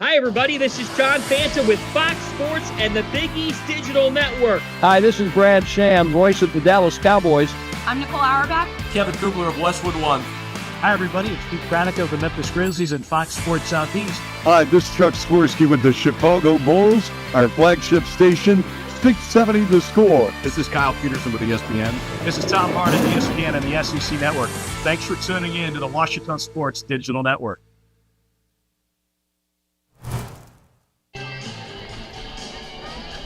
Hi, everybody. This is John Fanta with Fox Sports and the Big East Digital Network. Hi, this is Brad Sham, voice of the Dallas Cowboys. I'm Nicole Auerbach. Kevin Kugler of Westwood One. Hi, everybody. It's Pete Pranica of the Memphis Grizzlies and Fox Sports Southeast. Hi, this is Chuck Swirsky with the Chicago Bulls, our flagship station, 670 The Score. This is Kyle Peterson with ESPN. This is Tom Hart at ESPN and the SEC Network. Thanks for tuning in to the Washington Sports Digital Network.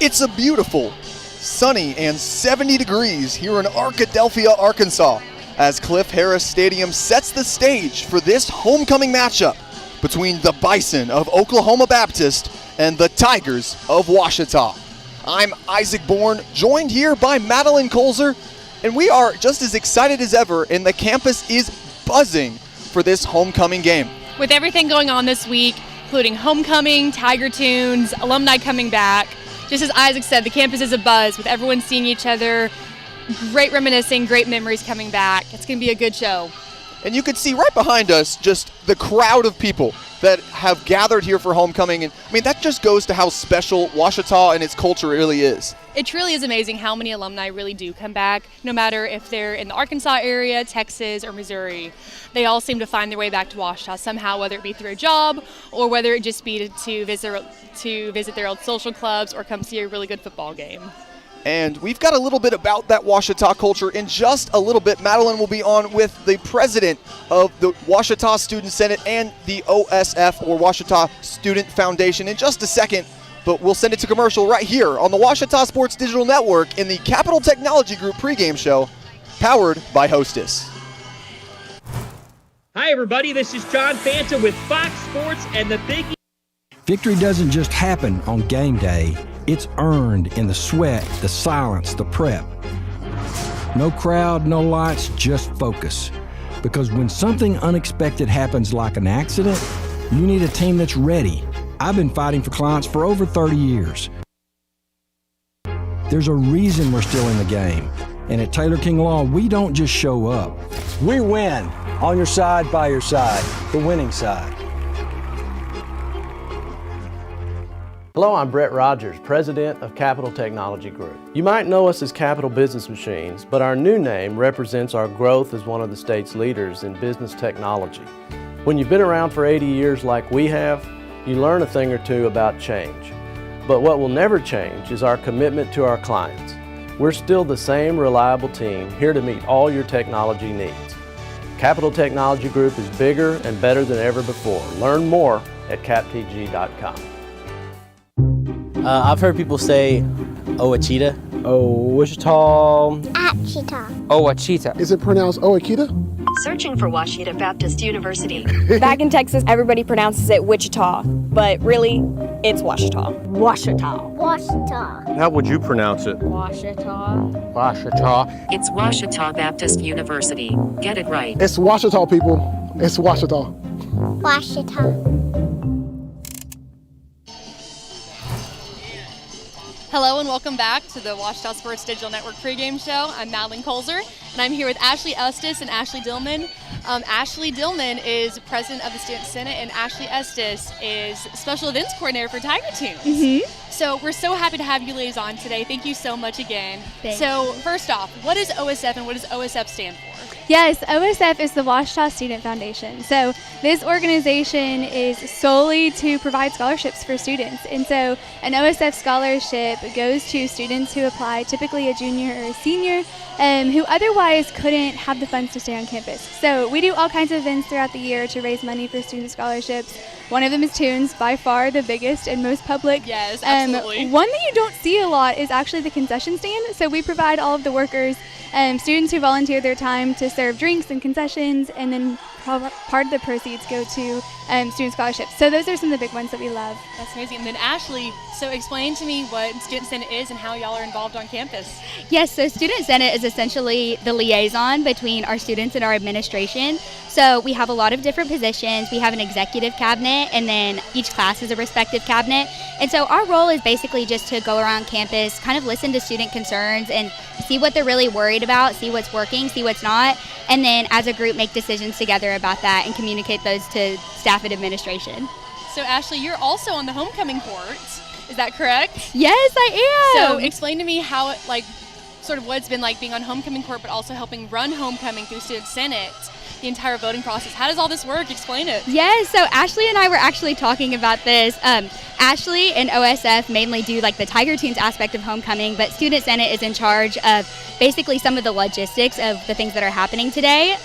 It's a beautiful, sunny, and 70 degrees here in Arkadelphia, Arkansas, as Cliff Harris Stadium sets the stage for this homecoming matchup between the Bison of Oklahoma Baptist and the Tigers of Ouachita. I'm Isaac Bourne, joined here by Madeline Colzer, and we are just as excited as ever, and the campus is buzzing for this homecoming game. With everything going on this week, including homecoming, Tiger Tunes, alumni coming back, just as Isaac said, the campus is abuzz with everyone seeing each other, great reminiscing, great memories coming back. It's going to be a good show. And you can see right behind us just the crowd of people that have gathered here for homecoming. And I mean, that just goes to how special Ouachita and its culture really is. It truly is amazing how many alumni really do come back, no matter if they're in the Arkansas area, Texas, or Missouri. They all seem to find their way back to Ouachita somehow, whether it be through a job or whether it just be to visit their old social clubs or come see a really good football game. And we've got a little bit about that Ouachita culture in just a little bit. Madeline will be on with the president of the Ouachita Student Senate and the OSF, or Ouachita Student Foundation, in just a second. But we'll send it to commercial right here on the Ouachita Sports Digital Network in the Capital Technology Group pregame show, powered by Hostess. Hi, everybody. This is John Fanta with Fox Sports and the Big East. Victory doesn't just happen on game day. It's earned in the sweat, the silence, the prep. No crowd, no lights, just focus. Because when something unexpected happens like an accident, you need a team that's ready. I've been fighting for clients for over 30 years. There's a reason we're still in the game. And at Taylor King Law, we don't just show up. We win. On your side, by your side. The winning side. Hello, I'm Brett Rogers, President of Capital Technology Group. You might know us as Capital Business Machines, but our new name represents our growth as one of the state's leaders in business technology. When you've been around for 80 years like we have, you learn a thing or two about change. But what will never change is our commitment to our clients. We're still the same reliable team here to meet all your technology needs. Capital Technology Group is bigger and better than ever before. Learn more at captg.com. I've heard people say Ouachita. Ouachita. Ouachita. Ouachita. Is it pronounced Ouachita? Searching for Ouachita Baptist University. Back in Texas, everybody pronounces it Wichita, but really, it's Ouachita. Ouachita. Ouachita. How would you pronounce it? Ouachita. Ouachita. It's Ouachita Baptist University. Get it right. It's Ouachita, people. It's Ouachita. Ouachita. Hello and welcome back to the Ouachita Sports Digital Network pregame show. I'm Madeline Colzer, and I'm here with Ashley Estes and Ashley Dillman. Ashley Dillman is president of the Student Senate, and Ashley Estes is special events coordinator for Tiger Tunes. Mm-hmm. So we're so happy to have you ladies on today. Thank you so much again. Thanks. So first off, what is OSF and what does OSF stand for? Yes, OSF is the Ouachita Student Foundation. So this organization is solely to provide scholarships for students. And so an OSF scholarship goes to students who apply, typically a junior or a senior, who otherwise couldn't have the funds to stay on campus. So we do all kinds of events throughout the year to raise money for student scholarships. One of them is Tunes, by far the biggest and most public. Yes, absolutely. One that you don't see a lot is actually the concession stand. So we provide all of the workers, students who volunteer their time to serve drinks and concessions, and then part of the proceeds go to student scholarships. So those are some of the big ones that we love. That's amazing. And then Ashley, so explain to me what Student Senate is and how y'all are involved on campus. Yes, so Student Senate is essentially the liaison between our students and our administration. So we have a lot of different positions. We have an executive cabinet, and then each class is a respective cabinet. And so our role is basically just to go around campus, kind of listen to student concerns and see what they're really worried about, see what's working, see what's not, and then as a group make decisions together about that and communicate those to staff and administration. So Ashley, you're also on the homecoming court. Is that correct? Yes, I am. So explain to me how it, like, sort of what it's been like being on homecoming court, but also helping run homecoming through Student Senate, the entire voting process. How does all this work? Explain it. Yes, so Ashley and I were actually talking about this. Ashley and OSF mainly do like the Tiger Tunes aspect of homecoming, but Student Senate is in charge of basically some of the logistics of the things that are happening today.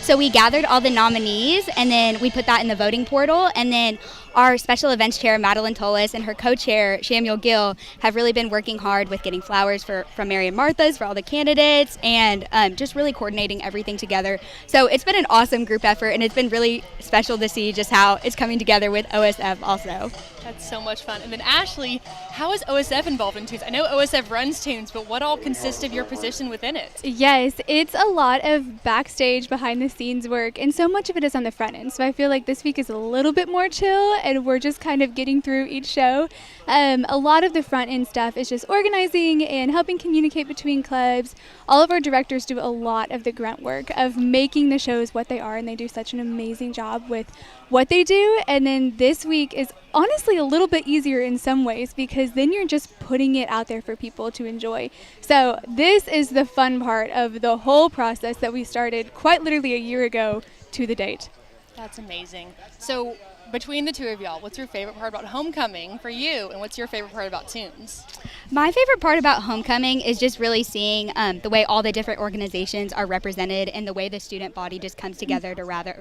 So we gathered all the nominees, and then we put that in the voting portal, and then our special events chair, Madeline Tolis, and her co-chair, Samuel Gill, have really been working hard with getting flowers from Mary and Martha's for all the candidates, and just really coordinating everything together. So it's been an awesome group effort, and it's been really special to see just how it's coming together with OSF also. That's so much fun. And then Ashley, how is OSF involved in Tunes? I know OSF runs Tunes, but what all consists of your position within it? Yes, it's a lot of backstage, behind the scenes work, and so much of it is on the front end. So I feel like this week is a little bit more chill, and we're just kind of getting through each show. A lot of the front end stuff is just organizing and helping communicate between clubs. All of our directors do a lot of the grunt work of making the shows what they are, and they do such an amazing job with what they do. And then this week is honestly a little bit easier in some ways, because then you're just putting it out there for people to enjoy. So this is the fun part of the whole process that we started quite literally a year ago to the date. That's amazing. So between the two of y'all, what's your favorite part about homecoming for you, and what's your favorite part about Tunes? My favorite part about homecoming is just really seeing the way all the different organizations are represented, and the way the student body just comes together to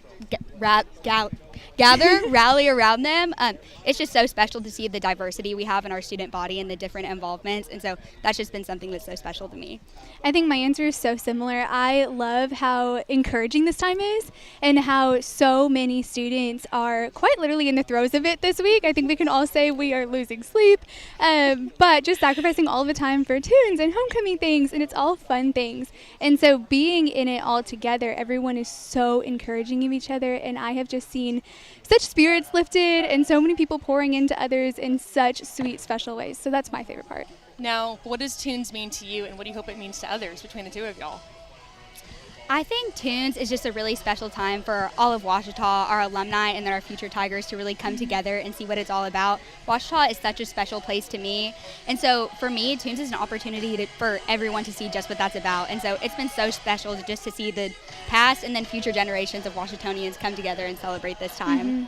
gather, rally around them. It's just so special to see the diversity we have in our student body and the different involvements, and so that's just been something that's so special to me. I think my answer is so similar. I love how encouraging this time is, and how so many students are quite literally in the throes of it this week. I think we can all say we are losing sleep, but just sacrificing all the time for Tunes and homecoming things, and it's all fun things. And so being in it all together, everyone is so encouraging of each other, and I have just seen such spirits lifted and so many people pouring into others in such sweet, special ways. So that's my favorite part. Now, what does Tunes mean to you, and what do you hope it means to others between the two of y'all? I think Tunes is just a really special time for all of Ouachita, our alumni, and then our future Tigers to really come together and see what it's all about. Ouachita is such a special place to me, and so for me, Tunes is an opportunity for everyone to see just what that's about. And so it's been so special just to see the past and then future generations of Ouachitonians come together and celebrate this time. Mm-hmm.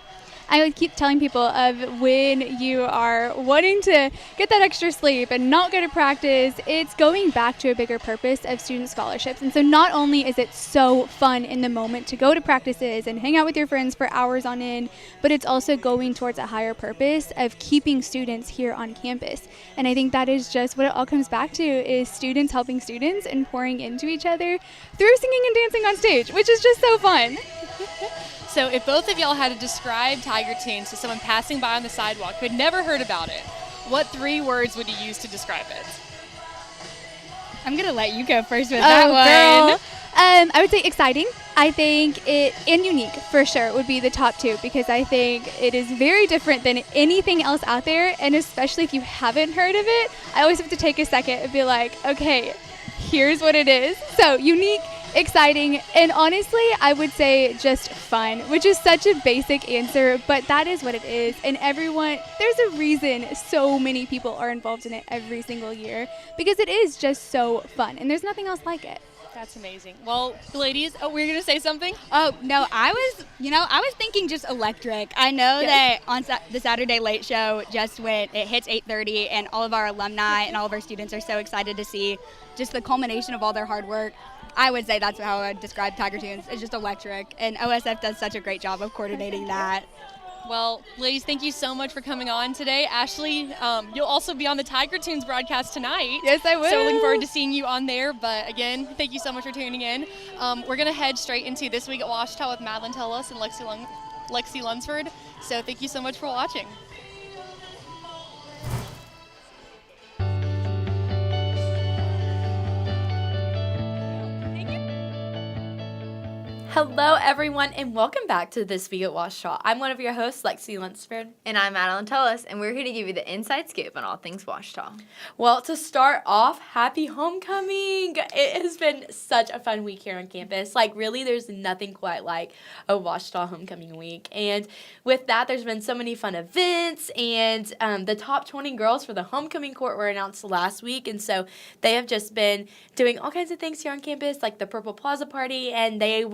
I would keep telling people of when you are wanting to get that extra sleep and not go to practice, it's going back to a bigger purpose of student scholarships. And so not only is it so fun in the moment to go to practices and hang out with your friends for hours on end, but it's also going towards a higher purpose of keeping students here on campus. And I think that is just what it all comes back to, is students helping students and pouring into each other through singing and dancing on stage, which is just so fun. So if both of y'all had to describe Tiger Tunes to someone passing by on the sidewalk who had never heard about it, what 3 words would you use to describe it? I'm going to let you go first with that one. Girl. I would say exciting. I think and unique for sure would be the top 2, because I think it is very different than anything else out there. And especially if you haven't heard of it, I always have to take a second and be like, okay, here's what it is. So unique, exciting, and honestly, I would say just fun, which is such a basic answer, but that is what it is. And everyone, there's a reason so many people are involved in it every single year, because it is just so fun, and there's nothing else like it. That's amazing. Well, ladies, were you going to say something? Oh, no, I was thinking just electric. I know that on the Saturday Late Show just went, it hits 8:30, and all of our alumni and all of our students are so excited to see just the culmination of all their hard work. I would say that's how I would describe Tiger Tunes. It's just electric, and OSF does such a great job of coordinating that. Well, ladies, thank you so much for coming on today. Ashley, you'll also be on the Tiger Tunes broadcast tonight. Yes, I will. So looking forward to seeing you on there. But again, thank you so much for tuning in. We're going to head straight into This Week at Ouachita with Madeline Tellis and Lexi Lunsford. So thank you so much for watching. Hello, everyone, and welcome back to This Week at Washita. I'm one of your hosts, Lexi Lunsford. And I'm Madeline Tullis, and we're here to give you the inside scoop on all things Washita. Well, to start off, happy homecoming! It has been such a fun week here on campus. Like, really, there's nothing quite like a Washita homecoming week. And with that, there's been so many fun events, and the top 20 girls for the homecoming court were announced last week, and so they have just been doing all kinds of things here on campus, like the Purple Plaza Party, and their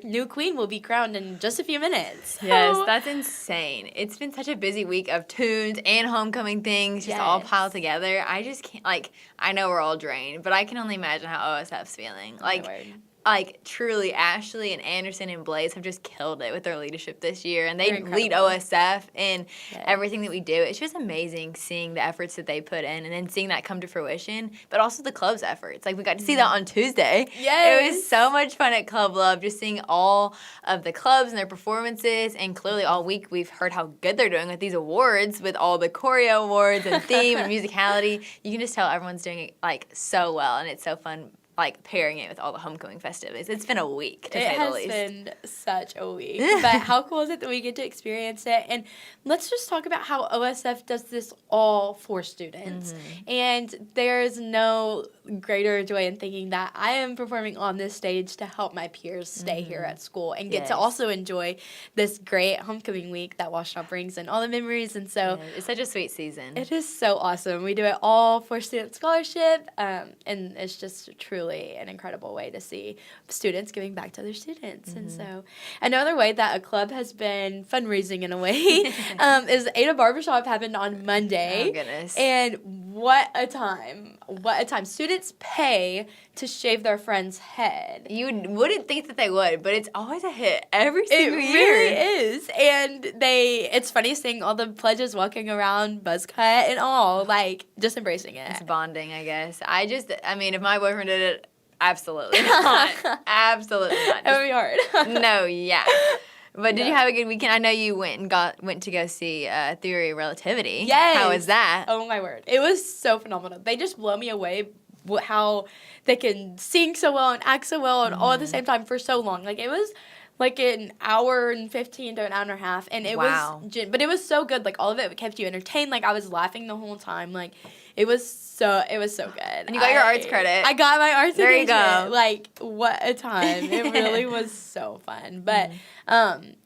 new queen will be crowned in just a few minutes. Yes, that's insane. It's been such a busy week of tunes and homecoming things just all piled together. I just can't, I know we're all drained, but I can only imagine how OSF's feeling. Truly, Ashley and Anderson and Blaze have just killed it with their leadership this year, and they lead OSF in everything that we do. It's just amazing seeing the efforts that they put in and then seeing that come to fruition, but also the club's efforts. We got to see that on Tuesday. Yes. It was so much fun at Club Love, just seeing all of the clubs and their performances, and clearly all week we've heard how good they're doing with these awards, with all the choreo awards and theme and musicality. You can just tell everyone's doing it, so well, and it's so fun pairing it with all the homecoming festivities. It's been a week, to say the least. It has been such a week. But how cool is it that we get to experience it? And let's just talk about how OSF does this all for students. Mm-hmm. And there's no greater joy in thinking that I am performing on this stage to help my peers stay here at school and get to also enjoy this great homecoming week that Washita brings and all the memories. And so it's such a sweet season. It is so awesome. We do it all for student scholarship, and it's just truly an incredible way to see students giving back to other students. And so another way that a club has been fundraising in a way is Ada Barbershop happened on Monday. Oh, goodness. And what a time. What a time. Students pay to shave their friend's head. You wouldn't think that they would, but it's always a hit every single year. It really is. And it's funny seeing all the pledges walking around, buzz cut and all, just embracing it. It's bonding, I guess. If my boyfriend did it, absolutely not. Absolutely not. It would be hard. No, yeah. But did you have a good weekend? I know you went to go see Theory of Relativity. Yes. How was that? Oh, my word. It was so phenomenal. They just blow me away how they can sing so well and act so well and all at the same time for so long. It was an hour and 15 to an hour and a half. And it was so good. All of it kept you entertained. I was laughing the whole time. It was so good. And you got your arts credit. I got my arts there engagement. You go. What a time. It really was so fun. But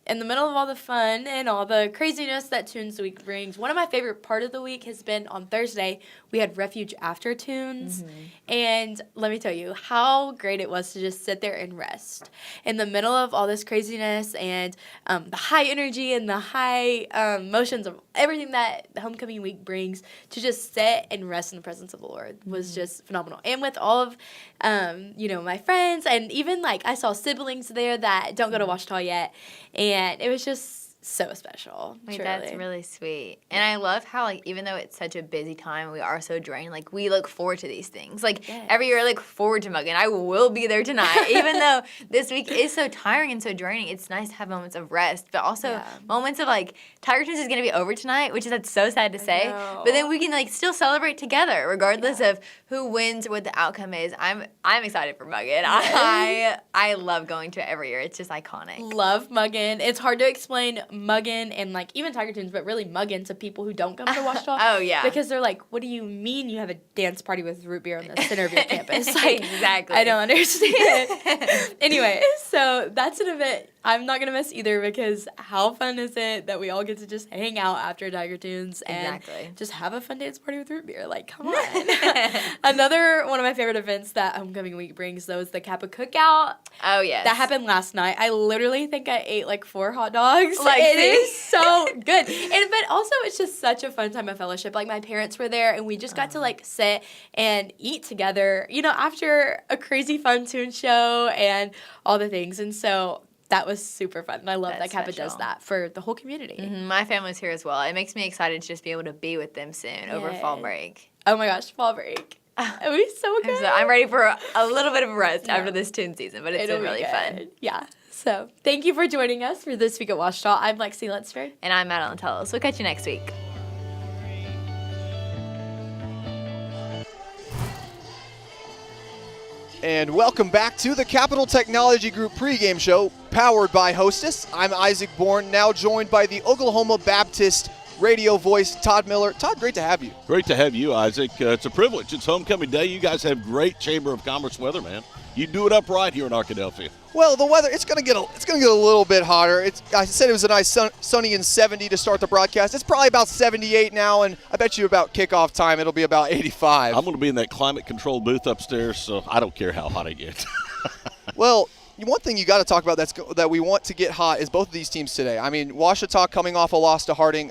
in the middle of all the fun and all the craziness that Tunes Week brings, one of my favorite part of the week has been on Thursday. We had Refuge After Tunes. And let me tell you how great it was to just sit there and rest. In the middle of all this craziness and the high energy and the high motions of everything that the homecoming week brings, to just sit and rest in the presence of the Lord was just phenomenal. And with all of, my friends, and even I saw siblings there that don't go to Washita yet, and it was just so special. Wait, truly. that's really sweet. And I love how, even though it's such a busy time and we are so drained, we look forward to these things. Every year I look forward to Muggin. I will be there tonight. Even though this week is so tiring and so draining, it's nice to have moments of rest, but also moments of, Tiger Tunes is going to be over tonight, which that's so sad to say. But then we can, still celebrate together, regardless of who wins or what the outcome is. I'm excited for Muggin. I love going to it every year. It's just iconic. Love Muggin. It's hard to explain Muggin and even Tiger Tunes, but really Muggin to people who don't come to Washita. Oh yeah, because they're like, what do you mean you have a dance party with root beer in the center of your campus? Exactly. I don't understand. Anyway, so that's an event I'm not gonna miss either, because how fun is it that we all get to just hang out after Tiger Tunes and just have a fun dance party with root beer? Come on. Another one of my favorite events that homecoming week brings, though, is the Kappa Cookout. Oh yes, that happened last night. I literally think I ate 4 hot dogs. It is so good. But also it's just such a fun time of fellowship. My parents were there and we just got to sit and eat together, after a crazy fun tune show and all the things. And so that was super fun. And I love that Kappa does that for the whole community. Mm-hmm. My family's here as well. It makes me excited to just be able to be with them soon over fall break. Oh my gosh, fall break. It'll be so good. I'm ready for a little bit of rest after this tune season, but it's been really fun. Yeah. So thank you for joining us for This Week at Washita. I'm Lexi Lunsford. And I'm Madeline Tullis. We'll catch you next week. And welcome back to the Capital Technology Group pregame show, powered by Hostess. I'm Isaac Bourne, now joined by the Oklahoma Baptist radio voice, Todd Miller. Todd, great to have you. Great to have you, Isaac. It's a privilege. It's homecoming day. You guys have great Chamber of Commerce weather, man. You do it up right here in Arkadelphia. Well, the weather, it's going to get a little bit hotter. I said it was a nice sunny and 70 to start the broadcast. It's probably about 78 now, and I bet you about kickoff time it'll be about 85. I'm going to be in that climate-controlled booth upstairs, so I don't care how hot it gets. Well, one thing you got to talk about that we want to get hot is both of these teams today. I mean, Ouachita coming off a loss to Harding,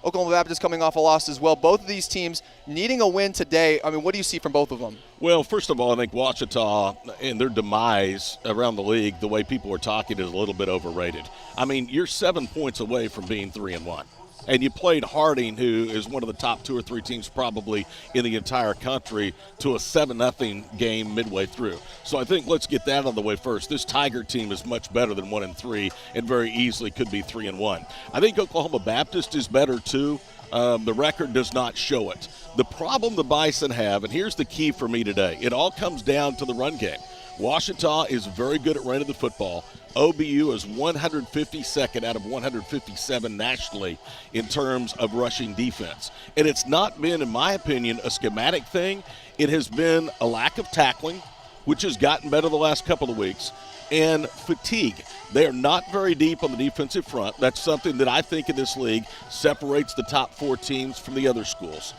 Oklahoma Baptist coming off a loss as well. Both of these teams needing a win today. I mean, what do you see from both of them? Well, first of all, I think Ouachita and their demise around the league, the way people are talking, is a little bit overrated. I mean, you're 7 points away from being 3-1. And you played Harding, who is one of the top 2 or 3 teams probably in the entire country, to a 7-0 game midway through. So I think let's get that out of the way first. This Tiger team is much better than 1-3 and very easily could be 3-1. I think Oklahoma Baptist is better too. The record does not show it. The problem the Bison have, and here's the key for me today, it all comes down to the run game. Ouachita is very good at running the football. OBU is 152nd out of 157 nationally in terms of rushing defense. And it's not been, in my opinion, a schematic thing. It has been a lack of tackling, which has gotten better the last couple of weeks, and fatigue. They are not very deep on the defensive front. That's something that I think in this league separates the top 4 teams from the other schools.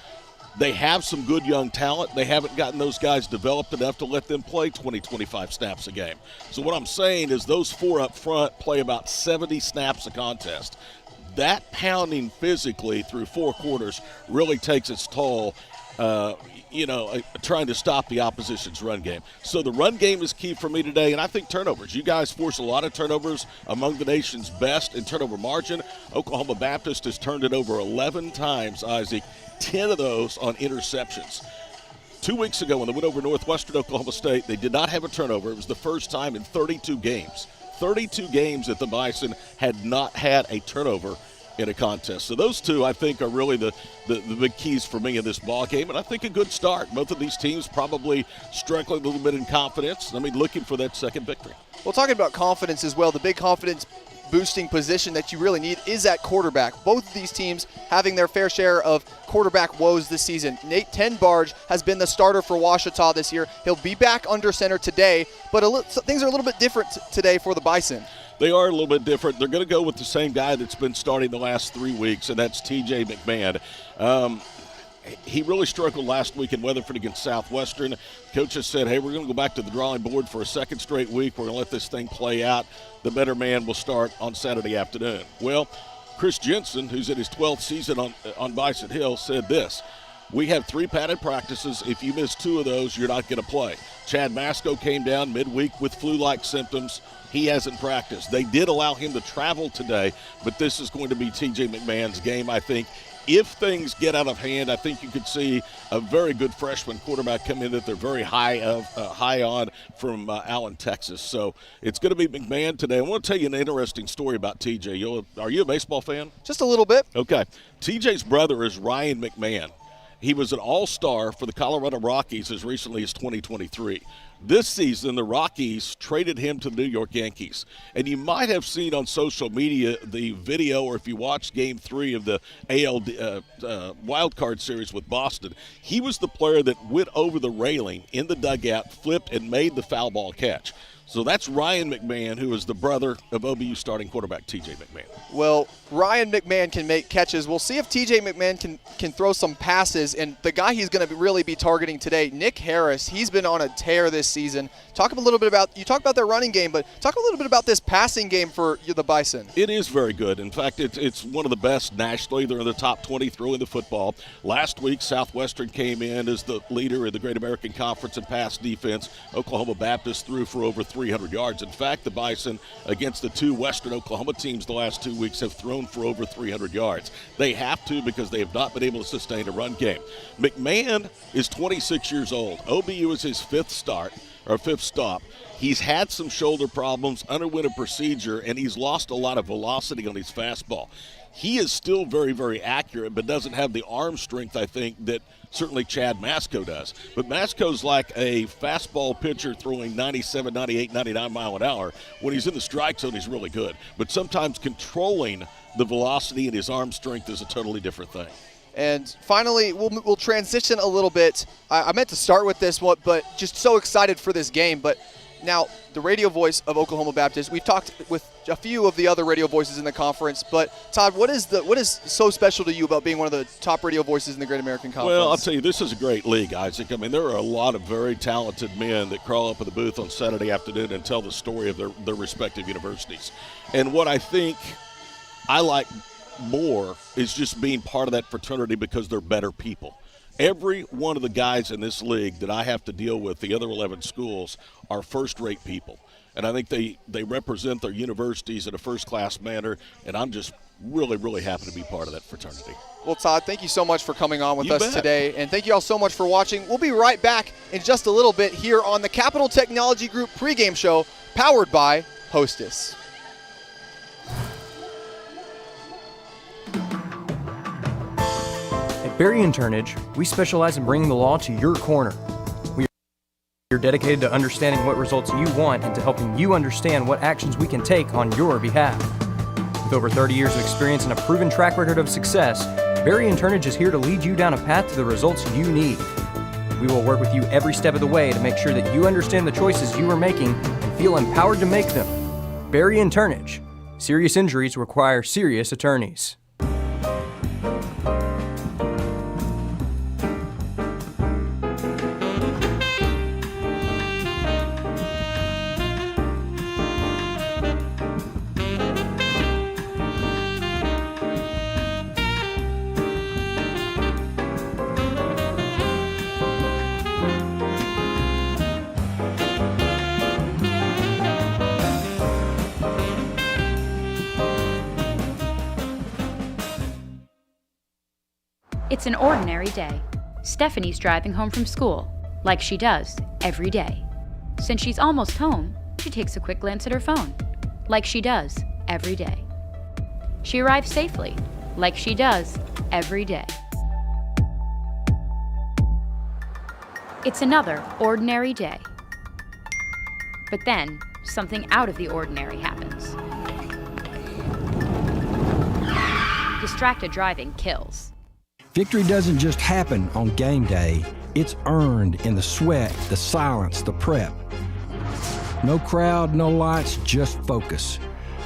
They have some good young talent. They haven't gotten those guys developed enough to let them play 20, 25 snaps a game. So what I'm saying is those 4 up front play about 70 snaps a contest. That pounding physically through 4 quarters really takes its toll, trying to stop the opposition's run game. So the run game is key for me today, and I think turnovers. You guys force a lot of turnovers, among the nation's best in turnover margin. Oklahoma Baptist has turned it over 11 times, Isaac. 10 of those on interceptions. 2 weeks ago when they went over Northwestern Oklahoma State, they did not have a turnover. It was the first time in 32 games. 32 games that the Bison had not had a turnover in a contest. So those two, I think, are really the big keys for me in this ball game, and I think a good start. Both of these teams probably struggling a little bit in confidence. I mean, looking for that second victory. Well, talking about confidence as well, the big confidence boosting position that you really need is at quarterback. Both of these teams having their fair share of quarterback woes this season. Nate Tenbarge has been the starter for Ouachita this year. He'll be back under center today, but things are a little bit different today for the Bison. They are a little bit different. They're going to go with the same guy that's been starting the last 3 weeks, and that's TJ McMahon. He really struggled last week in Weatherford against Southwestern. Coaches said, hey, we're going to go back to the drawing board for a second straight week. We're going to let this thing play out. The better man will start on Saturday afternoon. Well, Chris Jensen, who's in his 12th season on Bison Hill, said this: we have 3 padded practices. If you miss 2 of those, you're not going to play. Chad Masco came down midweek with flu-like symptoms. He hasn't practiced. They did allow him to travel today, but this is going to be TJ McMahon's game, I think. If things get out of hand, I think you could see a very good freshman quarterback come in that they're very high on from Allen, Texas. So it's going to be McMahon today. I want to tell you an interesting story about TJ. Are you a baseball fan? Just a little bit. Okay. TJ's brother is Ryan McMahon. He was an all-star for the Colorado Rockies as recently as 2023. This season, the Rockies traded him to the New York Yankees. And you might have seen on social media the video, or if you watched Game 3 of the AL Wild Card Series with Boston, he was the player that went over the railing in the dugout, flipped, and made the foul ball catch. So that's Ryan McMahon, who is the brother of OBU starting quarterback TJ McMahon. Well, Ryan McMahon can make catches. We'll see if TJ McMahon can throw some passes. And the guy he's going to really be targeting today, Nick Harris, he's been on a tear this season. Talk a little bit about, you talk about their running game, but talk a little bit about this passing game for the Bison. It is very good. In fact, it's one of the best nationally. They're in the top 20 throwing the football. Last week, Southwestern came in as the leader in the Great American Conference in pass defense. Oklahoma Baptist threw for over 300 yards. In fact, the Bison, against the 2 Western Oklahoma teams the last 2 weeks, have thrown for over 300 yards. They have to, because they have not been able to sustain a run game. McMahon is 26 years old. OBU is his 5th start. or fifth stop. He's had some shoulder problems, underwent a procedure, and he's lost a lot of velocity on his fastball. He is still very, very accurate, but doesn't have the arm strength, I think, that certainly Chad Masco does. But Masco's like a fastball pitcher throwing 97, 98, 99 mile an hour. When he's in the strike zone, he's really good. But sometimes controlling the velocity and his arm strength is a totally different thing. And finally, we'll transition a little bit. I meant to start with this one, but just so excited for this game. But now, the radio voice of Oklahoma Baptist, we've talked with a few of the other radio voices in the conference, but Todd, what is so special to you about being one of the top radio voices in the Great American Conference? Well, I'll tell you, this is a great league, Isaac. I mean, there are a lot of very talented men that crawl up in the booth on Saturday afternoon and tell the story of their respective universities. And what I think I like more is just being part of that fraternity because they're better people. Every one of the guys in this league that I have to deal with, the other 11 schools, are first-rate people. And I think they represent their universities in a first-class manner, and I'm just really, really happy to be part of that fraternity. Well, Todd, thank you so much for coming on with You us bet. today, and thank you all so much for watching. We'll be right back in just a little bit here on the Capital Technology Group pregame show, powered by Hostess. At Berry & Turnage, we specialize in bringing the law to your corner. We are dedicated to understanding what results you want and to helping you understand what actions we can take on your behalf. With over 30 years of experience and a proven track record of success, Berry & Turnage is here to lead you down a path to the results you need. We will work with you every step of the way to make sure that you understand the choices you are making and feel empowered to make them. Berry & Turnage. Serious injuries require serious attorneys. It's an ordinary day. Stephanie's driving home from school, like she does every day. Since she's almost home, she takes a quick glance at her phone, like she does every day. She arrives safely, like she does every day. It's another ordinary day. But then, something out of the ordinary happens. Distracted driving kills. Victory doesn't just happen on game day. It's earned in the sweat, the silence, the prep. No crowd, no lights, just focus.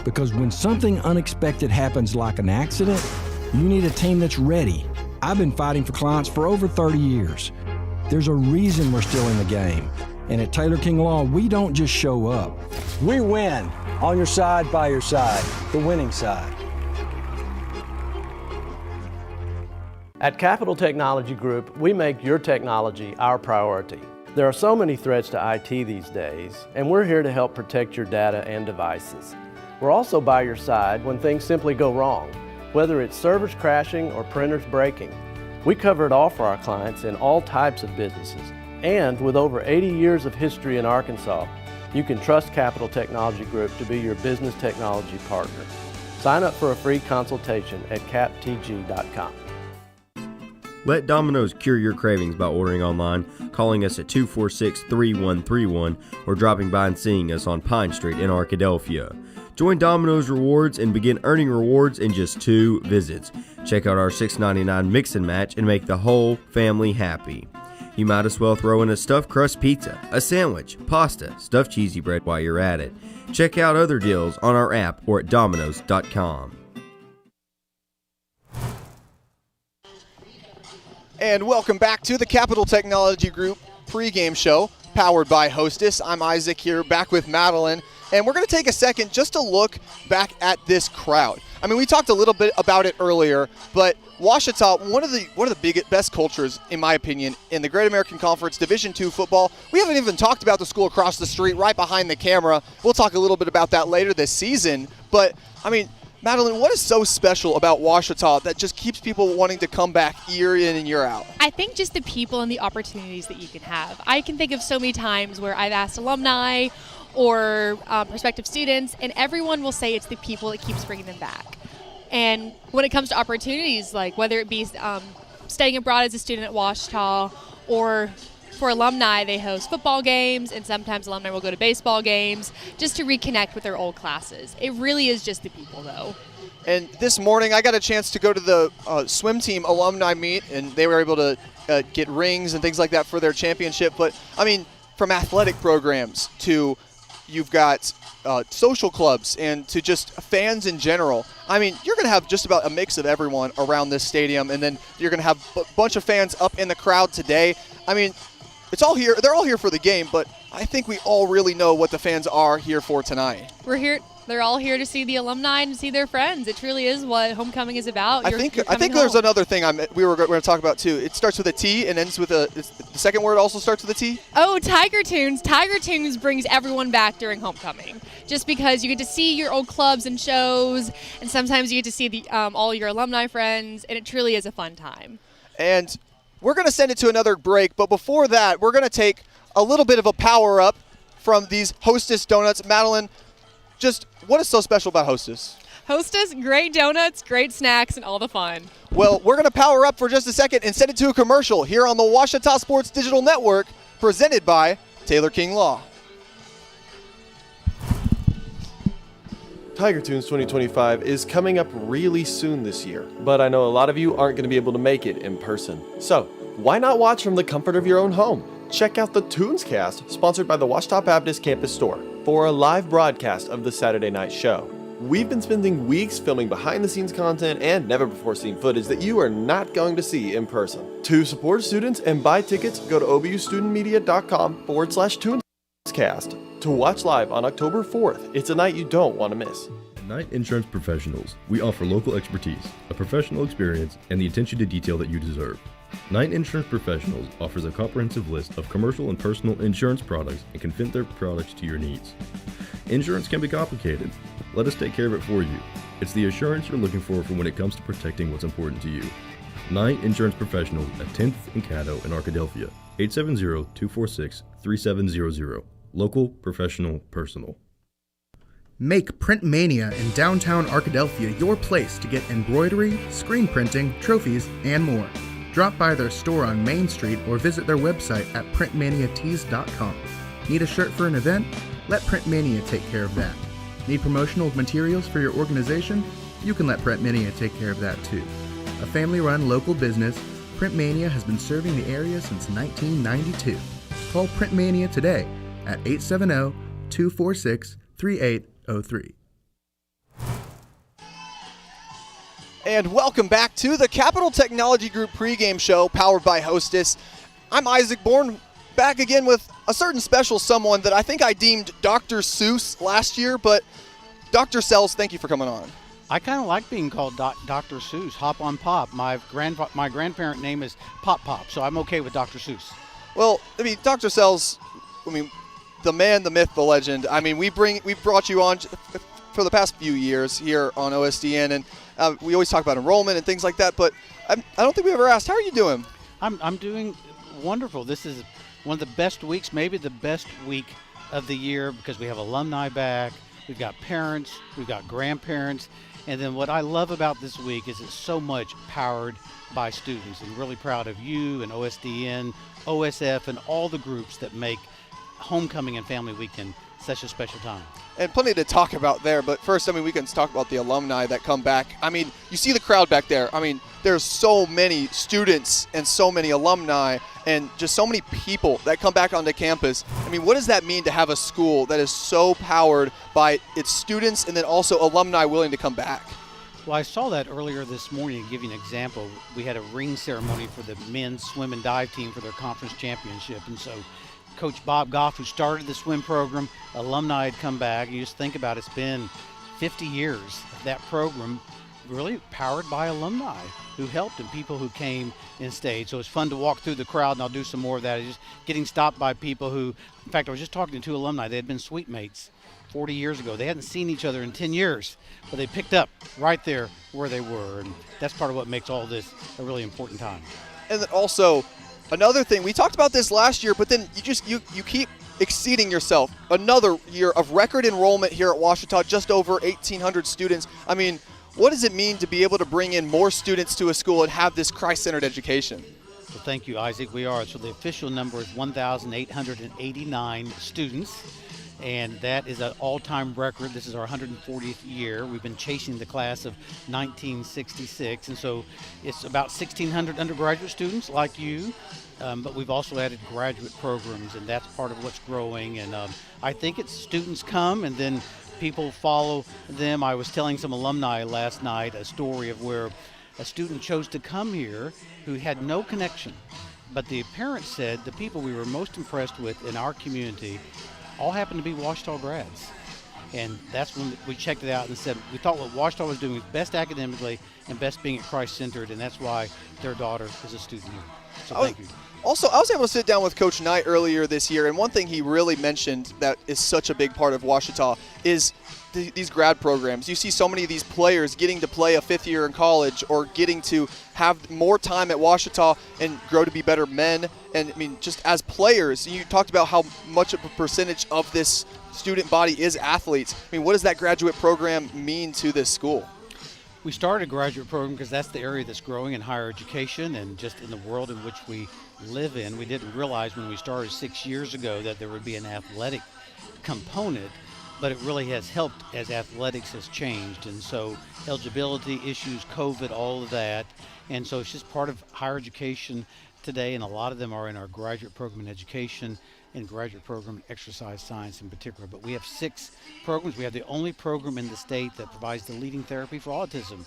Because when something unexpected happens like an accident, you need a team that's ready. I've been fighting for clients for over 30 years. There's a reason we're still in the game. And at Taylor King Law, we don't just show up. We win. On your side, by your side. The winning side. At Capital Technology Group, we make your technology our priority. There are so many threats to IT these days, and we're here to help protect your data and devices. We're also by your side when things simply go wrong, whether it's servers crashing or printers breaking. We cover it all for our clients in all types of businesses. And with over 80 years of history in Arkansas, you can trust Capital Technology Group to be your business technology partner. Sign up for a free consultation at captg.com. Let Domino's cure your cravings by ordering online, calling us at 246-3131, or dropping by and seeing us on Pine Street in Arkadelphia. Join Domino's Rewards and begin earning rewards in just 2 visits. Check out our $6.99 mix and match and make the whole family happy. You might as well throw in a stuffed crust pizza, a sandwich, pasta, stuffed cheesy bread while you're at it. Check out other deals on our app or at Domino's.com. And welcome back to the Capital Technology Group pregame show, powered by Hostess. I'm Isaac here, back with Madeline, and we're going to take a second just to look back at this crowd. I mean, we talked a little bit about it earlier, but Ouachita, one of the best cultures, in my opinion, in the Great American Conference Division II football. We haven't even talked about the school across the street, right behind the camera. We'll talk a little bit about that later this season, but I mean, Madeline, what is so special about Ouachita that just keeps people wanting to come back year in and year out? I think just the people and the opportunities that you can have. I can think of so many times where I've asked alumni or prospective students, and everyone will say it's the people that keeps bringing them back. And when it comes to opportunities, like whether it be studying abroad as a student at Ouachita, or for alumni, they host football games, and sometimes alumni will go to baseball games just to reconnect with their old classes. It really is just the people, though. And this morning, I got a chance to go to the swim team alumni meet, and they were able to get rings and things like that for their championship. But, I mean, from athletic programs to you've got social clubs and to just fans in general. I mean, you're going to have just about a mix of everyone around this stadium, and then you're going to have a bunch of fans up in the crowd today. I mean, it's all here. They're all here for the game, but I think we all really know what the fans are here for tonight. We're here. They're all here to see the alumni and see their friends. It truly is what homecoming is about. I think there's another thing we were going to talk about too. It starts with a T and ends with the second word also starts with a T. Oh, Tiger Tunes. Tiger Tunes brings everyone back during homecoming, just because you get to see your old clubs and shows, and sometimes you get to see all your alumni friends, and it truly is a fun time. And we're going to send it to another break, but before that, we're going to take a little bit of a power up from these Hostess donuts. Madeline, just what is so special about Hostess? Hostess, great donuts, great snacks, and all the fun. Well, we're going to power up for just a second and send it to a commercial here on the Ouachita Sports Digital Network, presented by Taylor King Law. Tiger Tunes 2025 is coming up really soon this year, but I know a lot of you aren't going to be able to make it in person. So, why not watch from the comfort of your own home? Check out the Tunescast, sponsored by the Ouachita Baptist Campus Store, for a live broadcast of the Saturday night show. We've been spending weeks filming behind-the-scenes content and never-before-seen footage that you are not going to see in person. To support students and buy tickets, go to obustudentmedia.com/Tunescast to watch live on October 4th. It's a night you don't want to miss. At Knight Insurance Professionals, we offer local expertise, a professional experience, and the attention to detail that you deserve. Knight Insurance Professionals offers a comprehensive list of commercial and personal insurance products and can fit their products to your needs. Insurance can be complicated. Let us take care of it for you. It's the assurance you're looking for when it comes to protecting what's important to you. Knight Insurance Professionals at 10th and Caddo in Arkadelphia, 870-246-3700. Local, professional, personal. Make Print Mania in downtown Arkadelphia your place to get embroidery, screen printing, trophies, and more. Drop by their store on Main Street or visit their website at printmaniatees.com. Need a shirt for an event? Let Print Mania take care of that. Need promotional materials for your organization? You can let Print Mania take care of that too. A family-run local business, Print Mania has been serving the area since 1992. Call Print Mania today at 870-246-3803. And welcome back to the Capital Technology Group pregame show powered by Hostess. I'm Isaac Bourne, back again with a certain special someone that I think I deemed Dr. Seuss last year, but Dr. Sells, thank you for coming on. I kind of like being called Dr. Seuss, Hop on Pop. My grandparent name is Pop Pop, so I'm okay with Dr. Seuss. Well, I mean, Dr. Sells, the man, the myth, the legend. I mean, we brought you on for the past few years here on OSDN, and we always talk about enrollment and things like that, but I don't think we ever asked, how are you doing? I'm doing wonderful. This is one of the best weeks, maybe the best week of the year, because we have alumni back, we've got parents, we've got grandparents, and then what I love about this week is it's so much powered by students, and really proud of you and OSDN, OSF, and all the groups that make Homecoming and Family Weekend such a special time. And plenty to talk about there, but first, we can talk about the alumni that come back. I mean, you see the crowd back there. I mean, there's so many students and so many alumni and just so many people that come back onto campus. I mean, what does that mean to have a school that is so powered by its students and then also alumni willing to come back? Well, I saw that earlier this morning. To give you an example, we had a ring ceremony for the men's swim and dive team for their conference championship, and so Coach Bob Goff, who started the swim program, alumni had come back. You just think about it, it's been 50 years of that program really powered by alumni who helped and people who came and stayed. So it's fun to walk through the crowd, and I'll do some more of that. It's just getting stopped by people who, in fact, I was just talking to two alumni. They had been suite mates 40 years ago. They hadn't seen each other in 10 years, but they picked up right there where they were. And that's part of what makes all this a really important time. And then also, another thing, we talked about this last year, but then you keep exceeding yourself. Another year of record enrollment here at Ouachita, just over 1,800 students. I mean, what does it mean to be able to bring in more students to a school and have this Christ-centered education? Well, thank you, Isaac. We are. So the official number is 1,889 students, and that is an all-time record. This is our 140th year. We've been chasing the class of 1966, and so it's about 1,600 undergraduate students like you, but we've also added graduate programs, and that's part of what's growing. And I think it's students come, and then people follow them. I was telling some alumni last night a story of where a student chose to come here who had no connection, but the parents said the people we were most impressed with in our community all happened to be Ouachita grads. And that's when we checked it out and said we thought what Ouachita was doing was best academically and best being at Christ-centered, and that's why their daughter is a student here. So thank you. Also, I was able to sit down with Coach Knight earlier this year, and one thing he really mentioned that is such a big part of Ouachita is these grad programs. You see so many of these players getting to play a fifth year in college or getting to have more time at Ouachita and grow to be better men. And, I mean, just as players, you talked about how much of a percentage of this student body is athletes. I mean, what does that graduate program mean to this school? We started a graduate program because that's the area that's growing in higher education and just in the world in which we live in. We didn't realize when we started 6 years ago that there would be an athletic component, but it really has helped as athletics has changed. And so eligibility issues, COVID, all of that. And so it's just part of higher education today, and a lot of them are in our graduate program in education and graduate program in exercise science in particular. But we have 6 programs. We have the only program in the state that provides the leading therapy for autism,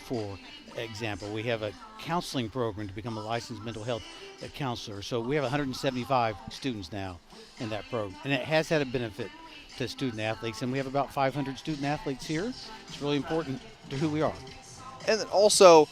for example. We have a counseling program to become a licensed mental health counselor. So we have 175 students now in that program, and it has had a benefit to student athletes, and we have about 500 student athletes here. It's really important to who we are. And then also,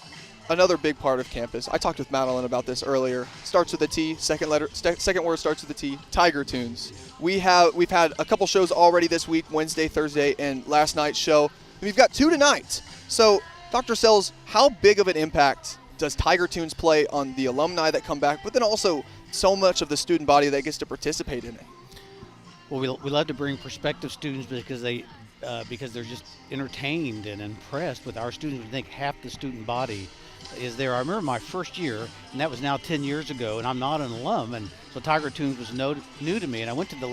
another big part of campus, I talked with Madeline about this earlier, starts with a T, second word starts with a T, Tiger Tunes. We've had a couple shows already this week, Wednesday, Thursday, and last night's show. And we've got 2 tonight. So, Dr. Sells, how big of an impact does Tiger Tunes play on the alumni that come back, but then also so much of the student body that gets to participate in it? Well, we love to bring prospective students because they're just entertained and impressed with our students. We think half the student body is there. I remember my first year, and that was now 10 years ago, and I'm not an alum, and so Tiger Tunes was new to me. And I went to the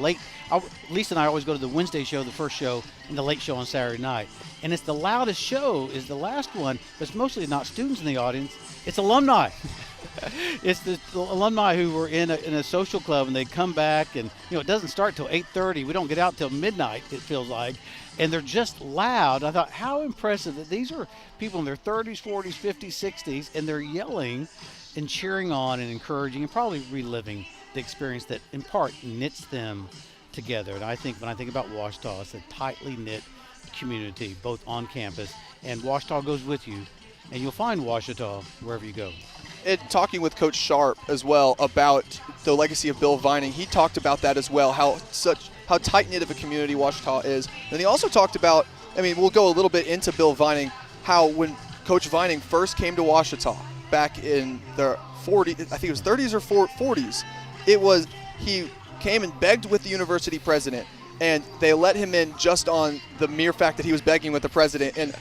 Lisa and I always go to the Wednesday show, the first show, and the late show on Saturday night. And it's the loudest show is the last one, but it's mostly not students in the audience, it's alumni. It's the alumni who were in a social club, and they come back, and it doesn't start till 8:30. We don't get out till midnight, it feels like, and they're just loud. I thought, how impressive that these are people in their 30s, 40s, 50s, 60s, and they're yelling and cheering on and encouraging and probably reliving the experience that in part knits them together. And I think when I think about Ouachita, it's a tightly knit community, both on campus, and Ouachita goes with you, and you'll find Ouachita wherever you go. And talking with Coach Sharp as well about the legacy of Bill Vining, he talked about that as well, how tight-knit of a community Ouachita is. And he also talked about, we'll go a little bit into Bill Vining, how when Coach Vining first came to Ouachita back in the 40s, I think it was 30s or 40s, he came and begged with the university president, and they let him in just on the mere fact that he was begging with the president. And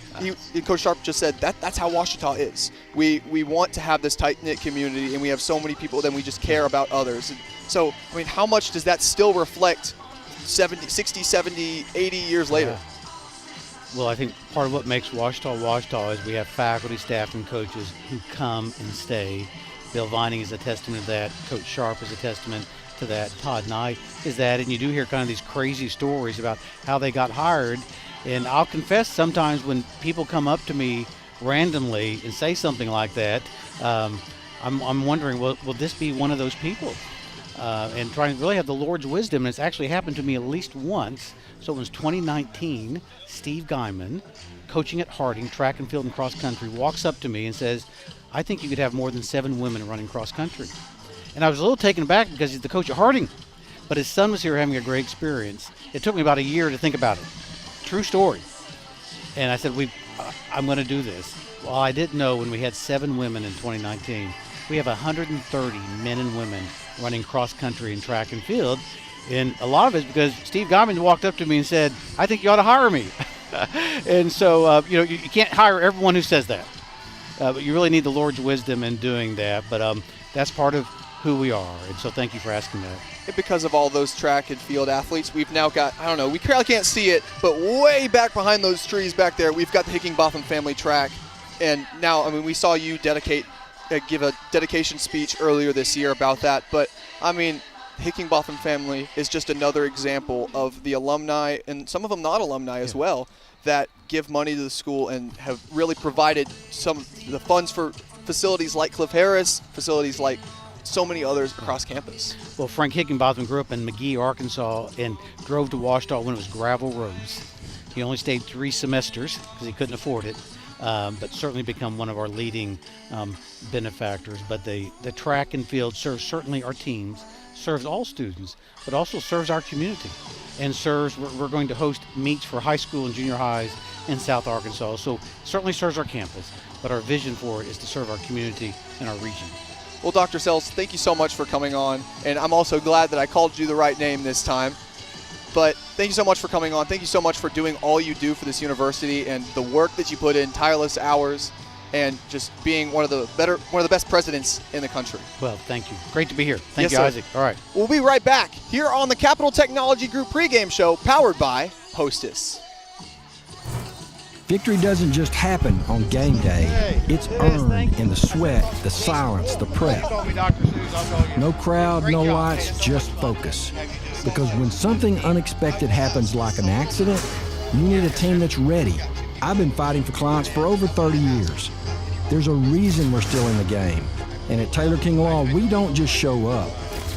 Coach Sharp just said that's how Ouachita is. We want to have this tight-knit community, and we have so many people, then we just care about others. And so, how much does that still reflect 60, 70, 80 years later? Yeah. Well, I think part of what makes Ouachita is we have faculty, staff, and coaches who come and stay. Bill Vining is a testament to that. Coach Sharp is a testament to that. Todd Knight is that. And you do hear kind of these crazy stories about how they got hired. And I'll confess, sometimes when people come up to me randomly and say something like that, I'm wondering, will this be one of those people? And trying to really have the Lord's wisdom. And it's actually happened to me at least once. So it was 2019, Steve Guyman, coaching at Harding, track and field and cross country, walks up to me and says, I think you could have more than 7 women running cross country. And I was a little taken aback because he's the coach at Harding, but his son was here having a great experience. It took me about a year to think about it. True story. And I said, I'm going to do this. Well, I didn't know when we had 7 women in 2019, we have 130 men and women running cross country and track and field. And a lot of it's because Steve Gomman walked up to me and said, I think you ought to hire me. And so, you can't hire everyone who says that. But you really need the Lord's wisdom in doing that. But that's part of who we are. And so thank you for asking that. Because of all those track and field athletes, we've now got, I don't know, we probably can't see it, but way back behind those trees back there, we've got the Higginbotham family track. And now, I mean, we saw you give a dedication speech earlier this year about that. But, I mean, Higginbotham family is just another example of the alumni, and some of them not alumni as well, that give money to the school and have really provided some of the funds for facilities like Cliff Harris, facilities like so many others across campus. Well, Frank Higginbotham grew up in McGee, Arkansas, and drove to Ouachita when it was gravel roads. He only stayed 3 semesters because he couldn't afford it, but certainly become one of our leading benefactors. But the track and field serves certainly our teams, serves all students, but also serves our community, and we're going to host meets for high school and junior highs in South Arkansas. So certainly serves our campus, but our vision for it is to serve our community and our region. Well, Dr. Sells, thank you so much for coming on, and I'm also glad that I called you the right name this time. But thank you so much for coming on. Thank you so much for doing all you do for this university and the work that you put in, tireless hours, and just being one of the best presidents in the country. Well, thank you. Great to be here. Thank Yes, you, sir. Isaac. All right. We'll be right back here on the Capital Technology Group pregame show, powered by Hostess. Victory doesn't just happen on game day. It's earned in the sweat, the silence, the prep. No crowd, no lights, just focus. Because when something unexpected happens like an accident, you need a team that's ready. I've been fighting for clients for over 30 years. There's a reason we're still in the game. And at Taylor King Law, we don't just show up.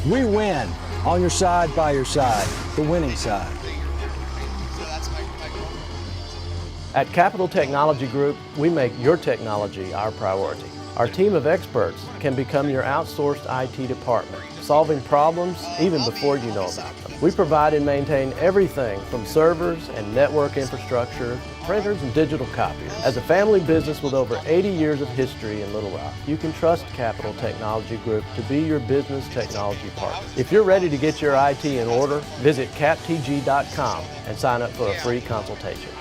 We win. On your side, by your side. The winning side. At Capital Technology Group, we make your technology our priority. Our team of experts can become your outsourced IT department, solving problems even before you know about them. We provide and maintain everything from servers and network infrastructure, printers and digital copiers. As a family business with over 80 years of history in Little Rock, you can trust Capital Technology Group to be your business technology partner. If you're ready to get your IT in order, visit captg.com and sign up for a free consultation.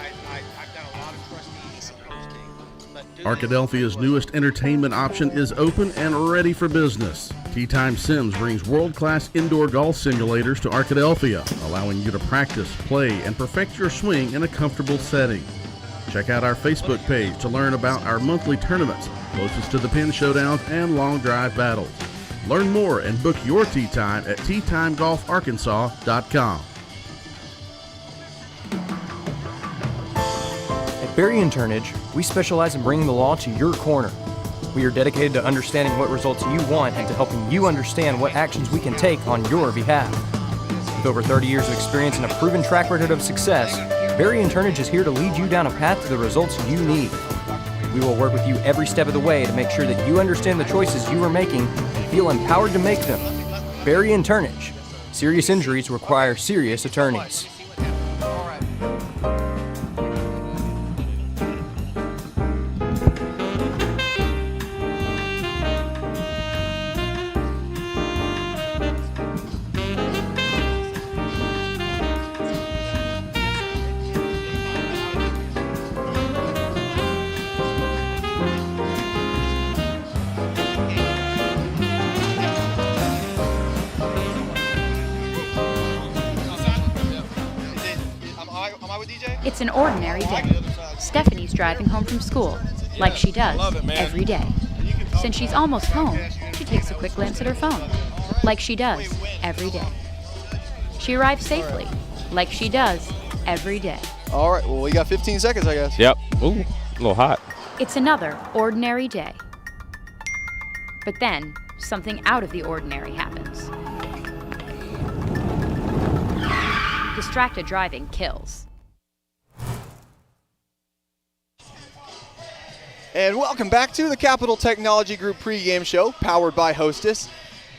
Arkadelphia's newest entertainment option is open and ready for business. Tea Time Sims brings world-class indoor golf simulators to Arkadelphia, allowing you to practice, play, and perfect your swing in a comfortable setting. Check out our Facebook page to learn about our monthly tournaments, closest to the pin showdowns and long drive battles. Learn more and book your tee time at teatimegolfarkansas.com. At Berry & Turnage, we specialize in bringing the law to your corner. We are dedicated to understanding what results you want and to helping you understand what actions we can take on your behalf. With over 30 years of experience and a proven track record of success, Berry & Turnage is here to lead you down a path to the results you need. We will work with you every step of the way to make sure that you understand the choices you are making and feel empowered to make them. Berry & Turnage. Serious injuries require serious attorneys. It's an ordinary day. Stephanie's driving home from school, like she does every day. Since she's almost home, she takes a quick glance at her phone, like she does every day. She arrives safely, like she does every day. All right, well, we got 15 seconds, I guess. Yep. Ooh, a little hot. It's another ordinary day. But then, something out of the ordinary happens. Distracted driving kills. And welcome back to the Capital Technology Group pregame show, powered by Hostess.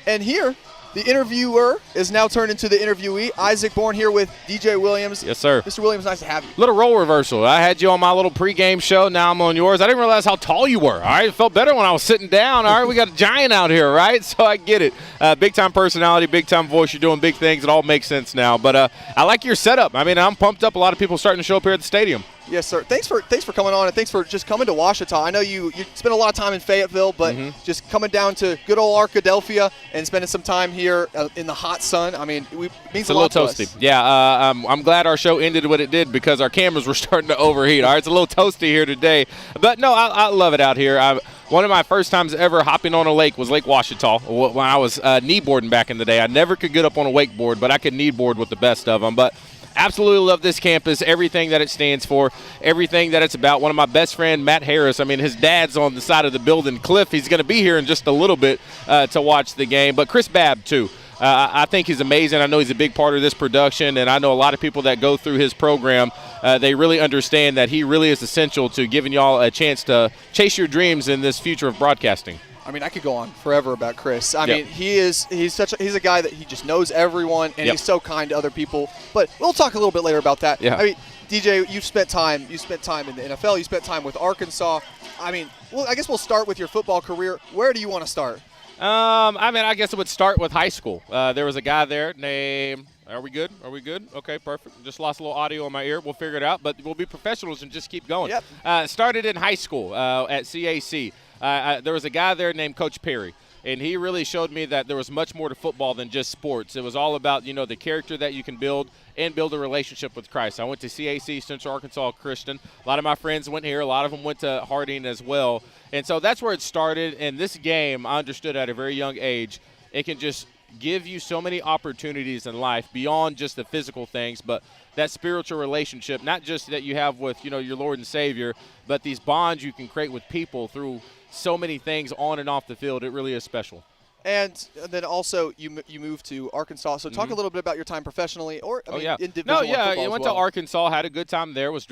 And here, The interviewer is now turned into the interviewee. Isaac Bourne here with DJ Williams. Yes, sir. Mr. Williams, nice to have you. Little role reversal. I had you on my little pregame show. Now I'm on yours. I didn't realize how tall you were. All right, it felt better when I was sitting down. All right, we got a giant out here, right? So I get it. Big-time personality, big-time voice. You're doing big things. It all makes sense now. But I like your setup. I mean, I'm pumped up. A lot of people starting to show up here at the stadium. Yes, sir. Thanks for coming on, and thanks for just coming to Ouachita. I know you spent a lot of time in Fayetteville, but just coming down to good old Arkadelphia and spending some time here in the hot sun. I mean, it means a lot to us. It's a little toasty. Yeah, I'm glad our show ended what it did because our cameras were starting to overheat. All right, it's a little toasty here today. But, no, I love it out here. One of my first times ever hopping on a lake was Lake Ouachita when I was kneeboarding back in the day. I never could get up on a wakeboard, but I could kneeboard with the best of them. But absolutely love this campus, everything that it stands for, everything that it's about. One of my best friend, Matt Harris, I mean, his dad's on the side of the building. Cliff, he's going to be here in just a little bit to watch the game. But Chris Babb, too. I think he's amazing. I know he's a big part of this production, and I know a lot of people that go through his program, they really understand that he really is essential to giving y'all a chance to chase your dreams in this future of broadcasting. I mean, I could go on forever about Chris. I mean, he's a guy that he just knows everyone, and he's so kind to other people. But we'll talk a little bit later about that. Yeah. I mean, DJ, you spent time in the NFL. You spent time with Arkansas. I mean, well, I guess we'll start with your football career. Where do you want to start? I mean, I guess it would start with high school. There was a guy there named – Are we good? Okay, perfect. Just lost a little audio in my ear. We'll figure it out, but we'll be professionals and just keep going. Yep. Started in high school at CAC. There was a guy there named Coach Perry, and he really showed me that there was much more to football than just sports. It was all about, the character that you can build and build a relationship with Christ. I went to CAC, Central Arkansas Christian. A lot of my friends went here. A lot of them went to Harding as well. And so that's where it started. And this game, I understood at a very young age, it can just give you so many opportunities in life beyond just the physical things, but that spiritual relationship, not just that you have with, your Lord and Savior, but these bonds you can create with people through so many things on and off the field. It really is special. And then also you moved to Arkansas. So talk a little bit about your time professionally, or in Division I football I went as well. to Arkansas, had a good time there. Was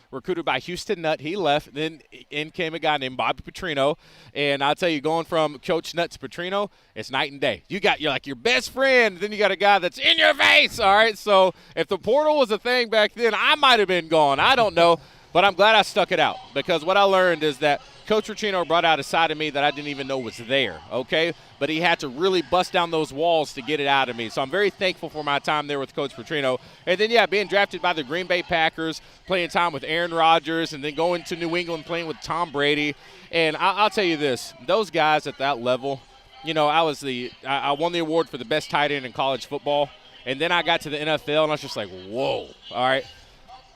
recruited by Houston Nutt. He left. Then in came a guy named Bobby Petrino. And I'll tell you, going from Coach Nutt to Petrino, it's night and day. You're like your best friend. Then you got a guy that's in your face. All right. So if the portal was a thing back then, I might have been gone. I don't know. But I'm glad I stuck it out, because what I learned is that Coach Petrino brought out a side of me that I didn't even know was there, okay? But he had to really bust down those walls to get it out of me. So I'm very thankful for my time there with Coach Petrino. And then, being drafted by the Green Bay Packers, playing time with Aaron Rodgers, and then going to New England playing with Tom Brady. And I'll tell you this, those guys at that level, I won the award for the best tight end in college football. And then I got to the NFL, and I was just like, whoa, all right?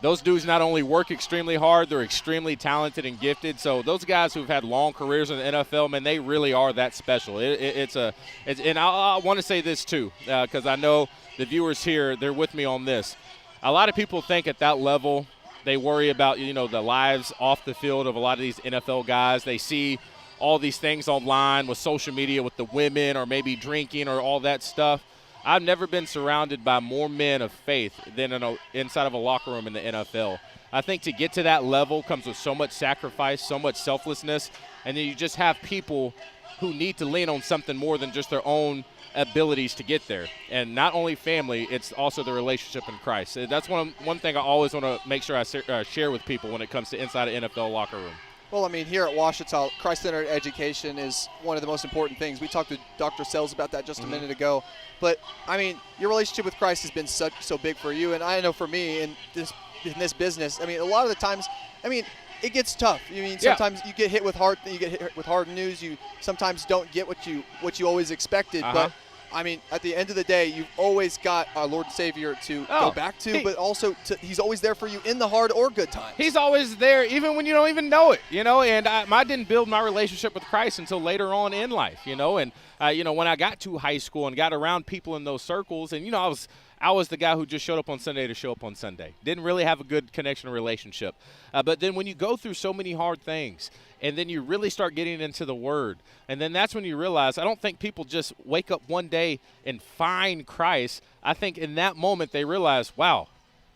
Those dudes not only work extremely hard, they're extremely talented and gifted. So those guys who've had long careers in the NFL, man, they really are that special. And I want to say this too, because I know the viewers here, they're with me on this. A lot of people think at that level they worry about, the lives off the field of a lot of these NFL guys. They see all these things online with social media with the women or maybe drinking or all that stuff. I've never been surrounded by more men of faith than inside of a locker room in the NFL. I think to get to that level comes with so much sacrifice, so much selflessness, and then you just have people who need to lean on something more than just their own abilities to get there. And not only family, it's also the relationship in Christ. That's one thing I always want to make sure I share with people when it comes to inside an NFL locker room. Well, I mean, here at Ouachita, Christ-centered education is one of the most important things. We talked to Dr. Sells about that just a minute ago. But, I mean, your relationship with Christ has been so big for you. And I know for me in this business, I mean, a lot of the times, I mean, it gets tough. I mean, sometimes you get hit with hard news. You sometimes don't get what you always expected. But I mean, at the end of the day, you've always got our Lord and Savior to go back to, but also He's always there for you in the hard or good times. He's always there, even when you don't even know it, And I didn't build my relationship with Christ until later on in life, And when I got to high school and got around people in those circles, and I was the guy who just showed up on Sunday to show up on Sunday. Didn't really have a good connection or relationship. But then when you go through so many hard things, and then you really start getting into the Word, and then that's when you realize, I don't think people just wake up one day and find Christ. I think in that moment they realize, wow,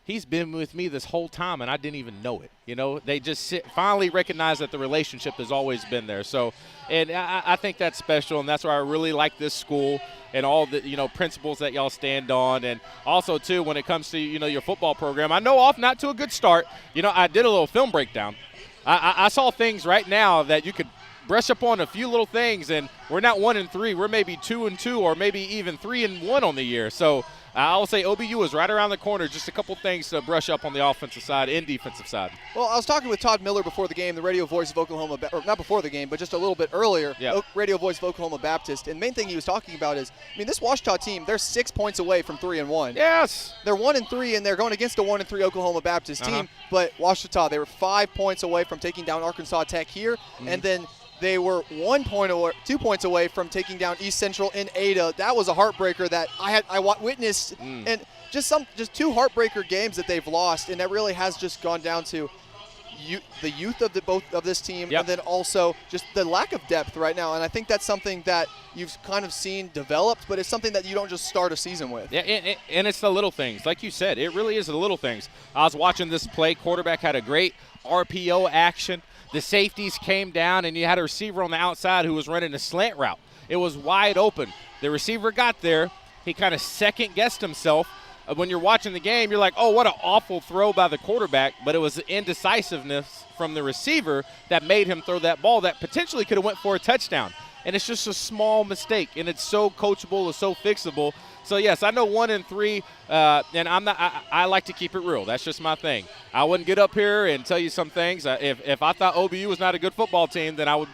He's been with me this whole time, and I didn't even know it. They just finally recognize that the relationship has always been there. So, and I think that's special, and that's why I really like this school. and all the, principles that y'all stand on. And also, too, when it comes to, your football program, I know off not to a good start. I did a little film breakdown. I saw things right now that you could brush up on a few little things, and we're not 1-3. We're maybe 2-2 or maybe even 3-1 on the year. So I'll say OBU is right around the corner. Just a couple things to brush up on the offensive side and defensive side. Well, I was talking with Todd Miller before the game, the radio voice of Oklahoma, or not before the game, but just a little bit earlier, radio voice of Oklahoma Baptist. And the main thing he was talking about is, this Ouachita team, they're 6 points away from 3-1. Yes. They're 1-3, and they're going against a 1-3 Oklahoma Baptist team. But Ouachita, they were 5 points away from taking down Arkansas Tech here, and then they were 2 points away from taking down East Central in Ada. That was a heartbreaker that I witnessed, and just two heartbreaker games that they've lost, and that really has just gone down to the youth of both of this team, and then also just the lack of depth right now. And I think that's something that you've kind of seen developed, but it's something that you don't just start a season with. Yeah, and it's the little things, like you said. It really is the little things. I was watching this play. Quarterback had a great RPO action. The safeties came down, and you had a receiver on the outside who was running a slant route. It was wide open. The receiver got there. He kind of second-guessed himself. When you're watching the game, you're like, oh, what an awful throw by the quarterback. But it was the indecisiveness from the receiver that made him throw that ball that potentially could have went for a touchdown. And it's just a small mistake, and it's so coachable, it's so fixable. So, yes, I know 1-3, and I like to keep it real. That's just my thing. I wouldn't get up here and tell you some things. If I thought OBU was not a good football team, then I would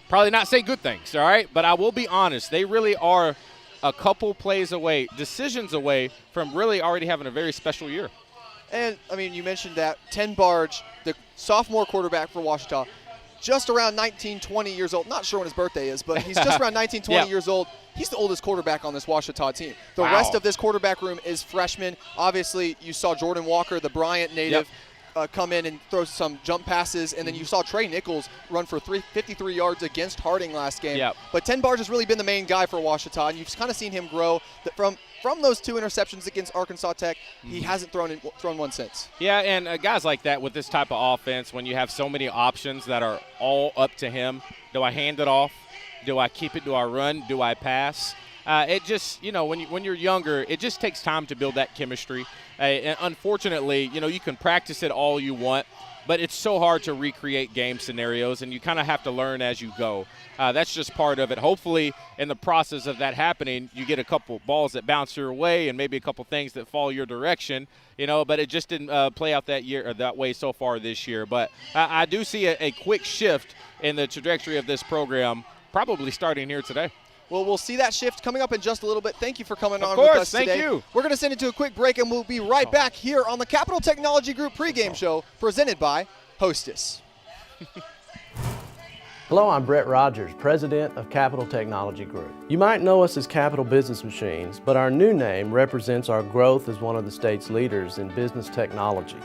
probably not say good things, all right? But I will be honest. They really are a couple plays away, decisions away from really already having a very special year. And, you mentioned that 10 Barge, the sophomore quarterback for Ouachita, just around 19, 20 years old. Not sure when his birthday is, but he's just around 19, 20 years old. He's the oldest quarterback on this Ouachita team. The rest of this quarterback room is freshmen. Obviously, you saw Jordan Walker, the Bryant native, come in and throw some jump passes, and then you saw Trey Nichols run for 53 yards against Harding last game. But 10 Barge has really been the main guy for Ouachita, and you've kind of seen him grow. From those 2 interceptions against Arkansas Tech, he hasn't thrown one since. Yeah, and guys like that with this type of offense, when you have so many options that are all up to him, do I hand it off? Do I keep it? Do I run? Do I pass? It just, when you're younger, it just takes time to build that chemistry. And unfortunately, you can practice it all you want, but it's so hard to recreate game scenarios, and you kind of have to learn as you go. That's just part of it. Hopefully, in the process of that happening, you get a couple balls that bounce your way and maybe a couple things that fall your direction, but it just didn't play out that way so far this year. But I do see a quick shift in the trajectory of this program, probably starting here today. Well, we'll see that shift coming up in just a little bit. Thank you for coming on with us today. Thank you. We're going to send it to a quick break, and we'll be right back here on the Capital Technology Group pregame show presented by Hostess. Hello, I'm Brett Rogers, President of Capital Technology Group. You might know us as Capital Business Machines, but our new name represents our growth as one of the state's leaders in business technology.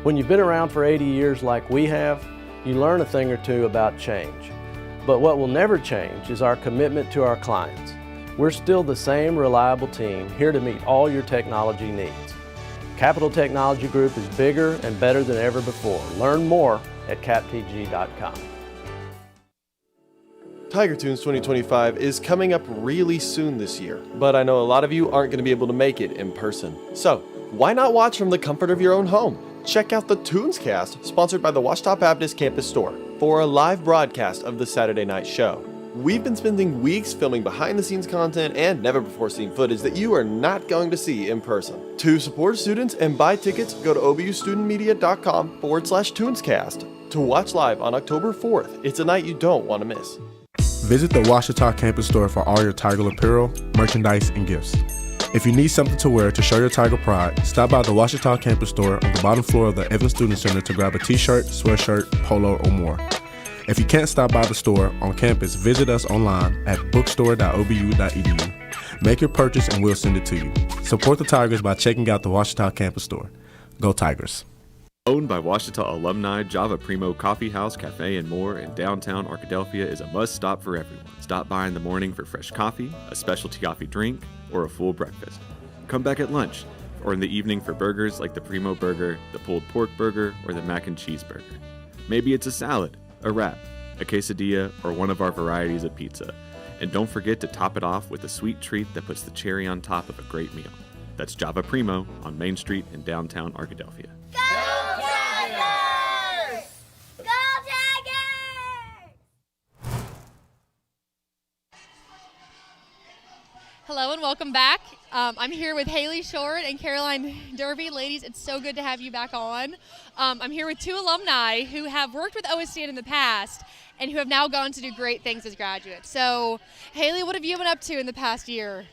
When you've been around for 80 years like we have, you learn a thing or two about change. But what will never change is our commitment to our clients. We're still the same reliable team here to meet all your technology needs. Capital Technology Group is bigger and better than ever before. Learn more at captg.com. Tiger Tunes 2025 is coming up really soon this year, but I know a lot of you aren't going to be able to make it in person. So, why not watch from the comfort of your own home? Check out the Tunescast, sponsored by the Ouachita Baptist Campus Store, for a live broadcast of the Saturday night show. We've been spending weeks filming behind-the-scenes content and never-before-seen footage that you are not going to see in person. To support students and buy tickets, go to obustudentmedia.com/Tunescast to watch live on October 4th. It's a night you don't want to miss. Visit the Ouachita Campus Store for all your Tiger apparel, merchandise, and gifts. If you need something to wear to show your Tiger pride, stop by the Ouachita Campus Store on the bottom floor of the Evans Student Center to grab a t-shirt, sweatshirt, polo, or more. If you can't stop by the store on campus, visit us online at bookstore.obu.edu. Make your purchase and we'll send it to you. Support the Tigers by checking out the Ouachita Campus Store. Go Tigers. Owned by Ouachita alumni, Java Primo Coffee House, Cafe, and more in downtown Arkadelphia is a must-stop for everyone. Stop by in the morning for fresh coffee, a specialty coffee drink, or a full breakfast. Come back at lunch, or in the evening for burgers like the Primo Burger, the pulled pork burger, or the mac and cheese burger. Maybe it's a salad, a wrap, a quesadilla, or one of our varieties of pizza. And don't forget to top it off with a sweet treat that puts the cherry on top of a great meal. That's Java Primo on Main Street in downtown Arkadelphia. Hello and welcome back. I'm here with Haley Short and Caroline Derby. Ladies, it's so good to have you back on. I'm here with two alumni who have worked with OSTN in the past and who have now gone to do great things as graduates. So, Haley, what have you been up to in the past year?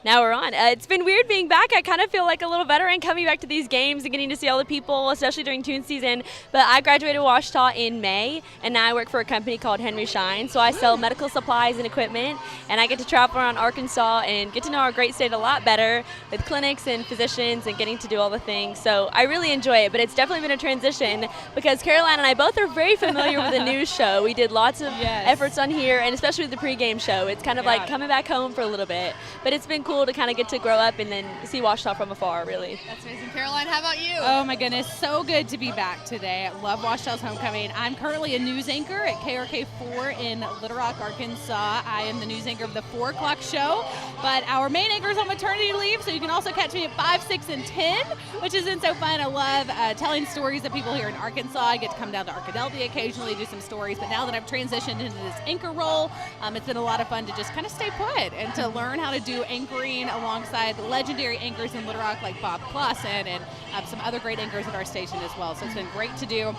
Now we're on. It's been weird being back. I kind of feel like a little veteran coming back to these games and getting to see all the people, especially during Toon season. But I graduated Ouachita in May, and now I work for a company called Henry Schein. So I sell medical supplies and equipment, and I get to travel around Arkansas and get to know our great state a lot better with clinics and physicians and getting to do all the things. So I really enjoy it, but it's definitely been a transition because Caroline and I both are very familiar with the news show. We did lots of efforts on here, and especially with the pregame show. It's kind of like coming back home for a little bit, but it's been cool to kind of get to grow up and then see Ouachita from afar, really. That's amazing. Caroline, how about you? Oh my goodness, so good to be back today. I love Ouachita's homecoming. I'm currently a news anchor at KRK4 in Little Rock, Arkansas. I am the news anchor of the 4 o'clock show, but our main anchor is on maternity leave, so you can also catch me at 5, 6, and 10, which isn't so fun. I love telling stories of people here in Arkansas. I get to come down to Arkadelphia occasionally, do some stories, but now that I've transitioned into this anchor role, it's been a lot of fun to just kind of stay put and to learn how to do anchoring alongside legendary anchors in Little Rock like Bob Clausen and some other great anchors at our station as well. So it's been great to do.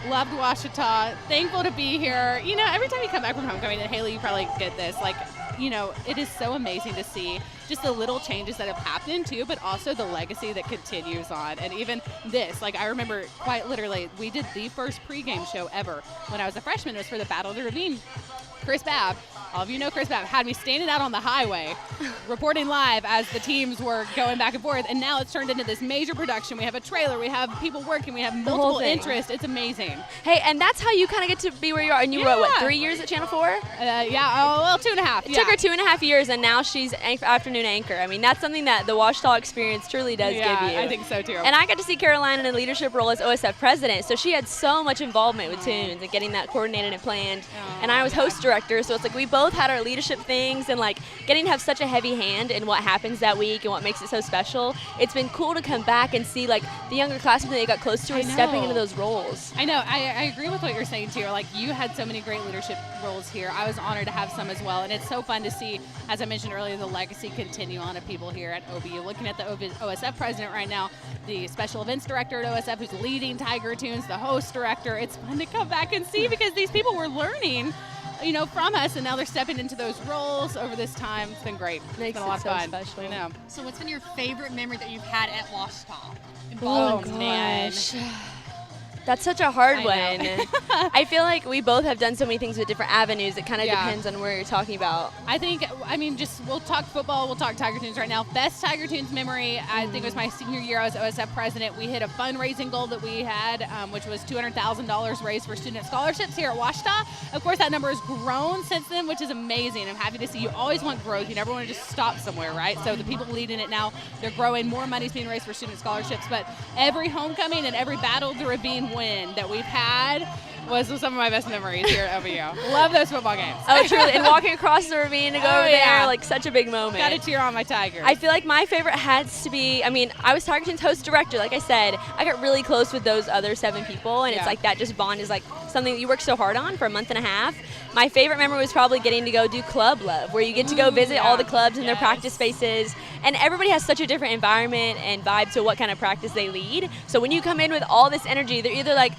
Loved Ouachita. Thankful to be here. You know, every time you come back from homecoming, and Haley, you probably get this, like, you know, it is so amazing to see just the little changes that have happened too, but also the legacy that continues on. And even this, like, I remember quite literally, we did the first pregame show ever when I was a freshman. It was for the Battle of the Ravine. Chris Babb, all of you know Chris Babb, had me standing out on the highway reporting live as the teams were going back and forth, and now it's turned into this major production. We have a trailer, we have people working, we have multiple interests. It's amazing. Hey, and that's how you kind of get to be where you are. And you were, what, 3 years at Channel 4? Well, 2.5. It took her 2.5 years, and now she's afternoon anchor. I mean, that's something that the Ouachita experience truly does give you. I think so too. And I got to see Caroline in a leadership role as OSF president, so she had so much involvement with Tunes and getting that coordinated and planned. And I was host director, so it's like we both had our leadership things, and like getting to have such a heavy hand in what happens that week and what makes it so special. It's been cool to come back and see like the younger classmen that you got close to are stepping into those roles. I know. I agree with what you're saying too. Like, you had so many great leadership roles here. I was honored to have some as well, and it's so fun to see, as I mentioned earlier, the legacy continue on of people here at OBU. Looking at the OSF president right now, the special events director at OSF who's leading Tiger Tunes, the host director. It's fun to come back and see because these people were learning, you know, from us, and now they're stepping into those roles over this time. It's been great. It's been a lot of fun. Special. I know. So what's been your favorite memory that you've had at Ouachita? Oh, man. That's such a hard I one. I feel like we both have done so many things with different avenues. It kind of depends on where you're talking about. Just we'll talk football, we'll talk Tiger Tunes right now. Best Tiger Tunes memory, I think it was my senior year. I was OSF president. We hit a fundraising goal that we had, which was $200,000 raised for student scholarships here at Ouachita. Of course, that number has grown since then, which is amazing. I'm happy to see. You always want growth. You never want to just stop somewhere, right? So the people leading it now, they're growing. More money's being raised for student scholarships. But every homecoming and every Battle of the Ravine win that we've had was some of my best memories here at OBU. Love those football games. Oh, truly. And walking across the ravine to go over there, like such a big moment. Got to cheer on my Tigers. I feel like my favorite has to be, I was Tiger Tunes host director. Like I said, I got really close with those other 7 people, and it's like that just bond is like something that you work so hard on for a month and a half. My favorite memory was probably getting to go do Club Love, where you get to go visit all the clubs and their practice spaces, and everybody has such a different environment and vibe to what kind of practice they lead. So when you come in with all this energy, they're either like,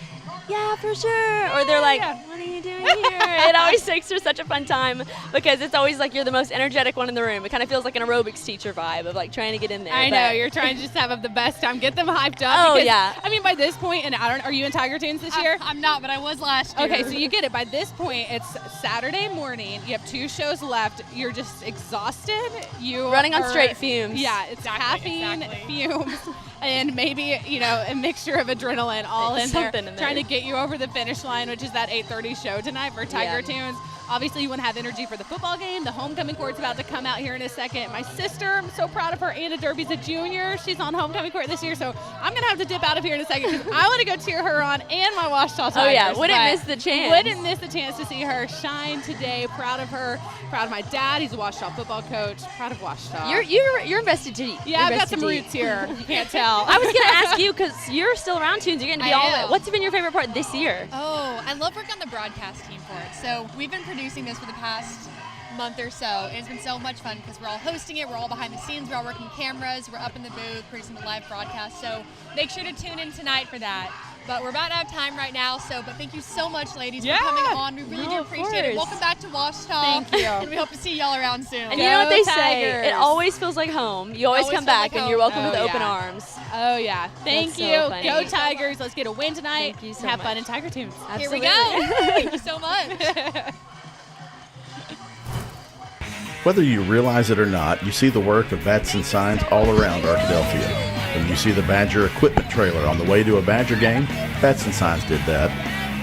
yeah, for sure, or they're like, what are you doing here? It always makes for such a fun time because it's always like you're the most energetic one in the room. It kind of feels like an aerobics teacher vibe of like trying to get in there. I know, you're trying to just have the best time, get them hyped up. Oh, because, yeah. I mean, by this point, and are you in Tiger Tunes this year? I'm not, but I was last year. Okay, so you get it. By this point, it's Saturday morning. You have 2 shows left. You're just exhausted. You running on are, straight fumes. Yeah, it's caffeine, fumes, and maybe, a mixture of adrenaline all in there, trying to get you over the finish line, which is that 8:30 show tonight for Tiger Tunes. obviously you want to have energy for the football game. The homecoming court's about to come out here in a second. My sister, I'm so proud of her. Anna Derby's a junior. She's on homecoming court this year, so I'm going to have to dip out of here in a second because I want to go cheer her on and my Washita Tigers. Oh, yeah. Wouldn't miss the chance. Wouldn't miss the chance to see her shine today. Proud of her. Proud of my dad. He's a Washita football coach. Proud of Washita. You're invested deep. Yeah, I've got some roots here. You can't tell. I was going to ask you because you're still around Tunes. You're going to be I all am. What's been your favorite part this year? Oh, I love working on the broadcast team for it. So we've been producing this for the past month or so, and it's been so much fun because we're all hosting it, we're all behind the scenes, we're all working cameras, we're up in the booth producing the live broadcast. So make sure to tune in tonight for that. But we're about out of time right now, but thank you so much, ladies, for coming on. We really do appreciate it. Welcome back to Washita. Thank you. And we hope to see y'all around soon. And you know what they say, it always feels like home. You always come back and you're welcome with open arms. Oh, yeah. Thank That's you. so funny. Go Tigers. Let's get a win tonight. Thank you so and have much. fun in Tiger Tunes. Here we go. Thank you so much. Whether you realize it or not, you see the work of Bats and Signs all around Arkadelphia. When you see the Badger equipment trailer on the way to a Badger game, Bats and Signs did that.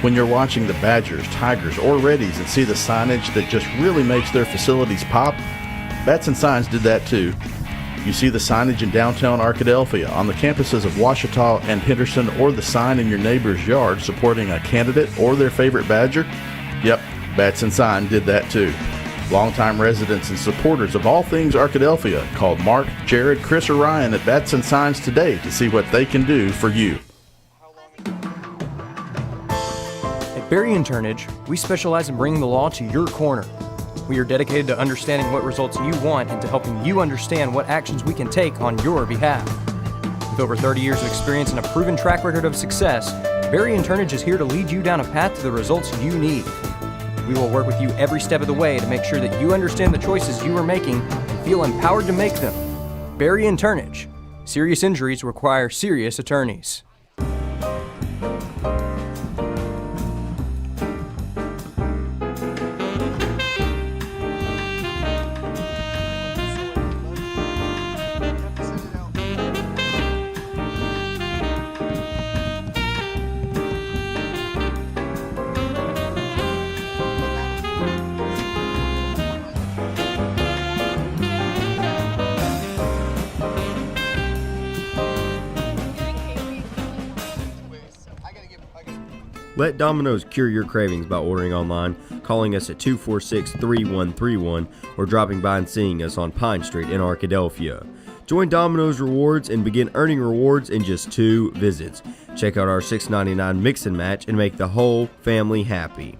When you're watching the Badgers, Tigers, or Reddies and see the signage that just really makes their facilities pop, Bats and Signs did that too. You see the signage in downtown Arkadelphia, on the campuses of Washita and Henderson, or the sign in your neighbor's yard supporting a candidate or their favorite Badger? Yep, Bats and Sign did that too. Longtime residents and supporters of all things Arkadelphia called Mark, Jared, Chris, or Ryan at Bats and Signs today to see what they can do for you. At Berry & Turnage, we specialize in bringing the law to your corner. We are dedicated to understanding what results you want and to helping you understand what actions we can take on your behalf. With over 30 years of experience and a proven track record of success, Berry & Turnage is here to lead you down a path to the results you need. We will work with you every step of the way to make sure that you understand the choices you are making and feel empowered to make them. Berry & Turnage. Serious injuries require serious attorneys. Let Domino's cure your cravings by ordering online, calling us at 246-3131, or dropping by and seeing us on Pine Street in Arkadelphia. Join Domino's Rewards and begin earning rewards in just 2 visits. Check out our $6.99 mix and match and make the whole family happy.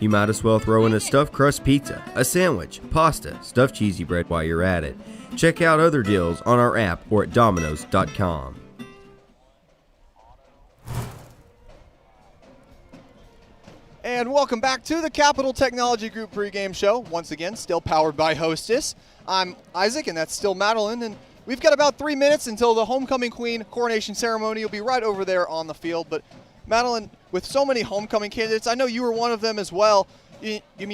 You might as well throw in a stuffed crust pizza, a sandwich, pasta, stuffed cheesy bread while you're at it. Check out other deals on our app or at Domino's.com. And welcome back to the Capital Technology Group pregame show. Once again, still powered by Hostess. I'm Isaac, and that's still Madeline. And we've got about 3 minutes until the homecoming queen coronation ceremony will be right over there on the field. But Madeline, with so many homecoming candidates, I know you were one of them as well.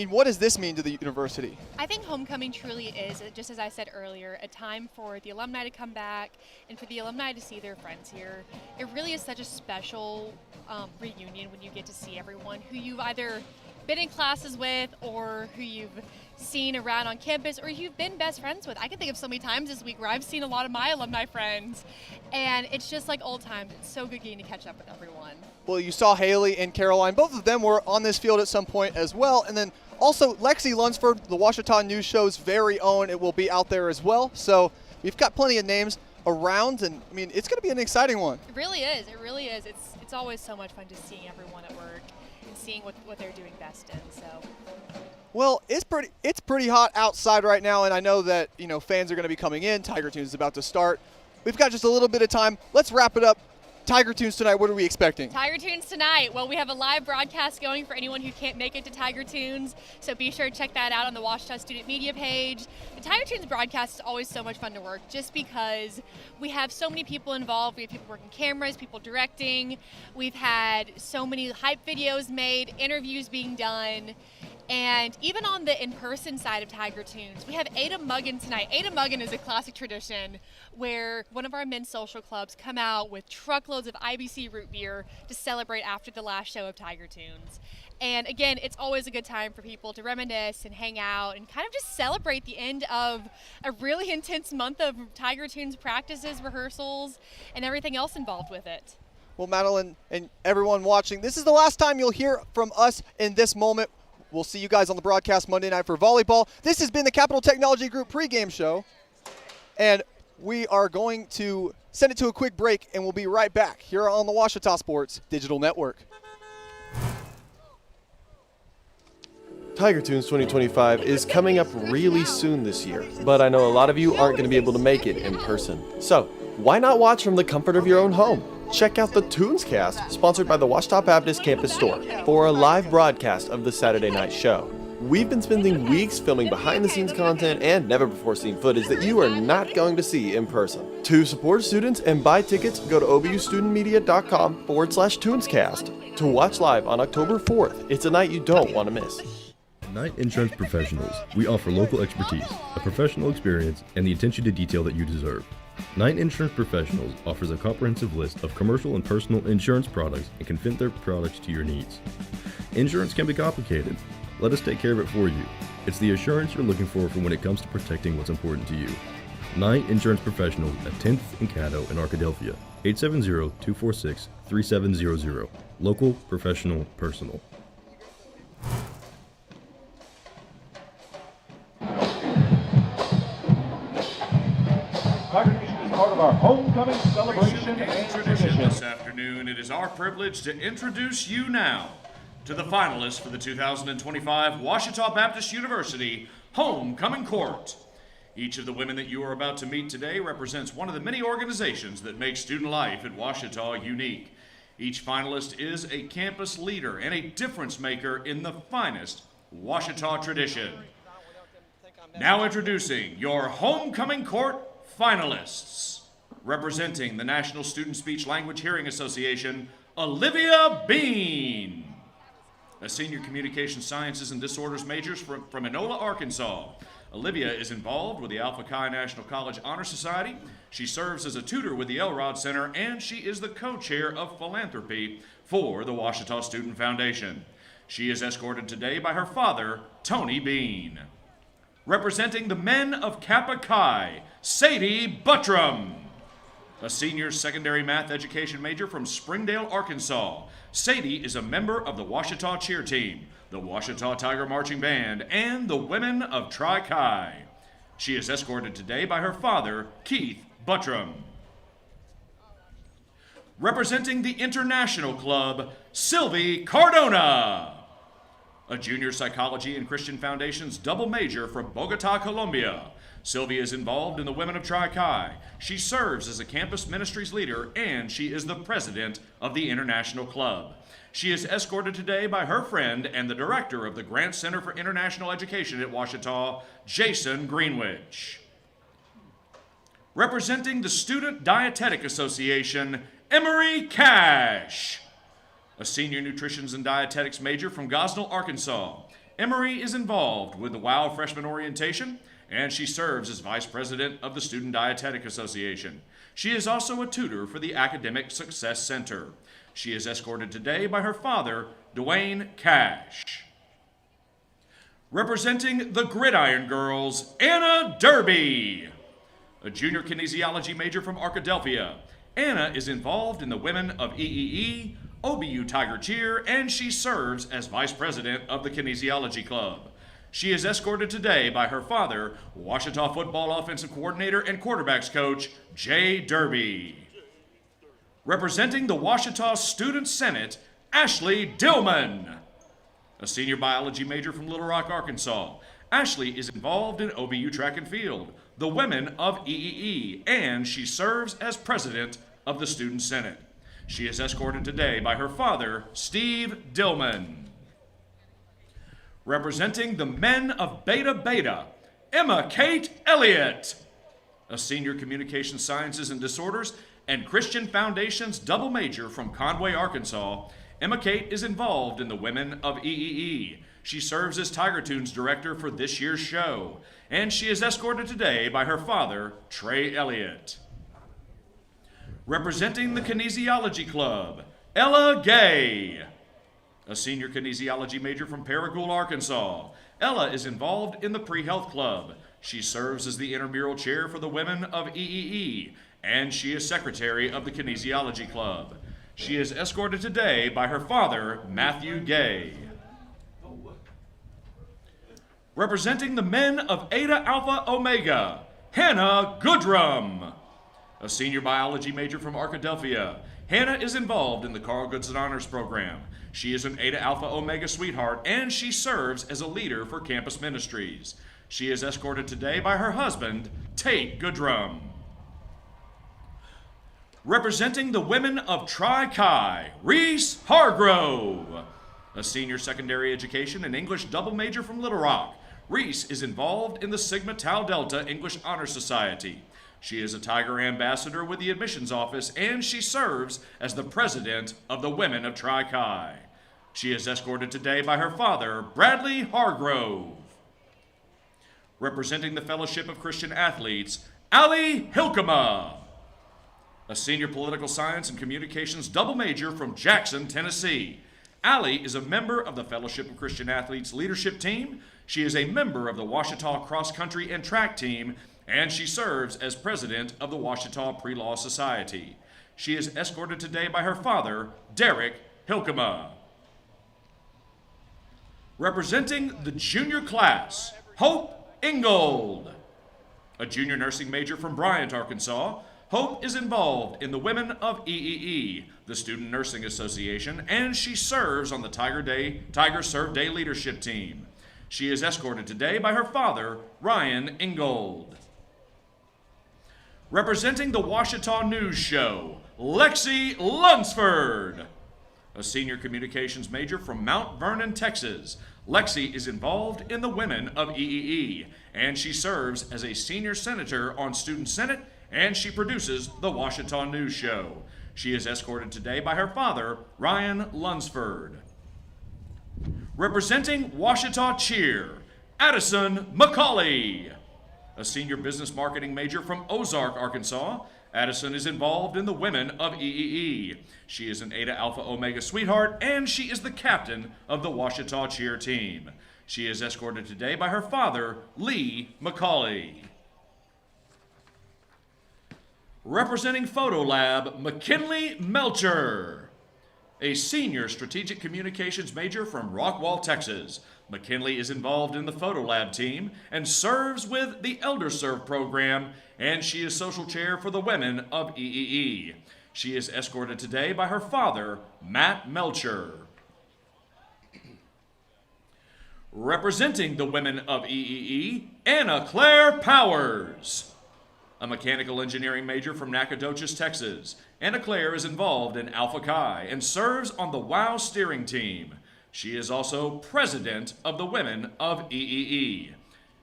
What does this mean to the university? I think homecoming truly is, just as I said earlier, a time for the alumni to come back and for the alumni to see their friends here. It really is such a special reunion when you get to see everyone who you've either been in classes with or who you've seen around on campus or you've been best friends with. I can think of so many times this week where I've seen a lot of my alumni friends, and it's just like old times. It's so good getting to catch up with everyone. Well, you saw Haley and Caroline. Both of them were on this field at some point as well. And then also Lexi Lunsford, the Washita News Show's very own. It will be out there as well. So we've got plenty of names around, and it's going to be an exciting one. It really is. It really is. It's always so much fun just seeing everyone at work and seeing what they're doing best in. So. Well, it's pretty hot outside right now, and I know that fans are going to be coming in. Tiger Tunes is about to start. We've got just a little bit of time. Let's wrap it up. Tiger Tunes tonight, what are we expecting? Tiger Tunes tonight. Well, we have a live broadcast going for anyone who can't make it to Tiger Tunes, so be sure to check that out on the Washita Student Media page. The Tiger Tunes broadcast is always so much fun to work just because we have so many people involved. We have people working cameras, people directing. We've had so many hype videos made, interviews being done. And even on the in-person side of Tiger Tunes, we have Ada Muggin tonight. Ada Muggin is a classic tradition where one of our men's social clubs come out with truckloads of IBC root beer to celebrate after the last show of Tiger Tunes. And again, it's always a good time for people to reminisce and hang out and kind of just celebrate the end of a really intense month of Tiger Tunes practices, rehearsals, and everything else involved with it. Well, Madeline and everyone watching, this is the last time you'll hear from us in this moment. We'll see you guys on the broadcast Monday night for volleyball. This has been the Capital Technology Group pregame show, and we are going to send it to a quick break, and we'll be right back here on the Ouachita Sports Digital Network. Tiger Tunes 2025 is coming up really soon this year, but I know a lot of you aren't going to be able to make it in person. So, why not watch from the comfort of your own home? Check out the Tunescast, sponsored by the Ouachita Baptist Campus Store, for a live broadcast of the Saturday night show. We've been spending weeks filming behind-the-scenes content and never-before-seen footage that you are not going to see in person. To support students and buy tickets, go to obustudentmedia.com/Tunescast to watch live on October 4th. It's a night you don't want to miss. Knight Insurance Professionals. We offer local expertise, a professional experience, and the attention to detail that you deserve. Knight Insurance Professionals offers a comprehensive list of commercial and personal insurance products and can fit their products to your needs. Insurance can be complicated. Let us take care of it for you. It's the assurance you're looking for when it comes to protecting what's important to you. Knight Insurance Professionals at 10th and Caddo in Arkadelphia. 870-246-3700. Local, professional, personal. Tiger Nation is part of our homecoming celebration and tradition. This afternoon, it is our privilege to introduce you now to the finalists for the 2025 Ouachita Baptist University Homecoming Court. Each of the women that you are about to meet today represents one of the many organizations that make student life at Ouachita unique. Each finalist is a campus leader and a difference maker in the finest Ouachita tradition. Now introducing your Homecoming Court finalists. Representing the National Student Speech Language Hearing Association, Olivia Bean. A senior communication sciences and disorders major from Enola, Arkansas. Olivia is involved with the Alpha Chi National College Honor Society. She serves as a tutor with the Elrod Center, and she is the co-chair of philanthropy for the Ouachita Student Foundation. She is escorted today by her father, Tony Bean. Representing the men of Kappa Chi, Sadie Buttram. A senior secondary math education major from Springdale, Arkansas. Sadie is a member of the Ouachita Cheer Team, the Ouachita Tiger Marching Band, and the Women of Tri Chi. She is escorted today by her father, Keith Buttram. Representing the International Club, Sylvie Cardona. A junior psychology and Christian Foundations double major from Bogota, Colombia. Sylvia is involved in the Women of Tri Chi. She serves as a campus ministries leader, and she is the president of the International Club. She is escorted today by her friend and the director of the Grant Center for International Education at Ouachita, Jason Greenwich. Representing the Student Dietetic Association, Emery Cash. A senior nutrition and dietetics major from Gosnell, Arkansas. Emery is involved with the WOW Freshman Orientation, and she serves as vice president of the Student Dietetic Association. She is also a tutor for the Academic Success Center. She is escorted today by her father, Dwayne Cash. Representing the Gridiron Girls, Anna Derby. A junior kinesiology major from Arkadelphia. Anna is involved in the Women of EEE, OBU Tiger Cheer, and she serves as vice president of the Kinesiology Club. She is escorted today by her father, Ouachita football offensive coordinator and quarterbacks coach, Jay Derby. Representing the Ouachita Student Senate, Ashley Dillman. A senior biology major from Little Rock, Arkansas. Ashley is involved in OBU track and field, the Women of EEE, and she serves as president of the Student Senate. She is escorted today by her father, Steve Dillman. Representing the men of Beta Beta, Emma Kate Elliott. A senior communication sciences and disorders and Christian Foundations double major from Conway, Arkansas, Emma Kate is involved in the Women of EEE. She serves as Tiger Tunes director for this year's show, and she is escorted today by her father, Trey Elliott. Representing the Kinesiology Club, Ella Gay, a senior kinesiology major from Paragould, Arkansas. Ella is involved in the Pre-Health Club. She serves as the intramural chair for the women of EEE, and she is secretary of the Kinesiology Club. She is escorted today by her father, Matthew Gay. Representing the men of Eta Alpha Omega, Hannah Goodrum, a senior biology major from Arkadelphia. Hannah is involved in the Carl Goodson Honors Program. She is an Eta Alpha Omega sweetheart, and she serves as a leader for campus ministries. She is escorted today by her husband, Tate Goodrum. Representing the women of Tri-Chi, Reese Hargrove, a senior secondary education and English double major from Little Rock. Reese is involved in the Sigma Tau Delta English Honor Society. She is a Tiger Ambassador with the admissions office, and she serves as the president of the Women of Tri-Chi. She is escorted today by her father, Bradley Hargrove. Representing the Fellowship of Christian Athletes, Ali Hilkema, a senior political science and communications double major from Jackson, Tennessee. Ali is a member of the Fellowship of Christian Athletes leadership team. She is a member of the Ouachita cross country and track team, and she serves as president of the Ouachita Pre-Law Society. She is escorted today by her father, Derek Hilkema. Representing the junior class, Hope Ingold, a junior nursing major from Bryant, Arkansas. Hope is involved in the Women of EEE, the Student Nursing Association, and she serves on the Tiger Serve Day leadership team. She is escorted today by her father, Ryan Ingold. Representing the Ouachita News Show, Lexi Lunsford, a senior communications major from Mount Vernon, Texas. Lexi is involved in the Women of EEE, and she serves as a senior senator on Student Senate, and she produces the Ouachita News Show. She is escorted today by her father, Ryan Lunsford. Representing Ouachita Cheer, Addison McCauley, a senior business marketing major from Ozark, Arkansas. Addison is involved in the Women of EEE. She is an Eta Alpha Omega sweetheart, and she is the captain of the Ouachita Cheer team. She is escorted today by her father, Lee McCauley. Representing Photo Lab, McKinley Melcher, a senior strategic communications major from Rockwall, Texas. McKinley is involved in the Photo Lab team and serves with the Elder Serve program, and she is social chair for the Women of EEE. She is escorted today by her father, Matt Melcher. Representing the Women of EEE, Anna Claire Powers, a mechanical engineering major from Nacogdoches, Texas. Anna Claire is involved in Alpha Chi and serves on the WOW steering team. She is also president of the Women of EEE.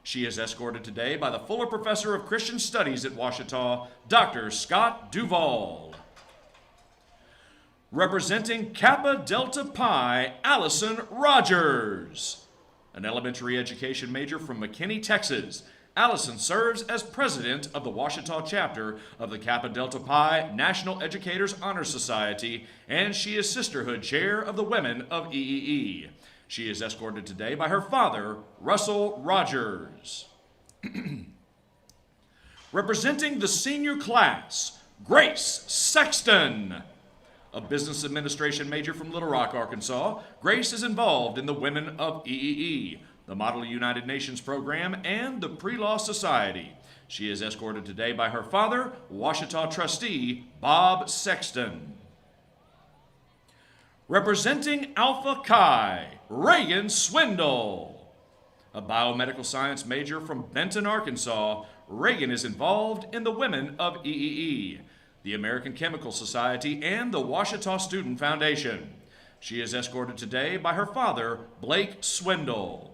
She is escorted today by the Fuller Professor of Christian Studies at Ouachita, Dr. Scott Duvall. Representing Kappa Delta Pi, Allison Rogers, an elementary education major from McKinney, Texas. Allison serves as president of the Ouachita chapter of the Kappa Delta Pi National Educators Honor Society, and she is sisterhood chair of the Women of EEE. She is escorted today by her father, Russell Rogers. Representing the senior class, Grace Sexton, a business administration major from Little Rock, Arkansas. Grace is involved in the Women of EEE, the Model United Nations program, and the Pre-Law Society. She is escorted today by her father, Ouachita trustee Bob Sexton. Representing Alpha Chi, Reagan Swindle, a biomedical science major from Benton, Arkansas. Reagan is involved in the Women of EEE, the American Chemical Society, and the Ouachita Student Foundation. She is escorted today by her father, Blake Swindle.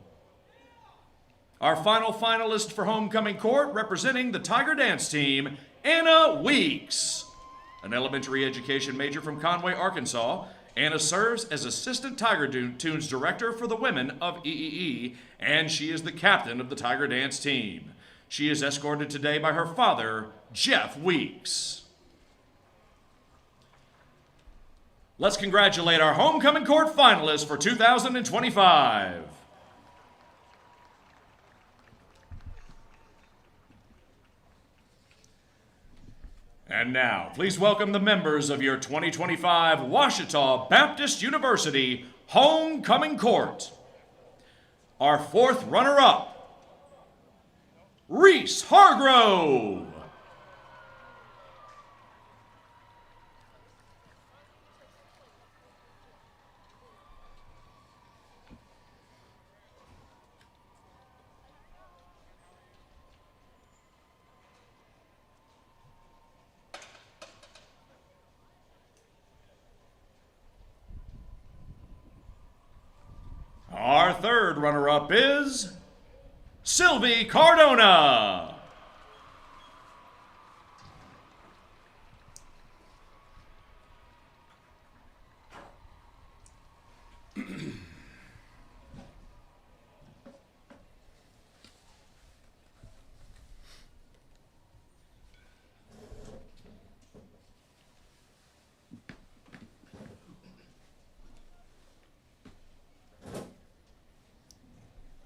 Our final finalist for homecoming court, representing the Tiger Dance team, Anna Weeks, an elementary education major from Conway, Arkansas. Anna serves as Assistant Tiger Tunes Director for the women of EEE, and she is the captain of the Tiger Dance team. She is escorted today by her father, Jeff Weeks. Let's congratulate our homecoming court finalists for 2025. And now, please welcome the members of your 2025 Ouachita Baptist University Homecoming Court. Our fourth runner-up, Reese Hargrove. Our third runner-up is Sylvie Cardona.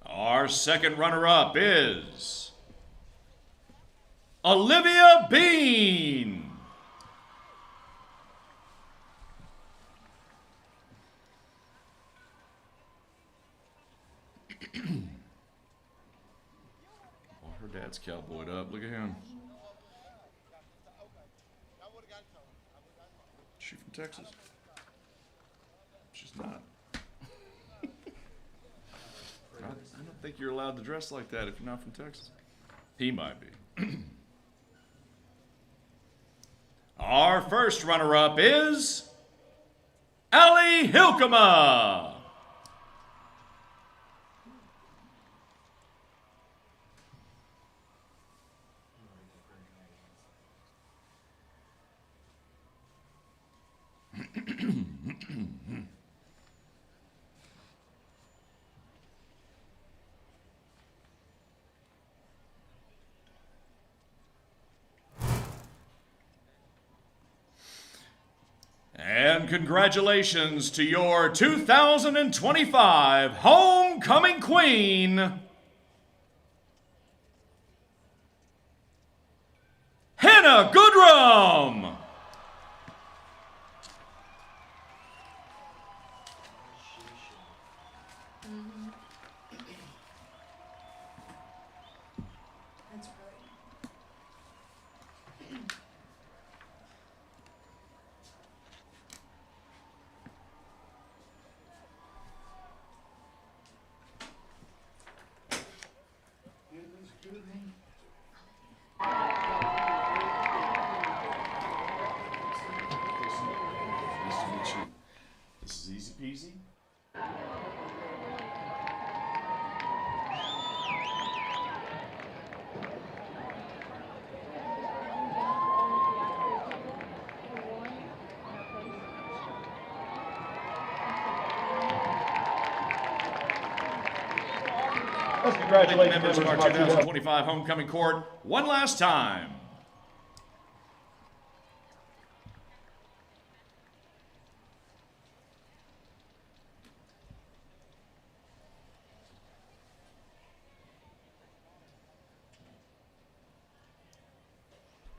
Our second runner-up is Olivia Bean. Oh, her dad's cowboyed up. Look at him. Is she from Texas? She's not. I don't think you're allowed to dress like that if you're not from Texas. He might be. Our first runner-up is Allie Hilkema. And congratulations to your 2025 Homecoming Queen, Hannah Goodrum. This is easy peasy. Let's congratulate the members of our 2025 Homecoming Court one last time.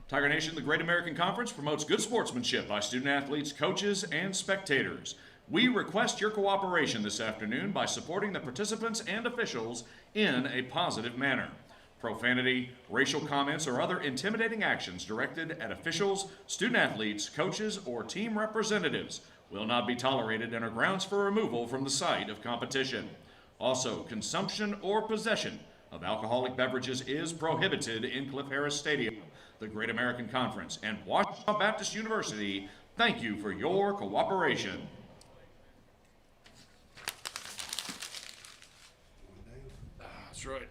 Tiger Nation, the Great American Conference promotes good sportsmanship by student athletes, coaches, and spectators. We request your cooperation this afternoon by supporting the participants and officials in a positive manner. Profanity, racial comments, or other intimidating actions directed at officials, student athletes, coaches, or team representatives will not be tolerated and are grounds for removal from the site of competition. Also, consumption or possession of alcoholic beverages is prohibited in Cliff Harris Stadium. The Great American Conference and Ouachita Baptist University thank you for your cooperation. That's right.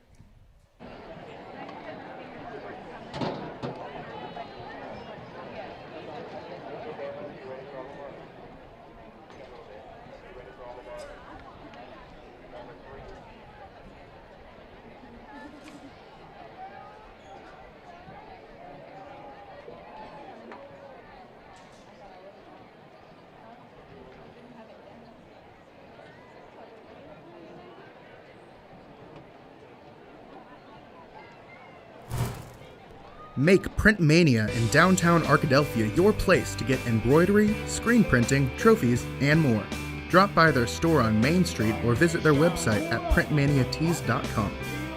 Make Print Mania in downtown Arkadelphia your place to get embroidery, screen printing, trophies, and more. Drop by their store on Main Street or visit their website at printmaniatees.com.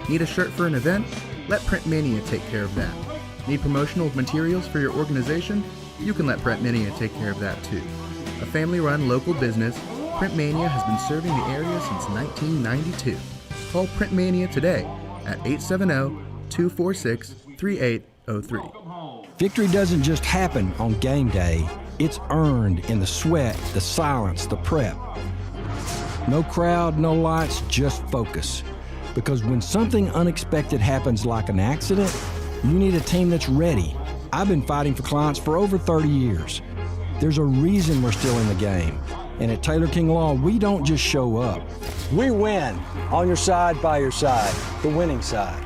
Need a shirt for an event? Let Print Mania take care of that. Need promotional materials for your organization? You can let Print Mania take care of that too. A family-run local business, Print Mania has been serving the area since 1992. Call Print Mania today at 870-246-3803. Victory doesn't just happen on game day. It's earned in the sweat, the silence, the prep. No crowd, no lights, just focus. Because when something unexpected happens like an accident, you need a team that's ready. I've been fighting for clients for over 30 years. There's a reason we're still in the game. And at Taylor King Law, we don't just show up. We win on your side, by your side, the winning side.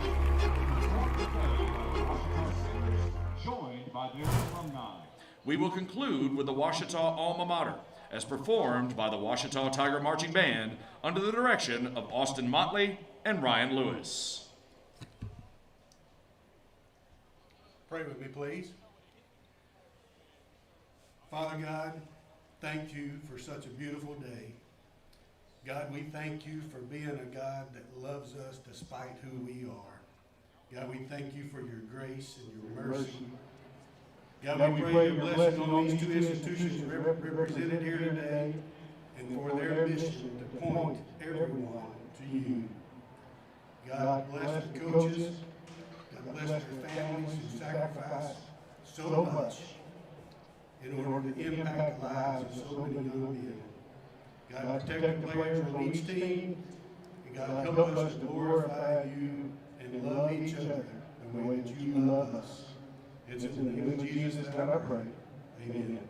We will conclude with the Ouachita Alma Mater, as performed by the Ouachita Tiger Marching Band under the direction of Austin Motley and Ryan Lewis. Pray with me, please. Father God, thank you for such a beautiful day. God, we thank you for being a God that loves us despite who we are. God, we thank you for your grace and your mercy. God, we pray your blessing on these two institutions represented here today and for their mission to point everyone to you. God, bless the coaches. God, bless their families who sacrifice so much in order to impact the lives of so many young men. God, protect the players on each team. And God, help us to glorify you and love each other the way that you love us. It's in the name of Jesus that I pray. Amen.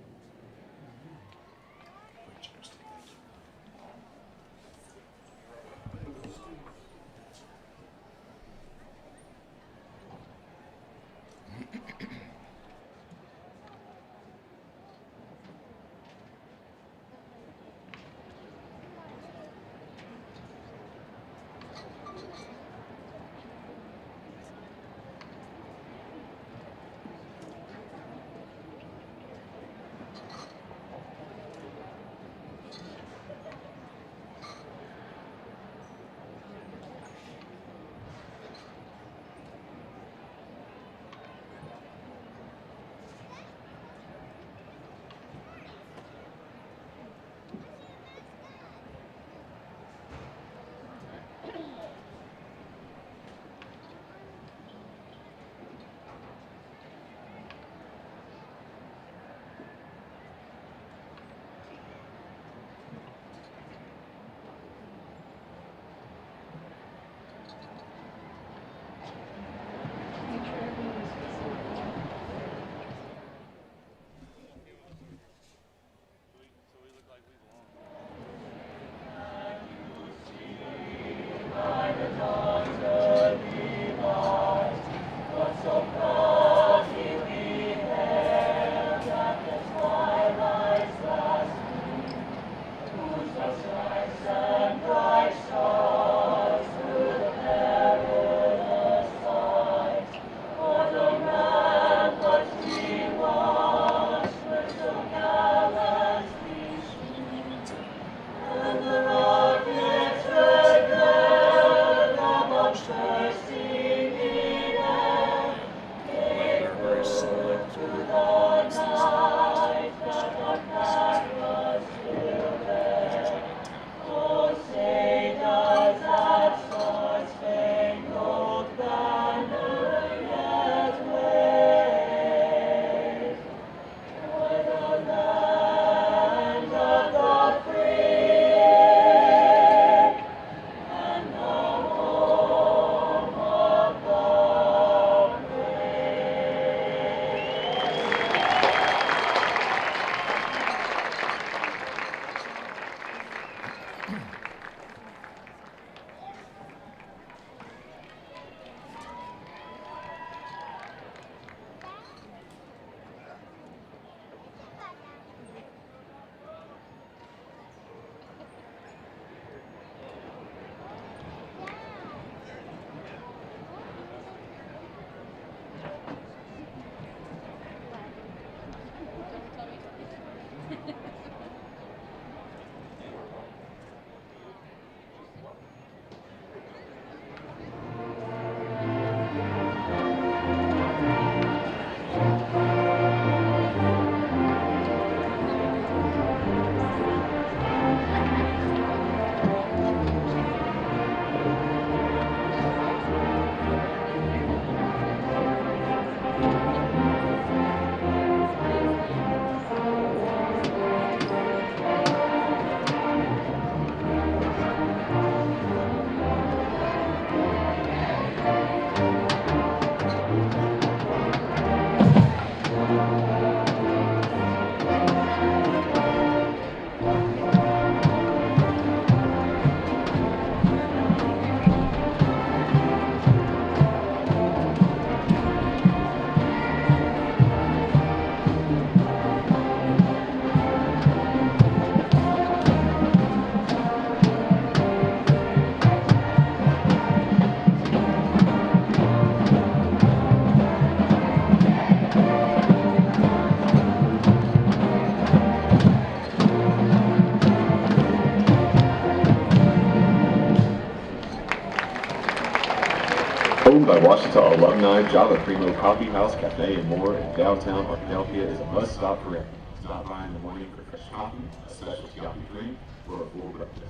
Owned by Washita alumni, Java Primo Coffee House, Cafe, and more in downtown Arkadelphia is a must-stop for everyone. Stop by in the morning for fresh coffee, a specialty coffee drink, or a full breakfast.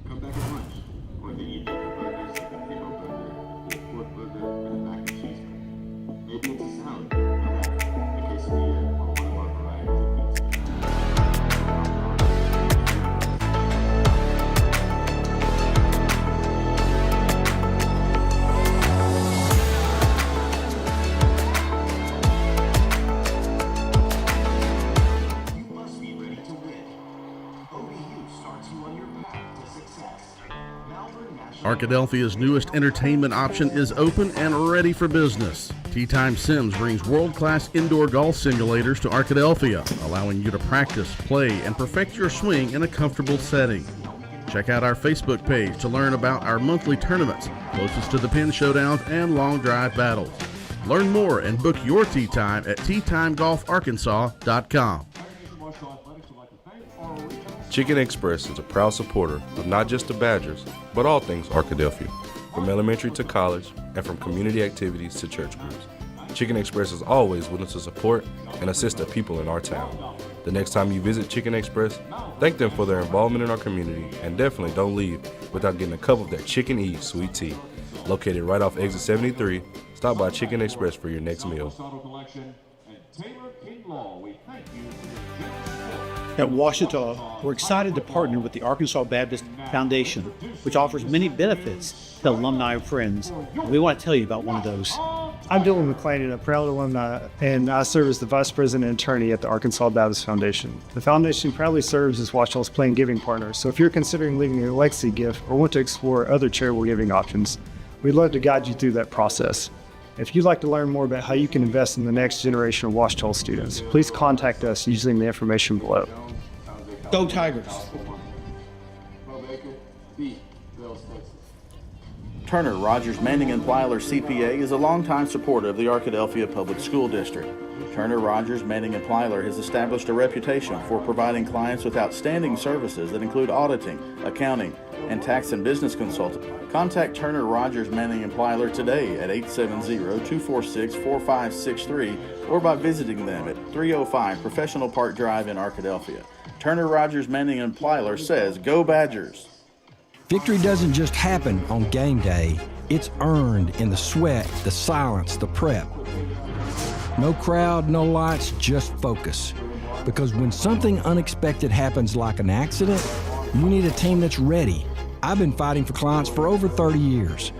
Come back at lunch, or in the evening for burgers like a Primo burger, a pork burger, and a mac and cheese burger. Maybe it's a salad, a wrap, a quesadilla, or one of our varieties of pizza. Arkadelphia's newest entertainment option is open and ready for business. Tea Time Sims brings world-class indoor golf simulators to Arkadelphia, allowing you to practice, play, and perfect your swing in a comfortable setting. Check out our Facebook page to learn about our monthly tournaments, closest to the pin showdowns and long drive battles. Learn more and book your tee time at teatimegolfarkansas.com. Chicken Express is a proud supporter of not just the Badgers, but all things Arkadelphia, from elementary to college, and from community activities to church groups. Chicken Express is always willing to support and assist the people in our town. The next time you visit Chicken Express, thank them for their involvement in our community, and definitely don't leave without getting a cup of their Chicken Eve sweet tea. Located right off exit 73, stop by Chicken Express for your next meal. At Washita, we're excited to partner with the Arkansas Baptist Foundation, which offers many benefits to alumni and friends. We want to tell you about one of those. I'm Dylan McClain, a proud alumni, and I serve as the Vice President and Attorney at the Arkansas Baptist Foundation. The foundation proudly serves as Washita's planned giving partner, so if you're considering leaving a legacy gift or want to explore other charitable giving options, we'd love to guide you through that process. If you'd like to learn more about how you can invest in the next generation of Washita students, please contact us using the information below. Go Tigers! Turner Rogers Manning & Plyler CPA is a longtime supporter of the Arkadelphia Public School District. Turner Rogers Manning & Plyler has established a reputation for providing clients with outstanding services that include auditing, accounting, and tax and business consulting. Contact Turner Rogers Manning & Plyler today at 870-246-4563 or by visiting them at 305 Professional Park Drive in Arkadelphia. Turner Rogers Manning & Plyler says, "Go Badgers!" Victory doesn't just happen on game day. It's earned in the sweat, the silence, the prep. No crowd, no lights, just focus. Because when something unexpected happens like an accident, you need a team that's ready. I've been fighting for clients for over 30 years.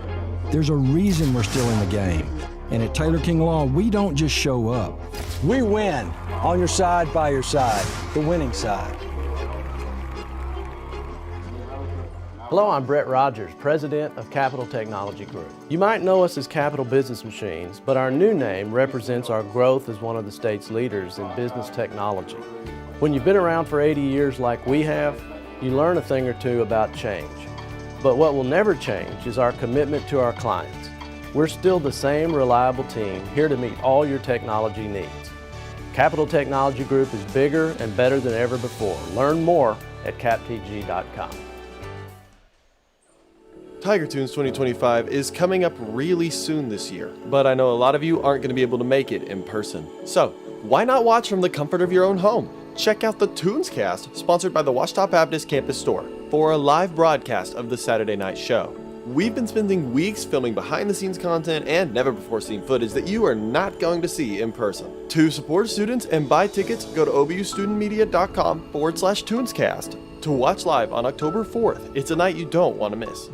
There's a reason we're still in the game. And at Taylor King Law, we don't just show up. We win. On your side, by your side. The winning side. Hello, I'm Brett Rogers, President of Capital Technology Group. You might know us as Capital Business Machines, but our new name represents our growth as one of the state's leaders in business technology. When you've been around for 80 years like we have, you learn a thing or two about change. But what will never change is our commitment to our clients. We're still the same reliable team here to meet all your technology needs. Capital Technology Group is bigger and better than ever before. Learn more at captg.com. Tiger Tunes 2025 is coming up really soon this year, but I know a lot of you aren't going to be able to make it in person. So, why not watch from the comfort of your own home? Check out the Tunescast, sponsored by the Washita Baptist Campus Store, for a live broadcast of the Saturday night show. We've been spending weeks filming behind-the-scenes content and never-before-seen footage that you are not going to see in person. To support students and buy tickets, go to obustudentmedia.com/Tunescast to watch live on October 4th. It's a night you don't want to miss.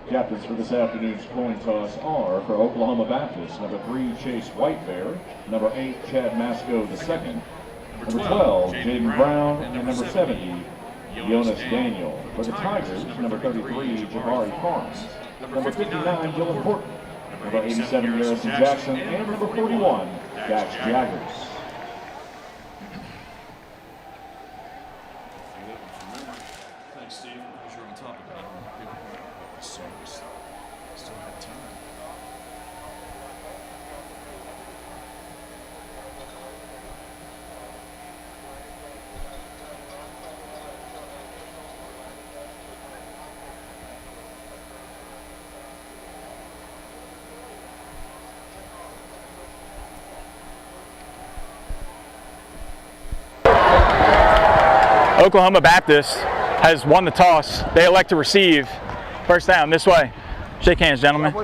Captains for this afternoon's coin toss are for Oklahoma Baptist, number 3, Chase Whitebear, number 8, Chad Masco II, number 12, Jaden Brown, and number 70, Jonas Daniel. For the Tigers, number 33, Jabari Farms, number 59, Dylan Horton, number 87, Garrison Jackson, and number 41, Dax Jaggers. Thanks, Steve. Because you're on top of that. Still have time. Oklahoma Baptist has won the toss. They elect to receive. First down, this way. Shake hands, gentlemen.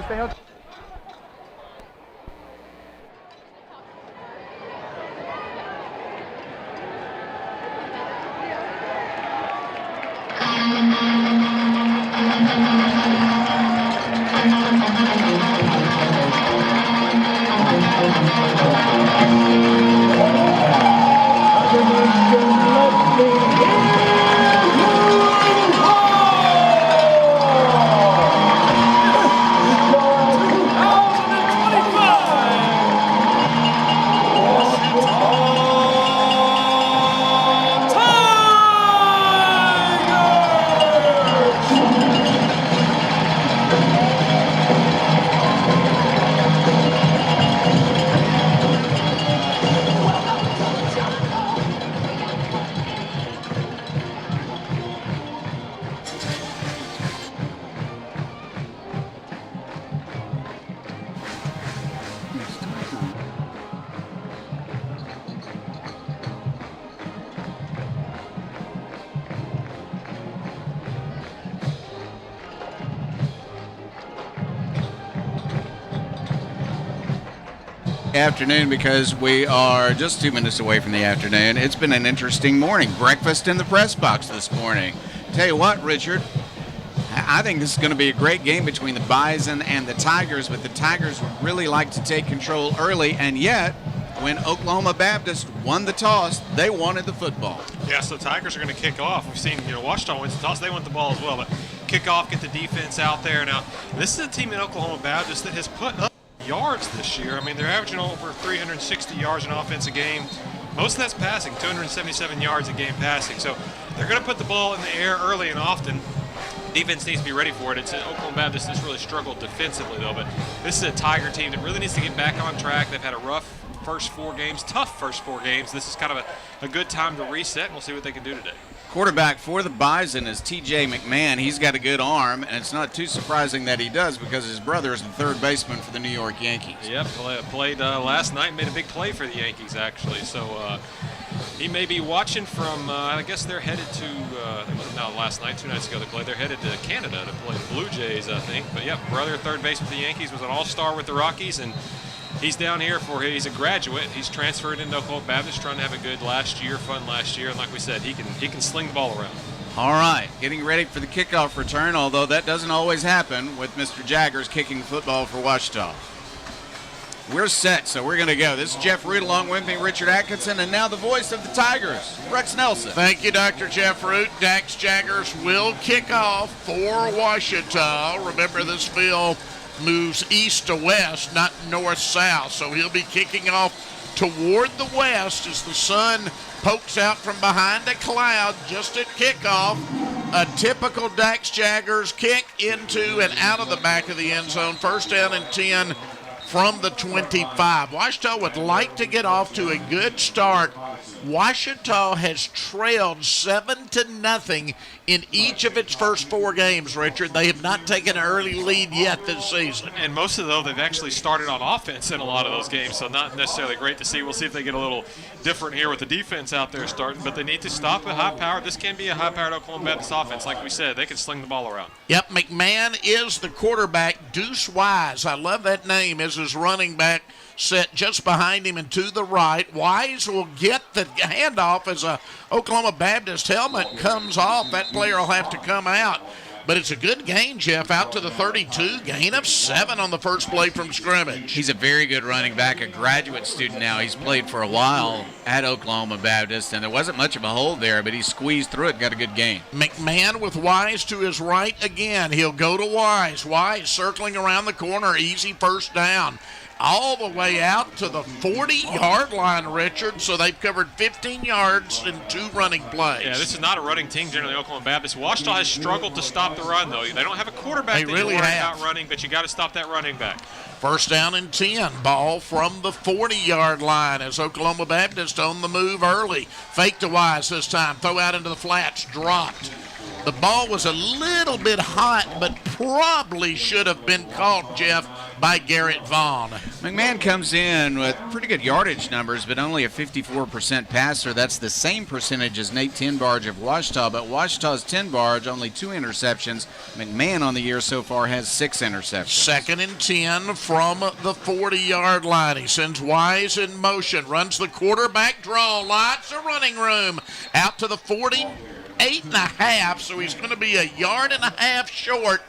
Afternoon, because we are just 2 minutes away from the afternoon. It's been an interesting morning. Breakfast in the press box this morning. Tell you what, Richard, I think this is going to be a great game between the Bison and the Tigers, but the Tigers would really like to take control early, and yet when Oklahoma Baptist won the toss, they wanted the football. Yeah, so Tigers are going to kick off. We've seen, Washita wins the toss. They want the ball as well, but kick off, get the defense out there. Now, this is a team in Oklahoma Baptist that has put up yards this year. I mean, they're averaging over 360 yards in offense a game. Most of that's passing, 277 yards a game passing. So they're going to put the ball in the air early and often. Defense needs to be ready for it. It's Oklahoma Baptist has really struggled defensively, though. But this is a Tiger team that really needs to get back on track. They've had a rough first 4 games, tough first 4 games. This is kind of a good time to reset, and we'll see what they can do today. Quarterback for the Bison is T.J. McMahon. He's got a good arm, and it's not too surprising that he does because his brother is the third baseman for the New York Yankees. Yep, played last night, made a big play for the Yankees, actually. So he may be watching from, I guess they're headed to, not last night, 2 nights ago they played. They're headed to Canada to play the Blue Jays, I think. But, yep, brother, third baseman for the Yankees, was an all-star with the Rockies, and he's down here he's a graduate. He's transferred into Oklahoma Baptist, trying to have a good fun last year. And like we said, he can sling the ball around. All right, getting ready for the kickoff return, although that doesn't always happen with Mr. Jaggers kicking the football for Washita. We're set, so we're going to go. This is Jeff Root along with me, Richard Atkinson, and now the voice of the Tigers, Rex Nelson. Thank you, Dr. Jeff Root. Dax Jaggers will kick off for Washita. Remember, this field moves east to west, not north-south, so he'll be kicking off toward the west as the sun pokes out from behind a cloud just at kickoff. A typical Dax Jaggers kick into and out of the back of the end zone. First down and 10 from the 25. Washita would like to get off to a good start. Washita has trailed 7-0 in each of its first 4 games, Richard. They have not taken an early lead yet this season. And most of those, they've actually started on offense in a lot of those games, so not necessarily great to see. We'll see if they get a little different here with the defense out there starting, but they need to stop a high-powered. This can be a high-powered Oklahoma Baptist offense. Like we said, they can sling the ball around. Yep, McMahon is the quarterback. Deuce Wise, I love that name, is his running back, set just behind him and to the right. Wise will get the handoff as a Oklahoma Baptist helmet comes off. That player will have to come out. But it's a good gain, Jeff, out to the 32, gain of 7 on the first play from scrimmage. He's a very good running back, a graduate student now. He's played for a while at Oklahoma Baptist, and there wasn't much of a hold there, but he squeezed through it and got a good gain. McMahon with Wise to his right again. He'll go to Wise. Wise circling around the corner, easy first down. All the way out to the 40-yard line, Richard. So they've covered 15 yards in 2 running plays. Yeah, this is not a running team generally, Oklahoma Baptist. Ouachita has struggled to stop the run, though. They don't have a quarterback They really have. out running, but you got to stop that running back. First down and 10. Ball from the 40-yard line as Oklahoma Baptist on the move early. Fake to Wise this time. Throw out into the flats. Dropped. The ball was a little bit hot, but probably should have been caught, Jeff, by Garrett Vaughn. McMahon comes in with pretty good yardage numbers, but only a 54% passer. That's the same percentage as Nate Tenbarge of Ouachita, but Ouachita's Tenbarge, only 2 interceptions. McMahon on the year so far has 6 interceptions. 2nd and 10 from the 40-yard line. He sends Wise in motion, runs the quarterback draw, lots of running room, out to the 48.5, so he's going to be a yard and a half short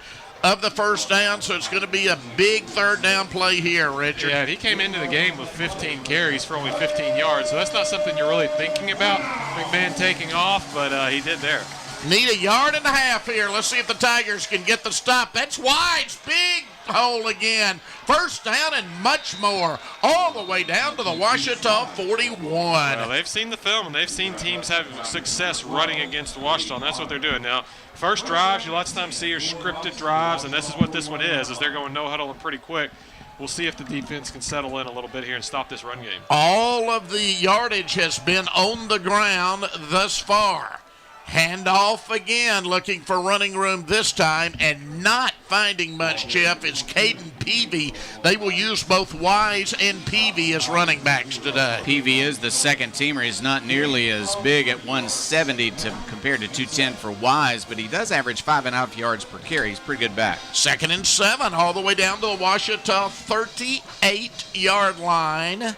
of the first down, so it's going to be a big third down play here, Richard. Yeah, he came into the game with 15 carries for only 15 yards, so that's not something you're really thinking about, McMahon taking off, but he did there. Need a yard and a half here. Let's see if the Tigers can get the stop. That's Wise. Big hole again. First down and much more. All the way down to the Ouachita 41. Well, they've seen the film, and they've seen teams have success running against Ouachita, and that's what they're doing. Now, first drives you lots of times see are scripted drives, and this is what this one is they're going no huddle and pretty quick. We'll see if the defense can settle in a little bit here and stop this run game. All of the yardage has been on the ground thus far. Handoff again, looking for running room this time, and not finding much, Jeff, is Caden Peavy. They will use both Wise and Peavy as running backs today. Peavy is the second teamer. He's not nearly as big at 170 compared to 210 for Wise, but he does average 5.5 yards per carry. He's a pretty good back. 2nd and 7, all the way down to the Ouachita 38-yard line.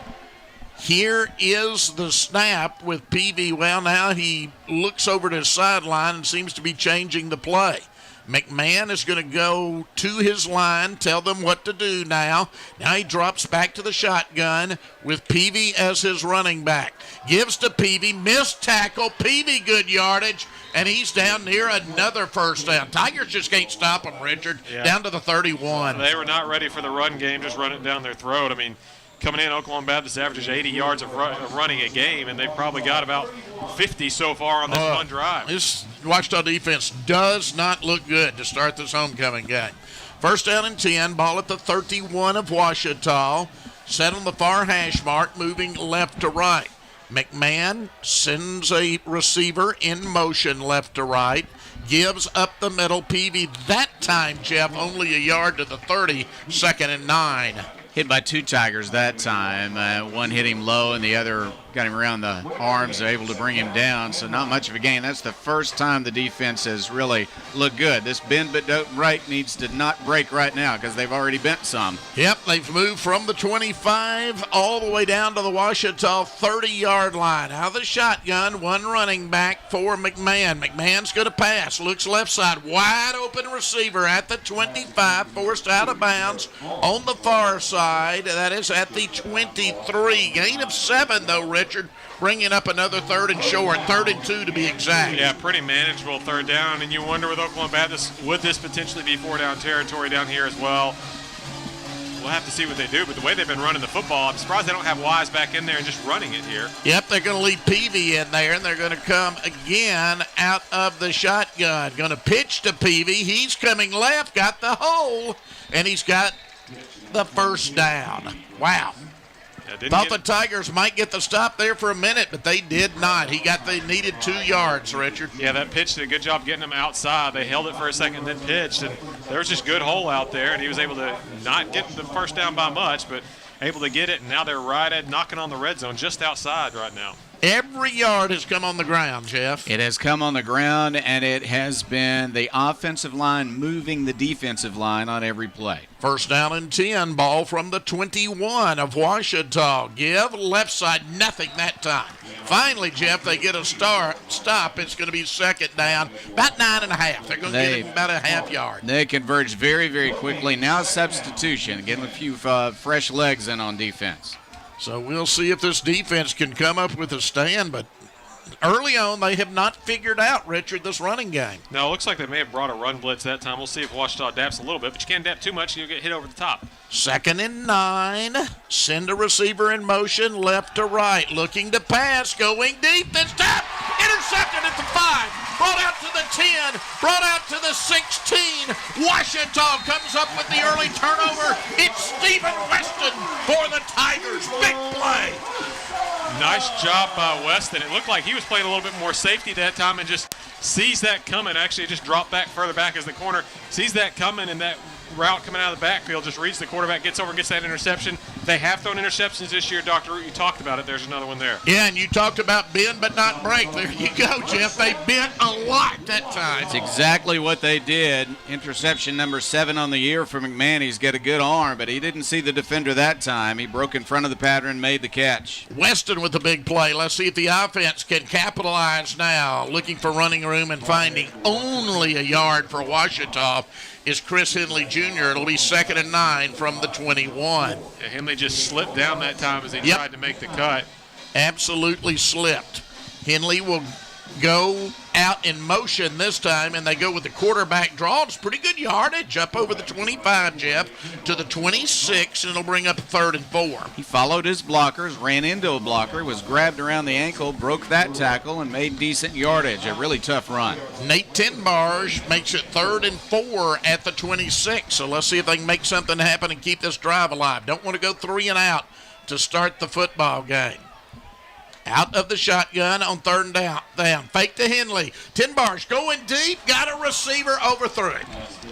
Here is the snap with Peavy. Well, now he looks over to his sideline and seems to be changing the play. McMahon is going to go to his line, tell them what to do now. Now he drops back to the shotgun with Peavy as his running back. Gives to Peavy, missed tackle. Peavy, good yardage, and he's down near another first down. Tigers just can't stop him, Richard. Yeah. Down to the 31. They were not ready for the run game, just run it down their throat. I mean, coming in, Oklahoma Baptist averages 80 yards of running a game, and they've probably got about 50 so far on this one drive. This Ouachita defense does not look good to start this homecoming game. First down and 10, ball at the 31 of Ouachita. Set on the far hash mark, moving left to right. McMahon sends a receiver in motion left to right. Gives up the middle. Peavy that time, Jeff, only a yard to the 30, 2nd and 9. Hit by 2 Tigers that time. One hit him low and the other got him around the arms, able to bring him down, so not much of a gain. That's the first time the defense has really looked good. This bend but don't break needs to not break right now because they've already bent some. Yep, they've moved from the 25 all the way down to the Ouachita 30-yard line. Out of the shotgun, one running back for McMahon. McMahon's going to pass, looks left side, wide open receiver at the 25, forced out of bounds on the far side. That is at the 23. Gain of 7, though, Richard, bringing up another 3rd and short, 3rd and 2 to be exact. Yeah, pretty manageable 3rd down, and you wonder with Oklahoma Baptist, would this potentially be 4-down territory down here as well? We'll have to see what they do, but the way they've been running the football, I'm surprised they don't have Wise back in there and just running it here. Yep, they're going to leave Peavy in there, and they're going to come again out of the shotgun. Going to pitch to Peavy. He's coming left, got the hole, and he's got the first down. Wow. Thought the Tigers might get the stop there for a minute, but they did not. They needed 2 yards, Richard. Yeah, that pitch did a good job getting him outside. They held it for a second, then pitched, and there was just good hole out there, and he was able to not get the first down by much, but able to get it, and now they're right at knocking on the red zone just outside right now. Every yard has come on the ground, Jeff. It has come on the ground, and it has been the offensive line moving the defensive line on every play. First down and 10, ball from the 21 of Washita. Give left side, nothing that time. Finally, Jeff, they get a stop. It's going to be second down, about 9.5. They're going to get it about a half yard. They converge very, very quickly. Now substitution, getting a few fresh legs in on defense. So we'll see if this defense can come up with a stand, but early on they have not figured out, Richard, this running game. No, it looks like they may have brought a run blitz that time. We'll see if Washita adapts a little bit, but you can't adapt too much, you'll get hit over the top. Second and 9. Send a receiver in motion, left to right, looking to pass, going deep. This time, intercepted at the 5. Brought out to the 10, brought out to the 16. Washita comes up with the early turnover. It's Stephen Weston for the Tigers. Big play. Nice job by Weston. It looked like he was playing a little bit more safety that time and just sees that coming. Actually, just dropped back further back as the corner. Sees that coming, and that route coming out of the backfield just reads the quarterback, gets over and gets that interception. They have thrown interceptions this year, Dr. Root. You talked about it. There's another one there. Yeah, and you talked about bend but not break. There you go, Jeff. They bent a lot that time. That's exactly what they did. Interception number 7 on the year for McMahon. He's got a good arm, but he didn't see the defender that time. He broke in front of the pattern, made the catch. Weston with the big play. Let's see if the offense can capitalize now. Looking for running room and finding only a yard for Washita is Chris Henley Jr. It'll be second and 9 from the 21. Yeah, Henley just slipped down that time as he tried to make the cut. Absolutely slipped. Henley will go out in motion this time, and they go with the quarterback draw. It's pretty good yardage, up over the 25, Jeff, to the 26, and it'll bring up 3rd and 4. He followed his blockers, ran into a blocker, was grabbed around the ankle, broke that tackle, and made decent yardage. A really tough run. Nate Tinbarge makes it 3rd and 4 at the 26, so let's see if they can make something happen and keep this drive alive. Don't want to go 3 and out to start the football game. Out of the shotgun on 3rd and down. Fake to Henley. Tinbarge going deep. Got a receiver, overthrew it.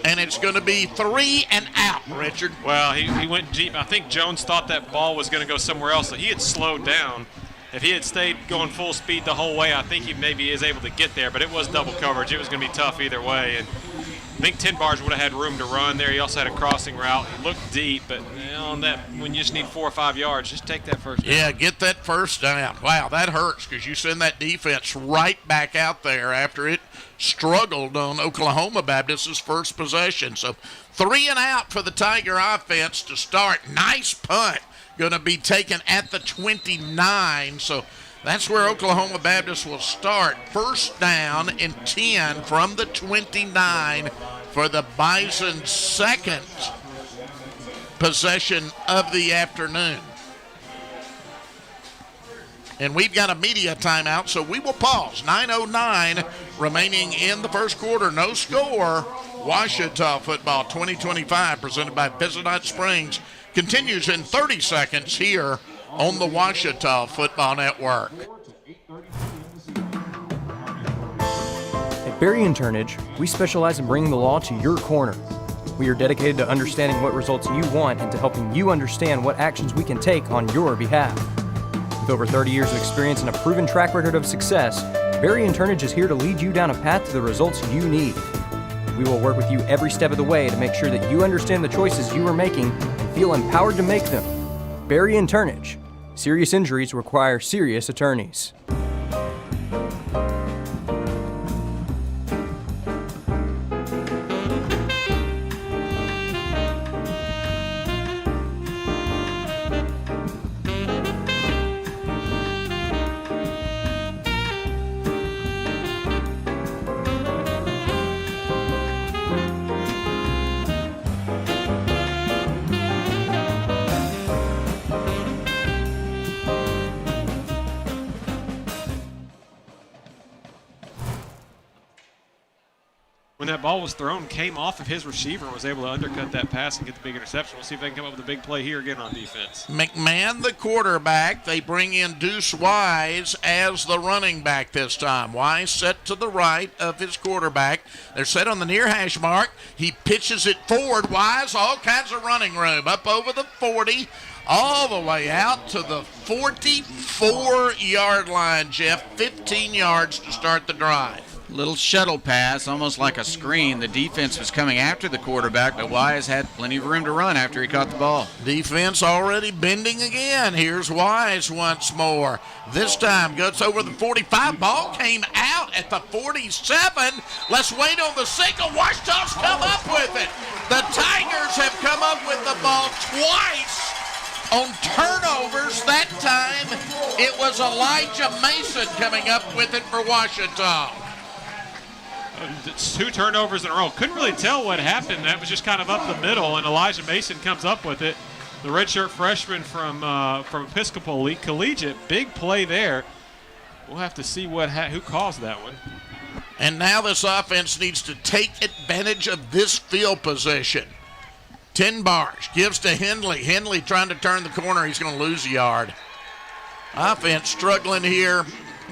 And it's going to be 3 and out, Richard. Well, he went deep. I think Jones thought that ball was going to go somewhere else, so he had slowed down. If he had stayed going full speed the whole way, I think he maybe is able to get there, but it was double coverage. It was going to be tough either way. And I think Tinbarge would have had room to run there. He also had a crossing route. He looked deep, but on that, when you just need 4 or 5 yards, just take that first down. Yeah, get that first down. Wow, that hurts because you send that defense right back out there after it struggled on Oklahoma Baptist's first possession. So 3 and out for the Tiger offense to start. Nice punt. Going to be taken at the 29. So that's where Oklahoma Baptist will start. First down and 10 from the 29 for the Bison's second possession of the afternoon. And we've got a media timeout, so we will pause. 9:09 remaining in the first quarter. No score. Washita football 2025 presented by Visit Hot Springs continues in 30 seconds here on the Washita Football Network. At Berry & Turnage, we specialize in bringing the law to your corner. We are dedicated to understanding what results you want and to helping you understand what actions we can take on your behalf. With over 30 years of experience and a proven track record of success, Berry & Turnage is here to lead you down a path to the results you need. We will work with you every step of the way to make sure that you understand the choices you are making and feel empowered to make them. Berry & Turnage. Serious injuries require serious attorneys. When that ball was thrown, came off of his receiver and was able to undercut that pass and get the big interception. We'll see if they can come up with a big play here again on defense. McMahon, the quarterback. They bring in Deuce Wise as the running back this time. Wise set to the right of his quarterback. They're set on the near hash mark. He pitches it forward. Wise, all kinds of running room. Up over the 40, all the way out to the 44-yard line, Jeff. 15 yards to start the drive. Little shuttle pass, almost like a screen. The defense was coming after the quarterback, but Wise had plenty of room to run after he caught the ball. Defense already bending again. Here's Wise once more. This time goes over the 45. Ball came out at the 47. Let's wait on the signal. Washita's come up with it. The Tigers have come up with the ball twice on turnovers. That time it was Elijah Mason coming up with it for Washita. It's 2 turnovers in a row. Couldn't really tell what happened. That was just kind of up the middle, and Elijah Mason comes up with it. The redshirt freshman from Episcopal Collegiate. Big play there. We'll have to see who caused that one. And now this offense needs to take advantage of this field position. 10 bars, gives to Henley. Henley trying to turn the corner. He's going to lose a yard. Offense struggling here.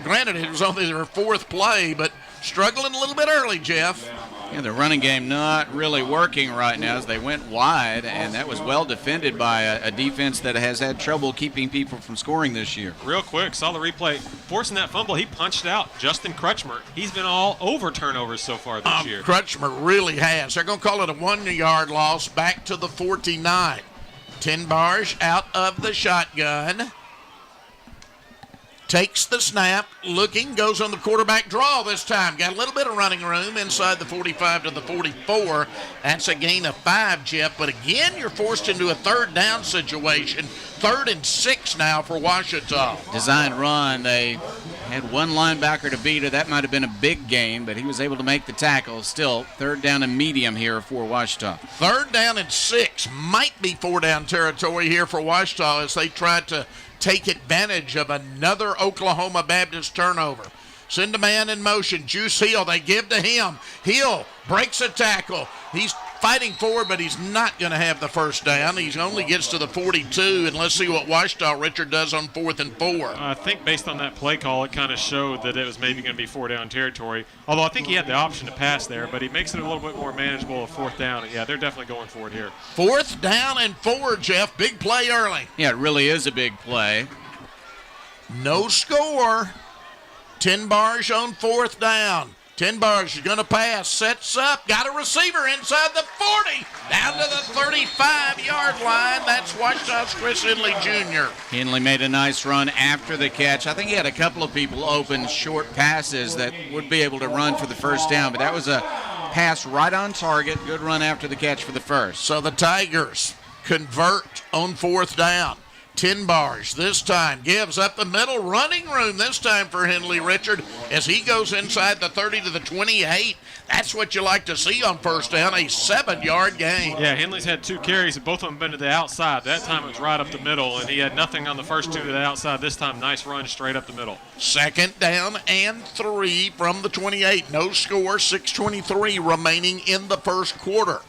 Granted, it was only their 4th play, but struggling a little bit early, Jeff. Yeah, the running game not really working right now as they went wide, and that was well defended by a defense that has had trouble keeping people from scoring this year. Real quick, saw the replay. Forcing that fumble, he punched out Justin Crutchmer. He's been all over turnovers so far this year. Crutchmer really has. They're going to call it a 1-yard loss back to the 49. 10 bars out of the shotgun. Takes the snap, looking, goes on the quarterback draw this time. Got a little bit of running room inside the 45 to the 44. That's a gain of 5, Jeff. But again, you're forced into a 3rd down situation. 3rd and 6 now for Washita. Design run. They had one linebacker to beat it. That might have been a big gain, but he was able to make the tackle. Still, 3rd down and medium here for Washita. 3rd down and 6. Might be 4-down territory here for Washita as they try to take advantage of another Oklahoma Baptist turnover. Send a man in motion. Juice Hill, they give to him. Hill breaks a tackle. He's fighting forward, but he's not going to have the 1st down. He only gets to the 42, and let's see what Washita Richard does on 4th and 4. I think based on that play call, it kind of showed that it was maybe going to be 4-down territory. Although I think he had the option to pass there, but he makes it a little bit more manageable of 4th down. And yeah, they're definitely going for it here. 4th down and 4, Jeff. Big play early. Yeah, it really is a big play. No score. 10 bars on 4th down. 10 bars is going to pass. Sets up. Got a receiver inside the 40. Down to the 35-yard line. That's Washita's Chris Henley Jr. Henley made a nice run after the catch. I think he had a couple of people open short passes that would be able to run for the 1st down, but that was a pass right on target. Good run after the catch for the 1st. So the Tigers convert on 4th down. 10 bars this time, gives up the middle, running room this time for Henley Richard as he goes inside the 30 to the 28. That's what you like to see on 1st down, a 7-yard gain. Yeah, Henley's had 2 carries, and both of them been to the outside. That time it was right up the middle, and he had nothing on the first 2 to the outside. This time, nice run straight up the middle. 2nd down and 3 from the 28. No score, 6:23 remaining in the 1st quarter.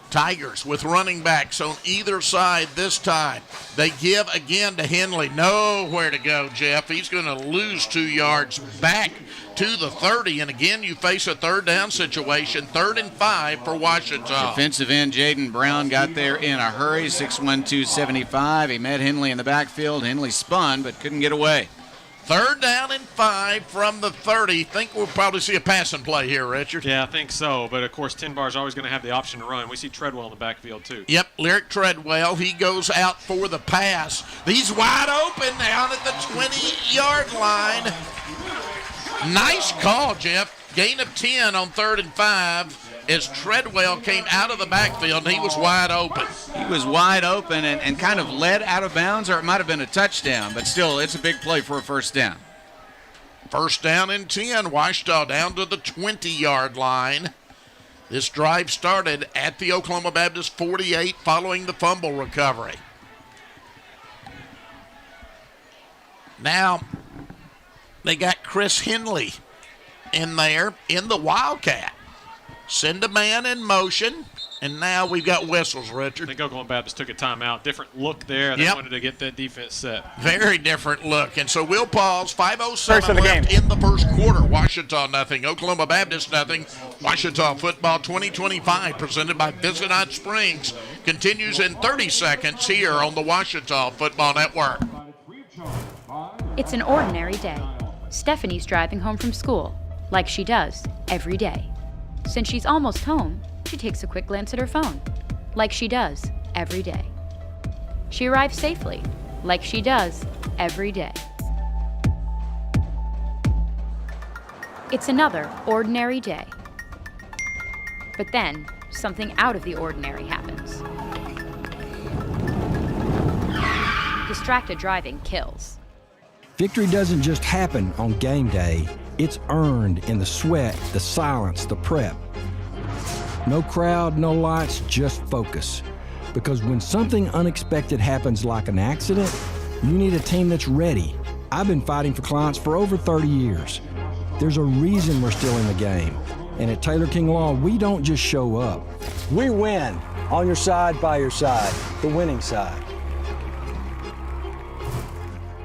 Tigers with running backs on either side this time. They give again to Henley. Nowhere to go, Jeff. He's going to lose 2 yards back to the 30. And again, you face a 3rd down situation. 3rd and 5 for Washington. Defensive end Jaden Brown got there in a hurry. 6'1", 275. He met Henley in the backfield. Henley spun but couldn't get away. 3rd down and 5 from the 30. Think we'll probably see a passing play here, Richard. Yeah, I think so. But, of course, 10 bars always going to have the option to run. We see Treadwell in the backfield, too. Yep, Lyric Treadwell. He goes out for the pass. He's wide open down at the 20-yard line. Nice call, Jeff. Gain of 10 on 3rd and 5 as Treadwell came out of the backfield and he was wide open. He was wide open and kind of led out of bounds, or it might have been a touchdown, but still, it's a big play for a 1st down. 1st down and 10. Washita down to the 20-yard line. This drive started at the Oklahoma Baptist 48 following the fumble recovery. Now, they got Chris Henley in there in the Wildcat. Send a man in motion. And now we've got whistles, I Richard. think Oklahoma Baptist took a timeout. Different look there. They Yep. wanted to get that defense set. Very different look. And so we'll pause. First 5:07 of the left game. in the first quarter. Washita nothing. Oklahoma Baptist nothing. Washita football 2025 presented by Visit Hot Springs continues in 30 seconds here on the Washita Football Network. It's an ordinary day. Stephanie's driving home from school, like she does every day. Since she's almost home, she takes a quick glance at her phone, like she does every day. She arrives safely, like she does every day. It's another ordinary day. But then, something out of the ordinary happens. Distracted driving kills. Victory doesn't just happen on game day. It's earned in the sweat, the silence, the prep. No crowd, no lights, just focus. Because when something unexpected happens like an accident, you need a team that's ready. I've been fighting for clients for over 30 years. There's a reason we're still in the game. And at Taylor King Law, we don't just show up. We win. On your side, by your side. The winning side.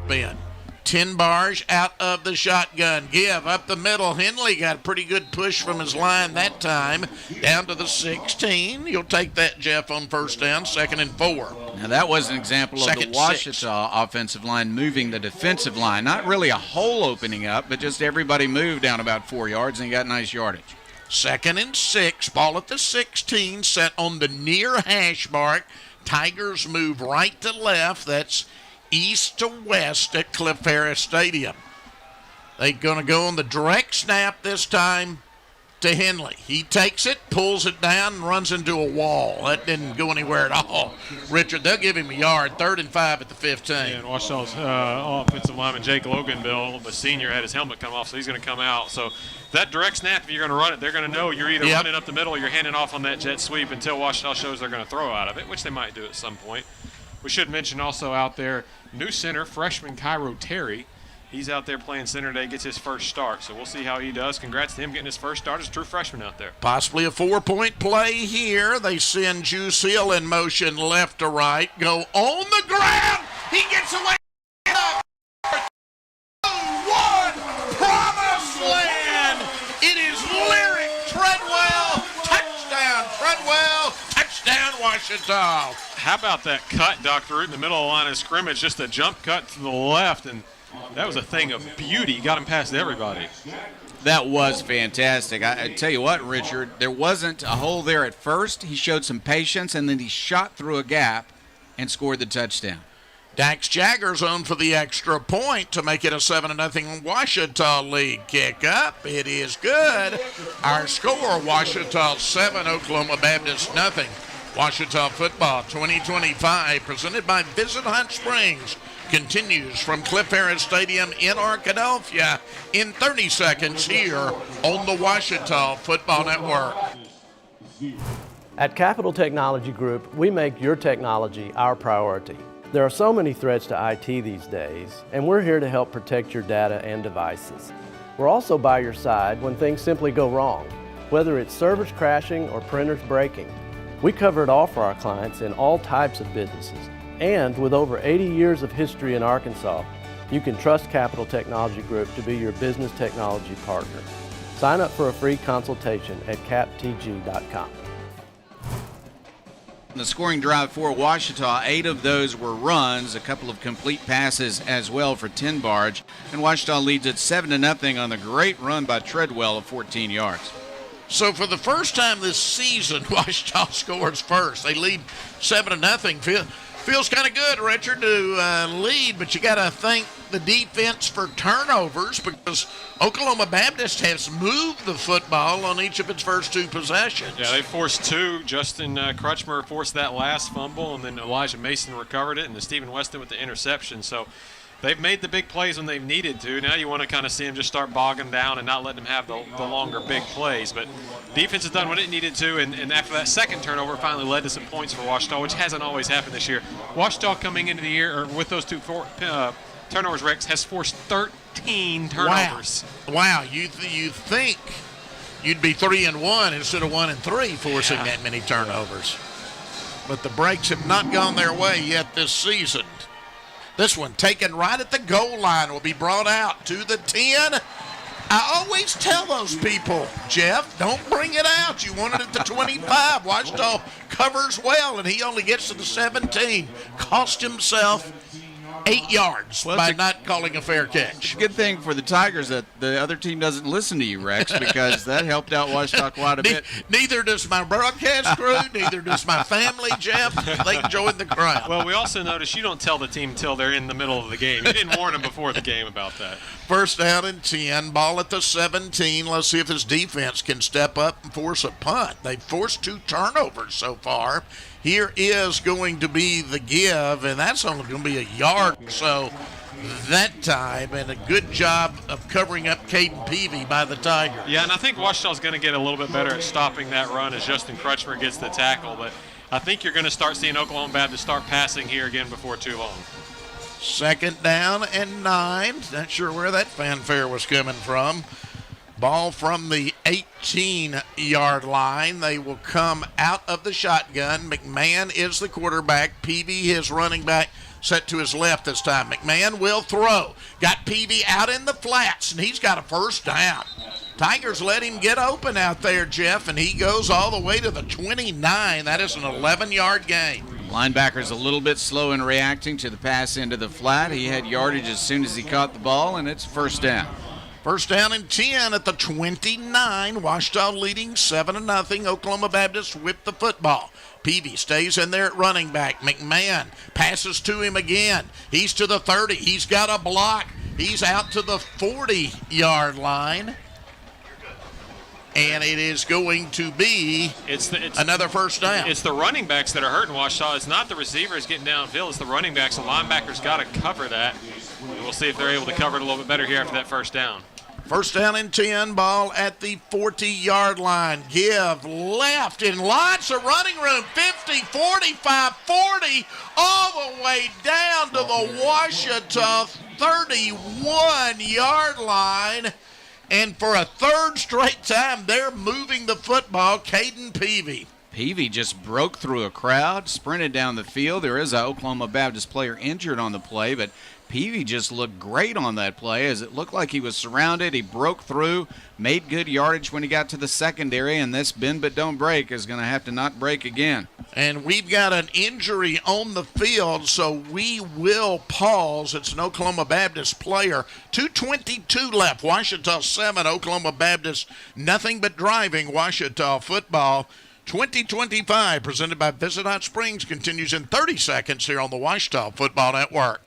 Ben. 10 bars out of the shotgun. Give up the middle. Henley got a pretty good push from his line that time. Down to the 16. You'll take that, Jeff, on first down. 2nd and 4. Now, that was an example of the Second, Washita offensive line moving the defensive line. Not really a hole opening up, but just everybody moved down about 4 yards and got nice yardage. 2nd and 6. Ball at the 16. Set on the near hash mark. Tigers move right to left. That's east to west at Cliff Harris Stadium. They're going to go on the direct snap this time to Henley. He takes it, pulls it down, and runs into a wall. That didn't go anywhere at all. Richard, they'll give him a yard. 3rd and 5 at the 15. Yeah, and Washita's offensive lineman Jake Loganville, the senior, had his helmet come off, so he's going to come out. So that direct snap, if you're going to run it, they're going to know you're either running up the middle or you're handing off on that jet sweep until Washita shows they're going to throw out of it, which they might do at some point. We should mention also out there, new center, freshman Cairo Terry. He's out there playing center today, gets his first start. So we'll see how he does. Congrats to him getting his first start as a true freshman out there. Possibly a 4-point play here. They send Juice Hill in motion left to right. Go on the ground. He gets away. 2-1. Promised land. It is Lyric Treadwell. Touchdown, Treadwell. Touchdown, Washita. How about that cut, Dr. Root, in the middle of the line of scrimmage? Just a jump cut to the left, and that was a thing of beauty. Got him past everybody. That was fantastic. I tell you what, Richard, there wasn't a hole there at first. He showed some patience, and then he shot through a gap and scored the touchdown. Dax Jagger's on for the extra point to make it a 7-0 Washita lead. Kick up. It is good. Our score, Washita 7, Oklahoma Baptist nothing. Washita Football 2025, presented by Visit Hot Springs, continues from Cliff Harris Stadium in Arkadelphia in 30 seconds here on the Washita Football Network. At Capital Technology Group, we make your technology our priority. There are so many threats to IT these days, and we're here to help protect your data and devices. We're also by your side when things simply go wrong, whether it's servers crashing or printers breaking. We cover it all for our clients in all types of businesses. And with over 80 years of history in Arkansas, you can trust Capital Technology Group to be your business technology partner. Sign up for a free consultation at captg.com. The scoring drive for Washita, 8 of those were runs, a couple of complete passes as well for 10 Barge, and Washita leads at 7-0 on the great run by Treadwell of 14 yards. So for the first time this season, Washita scores first. They lead 7-0. Feels kind of good, Richard, to lead, but you got to thank the defense for turnovers because Oklahoma Baptist has moved the football on each of its first 2 possessions. Yeah, they forced 2. Justin Crutchmer forced that last fumble, and then Elijah Mason recovered it, and then Stephen Weston with the interception. So they've made the big plays when they've needed to. Now you want to kind of see them just start bogging down and not letting them have the longer big plays. But defense has done what it needed to, and after that second turnover finally led to some points for Washita, which hasn't always happened this year. Washita coming into the year, or with those 2 turnovers, Rex, has forced 13 turnovers. Wow. You think you'd be 3-1 instead of 1-3 forcing that many turnovers. But the breaks have not gone their way yet this season. This one taken right at the goal line will be brought out to the 10. I always tell those people, Jeff, don't bring it out. You want it at the 25. Washita covers well, and he only gets to the 17. Cost himself 8 yards by not calling a fair catch. Good thing for the Tigers that the other team doesn't listen to you, Rex, because that helped out Washita quite a bit. Neither does my broadcast crew, neither does my family, Jeff. They joined the crowd. Well, we also noticed you don't tell the team until they're in the middle of the game. You didn't warn them before the game about that. First down and 10, ball at the 17. Let's see if this defense can step up and force a punt. They've forced 2 turnovers so far. Here is going to be the give, and that's only going to be a yard or so that time, and a good job of covering up Caden Peavy by the Tigers. Yeah, and I think Washita's going to get a little bit better at stopping that run as Justin Crutchmer gets the tackle, but I think you're going to start seeing Oklahoma Baptist start passing here again before too long. Second down and 9. Not sure where that fanfare was coming from. Ball from the 18-yard line. They will come out of the shotgun. McMahon is the quarterback. Peavy, his running back, set to his left this time. McMahon will throw. Got Peavy out in the flats, and he's got a first down. Tigers let him get open out there, Jeff, and he goes all the way to the 29. That is an 11-yard gain. Linebacker's a little bit slow in reacting to the pass into the flat. He had yardage as soon as he caught the ball, and it's first down. First down and 10 at the 29. Washita leading 7-0. Oklahoma Baptist whip the football. Peavy stays in there at running back. McMahon passes to him again. He's to the 30. He's got a block. He's out to the 40-yard line. And it is going to be another first down. It's the running backs that are hurting Washita. It's not the receivers getting downfield. It's the running backs. The linebackers got to cover that. And we'll see if they're able to cover it a little bit better here after that first down. First down and 10, ball at the 40-yard line. Give left and lots of running room. 50, 45, 40, all the way down to the Washita 31-yard line. And for a third straight time, they're moving the football. Caden Peavy. Peavy just broke through a crowd, sprinted down the field. There is an Oklahoma Baptist player injured on the play, but Peavy just looked great on that play as it looked like he was surrounded. He broke through, made good yardage when he got to the secondary, and this bend but don't break is going to have to not break again. And we've got an injury on the field, so we will pause. It's an Oklahoma Baptist player. 2:22 left. Washita 7, Oklahoma Baptist nothing but driving. Washita football 2025 presented by Visit Hot Springs continues in 30 seconds here on the Washita Football Network.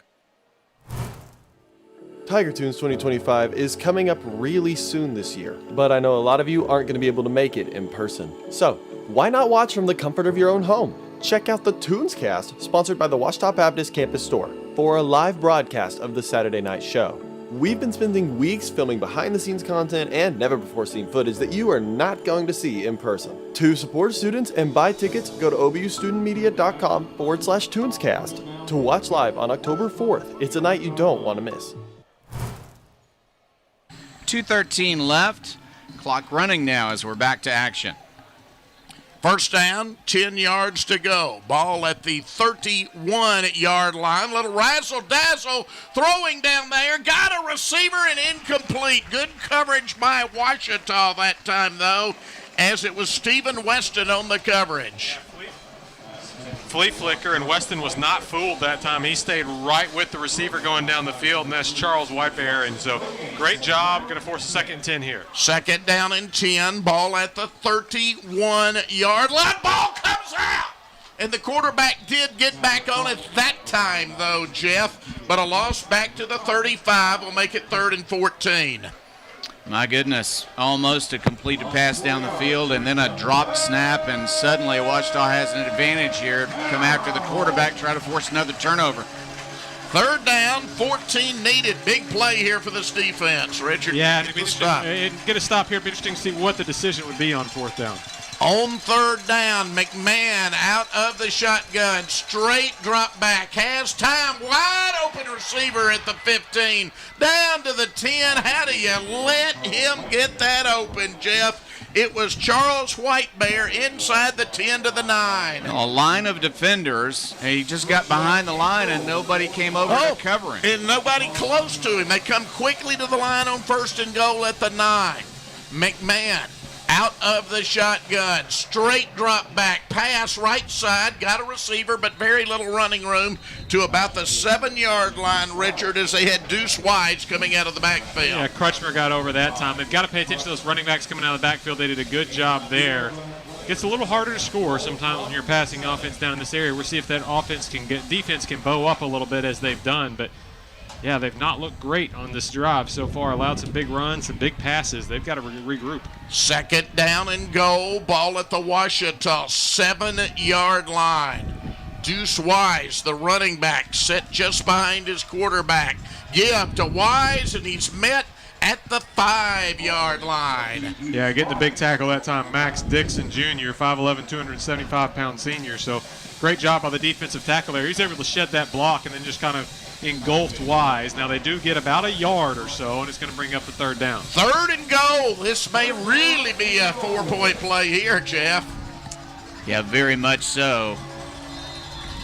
Tiger Tunes 2025 is coming up really soon this year, but I know a lot of you aren't going to be able to make it in person. So, why not watch from the comfort of your own home? Check out the Tunescast, sponsored by the Washita Baptist Campus Store, for a live broadcast of the Saturday night show. We've been spending weeks filming behind-the-scenes content and never-before-seen footage that you are not going to see in person. To support students and buy tickets, go to obustudentmedia.com/Tunescast to watch live on October 4th. It's a night you don't want to miss. 2:13 left. Clock running now as we're back to action. First down, 10 yards to go. Ball at the 31-yard line. Little razzle-dazzle throwing down there. Got a receiver and incomplete. Good coverage by Washita that time, though, as it was Stephen Weston on the coverage. Flea flicker, and Weston was not fooled that time. He stayed right with the receiver going down the field, and that's Charles Whitebear. And so great job. Going to force a 2nd and 10 here. Second down and 10. Ball at the 31-yard line. Ball comes out. And the quarterback did get back on it that time, though, Jeff. But a loss back to the 35 will make it 3rd and 14. My goodness, almost a completed pass down the field and then a dropped snap, and suddenly Washita has an advantage here. Come after the quarterback, try to force another turnover. Third down, 14 needed. Big play here for this defense, Richard. Yeah, and get a stop here. It'd be interesting to see what the decision would be on 4th down. On 3rd down, McMahon out of the shotgun, straight drop back, has time, wide open receiver at the 15, down to the 10. How do you let him get that open, Jeff? It was Charles Whitebear inside the 10 to the 9. A line of defenders. He just got behind the line and nobody came over to cover him. And nobody close to him. They come quickly to the line on 1st and goal at the 9. McMahon out of the shotgun. Straight drop back. Pass right side. Got a receiver, but very little running room to about the 7-yard line, Richard, as they had Deuce Wise coming out of the backfield. Yeah, Crutchmer got over that time. They've got to pay attention to those running backs coming out of the backfield. They did a good job there. Gets a little harder to score sometimes when you're passing offense down in this area. We'll see if that defense can bow up a little bit as they've done, but yeah, they've not looked great on this drive so far. Allowed some big runs, some big passes. They've got to regroup. 2nd down and goal. Ball at the Ouachita 7-yard line. Deuce Wise, the running back, set just behind his quarterback. Give to Wise, and he's met at the 5-yard line. Yeah, getting the big tackle that time. Max Dixon Jr., 5'11", 275-pound senior. So great job by the defensive tackle there. He's able to shed that block and then just kind of engulfed Wise. Now they do get about a yard or so, and it's going to bring up the 3rd down. 3rd and goal. This may really be a 4-point play here, Jeff. Yeah, very much so.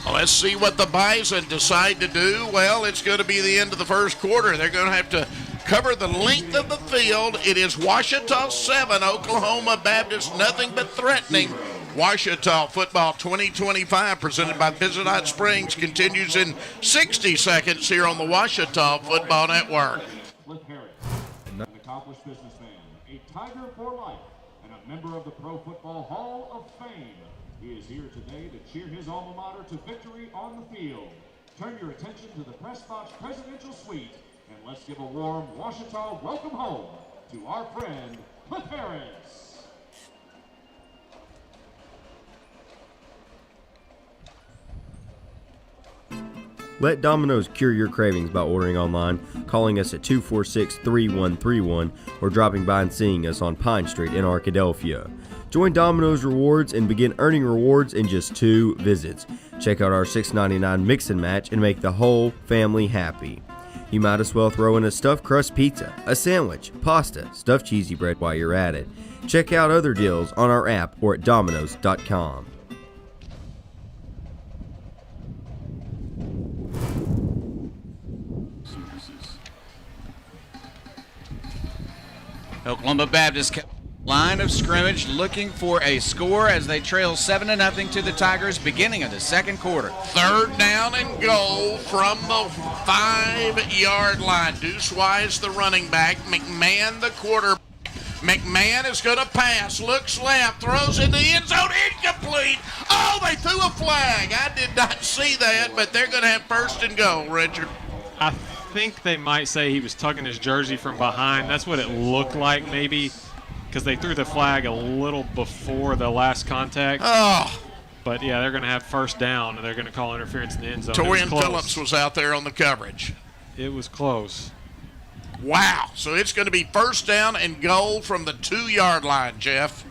Well, let's see what the Bison decide to do. Well, it's going to be the end of the 1st quarter. They're going to have to cover the length of the field. It is Ouachita 7, Oklahoma Baptist nothing but threatening. Ouachita Football 2025 presented by Visit Hot Springs continues in 60 seconds here on the Ouachita Football Network. An accomplished businessman, a Tiger for life, and a member of the Pro Football Hall of Fame. He is here today to cheer his alma mater to victory on the field. Turn your attention to the Press Box Presidential Suite, and let's give a warm Ouachita welcome home to our friend Cliff Harris. Let Domino's cure your cravings by ordering online, calling us at 246-3131, or dropping by and seeing us on Pine Street in Arkadelphia. Join Domino's Rewards and begin earning rewards in just 2 visits. Check out our $6.99 mix and match and make the whole family happy. You might as well throw in a stuffed crust pizza, a sandwich, pasta, stuffed cheesy bread while you're at it. Check out other deals on our app or at Domino's.com. Oklahoma Baptist line of scrimmage looking for a score as they trail 7-0 to the Tigers beginning of the 2nd quarter. 3rd down and goal from the 5-yard line. Deuce Wise, the running back. McMahon, the quarterback. McMahon is going to pass, looks left, throws in the end zone, incomplete. Oh, they threw a flag. I did not see that, but they're going to have 1st and goal, Richard. I think they might say he was tugging his jersey from behind. That's what it looked like, maybe, because they threw the flag a little before the last contact. Oh. But, yeah, they're going to have 1st down, and they're going to call interference in the end zone. Torian Phillips was out there on the coverage. It was close. Wow. So it's going to be 1st down and goal from the 2-yard line, Jeff.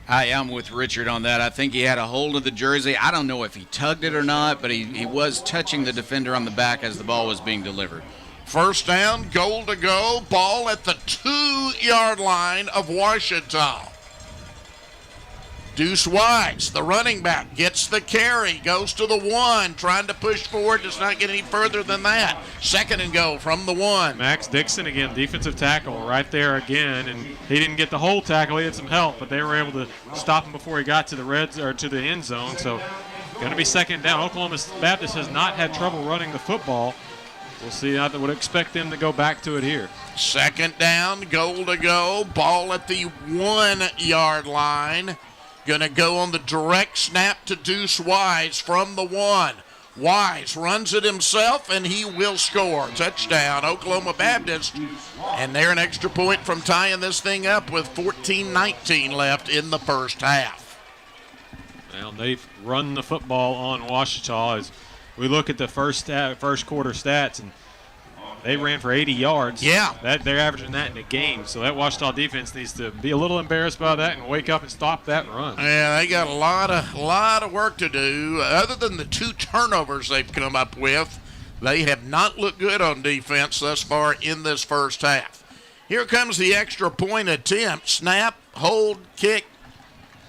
I am with Richard on that. I think he had a hold of the jersey. I don't know if he tugged it or not, but he was touching the defender on the back as the ball was being delivered. 1st down, goal to go, ball at the 2-yard line of Ouachita. Deuce Wise, the running back, gets the carry, goes to the 1, trying to push forward, does not get any further than that. 2nd and goal from the 1. Max Dixon again, defensive tackle right there again, and he didn't get the whole tackle, he had some help, but they were able to stop him before he got to the end zone. So going to be 2nd down. Oklahoma Baptist has not had trouble running the football. We'll see. I would expect them to go back to it here. 2nd down, goal to go, ball at the 1-yard line. Going to go on the direct snap to Deuce Wise from the 1. Wise runs it himself, and he will score. Touchdown, Oklahoma Baptist. And they're an extra point from tying this thing up with 14:19 left in the 1st half. Well, they've run the football on Ouachita. As we look at the first quarter stats, and they ran for 80 yards. Yeah. They're averaging that in a game. So that Ouachita defense needs to be a little embarrassed by that and wake up and stop that run. Yeah, they got a lot of work to do. Other than the 2 turnovers they've come up with, they have not looked good on defense thus far in this 1st half. Here comes the extra point attempt. Snap, hold, kick.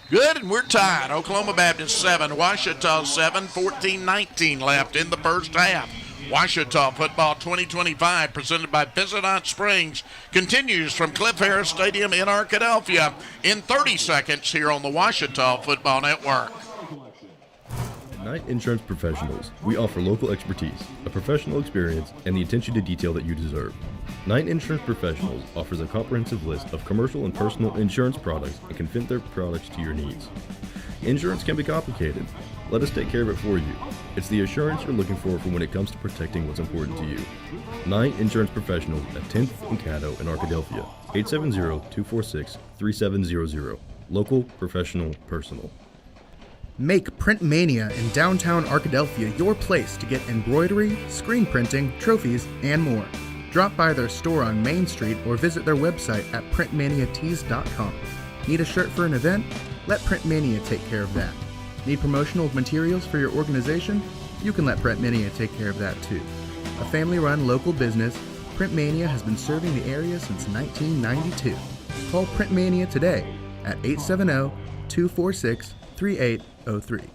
Good, and we're tied. Oklahoma Baptist 7, Ouachita 7, 14-19 left in the first half. Ouachita Football 2025, presented by Visitant Springs, continues from Cliff Harris Stadium in Arkadelphia in 30 seconds here on the Ouachita Football Network. At Knight Insurance Professionals, we offer local expertise, a professional experience, and the attention to detail that you deserve. Knight Insurance Professionals offers a comprehensive list of commercial and personal insurance products and can fit their products to your needs. Insurance can be complicated. Let us take care of it for you. It's the assurance you're looking for when it comes to protecting what's important to you. Knight Insurance Professionals at 10th and Caddo in Arkadelphia. 870-246-3700. Local, professional, personal. Make Print Mania in downtown Arkadelphia your place to get embroidery, screen printing, trophies, and more. Drop by their store on Main Street or visit their website at printmaniatees.com. Need a shirt for an event? Let Print Mania take care of that. Need promotional materials for your organization? You can let Print Mania take care of that too. A family-run local business, Print Mania has been serving the area since 1992. Call Print Mania today at 870-246-3803.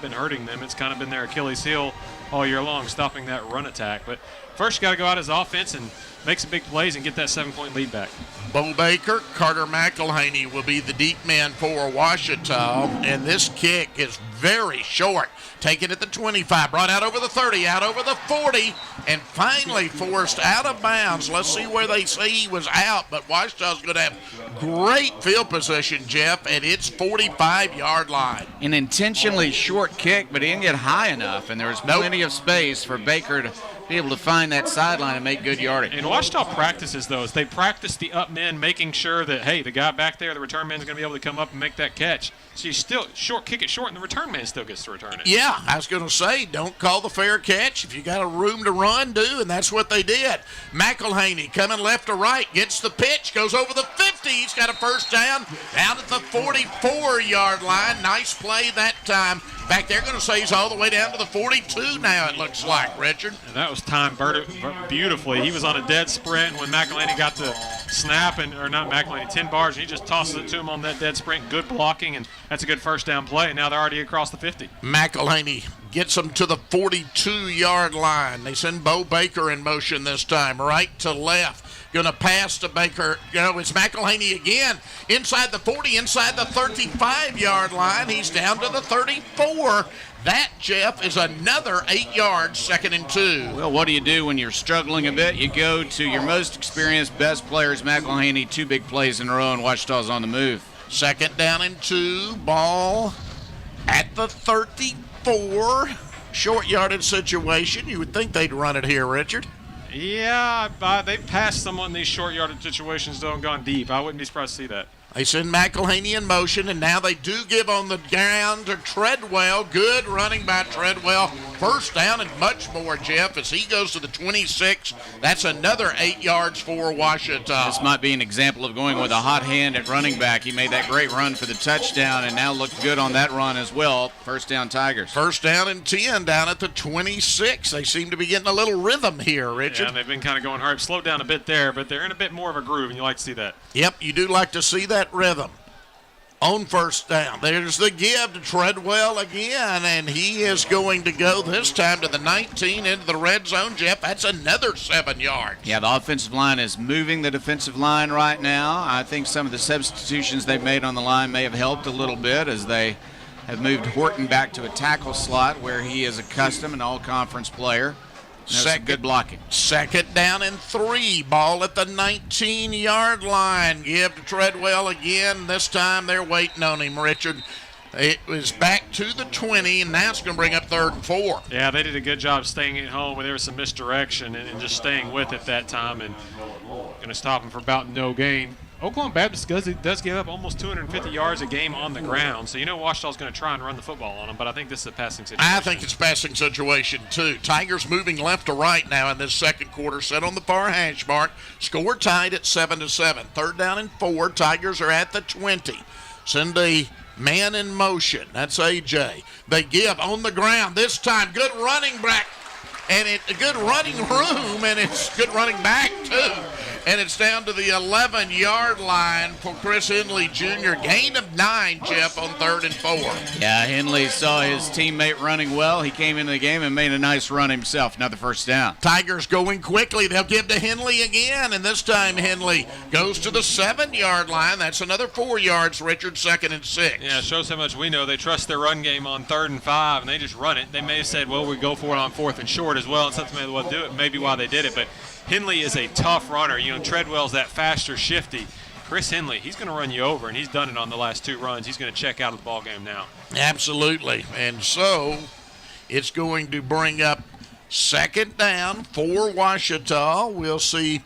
Been hurting them. It's kind of been their Achilles heel all year long, stopping that run attack. But first, you got to go out as offense and make some big plays and get that 7-point lead back. Bo Baker, Carter McElhaney will be the deep man for Ouachita, and this kick is very short. Taken at the 25, brought out over the 30, out over the 40, and finally forced out of bounds. Let's see where they say he was out, but Ouachita's going to have great field position, Jeff, at its 45-yard line. An intentionally short kick, but he didn't get high enough, and there was plenty of space for Baker to be able to find that sideline and make good yardage. And Ouachita practices those. They practice the up men, making sure that, hey, the guy back there, the return man, is going to be able to come up and make that catch. So you still kick it short, and the return man still gets to return it. Yeah, I was going to say, don't call the fair catch. If you got a room to run, do, and that's what they did. McElhaney coming left to right, gets the pitch, goes over the 50. He's got a first down at the 44-yard line. Nice play that time. Back there, going to say he's all the way down to the 42 now, it looks like, Richard. And that was timed beautifully. He was on a dead sprint when McElhaney got the snap, or not McElhaney, 10 bars, and he just tosses it to him on that dead sprint. Good blocking, and that's a good first down play. And now they're already across the 50. McElhaney gets them to the 42-yard line. They send Bo Baker in motion this time, right to left. Going to pass to Baker. It's McElhaney again. Inside the 40, inside the 35-yard line. He's down to the 34. That, Jeff, is another 8 yards, 2nd and 2. Well, what do you do when you're struggling a bit? You go to your most experienced, best players, McElhaney, 2 big plays in a row, and Ouachita's on the move. 2nd down and 2. Ball at the 34. Short yardage situation. You would think they'd run it here, Richard. Yeah, they've passed someone in these short yardage situations, though, and gone deep. I wouldn't be surprised to see that. They send McElhaney in motion, and now they do give on the ground to Treadwell. Good running by Treadwell. First down and much more, Jeff, as he goes to the 26. That's another 8 yards for Ouachita. This might be an example of going with a hot hand at running back. He made that great run for the touchdown and now looked good on that run as well. First down, Tigers. First down and 10 down at the 26. They seem to be getting a little rhythm here, Richard. Yeah, and they've been kind of going hard. Slowed down a bit there, but they're in a bit more of a groove, and you like to see that. Yep, you do like to see that rhythm. On first down, there's the give to Treadwell again, and he is going to go this time to the 19 into the red zone. Jeff, that's another 7 yards. Yeah, the offensive line is moving the defensive line right now. I think some of the substitutions they've made on the line may have helped a little bit as they have moved Horton back to a tackle slot where he is accustomed, an all-conference player. Good blocking. 2nd down and 3. Ball at the 19-yard line. Give to Treadwell again. This time they're waiting on him, Richard. It was back to the 20, and now it's going to bring up 3rd and 4. Yeah, they did a good job staying at home where there was some misdirection and just staying with it that time and going to stop him for about no gain. Oklahoma Baptist does give up almost 250 yards a game on the ground, so you know Ouachita's going to try and run the football on them, but I think this is a passing situation. I think it's a passing situation, too. Tigers moving left to right now in this second quarter, set on the far hash mark. Score tied at 7-7. 3rd down and 4. Tigers are at the 20. Send a man in motion. That's AJ. They give on the ground. This time, good running back. and it's a good running room, and it's good running back, too. And it's down to the 11-yard line for Chris Henley Jr. Gain of 9, Jeff, on 3rd and 4. Yeah, Henley saw his teammate running well. He came into the game and made a nice run himself. Another first down. Tigers going quickly. They'll give to Henley again, and this time Henley goes to the 7-yard line. That's another 4 yards, Richard, 2nd and 6. Yeah, it shows how much we know. They trust their run game on 3rd and 5, and they just run it. They may have said, well, we go for it on 4th and short as well, and something they will do it, maybe why they did it. But Henley is a tough runner. You know, Treadwell's that faster, shifty. Chris Henley, he's going to run you over, and he's done it on the last 2 runs. He's going to check out of the ball game now. Absolutely. And so it's going to bring up 2nd down for Ouachita. We'll see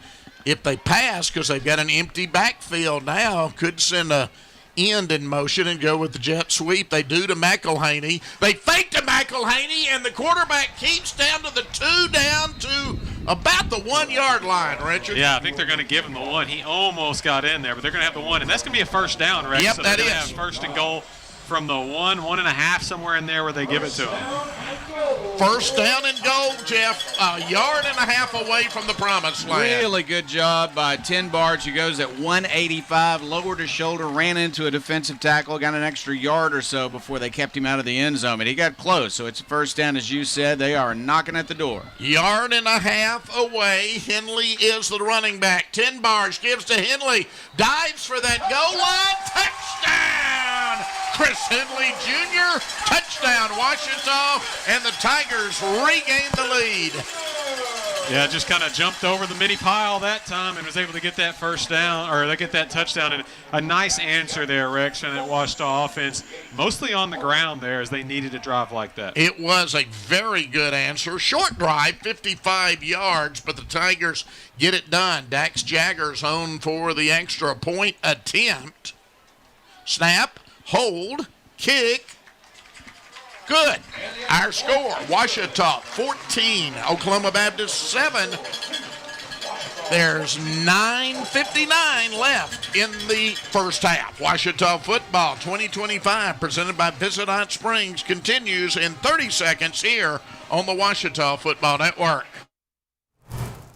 if they pass because they've got an empty backfield now. Could send a end in motion and go with the jet sweep. They do to McElhaney. They fake to McElhaney, and the quarterback keeps down to the 2, down to about the 1-yard line, Richard. Yeah, I think they're going to give him the 1. He almost got in there, but they're going to have the 1, and that's going to be a first down, Rex. Yep, so that they're going is. to have 1st and goal from the 1.5, somewhere in there where they give it to him. 1st down and goal, Jeff. A yard and a half away from the promised land. Really good job by Ten Barge. He goes at 185, lowered his shoulder, ran into a defensive tackle, got an extra yard or so before they kept him out of the end zone. But he got close, so it's a first down, as you said. They are knocking at the door. Yard and a half away. Henley is the running back. Ten Barge gives to Henley. Dives for that goal line. Touchdown! Chris Henley Jr. Touchdown, Ouachita, and the Tigers regain the lead. Yeah, just kind of jumped over the mini pile that time and was able to get that first down, or they get that touchdown. And a nice answer there, Rex, and that Ouachita offense, mostly on the ground there as they needed to drive like that. It was a very good answer. Short drive, 55 yards, but the Tigers get it done. Dax Jaggers on for the extra point attempt. Snap, hold, kick. Good. Our score, Ouachita 14, Oklahoma Baptist 7. There's 9:59 left in the first half. Ouachita football 2025, presented by Visit Hot Springs, continues in 30 seconds here on the Ouachita Football Network.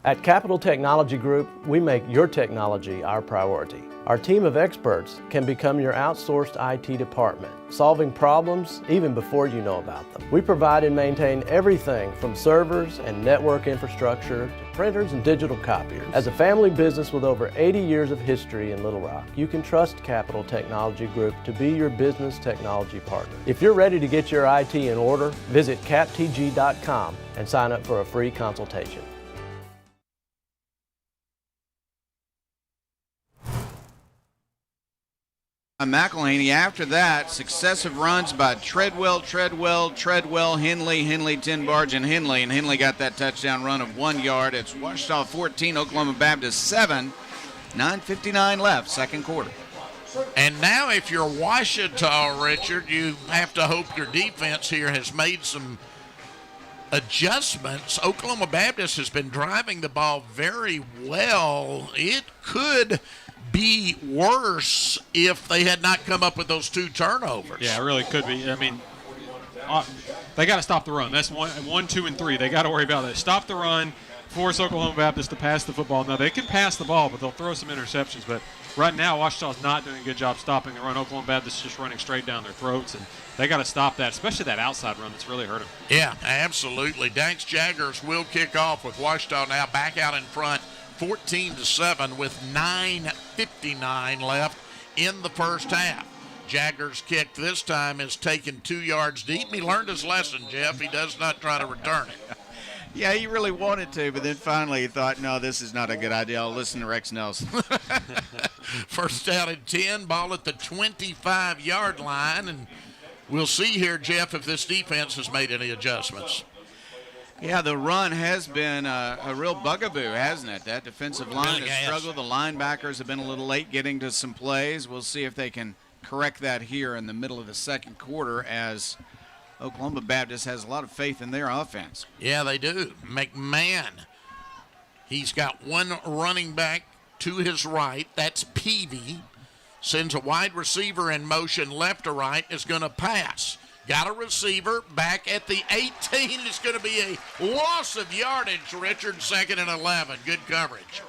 At Capital Technology Group, we make your technology our priority. Our team of experts can become your outsourced IT department, solving problems even before you know about them. We provide and maintain everything from servers and network infrastructure to printers and digital copiers. As a family business with over 80 years of history in Little Rock, you can trust Capital Technology Group to be your business technology partner. If you're ready to get your IT in order, visit captg.com and sign up for a free consultation. McElhaney. After that, successive runs by Treadwell, Henley, Ten Barge, and Henley got that touchdown run of 1 yard. It's Ouachita 14, Oklahoma Baptist 7, 9:59 left, second quarter. And now if you're Ouachita, Richard, you have to hope your defense here has made some adjustments. Oklahoma Baptist has been driving the ball very well. It could be worse if they had not come up with those 2 turnovers. Yeah, it really could be. I mean, they got to stop the run. That's 1, 2, and 3. They got to worry about that. Stop the run, force Oklahoma Baptist to pass the football. Now, they can pass the ball, but they'll throw some interceptions. But right now, Ouachita's not doing a good job stopping the run. Oklahoma Baptist is just running straight down their throats, and they got to stop that, especially that outside run that's really hurt them. Yeah, absolutely. Dax Jaggers will kick off with Ouachita now back out in front, 14-7 with 9:59 left in the first half. Jaggers' kick this time is taken 2 yards deep. He learned his lesson, Jeff. He does not try to return it. Yeah, he really wanted to, but then finally he thought, no, this is not a good idea. I'll listen to Rex Nelson. First down and 10, ball at the 25-yard line. And we'll see here, Jeff, if this defense has made any adjustments. Yeah, the run has been a real bugaboo, hasn't it? That defensive line has struggled. The linebackers have been a little late getting to some plays. We'll see if they can correct that here in the middle of the second quarter, as Oklahoma Baptist has a lot of faith in their offense. Yeah, they do. McMahon, he's got one running back to his right. That's Peavy. Sends a wide receiver in motion left to right, is going to pass. Got a receiver back at the 18. It's going to be a loss of yardage. Richard, 2nd and 11. Good coverage.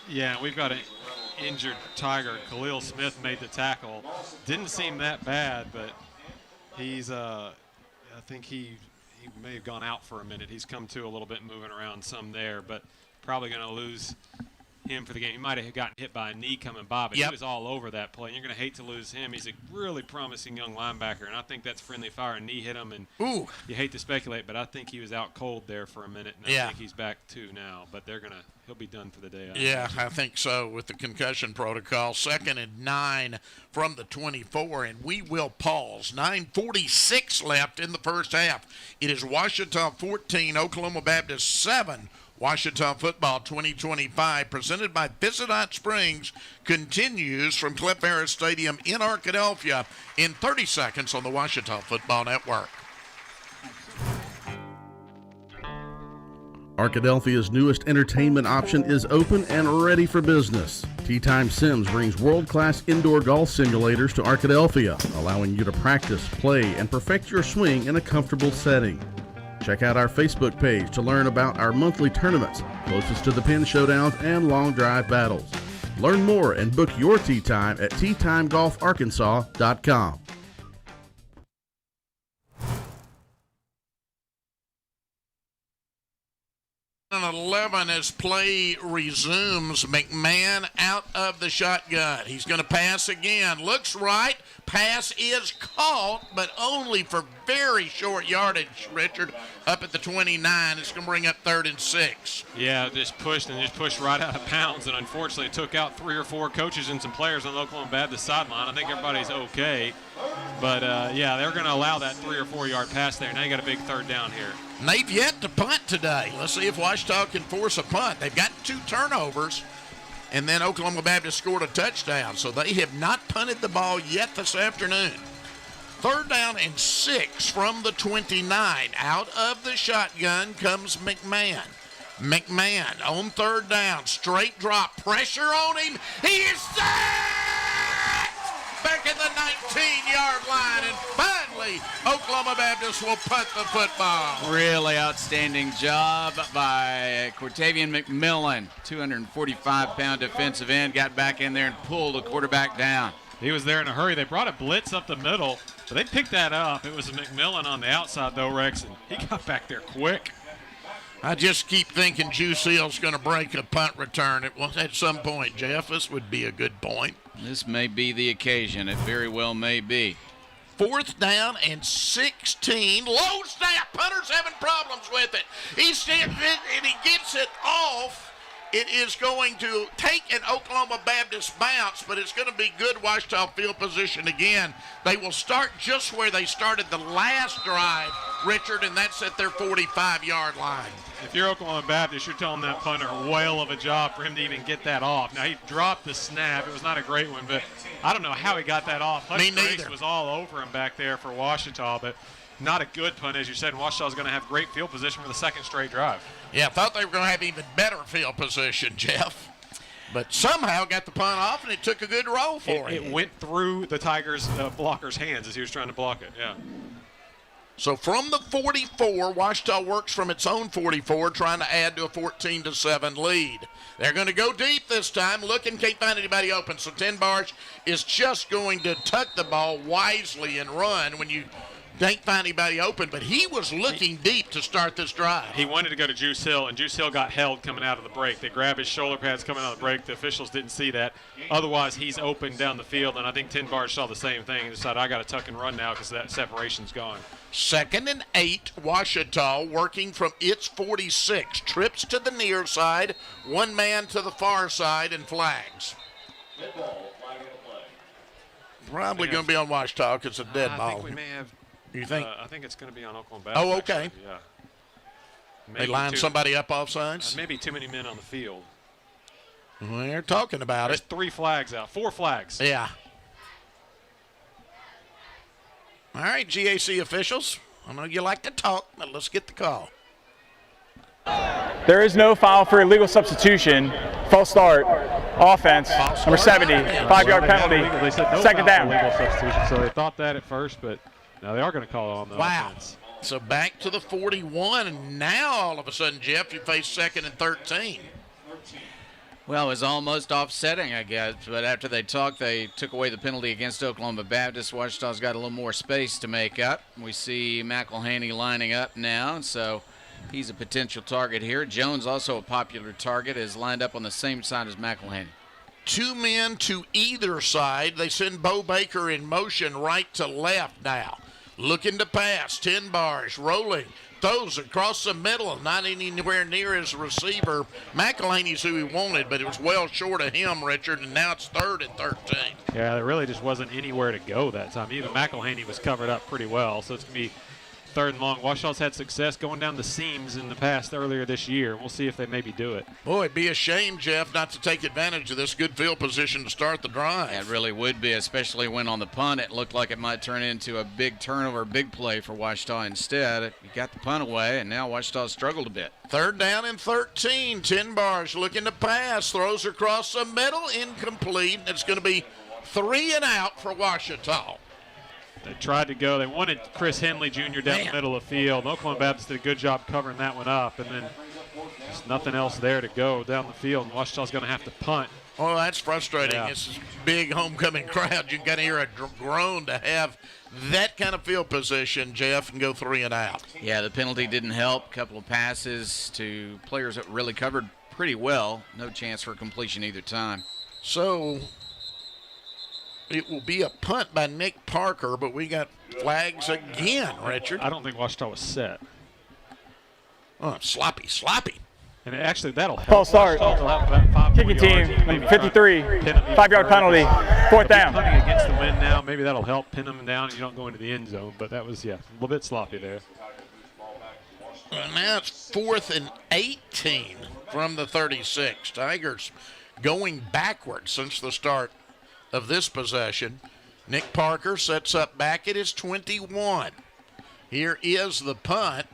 Yeah, we've got an injured Tiger. Khalil Smith made the tackle. Didn't seem that bad, but he's, I think he may have gone out for a minute. He's come to a little bit, moving around some there, but probably going to lose him for the game. He might have gotten hit by a knee coming by, but he was all over that play. And you're going to hate to lose him. He's a really promising young linebacker, and I think that's friendly fire. A knee hit him, and you hate to speculate, but I think he was out cold there for a minute, and I think he's back too now. But he'll be done for the day. I think so with the concussion protocol. 2nd and 9 from the 24, and we will pause. 9:46 left in the first half. It is Ouachita 14, Oklahoma Baptist 7. Ouachita Football 2025, presented by Visit Hot Springs, continues from Cliff Harris Stadium in Arkadelphia in 30 seconds on the Ouachita Football Network. Arkadelphia's newest entertainment option is open and ready for business. Tee Time Sims brings world-class indoor golf simulators to Arkadelphia, allowing you to practice, play, and perfect your swing in a comfortable setting. Check out our Facebook page to learn about our monthly tournaments, closest to the pin showdowns and long drive battles. Learn more and book your tee time at teatimegolfarkansas.com. 11 as play resumes. McMahon out of the shotgun. He's going to pass again. Looks right. Pass is caught, but only for very short yardage, Richard. Up at the 29. It's going to bring up 3rd and 6. Yeah, just pushed right out of bounds, and unfortunately it took out 3 or 4 coaches and some players on the Oklahoma Baptist sideline. I think everybody's okay. But, they're going to allow that 3 or 4 yard pass there. Now you got a big 3rd down here. And they've yet to punt today. Let's see if Ouachita can force a punt. They've got 2 turnovers, and then Oklahoma Baptist scored a touchdown. So they have not punted the ball yet this afternoon. 3rd down and 6 from the 29. Out of the shotgun comes McMahon. McMahon on 3rd down. Straight drop. Pressure on him. He is sacked! Back at the 19-yard line. And finally, Oklahoma Baptist will punt the football. Really outstanding job by Cortavian McMillan. 245-pound defensive end. Got back in there and pulled the quarterback down. He was there in a hurry. They brought a blitz up the middle, but they picked that up. It was McMillan on the outside, though, Rex, and he got back there quick. I just keep thinking Juice Hill's going to break a punt return at some point, Jeff. This would be a good point. This may be the occasion. It very well may be. 4th down and 16. Low snap. Punter's having problems with it. He snaps it and he gets it off. It is going to take an Oklahoma Baptist bounce, but it's going to be good Ouachita field position again. They will start just where they started the last drive, Richard, and that's at their 45-yard line. If you're Oklahoma Baptist, you're telling that punter a whale of a job for him to even get that off. Now, he dropped the snap. It was not a great one, but I don't know how he got that off. Me neither. Grace was all over him back there for Ouachita, but not a good punt, as you said. Ouachita's going to have great field position for the 2nd straight drive. Yeah, I thought they were going to have even better field position, Jeff. But somehow got the punt off, and it took a good roll for him. It went through the Tigers' blocker's hands as he was trying to block it, yeah. So from the 44, Ouachita works from its own 44, trying to add to a 14-7 lead. They're going to go deep this time, looking, can't find anybody open. So Tenbarge is just going to tuck the ball wisely and run when you can't find anybody open, but he was looking deep to start this drive. He wanted to go to Juice Hill, and Juice Hill got held coming out of the break. They grabbed his shoulder pads coming out of the break. The officials didn't see that. Otherwise, he's open down the field, and I think Tenbarge saw the same thing and decided, I got to tuck and run now because that separation's gone. 2nd and 8, Ouachita working from its 46. Trips to the near side, one man to the far side, and flags. Probably going to be on Ouachita because it's a dead ball. I think we may have. You think? I think it's going to be on Oklahoma Baptist. Oh, okay. Actually, yeah. They line somebody up off sides? Maybe too many men on the field. Well, they're talking about There's 3 flags out. 4 flags. Yeah. All right, GAC officials. I know you like to talk, but let's get the call. There is no foul for illegal substitution. False start. Offense. Number 70. 5-yard penalty. They said no 2nd down. Illegal substitution, so they thought that at first, but Now they are going to call it on the offense. So back to the 41, and now all of a sudden, Jeff, you face 2nd and 13. Well, it was almost offsetting, I guess, but after they talked, they took away the penalty against Oklahoma Baptist. Ouachita's got a little more space to make up. We see McElhaney lining up now, so he's a potential target here. Jones, also a popular target, is lined up on the same side as McElhaney. 2 men to either side. They send Bo Baker in motion right to left now. Looking to pass, 10 bars, rolling. Throws across the middle, not anywhere near his receiver. McElhaney's who he wanted, but it was well short of him, Richard, and now it's 3rd and 13. Yeah, there really just wasn't anywhere to go that time. Even McElhaney was covered up pretty well, so it's going to be 3rd and long. Ouachita's had success going down the seams in the past earlier this year. We'll see if they maybe do it. Boy, it'd be a shame, Jeff, not to take advantage of this good field position to start the drive. It really would be, especially when on the punt it looked like it might turn into a big turnover, big play for Ouachita instead. You got the punt away, and now Ouachita struggled a bit. 3rd down and 13. 10 bars looking to pass. Throws across the middle. Incomplete. It's going to be 3 and out for Ouachita. They tried to go. They wanted Chris Henley Jr. down the middle of the field. Oklahoma Baptist did a good job covering that one up, and then there's nothing else there to go down the field, and Ouachita's going to have to punt. Oh, that's frustrating. Yeah. It's a big homecoming crowd. You got to hear a groan to have that kind of field position, Jeff, and go 3 and out. Yeah, the penalty didn't help. A couple of passes to players that really covered pretty well. No chance for completion either time. So it will be a punt by Nick Parker, but we got flags again, Richard. I don't think Ouachita was set. Oh, sloppy. And actually, that'll help. False start. Kicking team, 53, 5-yard penalty, 4th down. Punting against the wind now. Maybe that'll help pin them down. You don't go into the end zone, but that was, a little bit sloppy there. And now it's 4th and 18 from the 36. Tigers going backwards since the start of this possession. Nick Parker sets up back at his 21. Here is the punt.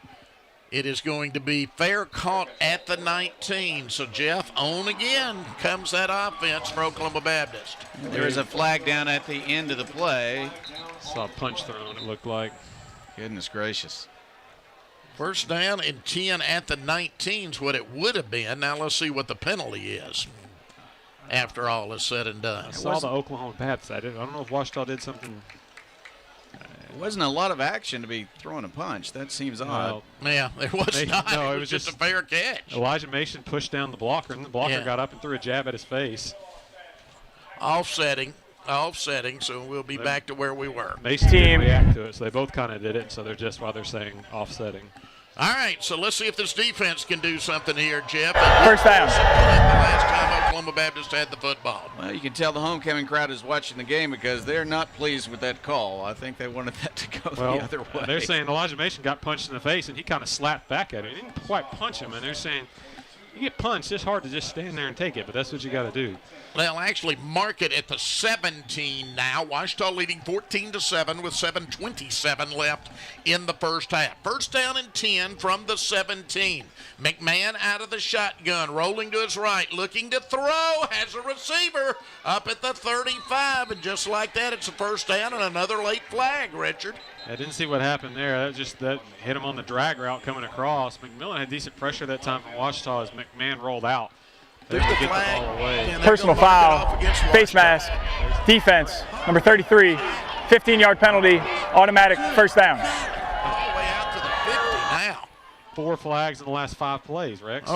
It is going to be fair caught at the 19. So, Jeff, on again comes that offense for Oklahoma Baptist. There is a flag down at the end of the play. Saw a punch thrown, it looked like. Goodness gracious. 1st down and 10 at the 19 is what it would have been. Now let's see what the penalty is after all is said and done. I saw the Oklahoma Baptist. I don't know if Ouachita did something. It wasn't a lot of action to be throwing a punch. That seems odd. Yeah, it was not. No, it was just a fair catch. Elijah Mason pushed down the blocker, and the blocker got up and threw a jab at his face. Offsetting, so we'll be back to where we were. Mason didn't react to it, so they both kind of did it, so they're just why they're saying offsetting. All right, so let's see if this defense can do something here, Jeff. 1st down. The last time Oklahoma Baptist had the football. Well, you can tell the homecoming crowd is watching the game because they're not pleased with that call. I think they wanted that to go the other way. They're saying Elijah Mason got punched in the face, and he kind of slapped back at it. He didn't quite punch him, and they're saying, you get punched, it's hard to just stand there and take it, but that's what you got to do. They'll actually mark it at the 17 now. Ouachita leading 14-7 with 7:27 left in the first half. 1st down and 10 from the 17. McMahon out of the shotgun, rolling to his right, looking to throw, has a receiver up at the 35, and just like that, it's a 1st down and another late flag, Richard. I didn't see what happened there. That hit him on the drag route coming across. McMillan had decent pressure that time from Ouachita as McMahon rolled out. They get the ball away. Personal foul, face mask, defense, number 33, 15-yard penalty, automatic 1st down. All the way out to the 50 now. 4 flags in the last 5 plays, Rex.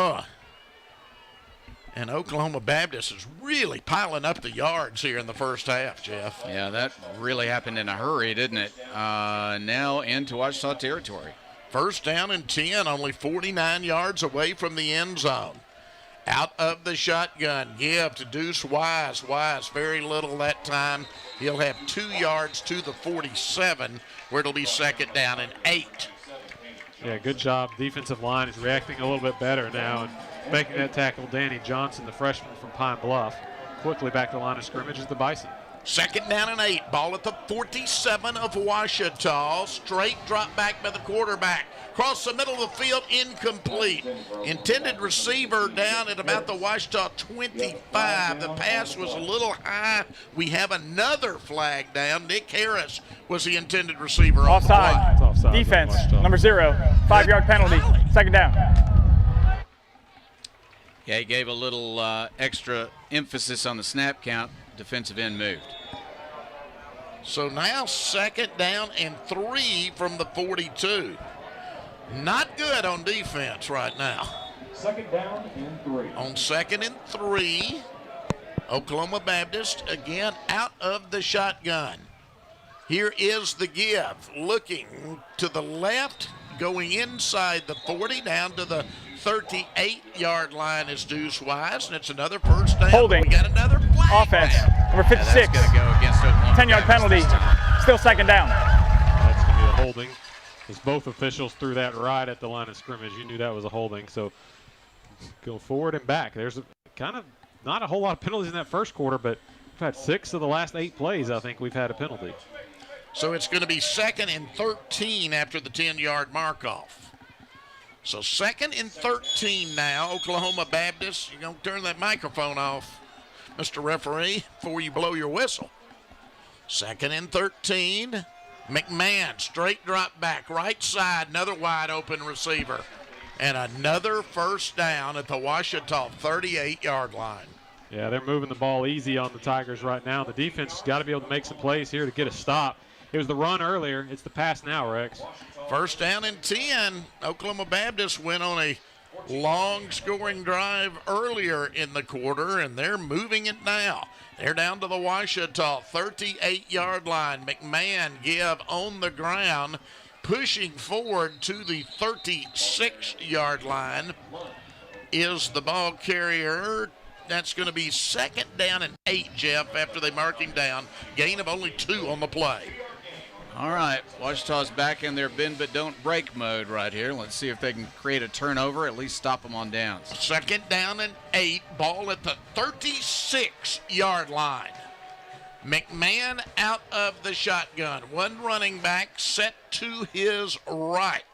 And Oklahoma Baptist is really piling up the yards here in the first half, Jeff. Yeah, that really happened in a hurry, didn't it? Now into Ouachita territory. 1st down and 10, only 49 yards away from the end zone. Out of the shotgun, give to Deuce Wise. Wise, very little that time. He'll have 2 yards to the 47, where it'll be 2nd down and 8. Yeah, good job. Defensive line is reacting a little bit better now and making that tackle. Danny Johnson, the freshman from Pine Bluff. quickly back to the line of scrimmage is the Bison. 2nd down and 8. Ball at the 47 of Ouachita. Straight drop back by the quarterback. Across the middle of the field, incomplete. Intended receiver down at about the Ouachita 25. The pass was a little high. We have another flag down. Nick Harris was the intended receiver. Offside. Offside. Defense, number 0. 5-yard penalty. 2nd down. Yeah, he gave a little extra emphasis on the snap count. Defensive end moved. So now 2nd down and 3 from the 42. Not good on defense right now. 2nd down and 3. On 2nd and 3, Oklahoma Baptist again out of the shotgun. Here is the give. Looking to the left, going inside the 40, down to the 38-yard line is Deuce Wise, and it's another first down. Holding. We got another flag Offense, down. number 56. Yeah, that's going to go against Oklahoma 10-yard penalty. Still 2nd down. That's going to be a holding. As both officials threw that right at the line of scrimmage, you knew that was a holding. So go forward and back. There's kind of not a whole lot of penalties in that first quarter, but we've had 6 of the last 8 plays, I think we've had a penalty. So it's going to be 2nd and 13 after the 10-yard mark-off. So 2nd and 13 now. Oklahoma Baptist, you're going to turn that microphone off, Mr. Referee, before you blow your whistle. 2nd and 13. McMahon, straight drop back, right side, another wide open receiver. And another first down at the Ouachita 38-yard line. Yeah, they're moving the ball easy on the Tigers right now. The defense has got to be able to make some plays here to get a stop. It was the run earlier. It's the pass now, Rex. 1st down and 10. Oklahoma Baptist went on a long scoring drive earlier in the quarter, and they're moving it now. They're down to the Ouachita 38-yard line. McMahon give on the ground, pushing forward to the 36-yard line is the ball carrier. That's going to be 2nd down and 8, Jeff, after they mark him down. Gain of only 2 on the play. All right, Ouachita's back in their bend but don't break mode right here. Let's see if they can create a turnover, at least stop them on downs. 2nd down and 8, ball at the 36-yard line. McMahon out of the shotgun. One running back set to his right.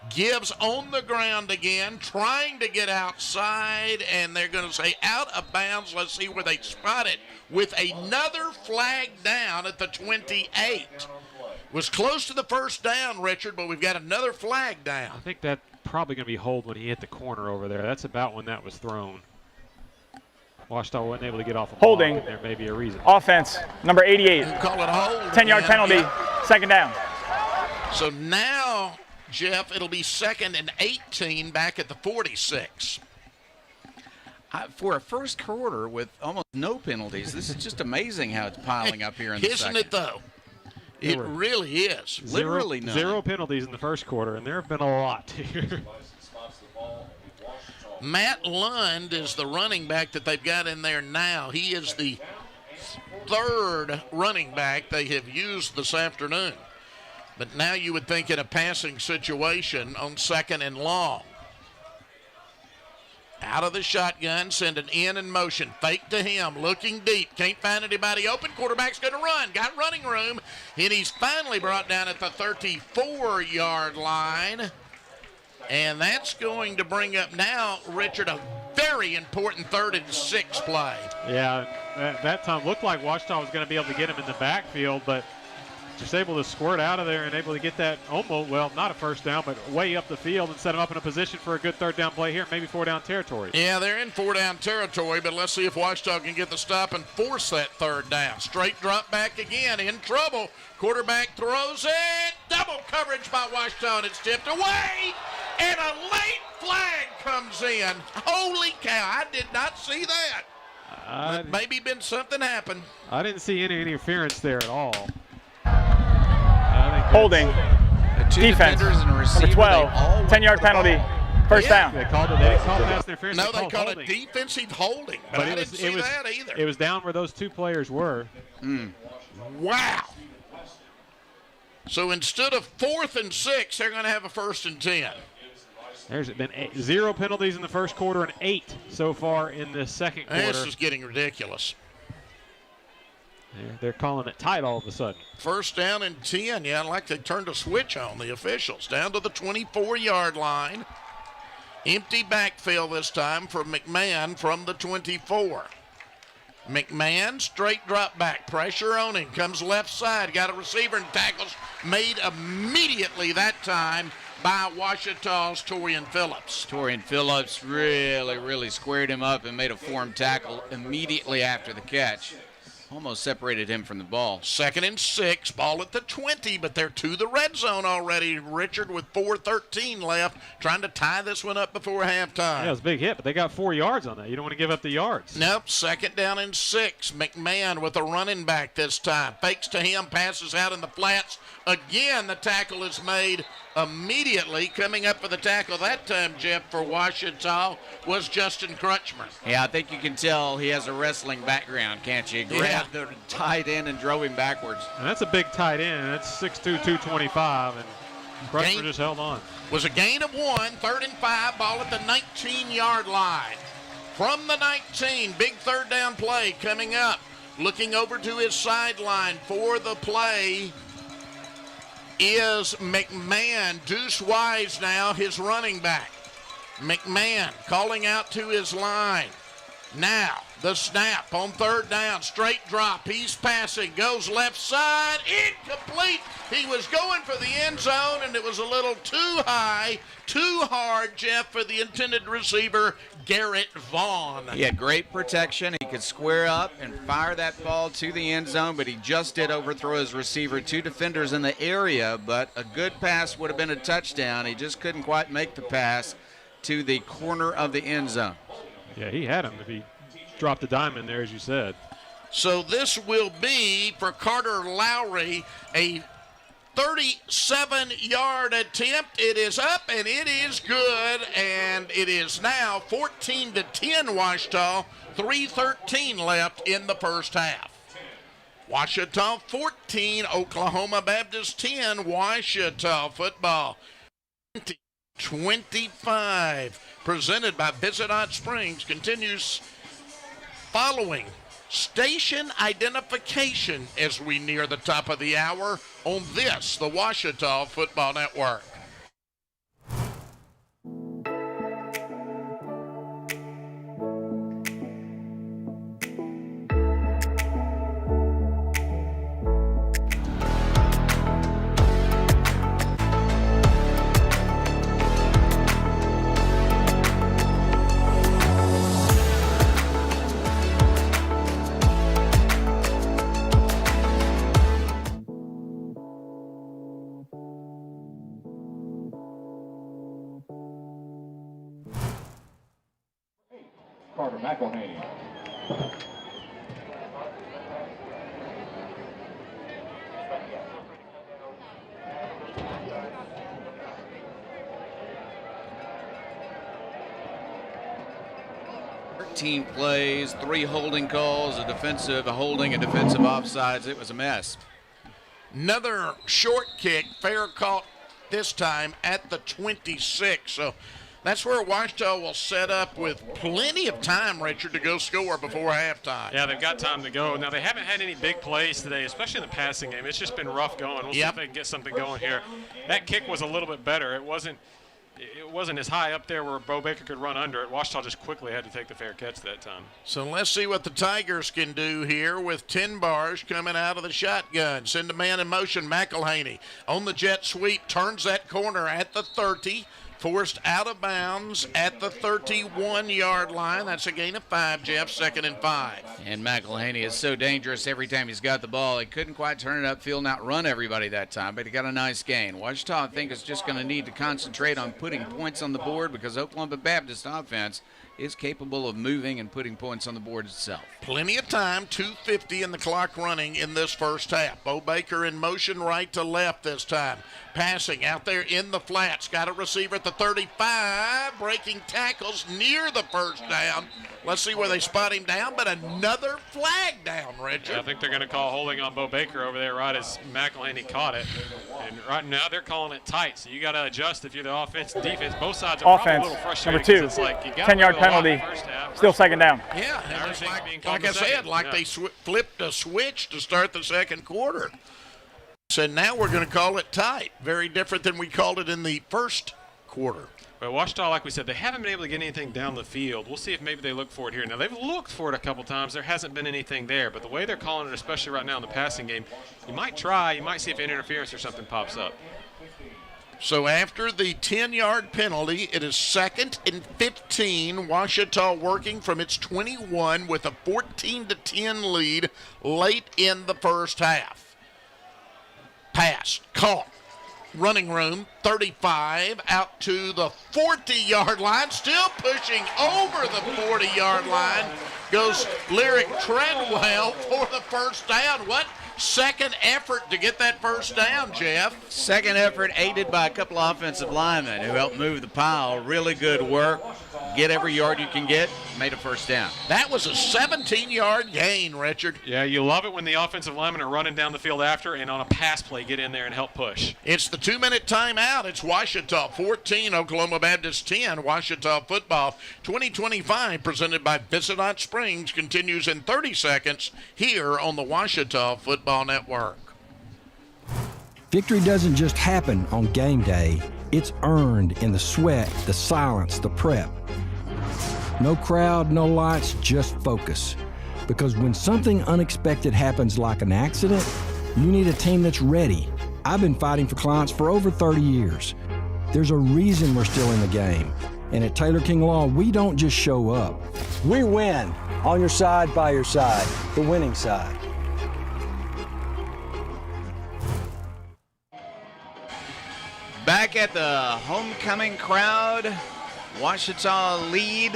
Gibbs on the ground again, trying to get outside, and they're going to say out of bounds. Let's see where they spot it with another flag down at the 28. Was close to the first down, Richard, but we've got another flag down. I think that's probably going to be hold when he hit the corner over there. That's about when that was thrown. Ouachita wasn't able to get off a Holding. block, and there may be a reason. Offense, number 88. Call it a hold. 10-yard penalty, Yeah. 2nd down. So now, Jeff, it'll be 2nd and 18 back at the 46. For a first quarter with almost no penalties, this is just amazing how it's piling up here in the second. Isn't it, though? It really is. Literally none. 0 penalties in the first quarter, and there have been a lot here. Matt Lund is the running back that they've got in there now. He is the 3rd running back they have used this afternoon. But now you would think in a passing situation on 2nd and long. Out of the shotgun, send an in motion. Fake to him, looking deep. Can't find anybody open. Quarterback's going to run. Got running room. And he's finally brought down at the 34-yard line. And that's going to bring up now, Richard, a very important 3rd and 6 play. Yeah, that time looked like Ouachita was going to be able to get him in the backfield, but just able to squirt out of there and able to get that almost, well, not a first down, but way up the field and set him up in a position for a good 3rd down play here, maybe 4 down territory. Yeah, they're in 4 down territory, but let's see if Ouachita can get the stop and force that 3rd down. Straight drop back again, in trouble. Quarterback throws it. Double coverage by Ouachita, and it's tipped away. And a late flag comes in. Holy cow, I did not see that. Maybe been something happened. I didn't see any interference there at all. Holding. Defense, number 12. 10-yard penalty. First down. They called pass interference. No, they called it defensive holding, but I didn't see that either. It was down where those 2 players were. Wow. So instead of 4th and 6, they're going to have a 1st and 10. There's been 0 penalties in the first quarter and 8 so far in the second quarter. This is getting ridiculous. They're calling it tight all of a sudden. First down and 10. Yeah, like they turned a switch on the officials. Down to the 24-yard line. Empty backfield this time for McMahon from the 24. McMahon, straight drop back. Pressure on him. Comes left side. Got a receiver and tackles made immediately that time by Ouachita's Torian Phillips. Torian Phillips really squared him up and made a form tackle immediately after the catch. Almost separated him from the ball. 2nd and 6, ball at the 20, but they're to the red zone already, Richard, with 4:13 left, trying to tie this one up before halftime. Yeah, it was a big hit, but they got 4 yards on that. You don't want to give up the yards. Nope, 2nd down and 6. McMahon with a running back this time. Fakes to him, passes out in the flats. Again, the tackle is made immediately. Coming up for the tackle that time, Jeff, for Ouachita was Justin Crutchmer. Yeah, I think you can tell he has a wrestling background, can't you? Grabbed the tight end and drove him backwards. And that's a big tight end. That's 6'2", 225, and Crutchmer just held on. Was a gain of 1, 3rd and 5, ball at the 19-yard line. From the 19, big 3rd down play coming up. Looking over to his sideline for the play is McMahon. Deuce Wise now, his running back. McMahon calling out to his line. Now, the snap on 3rd down, straight drop. He's passing, goes left side, incomplete. He was going for the end zone, and it was a little too high, too hard, Jeff, for the intended receiver, Garrett Vaughn. He had great protection. He could square up and fire that ball to the end zone, but he just did overthrow his receiver. 2 defenders in the area, but a good pass would have been a touchdown. He just couldn't quite make the pass to the corner of the end zone. Yeah, he had him if he dropped the diamond there, as you said. So this will be, for Carter Lowry, a 37-yard attempt. It is up, and it is good, and it is now 14-10 Ouachita, 3:13 left in the first half. Ouachita 14, Oklahoma Baptist 10, Ouachita football 25. Presented by Visit Hot Springs, continues following station identification as we near the top of the hour on this, the Ouachita Football Network. Carter McElhaney. Plays, 3 holding calls, a defensive holding, a defensive offsides. It was a mess. Another short kick, fair caught this time at the 26. So that's where Ouachita will set up with plenty of time, Richard, to go score before halftime. Yeah, they've got time to go. Now, they haven't had any big plays today, especially in the passing game. It's just been rough going. We'll see if they can get something going here. That kick was a little bit better. It wasn't as high up there where Bo Baker could run under it. Ouachita just quickly had to take the fair catch that time. So let's see what the Tigers can do here with 10 bars coming out of the shotgun. Send a man in motion, McElhaney. On the jet sweep, turns that corner at the 30. Forced out of bounds at the 31-yard line. That's a gain of 5, Jeff, 2nd and 5. And McElhaney is so dangerous every time he's got the ball. He couldn't quite turn it upfield and outrun everybody that time, but he got a nice gain. Ouachita, I think, is just going to need to concentrate on putting points on the board because Oklahoma Baptist offense is capable of moving and putting points on the board itself. Plenty of time, 2:50 and the clock running in this first half. Bo Baker in motion right to left this time. Passing out there in the flats. Got a receiver at the 35. Breaking tackles near the first down. Let's see where they spot him down, but another flag down, Richard. Yeah, I think they're going to call holding on Bo Baker over there right as McElhaney caught it. And right now they're calling it tight, so you got to adjust if you're the offense and defense. Both sides are probably a little frustrated. Offense, number 2, It's like you got 10-yard penalty, still second down. Yeah, and it's like I said, they flipped a switch to start the second quarter. So now we're going to call it tight. Very different than we called it in the first quarter. But Ouachita, like we said, they haven't been able to get anything down the field. We'll see if maybe they look for it here. Now, they've looked for it a couple times. There hasn't been anything there. But the way they're calling it, especially right now in the passing game, you might try. You might see if an interference or something pops up. So after the 10-yard penalty, it is 2nd and 15. Ouachita working from its 21 with a 14-10 lead late in the first half. Pass, caught. Running room, 35, out to the 40-yard line, still pushing over the 40-yard line, goes Lyric Treadwell for the first down. What second effort to get that first down, Jeff? Second effort aided by a couple of offensive linemen who helped move the pile. Really good work. Get every yard you can get, made a first down. That was a 17-yard gain, Richard. Yeah, you love it when the offensive linemen are running down the field after and on a pass play get in there and help push. It's the 2-minute timeout. It's Ouachita 14, Oklahoma Baptist 10. Ouachita football 2025 presented by Visit Hot Springs continues in 30 seconds here on the Ouachita Football Network. Victory doesn't just happen on game day. It's earned in the sweat, the silence, the prep. No crowd, no lights, just focus. Because when something unexpected happens like an accident, you need a team that's ready. I've been fighting for clients for over 30 years. There's a reason we're still in the game. And at Taylor King Law, we don't just show up. We win. On your side, by your side. The winning side. Back at the homecoming crowd, Ouachita lead.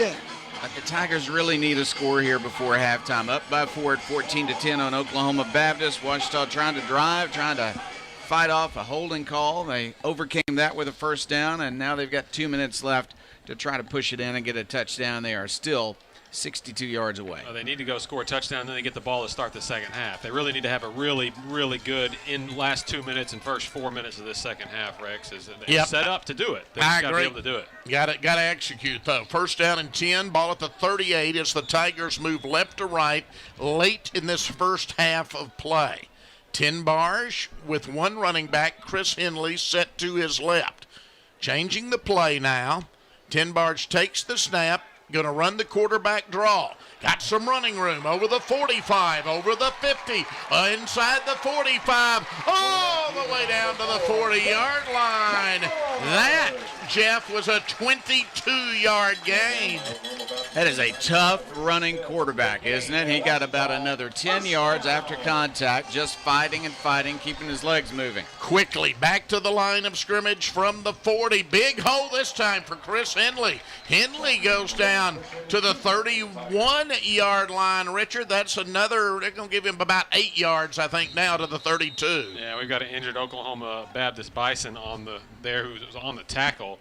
But the Tigers really need a score here before halftime. Up by 4 at 14-10 on Oklahoma Baptist. Ouachita trying to drive, trying to fight off a holding call. They overcame that with a first down, and now they've got 2 minutes left to try to push it in and get a touchdown. They are still 62 yards away. They need to go score a touchdown, and then they get the ball to start the second half. They really need to have a really, really good in last 2 minutes and first 4 minutes of this second half, Rex. They're set up to do it. They've got to be able to do it. Got to execute, though. First down and 10, ball at the 38 as the Tigers move left to right late in this first half of play. 10 bars with one running back, Chris Henley, set to his left. Changing the play now. 10 bars takes the snap. Going to run the quarterback draw. Got some running room over the 45, over the 50, inside the 45, all the way down to the 40-yard line. That, Jeff, was a 22-yard gain. That is a tough running quarterback, isn't it? He got about another 10 yards after contact, just fighting and fighting, keeping his legs moving. Quickly back to the line of scrimmage from the 40. Big hole this time for Chris Henley. Henley goes down to the 31-yard line, Richard. That's another, they're going to give him about 8 yards, I think, now to the 32. Yeah, we've got an injured Oklahoma Baptist Bison who was on the tackle.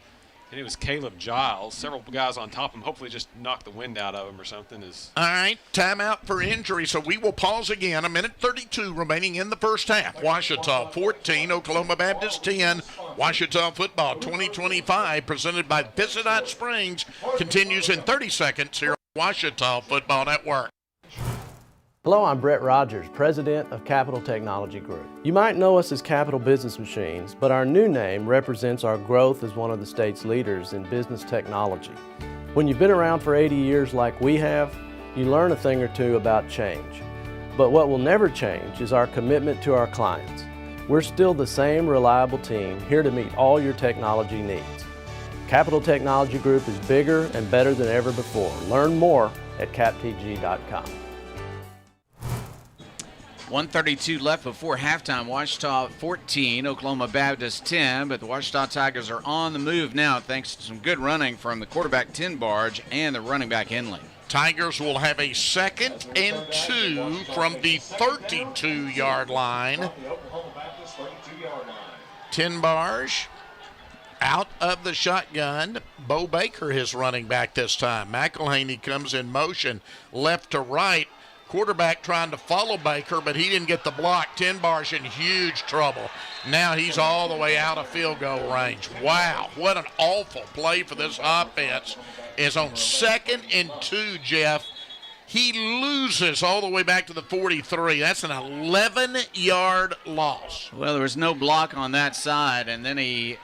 And it was Caleb Giles. Several guys on top of him. Hopefully just knocked the wind out of him or something. All right, timeout for injury. So we will pause again. 1:32 remaining in the first half. Ouachita 14, Oklahoma Baptist 10. Ouachita football 2025 presented by Visit Hot Springs continues in 30 seconds here on Ouachita Football Network. Hello, I'm Brett Rogers, President of Capital Technology Group. You might know us as Capital Business Machines, but our new name represents our growth as one of the state's leaders in business technology. When you've been around for 80 years like we have, you learn a thing or two about change. But what will never change is our commitment to our clients. We're still the same reliable team here to meet all your technology needs. Capital Technology Group is bigger and better than ever before. Learn more at captg.com. 1:32 left before halftime. Ouachita 14, Oklahoma Baptist 10, but the Ouachita Tigers are on the move now thanks to some good running from the quarterback Tin Barge and the running back Henley. Tigers will have a 2nd and 2 from the 32-yard line. Tin Barge out of the shotgun. Bo Baker is running back this time. McElhaney comes in motion left to right. Quarterback trying to follow Baker, but he didn't get the block. Tin Barge in huge trouble. Now he's all the way out of field goal range. Wow, what an awful play for this offense. Is on 2nd and 2, Jeff. He loses all the way back to the 43. That's an 11-yard loss. Well, there was no block on that side, and then he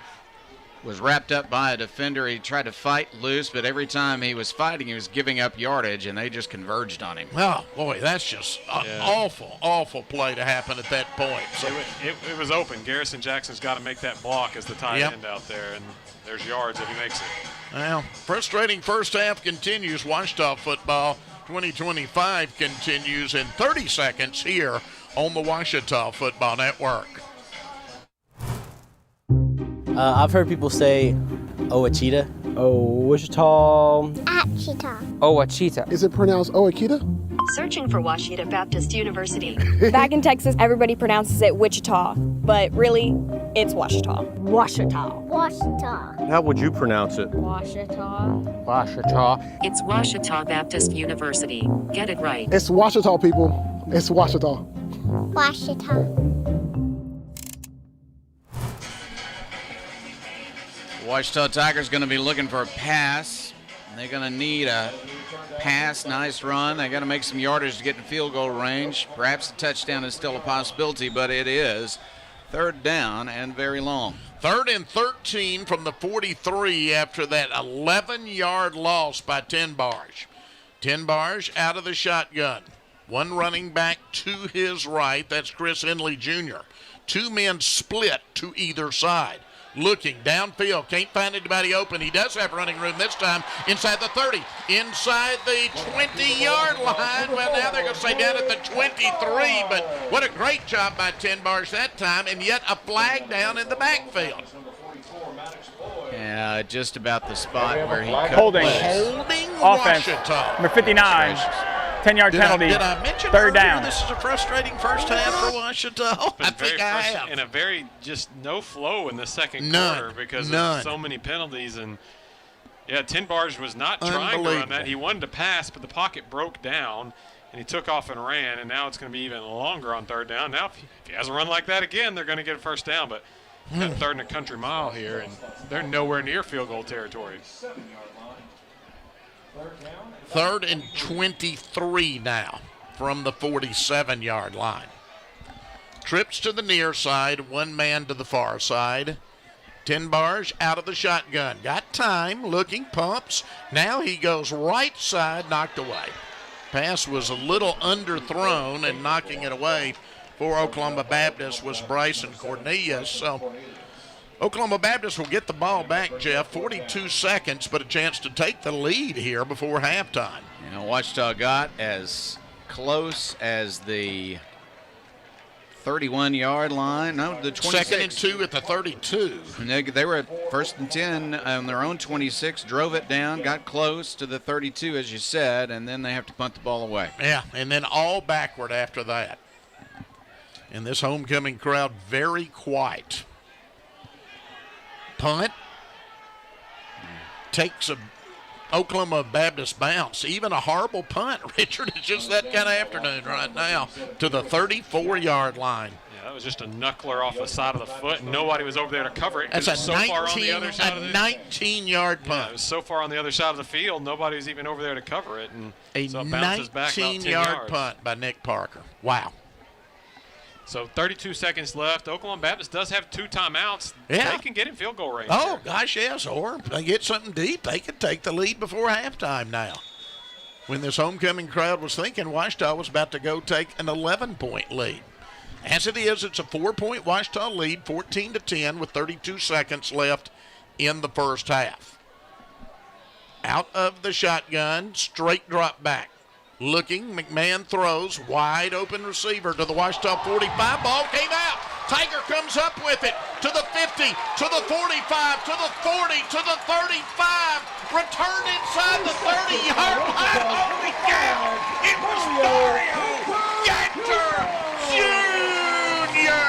was wrapped up by a defender. He tried to fight loose, but every time he was fighting, he was giving up yardage, and they just converged on him. Oh, boy, that's just an awful, awful play to happen at that point. So It was open. Garrison Jackson's got to make that block as the tight end out there, and there's yards if he makes it. Well, frustrating first half continues. Ouachita football 2025 continues in 30 seconds here on the Ouachita Football Network. I've heard people say Ouachita. Ouachita. Achita. Ouachita. Is it pronounced Ouachita? Searching for Ouachita Baptist University. Back in Texas, everybody pronounces it Wichita, but really, it's Ouachita. Ouachita. Ouachita. How would you pronounce it? Ouachita. Ouachita. It's Ouachita Baptist University. Get it right. It's Ouachita, people. It's Ouachita. Ouachita. Ouachita Tigers going to be looking for a pass. They're going to need a pass, nice run. They got to make some yardage to get in field goal range. Perhaps a touchdown is still a possibility, but it is 3rd down and very long. 3rd and 13 from the 43 after that 11-yard loss by Tin Barge. Tin Barge out of the shotgun. One running back to his right, that's Chris Henley Jr. 2 men split to either side. Looking downfield, can't find anybody open. He does have running room this time inside the 30, inside the 20-yard line. Well, now they're going to say down at the 23, but what a great job by Tin Barge that time, and yet a flag down in the backfield. Yeah, just about the spot where he holding offense. Ouachita. Number 59. 10-yard penalty. Did I mention 3rd earlier down. This is a frustrating first half for Ouachita? I think I have. And a very just no flow in the second quarter because of so many penalties. And yeah, Tin Barge was not trying to run that. He wanted to pass, but the pocket broke down, and he took off and ran. And now it's going to be even longer on 3rd down. Now, if he hasn't run like that again, they're going to get a first down. But got 3rd and a country mile here, and they're nowhere near field goal territory. 3rd and 23 now from the 47-yard line. Trips to the near side, 1 man to the far side. Tin Barge out of the shotgun. Got time, looking, pumps. Now he goes right side, knocked away. Pass was a little underthrown, and knocking it away for Oklahoma Baptist was Bryson Cornelius. So Oklahoma Baptist will get the ball back, Jeff. 42 seconds, but a chance to take the lead here before halftime. You know, Ouachita got as close as the 31-yard line. No, the 26. 2nd and 2 at the 32. And they were at 1st and 10 on their own 26, drove it down, got close to the 32, as you said, and then they have to punt the ball away. Yeah, and then all backward after that. And this homecoming crowd very quiet. Punt. Takes a Oklahoma Baptist bounce. Even a horrible punt, Richard. It's just that kind of afternoon right now to the 34-yard line. Yeah, that was just a knuckler off the side of the foot, and nobody was over there to cover it. That's a so 19-yard punt. Yeah, it was so far on the other side of the field, nobody was even over there to cover it. And a so it bounces back about 10 19-yard punt by Nick Parker. Wow. So 32 seconds left. Oklahoma Baptist does have 2 timeouts. Yeah. They can get in field goal range. Oh, gosh, yes. Or if they get something deep, they could take the lead before halftime now. When this homecoming crowd was thinking Ouachita was about to go take an 11-point lead. As it is, it's a 4-point Ouachita lead, 14-10 with 32 seconds left in the first half. Out of the shotgun, straight drop back. Looking, McMahon throws, wide open receiver to the Washita 45. Ball came out. Tiger comes up with it to the 50, to the 45, to the 40, to the 35. Return inside the 30-yard line. Holy cow! It was Mario Ganter Jr.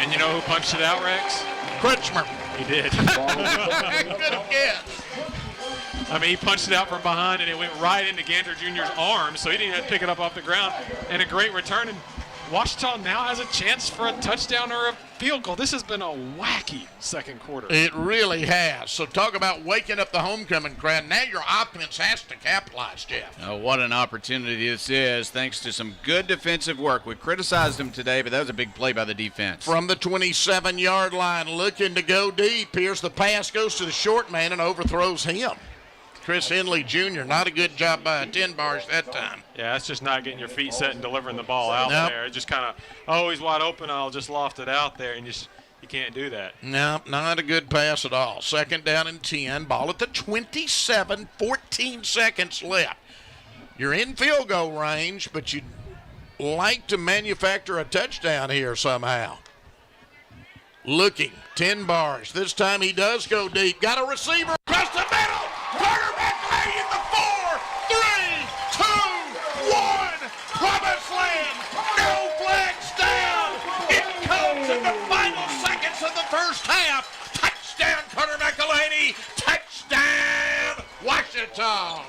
And you know who punched it out, Rex? Kretschmer. He did. Good guess. I mean, he punched it out from behind, and it went right into Ganter Jr.'s arms, so he didn't have to pick it up off the ground. And a great return. And Washita now has a chance for a touchdown or a field goal. This has been a wacky second quarter. It really has. So talk about waking up the homecoming crowd. Now your offense has to capitalize, Jeff. Oh, what an opportunity this is, thanks to some good defensive work. We criticized them today, but that was a big play by the defense. From the 27-yard line, looking to go deep. Here's the pass, goes to the short man and overthrows him. Chris Henley Jr., not a good job by 10 bars that time. Yeah, that's just not getting your feet set and delivering the ball out there. It just kind of, he's wide open, I'll just loft it out there, and you can't do that. No, not a good pass at all. Second down and 10, ball at the 27, 14 seconds left. You're in field goal range, but you'd like to manufacture a touchdown here somehow. Looking, 10 bars. This time he does go deep. Got a receiver across the middle. Quarterback lay in the 4, 3, 2, 1. Promised land. No flags down. It comes in the final seconds of the first half. Touchdown, Carter McElhaney. Touchdown, Washita.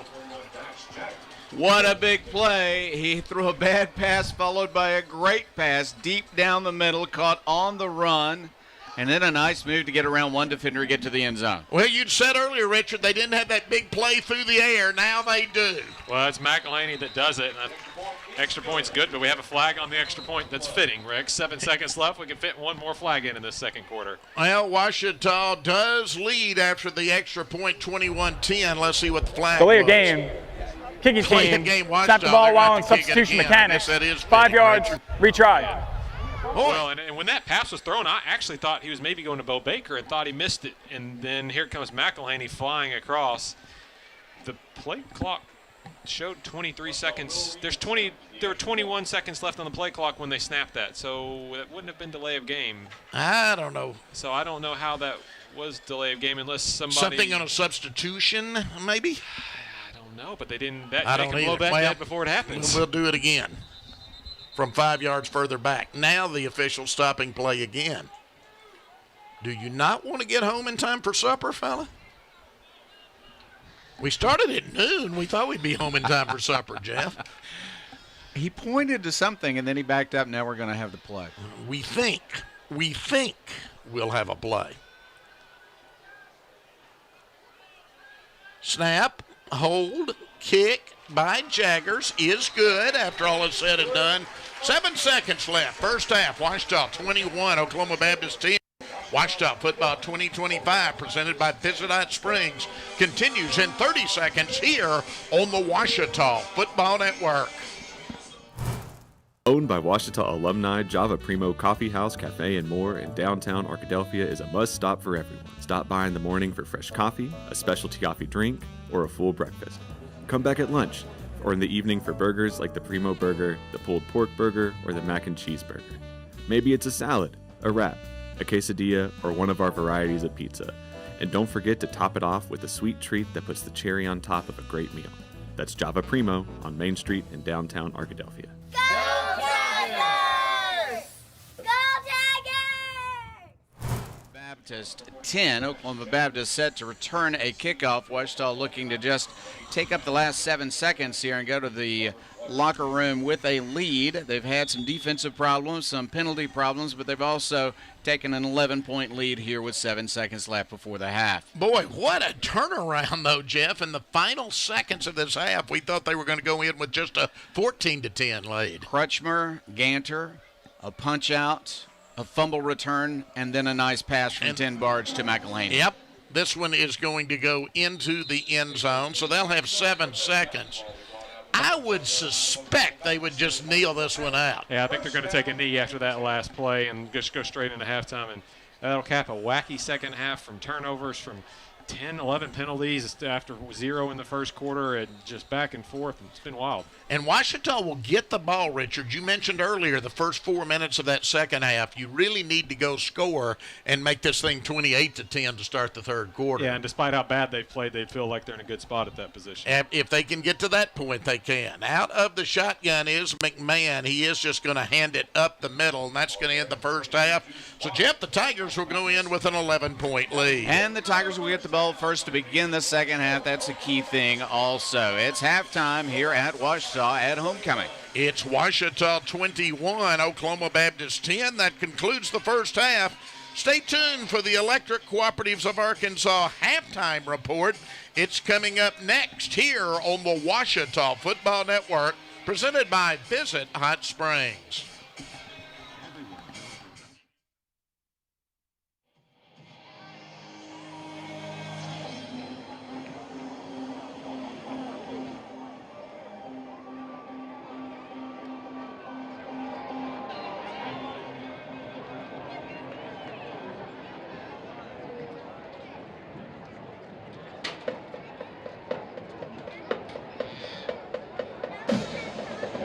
What a big play. He threw a bad pass followed by a great pass deep down the middle, caught on the run. And then a nice move to get around one defender to get to the end zone. Well, you'd said earlier, Richard, they didn't have that big play through the air. Now they do. Well, it's McElhaney that does it. And extra point's good, but we have a flag on the extra point that's fitting, Rick. 7 seconds left. We can fit one more flag in this second quarter. Well, Washita does lead after the extra point, 21-10. Let's see what the flag Delay of was. game. Kicking team. Snap the ball while on substitution mechanics. 5 yards. Retry. Well, and when that pass was thrown, I actually thought he was maybe going to Bo Baker and thought he missed it. And then here comes McElhaney flying across. The play clock showed 23 seconds. There were 21 seconds left on the play clock when they snapped that. So that wouldn't have been delay of game. I don't know. So I don't know how that was delay of game unless somebody. Something on a substitution, maybe? I don't know, but they didn't. They don't can blow that dead before it happens. We'll do it again. From 5 yards further back. Now the official stopping play again. Do you not want to get home in time for supper, fella? We started at noon. We thought we'd be home in time for supper, Jeff. He pointed to something, and then he backed up. Now we're going to have the play. We think we'll have a play. Snap, hold, kick by Jaggers is good after all is said and done. 7 seconds left. First half, Washita 21, Oklahoma Baptist 10. Washita Football 2025, presented by Visit Springs, continues in 30 seconds here on the Washita Football Network. Owned by Washita alumni, Java Primo Coffee House, Cafe, and more in downtown Arkadelphia is a must-stop for everyone. Stop by in the morning for fresh coffee, a specialty coffee drink, or a full breakfast. Come back at lunch, or in the evening for burgers like the Primo Burger, the Pulled Pork Burger, or the Mac and Cheese Burger. Maybe it's a salad, a wrap, a quesadilla, or one of our varieties of pizza. And don't forget to top it off with a sweet treat that puts the cherry on top of a great meal. That's Java Primo on Main Street in downtown Arkadelphia. Baptist 10, Oklahoma Baptist set to return a kickoff. Washita looking to just take up the last 7 seconds here and go to the locker room with a lead. They've had some defensive problems, some penalty problems, but they've also taken an 11-point lead here with 7 seconds left before the half. Boy, what a turnaround, though, Jeff. In the final seconds of this half, we thought they were going to go in with just a 14-10 lead. Kretschmer, Ganter, a punch-out, a fumble return, and then a nice pass from 10 Barge to McElhaney. Yep. This one is going to go into the end zone, so they'll have 7 seconds. I would suspect they would just kneel this one out. Yeah, I think they're going to take a knee after that last play and just go straight into halftime. And that'll cap a wacky second half from turnovers, from 10, 11 penalties after 0 in the first quarter, and just back and forth. It's been wild. And Ouachita will get the ball, Richard. You mentioned earlier the first 4 minutes of that second half. You really need to go score and make this thing 28-10 to start the third quarter. Yeah, and despite how bad they've played, they feel like they're in a good spot at that position. If they can get to that point, they can. Out of the shotgun is McMahon. He is just going to hand it up the middle, and that's going to end the first half. So, Jeff, the Tigers will go in with an 11-point lead. And the Tigers will get the ball first to begin the second half. That's a key thing also. It's halftime here at Ouachita at homecoming. It's Ouachita 21, Oklahoma Baptist 10. That concludes the first half. Stay tuned for the Electric Cooperatives of Arkansas halftime report. It's coming up next here on the Ouachita Football Network, presented by Visit Hot Springs.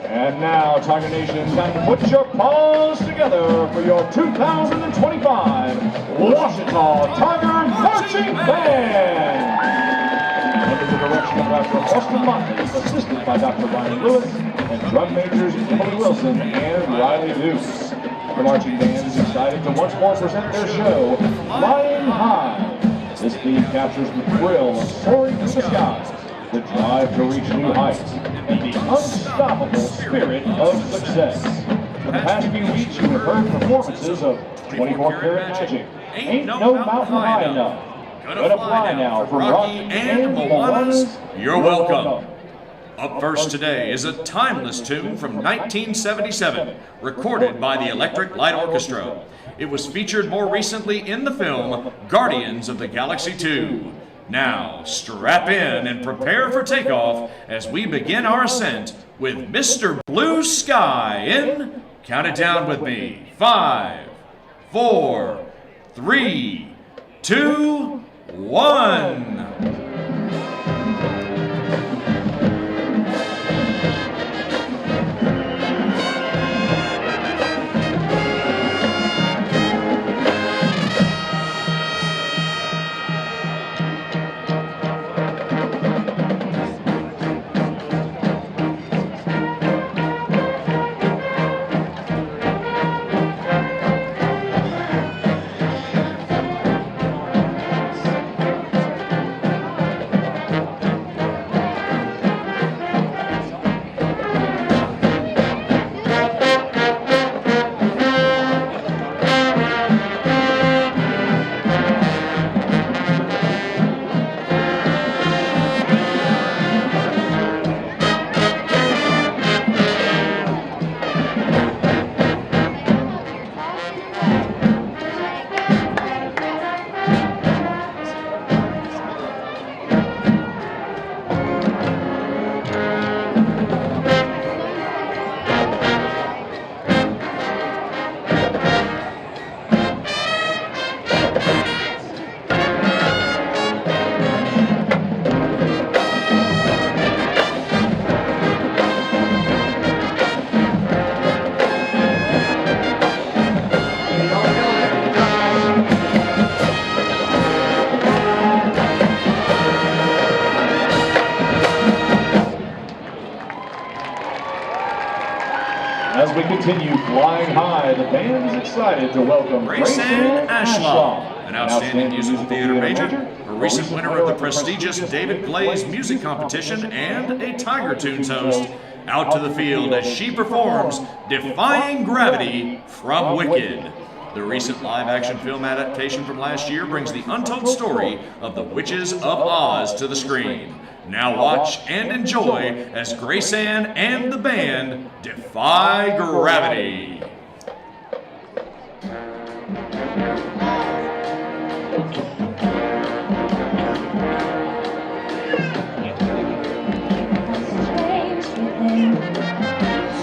And now, Tiger Nation, time to put your paws together for your 2025 Ouachita Tiger Marching Band! Under the direction of Dr. Austin Motley, assisted by Dr. Ryan Lewis, and drum majors Emily Wilson and Riley Dukes. The marching band is excited to once more present their show, Flying High. This theme captures the thrill of soaring through the skies, the drive to reach new heights, and the unstoppable spirit of success. For the past few weeks, you have heard performances of 24 Karat Magic, Ain't No Mountain High Enough, Gonna Fly Now from Rocky and Moana's You're Welcome. Up first today is a timeless tune from 1977, recorded by the Electric Light Orchestra. It was featured more recently in the film Guardians of the Galaxy 2. Now, strap in and prepare for takeoff as we begin our ascent with Mr. Blue Sky in, count it down with me, 5, 4, 3, 2, 1. As we continue flying high, the band is excited to welcome Grayson Ashlaw, an outstanding musical theater major, a recent winner of the prestigious David Glaze music competition, and a Tiger Tunes host, out to the field as she performs Defying Gravity from Wicked. The recent live-action film adaptation from last year brings the untold story of the Witches of Oz to the screen. Now watch and enjoy as Grayson and the band defy gravity.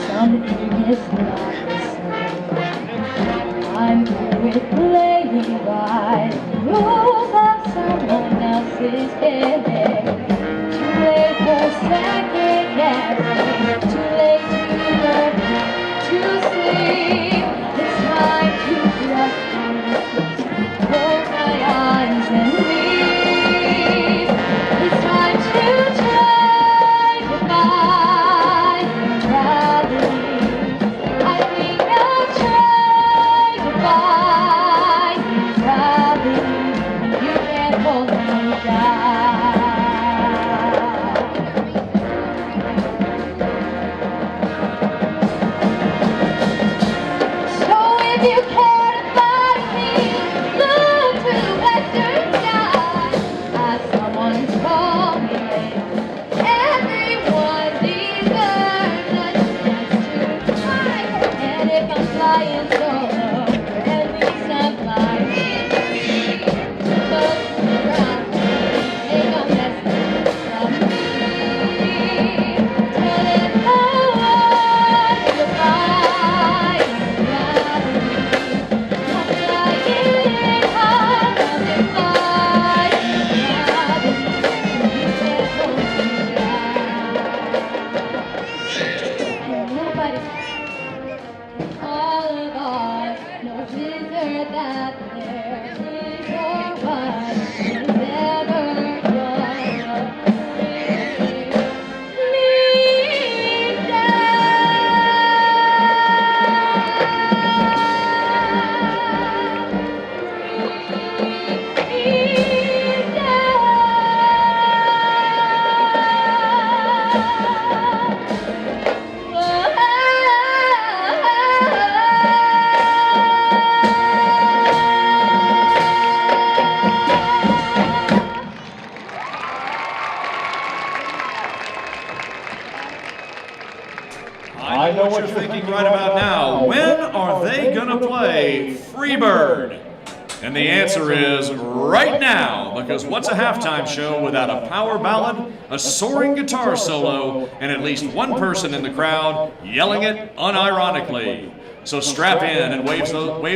Something is not the same. I'm here playing by the rules of someone else's is getting too late for second guessing, too late to sleep. It's time to brush my teeth, close my eyes and leave. It's time to try to find gravity. I think I'll try to find gravity. You can't hold me down. So if you care to find me, look to the western sky. As someone told me, everyone deserves a chance to fly. And if I'm flying solo, at least I'm flying free. Look around me, make a message from me. Telling the world to find gravity. I'm flying high, I'm defying gravity. You can't hold me down. Nobody, all of us, knows wizard that there is or was ever gonna bring me I know what you're thinking right about now. When are they gonna play Freebird? And the answer is right now, because what's a halftime show without a power ballad, a soaring guitar solo, and at least one person in the crowd yelling it unironically? So strap in and wave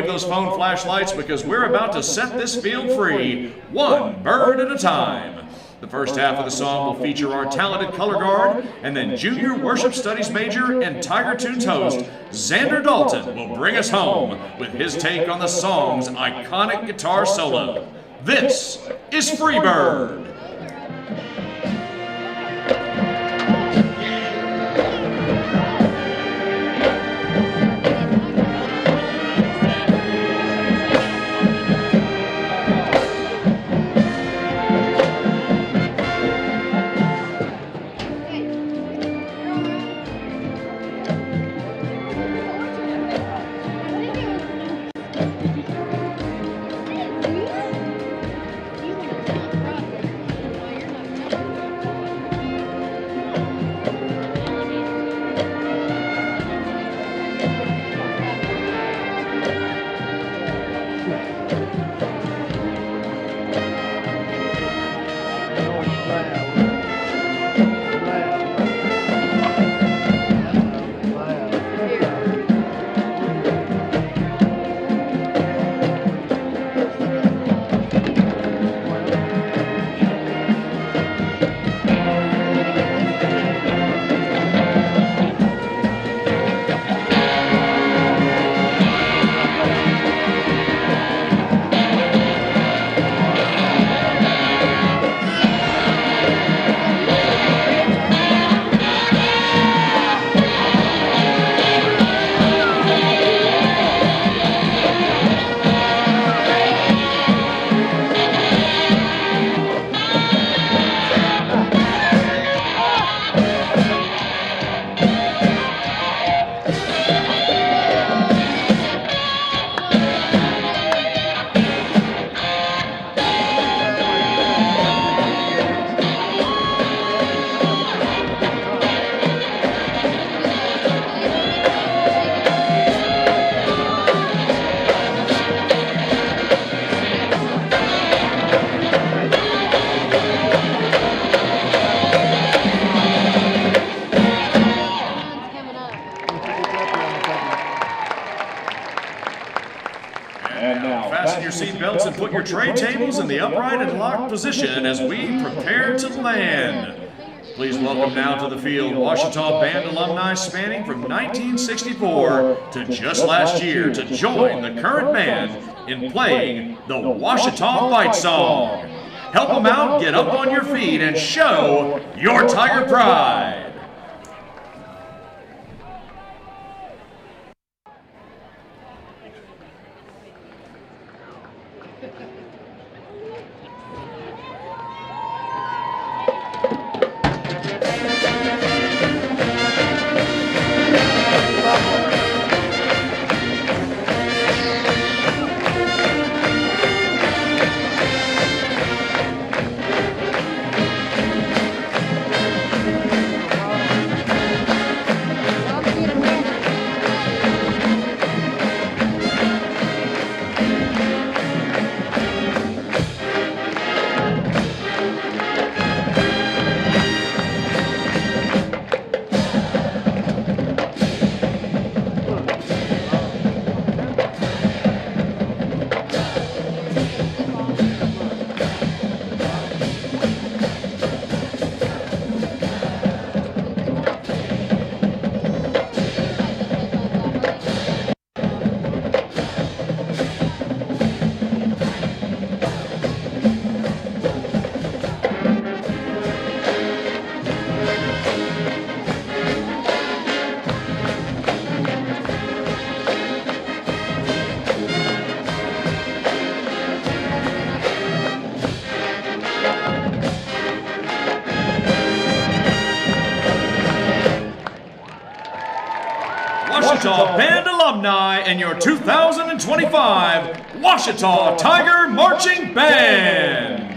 those phone flashlights, because we're about to set this field free, one bird at a time. The first half of the song will feature our talented color guard, and then junior worship studies major and Tiger Tunes host Xander Dalton will bring us home with his take on the song's iconic guitar solo. This is Freebird. And now, Fasten your seatbelts and put your tray tables in the upright and locked position as we prepare to land. Please welcome now to the field Ouachita Band alumni spanning from 1964 to just last year to join the current band in playing the Ouachita Fight Song. Help them out, get up on your feet, and show your Tiger pride. Ouachita Band alumni and your 2025 Ouachita Tiger Marching Band.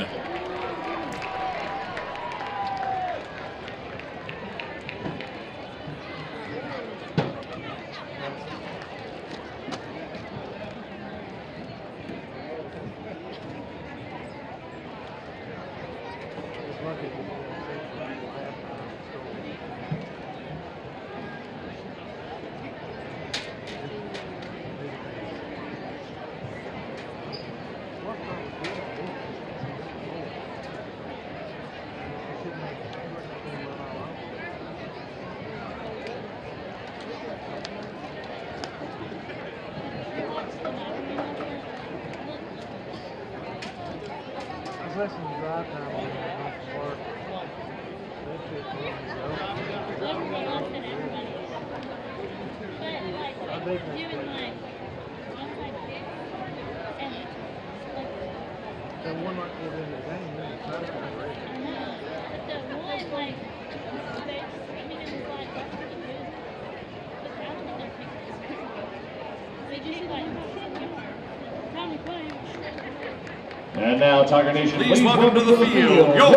And now, Tiger Nation, please welcome to the field your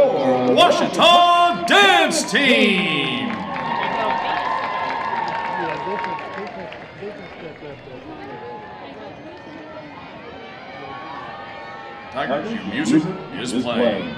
Ouachita Dance Team. Tigers, your music is playing.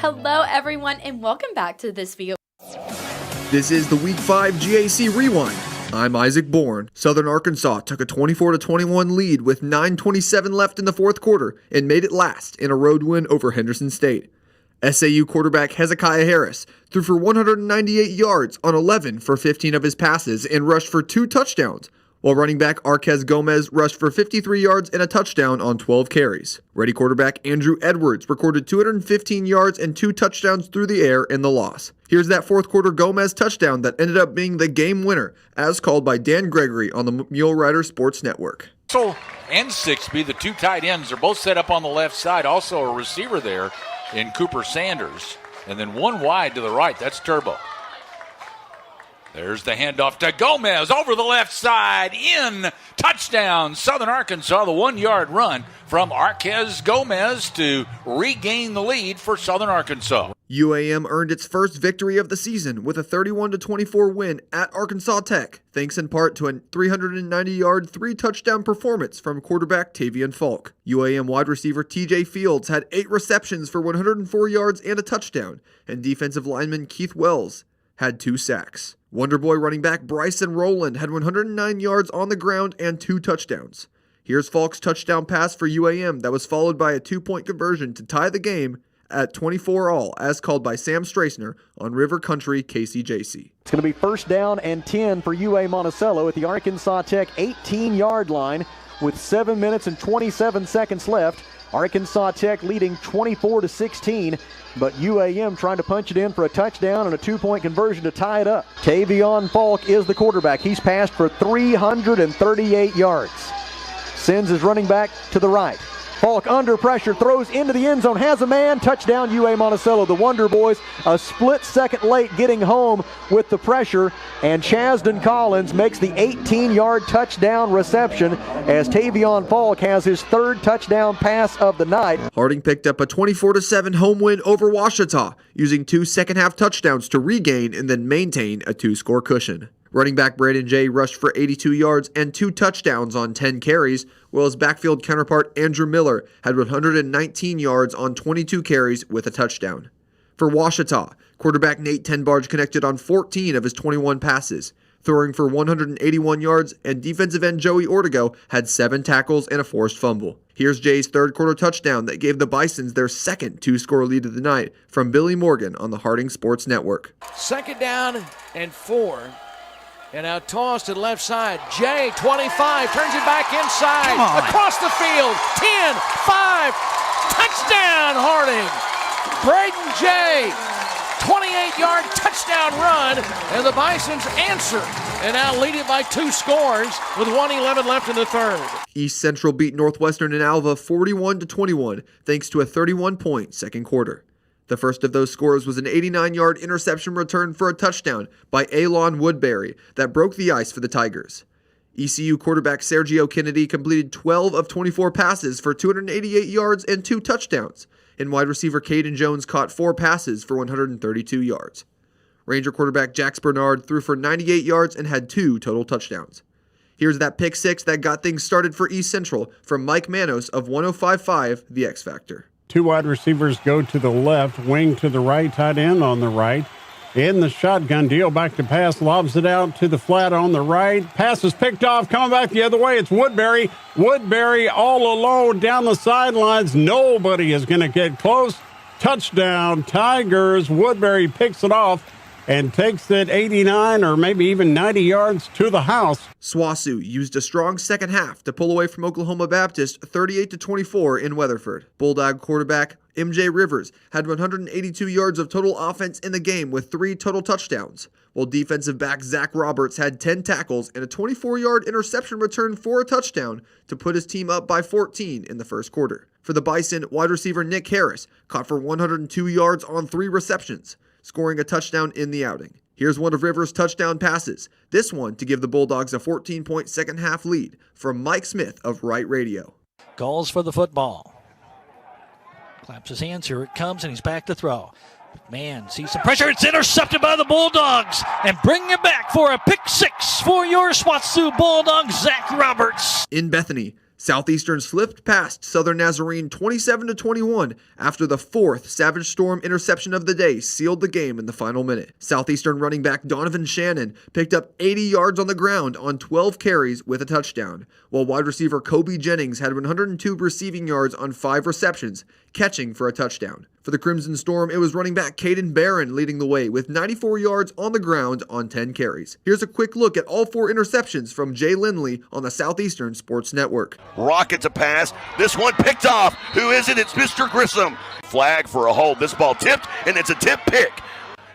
Hello everyone and welcome back to this video. This is the Week 5 GAC Rewind. I'm Isaac Bourne. Southern Arkansas took a 24-21 lead with 9:27 left in the fourth quarter and made it last in a road win over Henderson State. SAU quarterback Hezekiah Harris threw for 198 yards on 11 for 15 of his passes and rushed for 2 touchdowns, while running back Arquez Gomez rushed for 53 yards and a touchdown on 12 carries. Ready quarterback Andrew Edwards recorded 215 yards and 2 touchdowns through the air in the loss. Here's that fourth quarter Gomez touchdown that ended up being the game winner, as called by Dan Gregory on the Mule Rider Sports Network. And Sixby, the 2 tight ends, are both set up on the left side. Also a receiver there in Cooper Sanders. And then 1 wide to the right. That's Turbo. There's the handoff to Gomez over the left side. In. Touchdown. Southern Arkansas, the 1-yard run from Arquez Gomez to regain the lead for Southern Arkansas. UAM earned its first victory of the season with a 31-24 win at Arkansas Tech, thanks in part to a 390-yard, 3-touchdown performance from quarterback Tavian Falk. UAM wide receiver TJ Fields had 8 receptions for 104 yards and a touchdown, and defensive lineman Keith Wells had 2 sacks. Wonderboy running back Bryson Rowland had 109 yards on the ground and 2 touchdowns. Here's Falk's touchdown pass for UAM that was followed by a 2-point conversion to tie the game at 24-all, as called by Sam Strassner on River Country KCJC. It's going to be 1st down and 10 for UA Monticello at the Arkansas Tech 18-yard line with 7 minutes and 27 seconds left. Arkansas Tech leading 24-16, but UAM trying to punch it in for a touchdown and a 2-point conversion to tie it up. Tavion Falk is the quarterback. He's passed for 338 yards. Sends his running back to the right. Falk under pressure, throws into the end zone, has a man, touchdown UA Monticello. The Wonder Boys a split second late getting home with the pressure, and Chasden Collins makes the 18-yard touchdown reception as Tavion Falk has his 3rd touchdown pass of the night. Harding picked up a 24-7 home win over Ouachita, using 2 second-half touchdowns to regain and then maintain a 2-score cushion. Running back Braden Jay rushed for 82 yards and 2 touchdowns on 10 carries, while his backfield counterpart Andrew Miller had 119 yards on 22 carries with a touchdown. For Ouachita, quarterback Nate Tenbarge connected on 14 of his 21 passes, throwing for 181 yards, and defensive end Joey Ortego had 7 tackles and a forced fumble. Here's Jay's 3rd quarter touchdown that gave the Bisons their 2nd 2-score lead of the night from Billy Morgan on the Harding Sports Network. 2nd down and 4. And now tossed to the left side. Jay, 25, turns it back inside. Across the field. 10, 5, touchdown Harding. Braden Jay, 28-yard touchdown run. And the Bisons answer. And now lead it by 2 scores with 1:11 left in the 3rd. East Central beat Northwestern in Alva 41-21 thanks to a 31-point second quarter. The first of those scores was an 89-yard interception return for a touchdown by Alon Woodbury that broke the ice for the Tigers. ECU quarterback Sergio Kennedy completed 12 of 24 passes for 288 yards and 2 touchdowns, and wide receiver Caden Jones caught 4 passes for 132 yards. Ranger quarterback Jax Bernard threw for 98 yards and had 2 total touchdowns. Here's that pick 6 that got things started for East Central from Mike Manos of 105.5 The X Factor. 2 wide receivers go to the left, wing to the right, tight end on the right. In the shotgun deal, back to pass, lobs it out to the flat on the right. Pass is picked off, coming back the other way. It's Woodbury. Woodbury all alone down the sidelines. Nobody is going to get close. Touchdown, Tigers. Woodbury picks it off and takes it 89 or maybe even 90 yards to the house. SWOSU used a strong second half to pull away from Oklahoma Baptist 38-24 in Weatherford. Bulldog quarterback MJ Rivers had 182 yards of total offense in the game with 3 total touchdowns, while defensive back Zach Roberts had 10 tackles and a 24-yard interception return for a touchdown to put his team up by 14 in the first quarter. For the Bison, wide receiver Nick Harris caught for 102 yards on 3 receptions, scoring a touchdown in the outing. Here's one of Rivers' touchdown passes, this one to give the Bulldogs a 14-point second-half lead from Mike Smith of Wright Radio. Calls for the football. Claps his hands, here it comes, and he's back to throw. Man sees some pressure, it's intercepted by the Bulldogs, and bring it back for a pick 6 for your SWOSU Bulldogs, Zach Roberts. In Bethany, Southeastern slipped past Southern Nazarene 27-21 after the fourth Savage Storm interception of the day sealed the game in the final minute. Southeastern running back Donovan Shannon picked up 80 yards on the ground on 12 carries with a touchdown, while wide receiver Kobe Jennings had 102 receiving yards on 5 receptions, catching for a touchdown. For the Crimson Storm, it was running back Caden Barron leading the way with 94 yards on the ground on 10 carries. Here's a quick look at all 4 interceptions from Jay Lindley on the Southeastern Sports Network. Rocket to pass. This one picked off. Who is it? It's Mr. Grissom. Flag for a hold. This ball tipped, and it's a tip pick.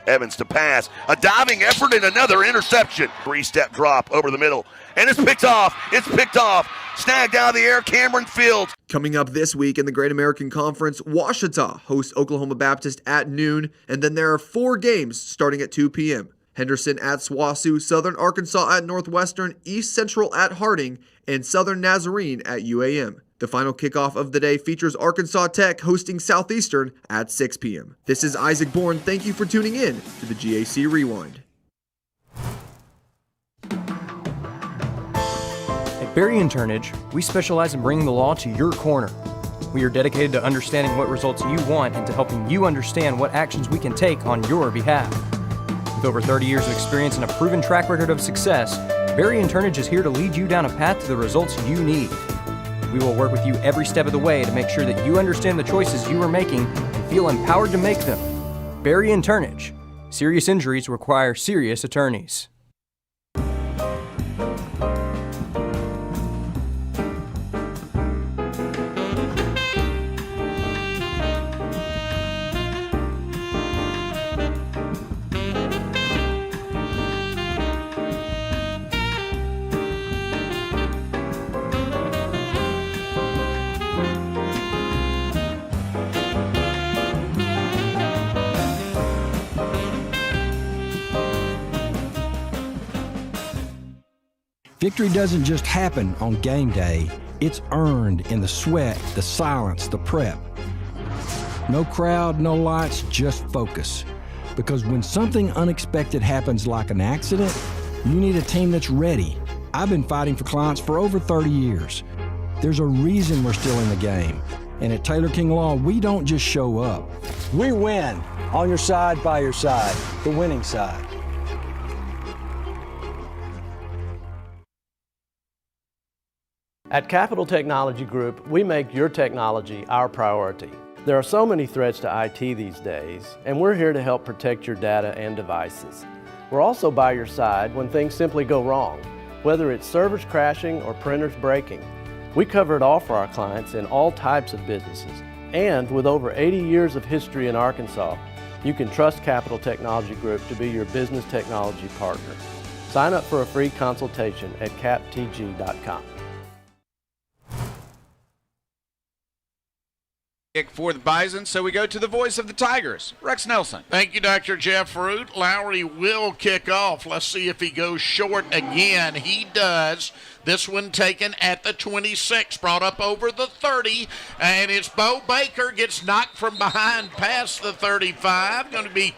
Evans to pass. A diving effort and another interception. 3-step drop over the middle. And it's picked off. It's picked off. Snagged out of the air, Cameron Fields. Coming up this week in the Great American Conference, Ouachita hosts Oklahoma Baptist at noon, and then there are 4 games starting at 2 p.m. Henderson at SWOSU, Southern Arkansas at Northwestern, East Central at Harding, and Southern Nazarene at UAM. The final kickoff of the day features Arkansas Tech hosting Southeastern at 6 p.m. This is Isaac Bourne. Thank you for tuning in to the GAC Rewind. At Berry & Turnage, we specialize in bringing the law to your corner. We are dedicated to understanding what results you want and to helping you understand what actions we can take on your behalf. With over 30 years of experience and a proven track record of success, Berry & Turnage is here to lead you down a path to the results you need. We will work with you every step of the way to make sure that you understand the choices you are making and feel empowered to make them. Berry & Turnage. Serious injuries require serious attorneys. Victory doesn't just happen on game day. It's earned in the sweat, the silence, the prep. No crowd, no lights, just focus. Because when something unexpected happens like an accident, you need a team that's ready. I've been fighting for clients for over 30 years. There's a reason we're still in the game. And at Taylor King Law, we don't just show up. We win. On your side, by your side. The winning side. At Capital Technology Group, we make your technology our priority. There are so many threats to IT these days, and we're here to help protect your data and devices. We're also by your side when things simply go wrong, whether it's servers crashing or printers breaking. We cover it all for our clients in all types of businesses. And with over 80 years of history in Arkansas, you can trust Capital Technology Group to be your business technology partner. Sign up for a free consultation at captg.com. For the Bison, so we go to the voice of the Tigers, Rex Nelson. Thank you, Dr. Jeff Root. Lowry will kick off. Let's see if he goes short again. He does. This one taken at the 26, brought up over the 30, and it's Bo Baker gets knocked from behind past the 35. Going to be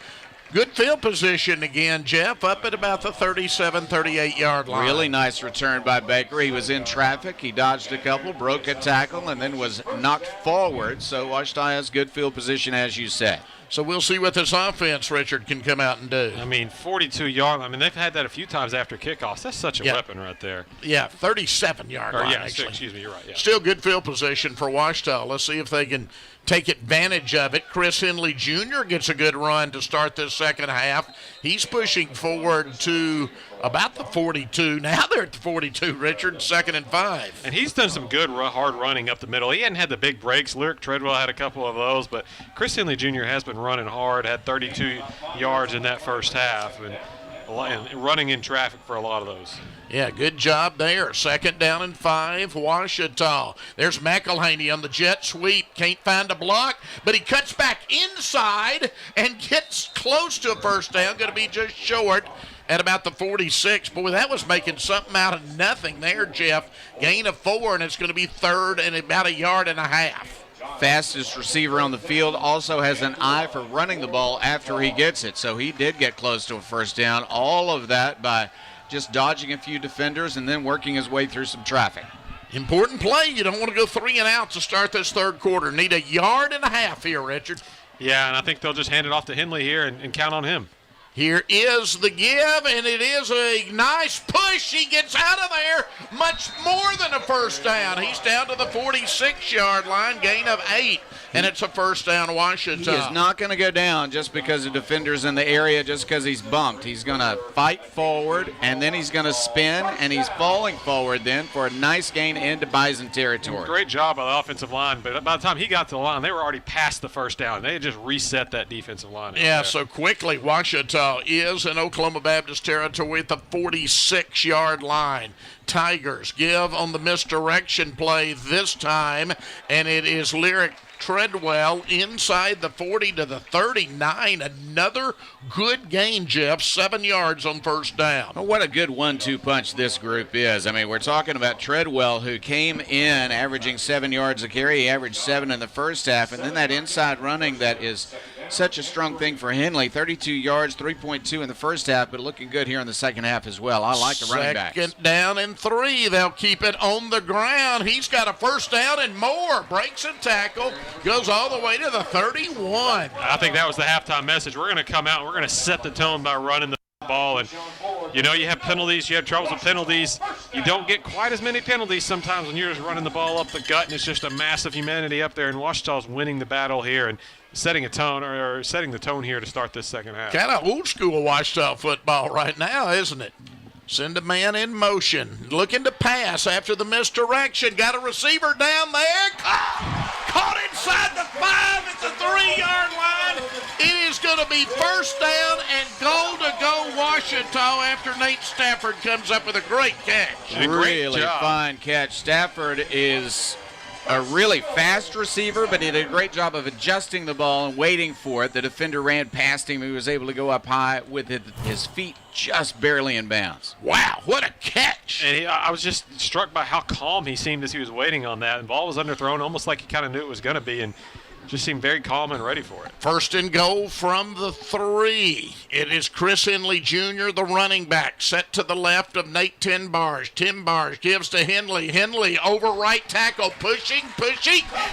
good field position again, Jeff, up at about the 37, 38-yard line. Really nice return by Baker. He was in traffic. He dodged a couple, broke a tackle, and then was knocked forward. So Ouachita has good field position, as you said. So we'll see what this offense, Richard, can come out and do. I mean, 42-yard. I mean, they've had that a few times after kickoffs. That's such a weapon right there. Yeah, 37-yard line, actually. Excuse me, you're right. Yeah. Still good field position for Ouachita. Let's see if they can take advantage of it. Chris Henley Jr. gets a good run to start this second half. He's pushing forward to about the 42. Now they're at the 42, Richard, 2nd and 5. And he's done some good hard running up the middle. He hadn't had the big breaks. Lyric Treadwell had a couple of those, but Chris Henley Jr. has been running hard, had 32 yards in that first half, and running in traffic for a lot of those. Yeah, good job there. 2nd down and 5, Ouachita. There's McElhaney on the jet sweep. Can't find a block, but he cuts back inside and gets close to a first down. Going to be just short at about the 46. Boy, that was making something out of nothing there, Jeff. Gain of 4, and it's going to be 3rd and about a yard and a half. Fastest receiver on the field, also has an eye for running the ball after he gets it. So he did get close to a first down. All of that by just dodging a few defenders and then working his way through some traffic. Important play. You don't want to go 3 and out to start this third quarter. Need a yard and a half here, Richard. Yeah, and I think they'll just hand it off to Henley here and count on him. Here is the give, and it is a nice push. He gets out of there much more than a first down. He's down to the 46-yard line, gain of 8, and it's a first down, Washington. He is not going to go down just because the defender's in the area, just because he's bumped. He's going to fight forward, and then he's going to spin, and he's falling forward then for a nice gain into Bison territory. Great job by the offensive line, but by the time he got to the line, they were already past the first down. They had just reset that defensive line. Yeah, so quickly, Washington is in Oklahoma Baptist territory at the 46-yard line. Tigers give on the misdirection play this time, and it is Lyric Treadwell inside the 40 to the 39. Another good gain, Jeff. 7 yards on first down. Well, what a good 1-2 punch this group is. I mean, we're talking about Treadwell, who came in averaging 7 yards a carry. He averaged 7 in the first half, and then that inside running that is such a strong thing for Henley. 32 yards, 3.2 in the first half, but looking good here in the second half as well. I like the running backs. Second down and 3. They'll keep it on the ground. He's got a first down and more. Breaks a tackle, goes all the way to the 31. I think that was the halftime message. We're going to come out and we're going to set the tone by running the ball. And, you know, you have penalties. You have troubles with penalties. You don't get quite as many penalties sometimes when you're just running the ball up the gut, and it's just a massive humanity up there. And Washita's winning the battle here and setting a tone or setting the tone here to start this second half. Kind of old school Washita football right now, isn't it? Send a man in motion. Looking to pass after the misdirection. Got a receiver down there. Caught inside the 5 at the 3-yard line. It is going to be first down and goal to go Washita after Nate Stafford comes up with a great catch. Really fine catch. Stafford is a really fast receiver, but he did a great job of adjusting the ball and waiting for it. The defender ran past him. He was able to go up high with his feet just barely in bounds. Wow, what a catch. And I was just struck by how calm he seemed as he was waiting on that. The ball was underthrown, almost like he kind of knew it was going to be, and just seemed very calm and ready for it. First and goal from the 3. It is Chris Henley Jr., the running back, set to the left of Nate Tinbars. Tinbars gives to Henley. Henley over right tackle, pushing.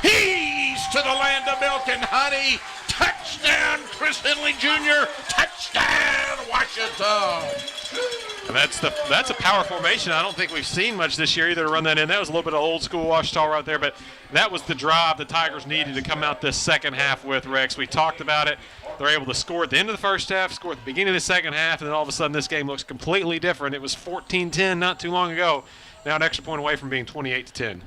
He's to the land of milk and honey. Touchdown, Chris Henley Jr. Touchdown, Washington. And that's a power formation. I don't think we've seen much this year either to run that in. That was a little bit of old school Washita right there, but that was the drive the Tigers needed to come out this second half with, Rex. We talked about it. They're able to score at the end of the first half, score at the beginning of the second half, and then all of a sudden this game looks completely different. It was 14-10 not too long ago. Now an extra point away from being 28-10.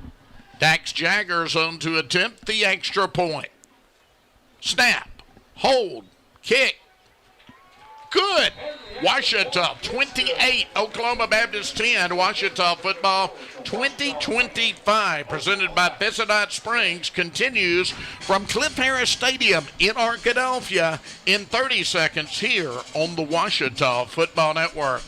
Dax Jaggers on to attempt the extra point. Snap, hold, kick. Good. Washita 28, Oklahoma Baptist 10. Washita football 2025, presented by Bessonite Springs, continues from Cliff Harris Stadium in Arkadelphia in 30 seconds here on the Washita Football Network.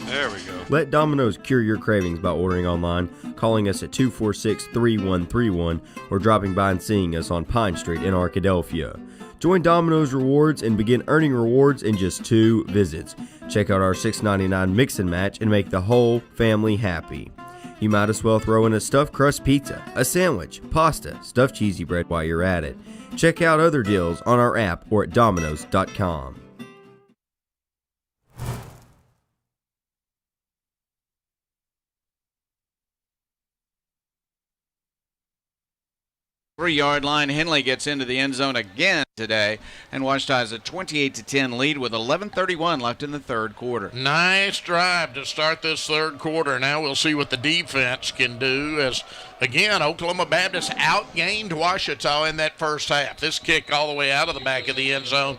There we go. Let Domino's cure your cravings by ordering online, calling us at 246-3131, or dropping by and seeing us on Pine Street in Arkadelphia. Join Domino's Rewards and begin earning rewards in just 2 visits. Check out our $6.99 mix and match and make the whole family happy. You might as well throw in a stuffed crust pizza, a sandwich, pasta, stuffed cheesy bread while you're at it. Check out other deals on our app or at Domino's.com. Three-yard line. Henley gets into the end zone again today, and Washita has a 28-10 lead with 11:31 left in the third quarter. Nice drive to start this third quarter. Now we'll see what the defense can do as, again, Oklahoma Baptist outgained Washita in that first half. This kick all the way out of the back of the end zone.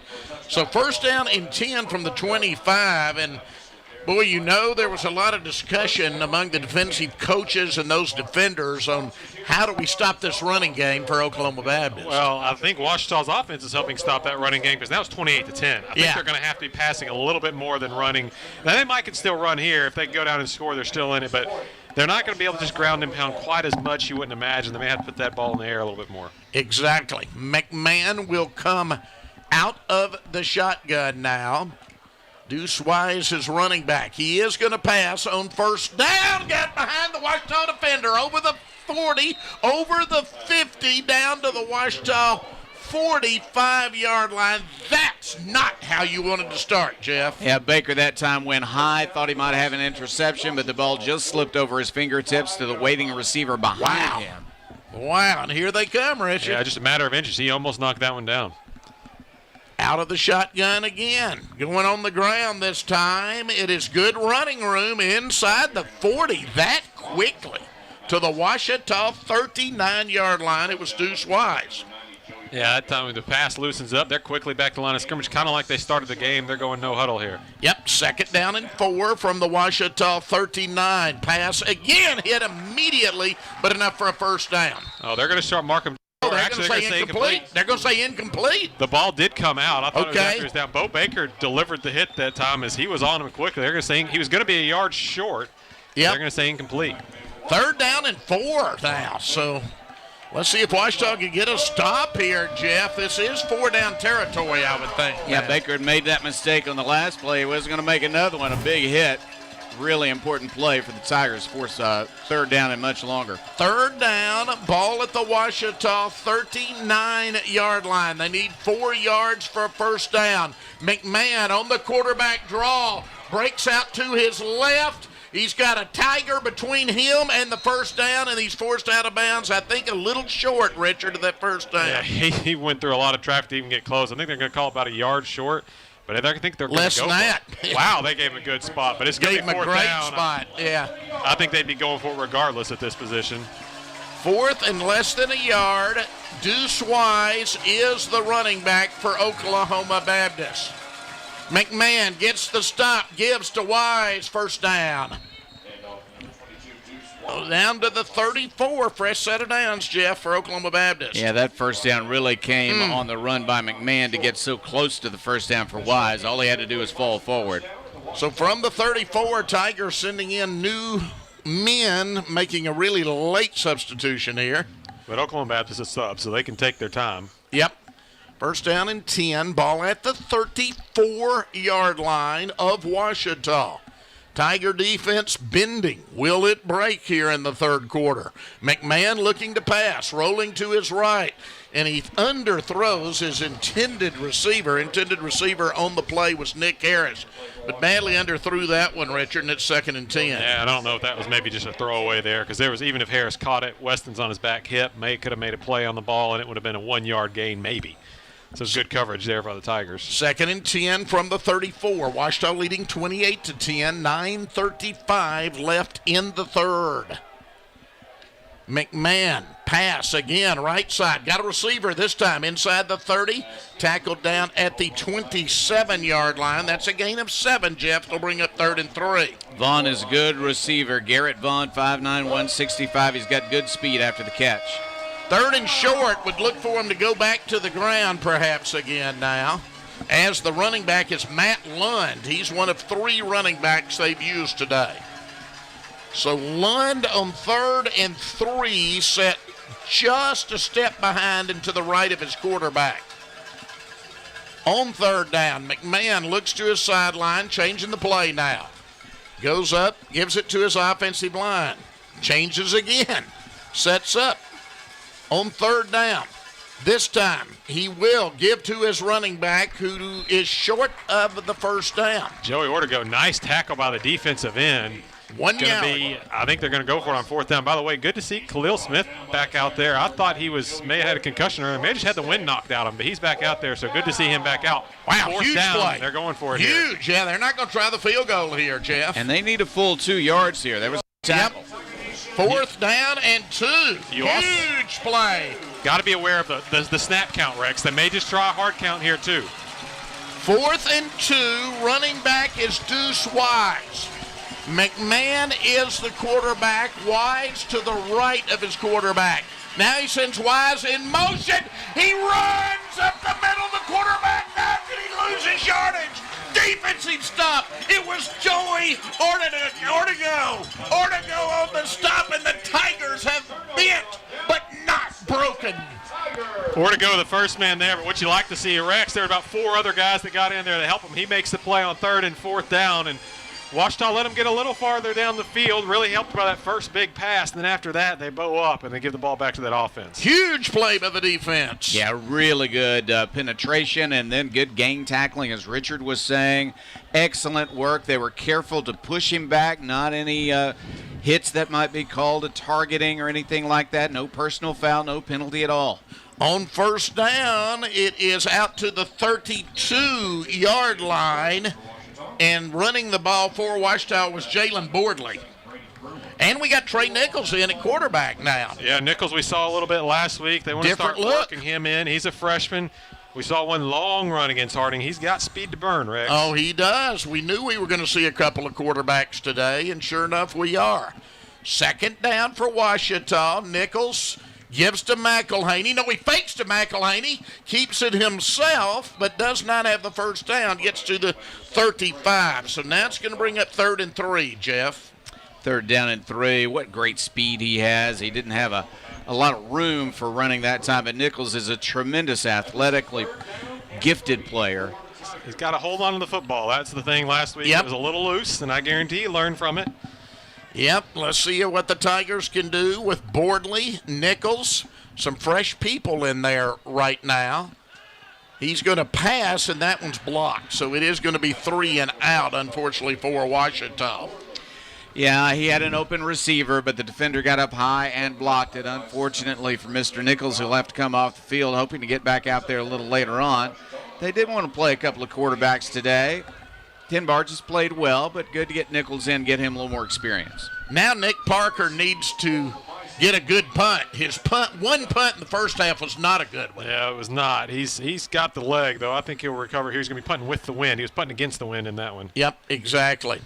So first down and 10 from the 25, and boy, you know there was a lot of discussion among the defensive coaches and those defenders on how do we stop this running game for Oklahoma Baptist. Well, I think Washita's offense is helping stop that running game because now it's 28-10. I think they're going to have to be passing a little bit more than running. Now, they might can still run here. If they can go down and score, they're still in it. But they're not going to be able to just ground and pound quite as much you wouldn't imagine. They may have to put that ball in the air a little bit more. Exactly. McMahon will come out of the shotgun now. Deuce Wise is running back. He is going to pass on first down. Got behind the Ouachita defender over the 40, over the 50, down to the Ouachita 45-yard line. That's not how you wanted to start, Jeff. Yeah, Baker that time went high, thought he might have an interception, but the ball just slipped over his fingertips to the waiting receiver behind him. Wow, and here they come, Richard. Yeah, just a matter of inches. He almost knocked that one down. Out of the shotgun again. Going on the ground this time. It is good running room inside the 40 that quickly to the Ouachita 39-yard line. It was Deuce Wise. Yeah, that time when the pass loosens up, they're quickly back to the line of scrimmage, kind of like they started the game. They're going no huddle here. Yep, 2nd down and 4 from the Ouachita 39. Pass again, hit immediately, but enough for a first down. Oh, they're going to start marking. Oh, they're going to say incomplete. They're going to say incomplete. The ball did come out. I thought it was after he was down. Bo Baker delivered the hit that time as he was on him quickly. They're going to say he was going to be a yard short. Yep. They're going to say incomplete. 3rd down and 4 now, so let's see if Ouachita can get a stop here, Jeff. This is 4-down territory, I would think. Yeah, Baker had made that mistake on the last play. He wasn't going to make another one, a big hit. Really important play for the Tigers. Force 3rd down and much longer. 3rd down, ball at the Ouachita 39-yard line. They need 4 yards for a first down. McMahon on the quarterback draw. Breaks out to his left. He's got a Tiger between him and the first down, and he's forced out of bounds. I think a little short, Richard, to that first down. Yeah, he went through a lot of traffic to even get close. I think they're going to call about a yard short. But I think they're going to go less for than it. Wow, they gave him a good spot. But it's going to be 4th down. Gave him a great spot, yeah. I think they'd be going for it regardless at this position. 4th and less than a yard. Deuce Wise is the running back for Oklahoma Baptist. McMahon gets the stop, gives to Wise, first down. Down to the 34, fresh set of downs, Jeff, for Oklahoma Baptist. Yeah, that first down really came on the run by McMahon to get so close to the first down for Wise. All he had to do was fall forward. So from the 34, Tigers sending in new men, making a really late substitution here. But Oklahoma Baptist is sub, so they can take their time. Yep. First down and 10, ball at the 34-yard line of Ouachita. Tiger defense bending. Will it break here in the 3rd quarter? McMahon looking to pass, rolling to his right, and he underthrows his intended receiver. Intended receiver on the play was Nick Harris, but badly underthrew that one, Richard, and it's 2nd and 10. Yeah, I don't know if that was maybe just a throwaway there, because there was, even if Harris caught it, Weston's on his back hip, could have made a play on the ball, and it would have been a 1-yard gain maybe. So it's good coverage there by the Tigers. 2nd and 10 from the 34. Ouachita leading 28-10. 9:35 left in the 3rd. McMahon, pass again, right side. Got a receiver this time inside the 30. Tackled down at the 27-yard line. That's a gain of 7, Jeff. They'll bring up 3rd and 3. Vaughn is a good receiver. Garrett Vaughn, 5'9", 165. He's got good speed after the catch. 3rd and short, would look for him to go back to the ground perhaps again now. As the running back is Matt Lund. He's one of 3 running backs they've used today. So Lund on 3rd and 3, set just a step behind and to the right of his quarterback. On 3rd down, McMahon looks to his sideline, changing the play now. Goes up, gives it to his offensive line. Changes again, sets up. On 3rd down, this time he will give to his running back, who is short of the first down. Joey Ortego, nice tackle by the defensive end. I think they're going to go for it on 4th down. By the way, good to see Khalil Smith back out there. I thought he may have had a concussion or may have just had the wind knocked out of him, but he's back out there, so good to see him back out. Wow, 4th huge down, play. They're going for it Huge, here. Yeah, they're not going to try the field goal here, Jeff. And they need a full 2 yards here. There was a tackle. 4th down and 2. Huge play. Got to be aware of the snap count, Rex. They may just try a hard count here, too. 4th and 2. Running back is Deuce Wise. McMahon is the quarterback. Wise to the right of his quarterback. Now he sends Wise in motion. He runs up the middle. The quarterback, now did he lose his yardage? Defensive stop. It was Joey Ortego on the stop, and the Tigers have bent but not broken. Or to go the first man there, but what you like to see, Rex, there were about 4 other guys that got in there to help him. He makes the play on 3rd and 4th down, and Ouachita let him get a little farther down the field, really helped by that first big pass, and then after that, they bow up and they give the ball back to that offense. Huge play by the defense. Yeah, really good penetration and then good gang tackling, as Richard was saying. Excellent work. They were careful to push him back, not any hits that might be called a targeting or anything like that. No personal foul, no penalty at all. On first down, it is out to the 32-yard line. And running the ball for Ouachita was Jalen Boardley. And we got Trey Nichols in at quarterback now. Yeah, Nichols we saw a little bit last week. They want to start working him in. He's a freshman. We saw one long run against Harding. He's got speed to burn, Rex. Oh, he does. We knew we were going to see a couple of quarterbacks today, and sure enough, we are. Second down for Ouachita. Nichols gives to McElhaney. No, he fakes to McElhaney, keeps it himself, but does not have the first down, gets to the 35. So now it's going to bring up 3rd and 3, Jeff. 3rd down and 3. What great speed he has. He didn't have a lot of room for running that time, but Nichols is a tremendous athletically gifted player. He's got to hold on to the football. That's the thing last week. It was a little loose, and I guarantee he learned from it. Yep, let's see what the Tigers can do with Boardley, Nichols, some fresh people in there right now. He's going to pass, and that one's blocked. So it is going to be 3 and out, unfortunately, for Ouachita. Yeah, he had an open receiver, but the defender got up high and blocked it, unfortunately, for Mr. Nichols, who'll have to come off the field, hoping to get back out there a little later on. They did want to play a couple of quarterbacks today. Tin Barge has played well, but good to get Nichols in, get him a little more experience. Now Nick Parker needs to get a good punt. His one punt in the first half was not a good one. Yeah, it was not. He's got the leg, though. I think he'll recover here. He's going to be punting with the wind. He was punting against the wind in that one. Yep, exactly.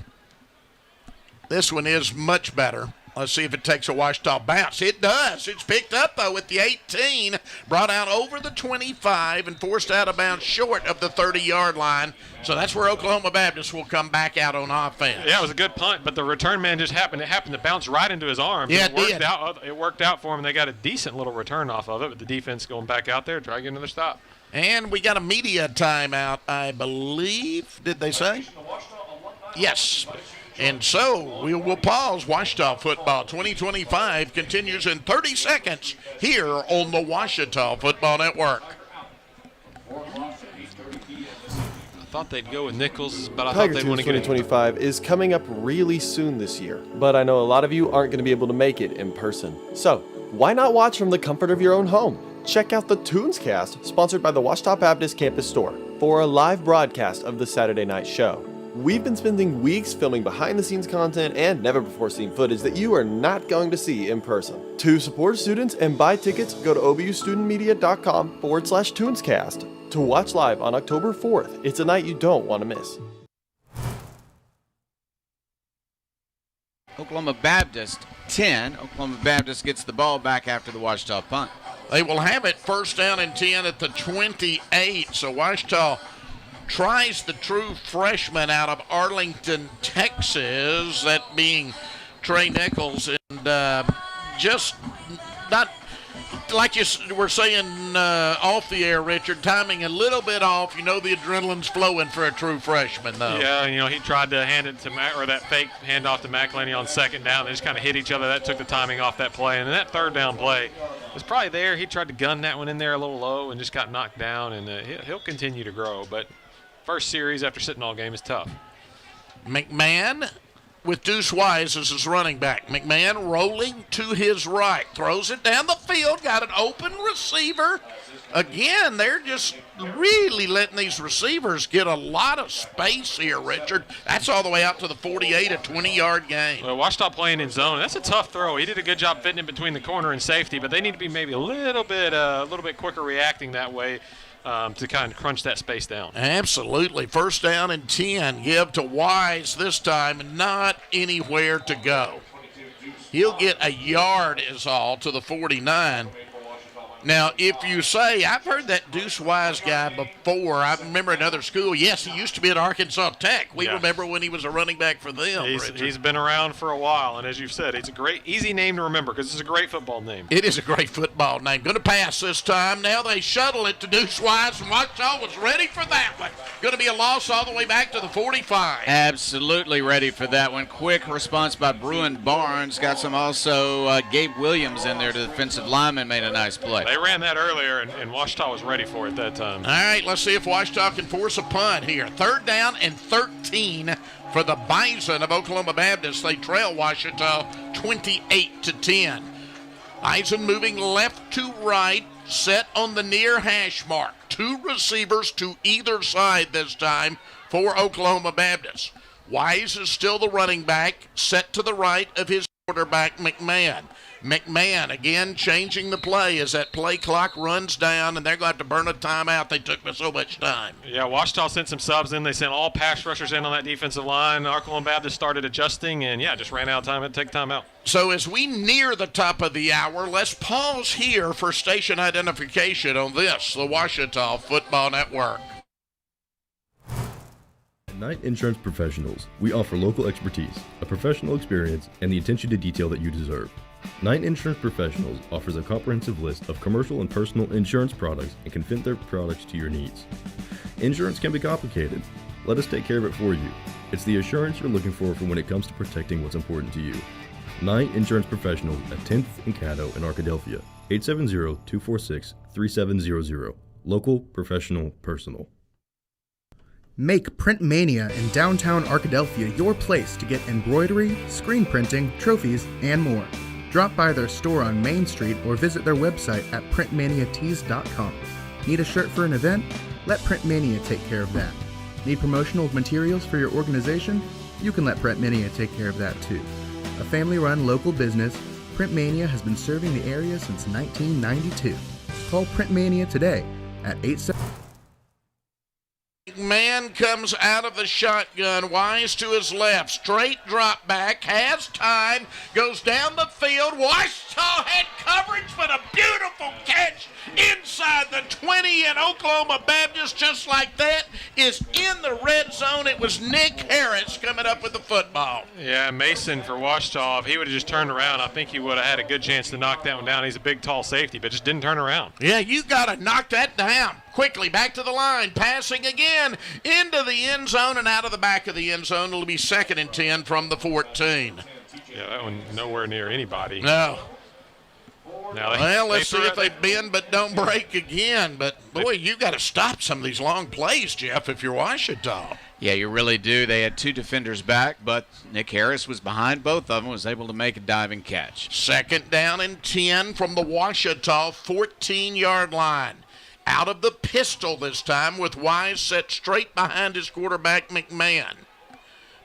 This one is much better. Let's see if it takes a Ouachita bounce. It does. It's picked up, though, with the 18, brought out over the 25, and forced out of bounds short of the 30-yard line. So that's where Oklahoma Baptist will come back out on offense. Yeah, it was a good punt, but the return man just happened to bounce right into his arm. Yeah, it worked out for him, and they got a decent little return off of it, but the defense going back out there, try to get another stop. And we got a media timeout, I believe. Did they say? Yes. And so we will pause. Ouachita football 2025 continues in 30 seconds here on the Ouachita Football Network. I thought they'd go with Nichols, but I Tiger thought they'd want to get it. 2025 is coming up really soon this year, but I know a lot of you aren't going to be able to make it in person. So why not watch from the comfort of your own home? Check out the Toonscast, sponsored by the Ouachita Baptist Campus Store, for a live broadcast of the Saturday night show. We've been spending weeks filming behind-the-scenes content and never-before-seen footage that you are not going to see in person. To support students and buy tickets, go to obustudentmedia.com/Toonscast. To watch live on October 4th, it's a night you don't want to miss. Oklahoma Baptist 10. Oklahoma Baptist gets the ball back after the Ouachita punt. They will have it 1st down and 10 at the 28. So Ouachita tries the true freshman out of Arlington, Texas, that being Trey Nichols, and just not like you were saying off the air, Richard, timing a little bit off. You know the adrenaline's flowing for a true freshman, though. Yeah, he tried to hand it to that fake handoff to McElhaney on 2nd down. They just kind of hit each other. That took the timing off that play, and then that 3rd down play was probably there. He tried to gun that one in there a little low and just got knocked down, and he'll continue to grow, but first series after sitting all game is tough. McMahon with Deuce Wise as his running back. McMahon rolling to his right. Throws it down the field. Got an open receiver. Again, they're just really letting these receivers get a lot of space here, Richard. That's all the way out to the 48, a 20-yard gain. Well, Ouachita playing in zone. That's a tough throw. He did a good job fitting it between the corner and safety, but they need to be maybe a little bit quicker reacting that way. To kind of crunch that space down. Absolutely. 1st down and 10. Give to Wise this time. Not anywhere to go. He'll get a yard is all to the 49. Now, if you say, I've heard that Deuce Wise guy before. I remember another school. Yes, he used to be at Arkansas Tech. We remember when he was a running back for them. He's been around for a while, and as you've said, it's a great, easy name to remember because it's a great football name. It is a great football name. Going to pass this time. Now they shuttle it to Deuce Wise, and Wachita was ready for that one. Going to be a loss all the way back to the 45. Absolutely ready for that one. Quick response by Bruin Barnes. Got some also Gabe Williams in there. The defensive lineman made a nice play. They ran that earlier, and Wachita was ready for it that time. All right, let's see if Wachita can force a punt here. 3rd down and 13 for the Bison of Oklahoma Baptist. They trail Wachita 28-10. Bison moving left to right, set on the near hash mark. 2 receivers to either side this time for Oklahoma Baptist. Wise is still the running back, set to the right of his quarterback, McMahon. McMahon again changing the play as that play clock runs down, and they're going to have to burn a timeout. They took so much time. Yeah, Wachita sent some subs in. They sent all pass rushers in on that defensive line. Oklahoma Baptist started adjusting, and just ran out of time and take timeout. So as we near the top of the hour, let's pause here for station identification on this, the Wachita Football Network. Knight Insurance Professionals. We offer local expertise, a professional experience, and the attention to detail that you deserve. Knight Insurance Professionals offers a comprehensive list of commercial and personal insurance products and can fit their products to your needs. Insurance can be complicated. Let us take care of it for you. It's the assurance you're looking for when it comes to protecting what's important to you. Knight Insurance Professionals at 10th and Caddo in Arkadelphia. 870-246-3700. Local, professional, personal. Make Print Mania in downtown Arkadelphia your place to get embroidery, screen printing, trophies, and more. Drop by their store on Main Street or visit their website at printmaniatees.com. Need a shirt for an event? Let Print Mania take care of that. Need promotional materials for your organization? You can let Print Mania take care of that too. A family-run local business, Print Mania has been serving the area since 1992. Call Print Mania today at 87. Man comes out of the shotgun, Wise to his left, straight drop back, has time, goes down the field. Wachita had coverage, but a beautiful catch inside the 20, and Oklahoma Baptist, just like that, is in the red zone. It was Nick Harris coming up with the football. Yeah, Mason for Wachita, if he would have just turned around, I think he would have had a good chance to knock that one down. He's a big, tall safety, but just didn't turn around. Yeah, you got to knock that down. Quickly back to the line, passing again into the end zone and out of the back of the end zone. It'll be 2nd and 10 from the 14. Yeah, that one nowhere near anybody. No. Now let's see if they bend but don't break again. But, boy, you got to stop some of these long plays, Jeff, if you're Wachita. Yeah, you really do. They had 2 defenders back, but Nick Harris was behind both of them, was able to make a diving catch. 2nd down and 10 from the Wachita 14-yard line. Out of the pistol this time with Wise set straight behind his quarterback, McMahon.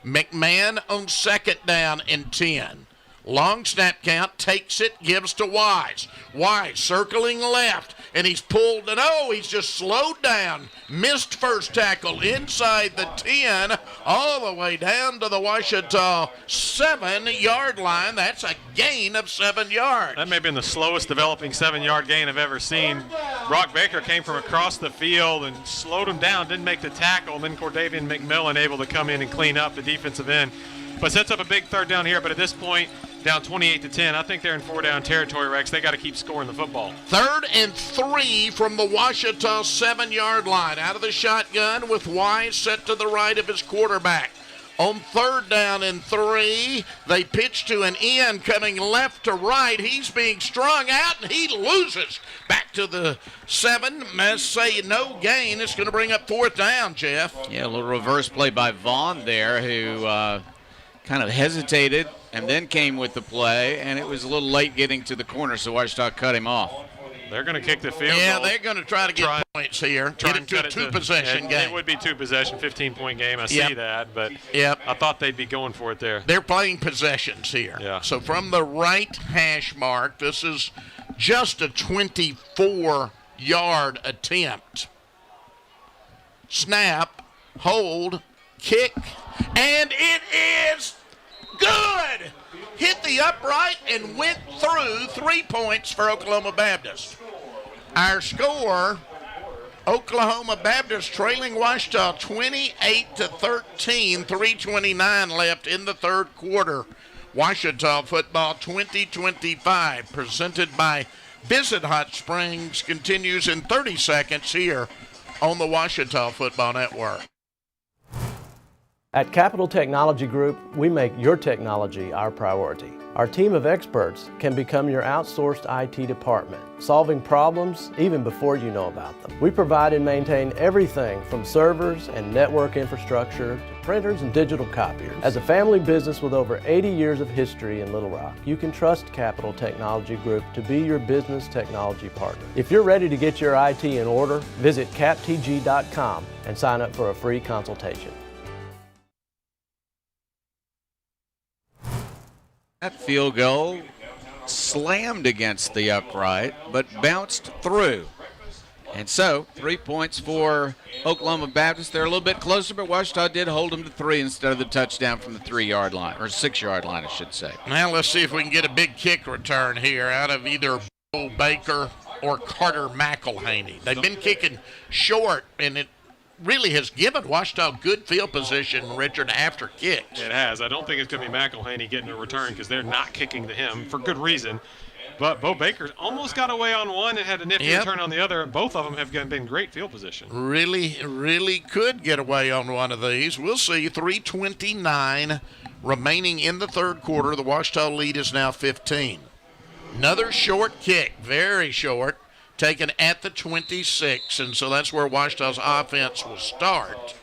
McMahon on 2nd down and 10. Long snap count, takes it, gives to Wise. Wise circling left, and he's pulled, he's just slowed down. Missed first tackle inside the 10, all the way down to the Wachita 7-yard line. That's a gain of 7 yards. That may have been the slowest developing 7-yard gain I've ever seen. Brock Baker came from across the field and slowed him down, didn't make the tackle, and then Cordavian McMillan able to come in and clean up the defensive end. But sets up a big 3rd down here, but at this point, down 28-10. I think they're in 4-down territory, Rex. They got to keep scoring the football. 3rd and 3 from the Wachita 7-yard line. Out of the shotgun with Wise set to the right of his quarterback. On 3rd down and 3, they pitch to an end coming left to right. He's being strung out, and he loses back to the 7. Must say no gain. It's going to bring up 4th down, Jeff. Yeah, a little reverse play by Vaughn there, who kind of hesitated and then came with the play, and it was a little late getting to the corner, so Wachita cut him off. They're going to kick the field goal. Yeah, they're going to try to get points here. Get it to a 2-possession game. It would be 2-possession, 15-point game. I see that, but I thought they'd be going for it there. They're playing possessions here. Yeah. So from the right hash mark, this is just a 24-yard attempt. Snap, hold, kick, and it is good! Hit the upright and went through. 3 points for Oklahoma Baptist. Our score, Oklahoma Baptist trailing Ouachita 28-13, 3:29 left in the third quarter. Ouachita football 2025, presented by Visit Hot Springs, continues in 30 seconds here on the Ouachita Football Network. At Capital Technology Group, we make your technology our priority. Our team of experts can become your outsourced IT department, solving problems even before you know about them. We provide and maintain everything from servers and network infrastructure to printers and digital copiers. As a family business with over 80 years of history in Little Rock, you can trust Capital Technology Group to be your business technology partner. If you're ready to get your IT in order, visit captg.com and sign up for a free consultation. That field goal slammed against the upright, but bounced through. And so, 3 points for Oklahoma Baptist. They're a little bit closer, but Ouachita did hold them to 3 instead of the touchdown from the 3-yard line, or 6-yard line, I should say. Now let's see if we can get a big kick return here out of either Bo Baker or Carter McElhaney. They've been kicking short, and it really has given Ouachita good field position, Richard, after kicks. It has. I don't think it's going to be McElhaney getting a return because they're not kicking to him for good reason. But Bo Baker almost got away on one and had a nifty return on the other. Both of them have been great field position. Really could get away on one of these. We'll see. 3:29 remaining in the third quarter. The Ouachita lead is now 15. Another short kick, very short, taken at the 26, and so that's where Ouachita's offense will start.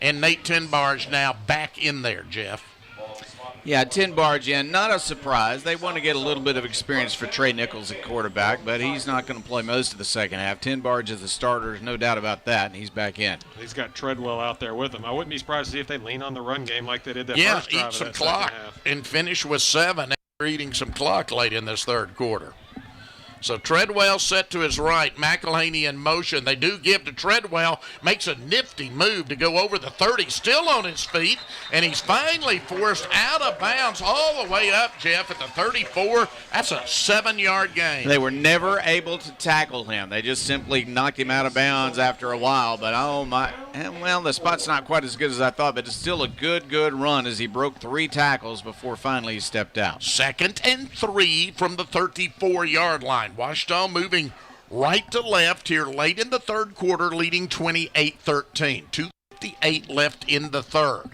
And Nate Tenbarge now back in there, Jeff. Yeah, Tenbarge in. Not a surprise. They want to get a little bit of experience for Trey Nichols at quarterback, but he's not going to play most of the second half. Tenbarge is the starter, there's no doubt about that, and he's back in. He's got Treadwell out there with him. I wouldn't be surprised to see if they lean on the run game like they did that first drive. Eat some clock and finish with 7 after eating some clock late in this third quarter. So Treadwell set to his right, McElhaney in motion. They do give to Treadwell, makes a nifty move to go over the 30, still on his feet, and he's finally forced out of bounds all the way up, Jeff, at the 34. That's a 7-yard gain. They were never able to tackle him. They just simply knocked him out of bounds after a while. But, oh, my, well, the spot's not quite as good as I thought, but it's still a good run as he broke 3 tackles before finally he stepped out. 2nd and 3 from the 34-yard line. Ouachita moving right to left here late in the third quarter, leading 28-13. 2:58 left in the third.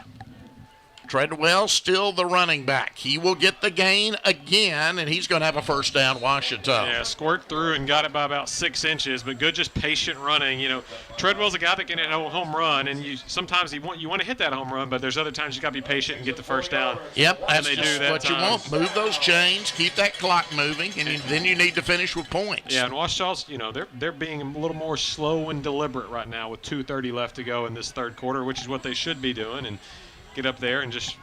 Treadwell still the running back. He will get the gain again, and he's going to have a first down, Ouachita. Yeah, squirt through and got it by about 6 inches, but good, just patient running. You know, Treadwell's a guy that can hit a home run, and sometimes you want to hit that home run, but there's other times you got to be patient and get the first down. Yep, that's and they just do that what you want. Move those chains, keep that clock moving, and then you need to finish with points. Yeah, and Ouachita's, they're being a little more slow and deliberate right now with 2:30 left to go in this third quarter, which is what they should be doing, and get up there and just,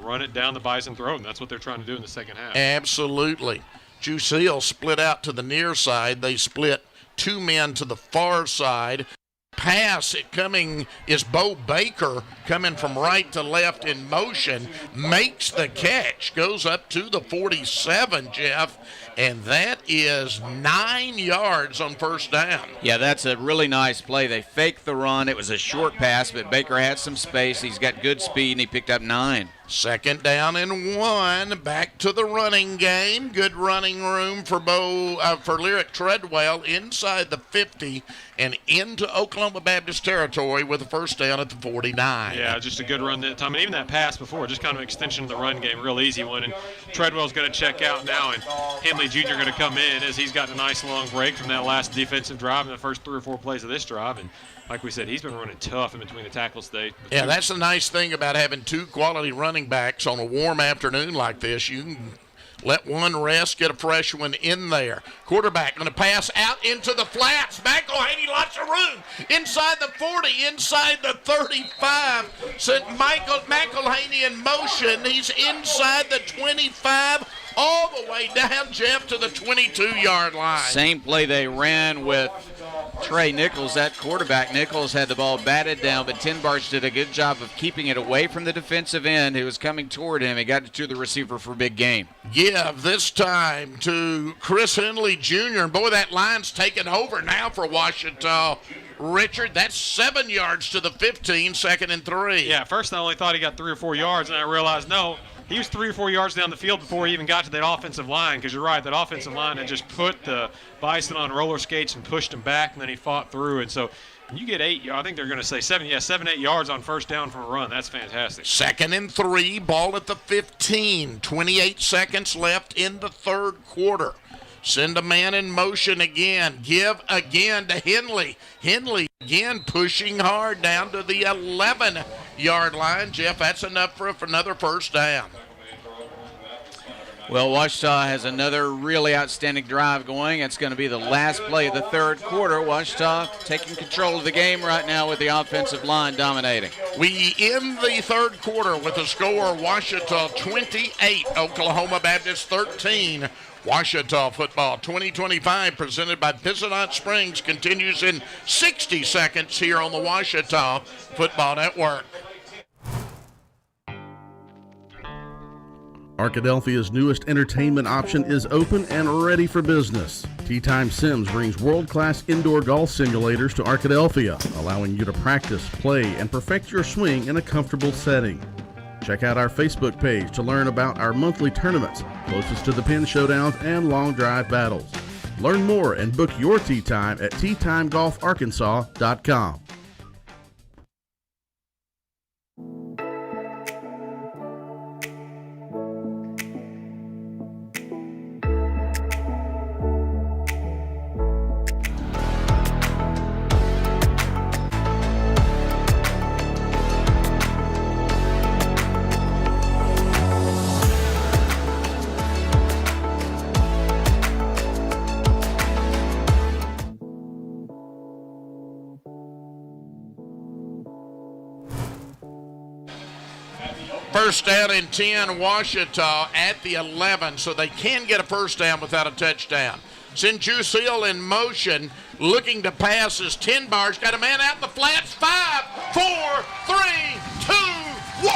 run it down the Bison throat, and that's what they're trying to do in the second half. Absolutely. Jusiel split out to the near side. They split 2 men to the far side. Pass coming is Bo Baker coming from right to left in motion, makes the catch, goes up to the 47, Jeff, and that is 9 yards on first down. Yeah, that's a really nice play. They faked the run. It was a short pass, but Baker had some space. He's got good speed, and he picked up 9. 2nd down and 1. Back to the running game. Good running room for Lyric Treadwell inside the 50 and into Oklahoma Baptist territory with a first down at the 49. Yeah, just a good run that time. And even that pass before, just kind of an extension of the run game, real easy one. And Treadwell's going to check out now, and Henley Jr. going to come in as he's got a nice long break from that last defensive drive in the first 3 or 4 plays of this drive. And like we said, he's been running tough in between the tackles today. Yeah, that's the nice thing about having 2 quality running backs on a warm afternoon like this. You can let one rest, get a fresh one in there. Quarterback going to pass out into the flats. McElhaney, lots of room. Inside the 40, inside the 35. Sent McElhaney in motion. He's inside the 25, all the way down, Jeff, to the 22-yard line. Same play they ran with Trey Nichols, that quarterback. Nichols had the ball batted down, but Tinbarge did a good job of keeping it away from the defensive end who was coming toward him. He got it to the receiver for a big gain. Give this time to Chris Henley Jr. And boy, that line's taken over now for Washita. Richard, that's 7 yards to the 15, 2nd and 3. Yeah, at first I only thought he got 3 or 4 yards, and I realized, no, he was 3 or 4 yards down the field before he even got to that offensive line, because you're right, that offensive line had just put the Bison on roller skates and pushed him back, and then he fought through it. So you get 8, I think they're going to say 7, 8 yards on first down from a run. That's fantastic. 2nd and 3, ball at the 15, 28 seconds left in the third quarter. Send a man in motion again. Give again to Henley. Henley again pushing hard down to the 11-yard line. Jeff, that's enough for another first down. Well, Washita has another really outstanding drive going. It's going to be the last play of the third quarter. Washita taking control of the game right now with the offensive line dominating. We end the third quarter with a score, Washita 28, Oklahoma Baptist 13. Washita Football 2025 presented by Pizzonot Springs continues in 60 seconds here on the Washita Football Network. Arkadelphia's newest entertainment option is open and ready for business. Tea Time Sims brings world-class indoor golf simulators to Arkadelphia, allowing you to practice, play, and perfect your swing in a comfortable setting. Check out our Facebook page to learn about our monthly tournaments, closest to the pin showdowns and long drive battles. Learn more and book your tee time at teatimegolfarkansas.com. First down and 10, Washita at the 11, so they can get a first down without a touchdown. Send Jusil in motion, looking to pass as Tinbarge got a man out in the flats. 5, 4, 3, 2, 1.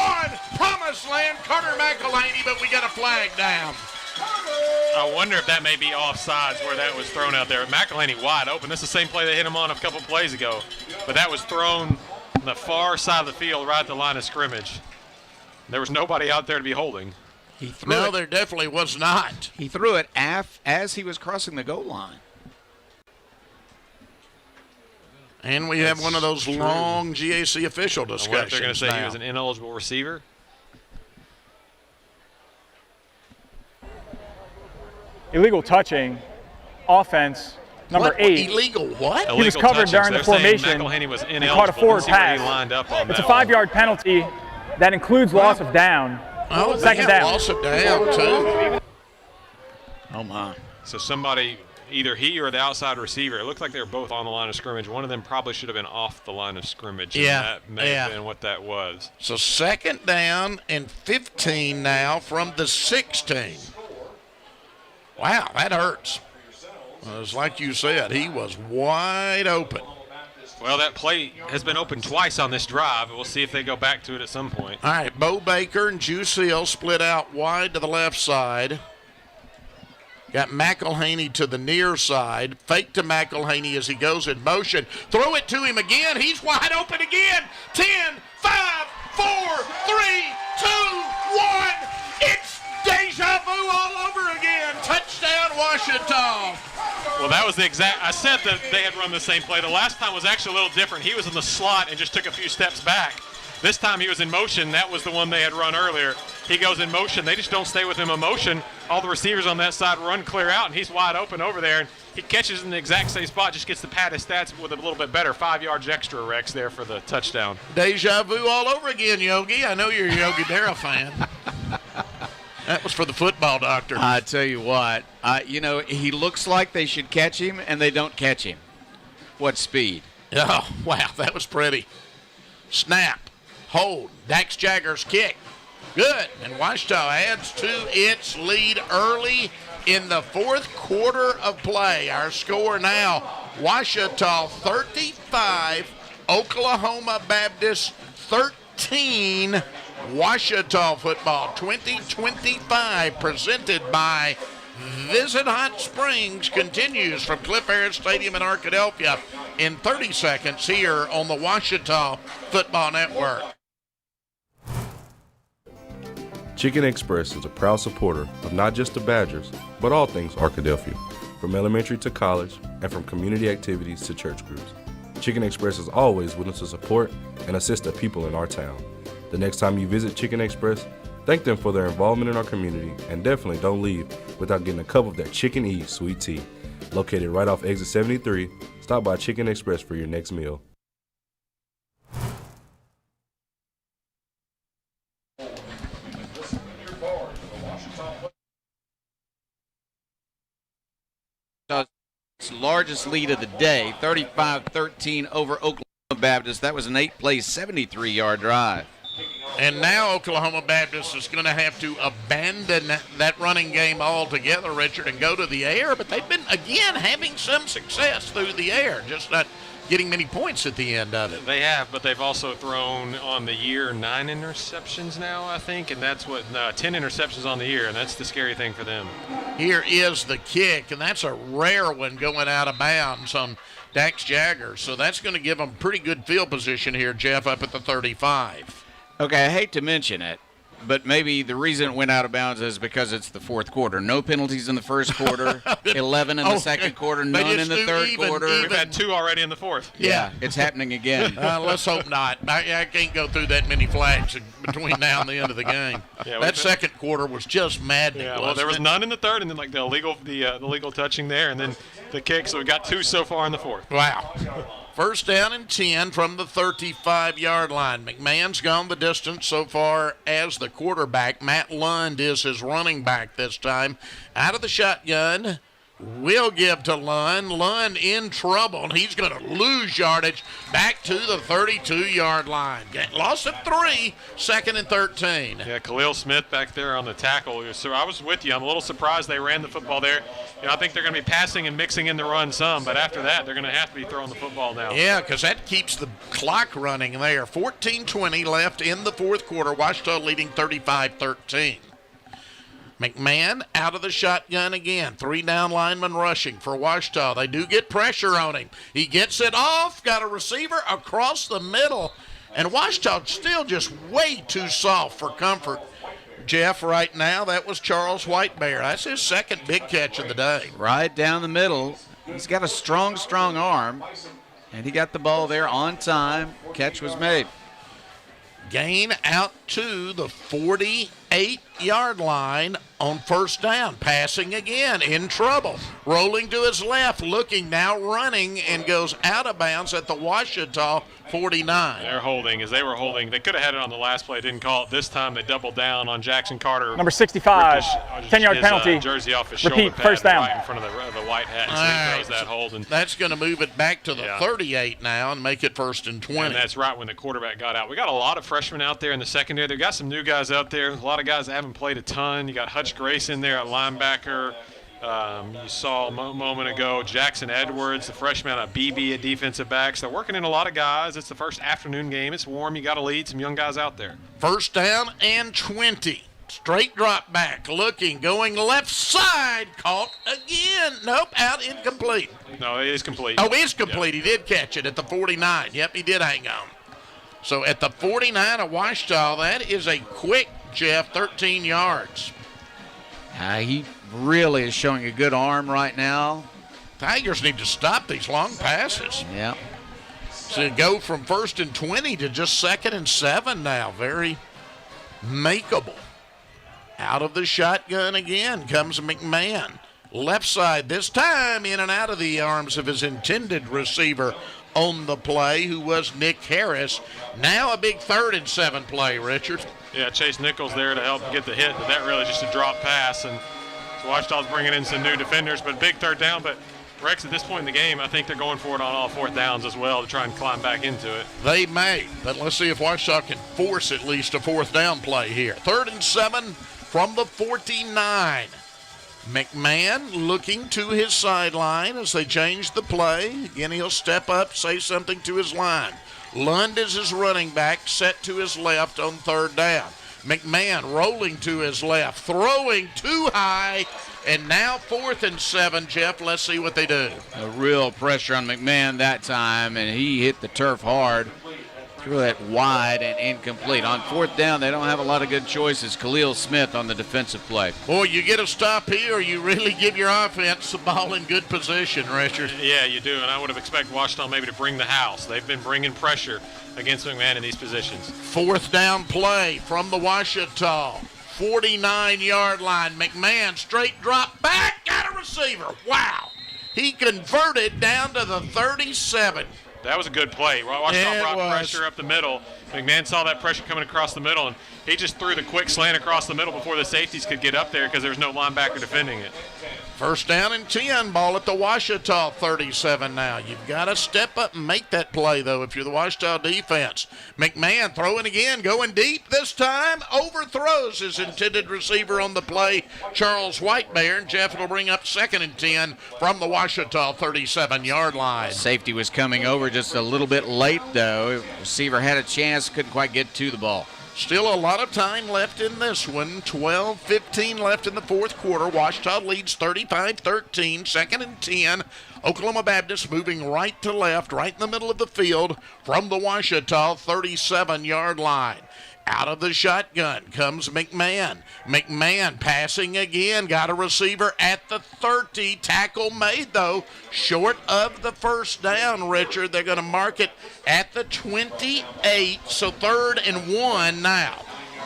Promised land, Carter McElhaney, but we got a flag down. I wonder if that may be offsides where that was thrown out there. McElhaney wide open. This is the same play they hit him on a couple plays ago, but that was thrown on the far side of the field right at the line of scrimmage. There was nobody out there to be holding. No, there definitely was not. He threw it as he was crossing the goal line. And we have one of those long GAC official discussions. I wonder if they're going to say now. he was an ineligible receiver. Illegal touching, offense, number 8. Illegal what? He was covered during the formation McElhaney was and caught a forward pass. It's a 5-yard penalty that includes loss of down. Oh, second down. Loss of down, too. Oh, my. So somebody, either he or the outside receiver, it looked like they were both on the line of scrimmage. One of them probably should have been off the line of scrimmage. Yeah, That may have been what that was. So second down and 15 now from the 16. Wow, that hurts. Well, it's like you said, he was wide open. Well, that play has been open twice on this drive. We'll see if they go back to it at some point. All right, Bo Baker and Juice Hill split out wide to the left side. Got McElhaney to the near side. Fake to McElhaney as he goes in motion. Throw it to him again. He's wide open again. 10, 5, 4, 3, 2, 1. It's deja vu all over again. Touchdown, Washita. Well, that was the exact – I said that they had run the same play. The last time was actually a little different. He was in the slot and just took a few steps back. This time he was in motion. That was the one they had run earlier. He goes in motion. They just don't stay with him in motion. All the receivers on that side run clear out, and he's wide open over there. And he catches in the exact same spot, just gets the pad his stats with a little bit better. 5 yards extra, Rex, there for the touchdown. Deja vu all over again, Yogi. I know you're a Yogi Berra fan. That was for the football doctor. I tell you what, he looks like they should catch him, and they don't catch him. What speed. Oh, wow, that was pretty. Snap, hold, Dax Jagger's kick. Good, and Washita adds to its lead early in the fourth quarter of play. Our score now, Ouachita 35, Oklahoma Baptist 13. Ouachita football 2025, presented by Visit Hot Springs, continues from Cliff Harris Stadium in Arkadelphia in 30 seconds here on the Ouachita Football Network. Chicken Express is a proud supporter of not just the Badgers, but all things Arkadelphia, from elementary to college and from community activities to church groups. Chicken Express is always willing to support and assist the people in our town. The next time you visit Chicken Express, thank them for their involvement in our community, and definitely don't leave without getting a cup of their Chicken E sweet tea. Located right off exit 73, stop by Chicken Express for your next meal. Largest lead of the day, 35-13 over Oklahoma Baptist. That was an 8-play, 73-yard drive. And now Oklahoma Baptist is going to have to abandon that running game altogether, Richard, and go to the air. But they've been, again, having some success through the air, just not getting many points at the end of it. They have, but they've also thrown on the year 9 interceptions now, I think, and that's 10 interceptions on the year, and that's the scary thing for them. Here is the kick, and that's a rare one going out of bounds on Dax Jagger. So that's going to give them pretty good field position here, Jeff, up at the 35. Okay, I hate to mention it, but maybe the reason it went out of bounds is because it's the fourth quarter. No penalties in the first quarter, 11 in the second quarter, none in the third quarter. We've had 2 already in the fourth. Yeah, it's happening again. Let's hope not. I can't go through that many flags between now and the end of the game. Yeah, that second quarter was just maddening. Yeah, well, there was none in the third, and then like the illegal touching there, and then the kick. So we got 2 so far in the fourth. Wow. First down and 10 from the 35-yard line. McMahon's gone the distance so far as the quarterback. Matt Lund is his running back this time. Out of the shotgun, will give to Lund. Lund in trouble, and he's going to lose yardage back to the 32-yard line. Loss of 3, second and 13. Yeah, Khalil Smith back there on the tackle. So I was with you. I'm a little surprised they ran the football there. I think they're going to be passing and mixing in the run some, but after that, they're going to have to be throwing the football now. Yeah, because that keeps the clock running there. 14:20 left in the fourth quarter. Ouachita leading 35-13. McMahon out of the shotgun again. 3 down linemen rushing for Ouachita. They do get pressure on him. He gets it off, got a receiver across the middle, and Ouachita still just way too soft for comfort. Jeff, right now, that was Charles Whitebear. That's his second big catch of the day. Right down the middle. He's got a strong arm, and he got the ball there on time. Catch was made. Gain out to the 48-yard line on first down. Passing again, in trouble. Rolling to his left, looking now, running, and goes out of bounds at the Ouachita 49. They're holding. As they were holding, they could have had it on the last play. Didn't call it this time. They doubled down on Jackson Carter. Number 65, 10-yard penalty. Jersey off his Repeat, shoulder pad first down. right in front of the white hat. So he throws that hold. And that's going to move it back to the 38 now and make it 1st and 20. And that's right when the quarterback got out. We got a lot of freshmen out there in the secondary. They've got some new guys out there. A lot of guys that haven't played a ton. You got Hutch Grace in there at linebacker. You saw a moment ago Jackson Edwards, the freshman at BB at defensive backs. They're working in a lot of guys. It's the first afternoon game. It's warm. You got to lead some young guys out there. First down and 20. Straight drop back. Looking, going left side. Caught again. Nope, out, incomplete. No, it is complete. Oh, it is complete. He did catch it at the 49. Yep, he did hang on. So at the 49 of Ouachita, that is a quick, Jeff, 13 yards. He really is showing a good arm right now. Tigers need to stop these long passes. Yeah. So go from 1st and 20 to just 2nd and 7 now. Very makeable. Out of the shotgun again comes McMahon. Left side this time, in and out of the arms of his intended receiver on the play, who was Nick Harris. Now a big 3rd and 7 play, Richard. Yeah, Chase Nichols there to help get the hit, but that really just a drop pass. And so Ouachita's bringing in some new defenders, but big 3rd down. But Rex, at this point in the game, I think they're going for it on all 4th downs as well to try and climb back into it. They may, but let's see if Ouachita can force at least a 4th down play here. 3rd and 7 from the 49. McMahon looking to his sideline as they change the play. Again, he'll step up, say something to his line. Lund is his running back, set to his left on third down. McMahon rolling to his left, throwing too high, and now 4th and 7, Jeff. Let's see what they do. A real pressure on McMahon that time, and he hit the turf hard. Threw it wide and incomplete. On 4th down, they don't have a lot of good choices. Khalil Smith on the defensive play. Boy, you get a stop here, you really give your offense the ball in good position, Richard. Yeah, you do, and I would have expected Washington maybe to bring the house. They've been bringing pressure against McMahon in these positions. 4th down play from the Washita. 49-yard line. McMahon straight drop back, got a receiver. Wow. He converted down to the 37. That was a good play. Washington brought pressure up the middle. McMahon saw that pressure coming across the middle, and he just threw the quick slant across the middle before the safeties could get up there because there was no linebacker defending it. 1st down and 10, ball at the Washita 37 now. You've got to step up and make that play, though, if you're the Washita defense. McMahon throwing again, going deep this time, overthrows his intended receiver on the play, Charles Whitebear, and Jeff will bring up 2nd and 10 from the Washita 37-yard line. Safety was coming over just a little bit late, though. Receiver had a chance, couldn't quite get to the ball. Still a lot of time left in this one. 12-15 left in the 4th quarter. Washita leads 35-13. 2nd and 10. Oklahoma Baptist moving right to left, right in the middle of the field from the Washita 37-yard line. Out of the shotgun comes McMahon. McMahon passing again. Got a receiver at the 30. Tackle made, though, short of the 1st down, Richard. They're going to mark it at the 28, so 3rd and 1 now.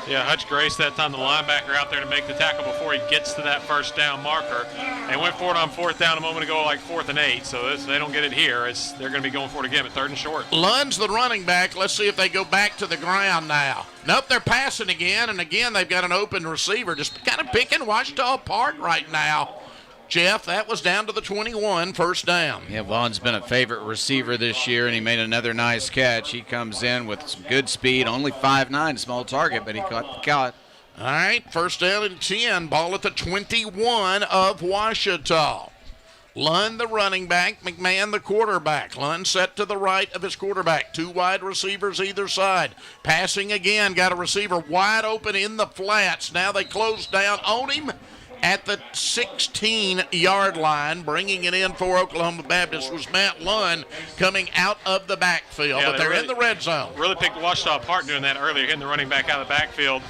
Yeah, Hutch Grace that time, the linebacker out there to make the tackle before he gets to that 1st down marker. And went for it on 4th down a moment ago, like 4th and 8. So if they don't get it here, they're going to be going for it again at 3rd and short. Lund's the running back. Let's see if they go back to the ground now. Nope, they're passing again, and again they've got an open receiver. Just kind of picking Washita apart right now. Jeff, that was down to the 21, 1st down. Yeah, Vaughn's been a favorite receiver this year, and he made another nice catch. He comes in with some good speed, only 5'9", small target, but he caught the cut. All right, 1st down and 10, ball at the 21 of Washita. Lund, the running back, McMahon, the quarterback. Lund set to the right of his quarterback. 2 wide receivers either side. Passing again, got a receiver wide open in the flats. Now they close down on him at the 16-yard line. Bringing it in for Oklahoma Baptist was Matt Lund coming out of the backfield, but they're in the red zone. Really picked Washita apart doing that earlier, hitting the running back out of the backfield.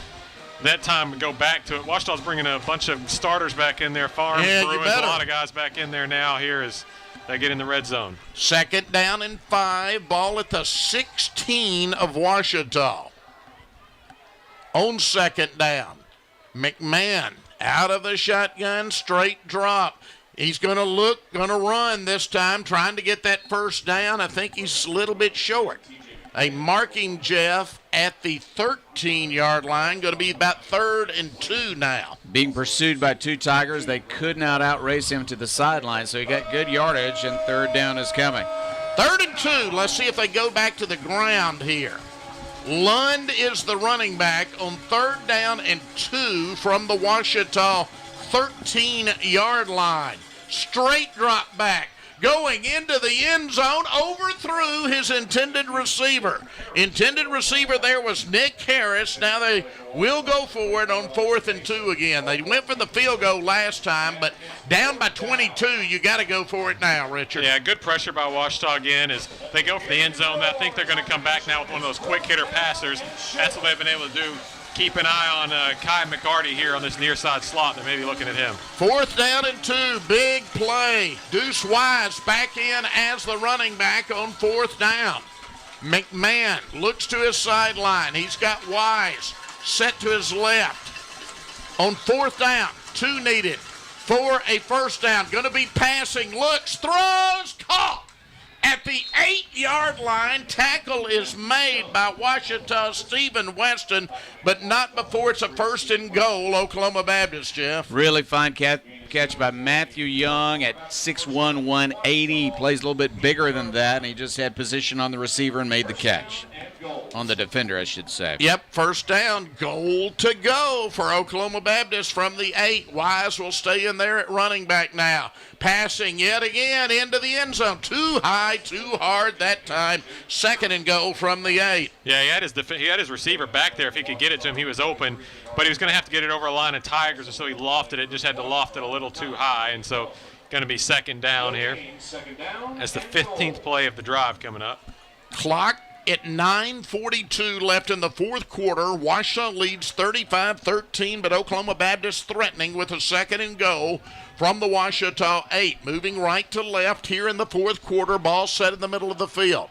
That time, go back to it. Washita's bringing a bunch of starters back in there. Farms, Bruins, a lot of guys back in there now here as they get in the red zone. 2nd down and 5, ball at the 16 of Washita. On 2nd down, McMahon out of the shotgun, straight drop. He's going to run this time, trying to get that 1st down. I think he's a little bit short. A marking, Jeff, at the 13-yard line. Going to be about 3rd and 2 now. Being pursued by 2 Tigers, they could not outrace him to the sideline, so he got good yardage, and 3rd down is coming. 3rd and 2. Let's see if they go back to the ground here. Lund is the running back on 3rd down and 2 from the Washita 13-yard line. Straight drop back. Going into the end zone, overthrew his intended receiver. Intended receiver there was Nick Harris. Now they will go for it on 4th and 2 again. They went for the field goal last time, but down by 22, you got to go for it now, Richard. Yeah, good pressure by Washita again as they go for the end zone. I think they're going to come back now with one of those quick hitter passers. That's what they've been able to do. Keep an eye on Kai McCarty here on this near side slot. They may be looking at him. 4th down and 2, big play. Deuce Wise back in as the running back on 4th down. McMahon looks to his sideline. He's got Wise set to his left. On 4th down, 2 needed for a 1st down. Going to be passing, looks, throws, caught. At the 8-yard line, tackle is made by Washita Stephen Weston, but not before it's a 1st and goal, Oklahoma Baptist, Jeff. Really fine catch by Matthew Young at 6'1", 180. He plays a little bit bigger than that, and he just had position on the receiver and made the catch. On the defender, I should say. Yep, first down, goal to go for Oklahoma Baptist from the 8. Wise will stay in there at running back now. Passing yet again into the end zone. Too high, too hard that time. Second and goal from the 8. Yeah, he had his receiver back there. If he could get it to him, he was open. But he was going to have to get it over a line of Tigers, and so he lofted it, just had to loft it a little too high. And so going to be second down here. That's the 15th play of the drive coming up. Clock at 9:42 left in the fourth quarter. Ouachita leads 35-13, but Oklahoma Baptist threatening with a second and goal from the Ouachita 8. Moving right to left here in the fourth quarter. Ball set in the middle of the field.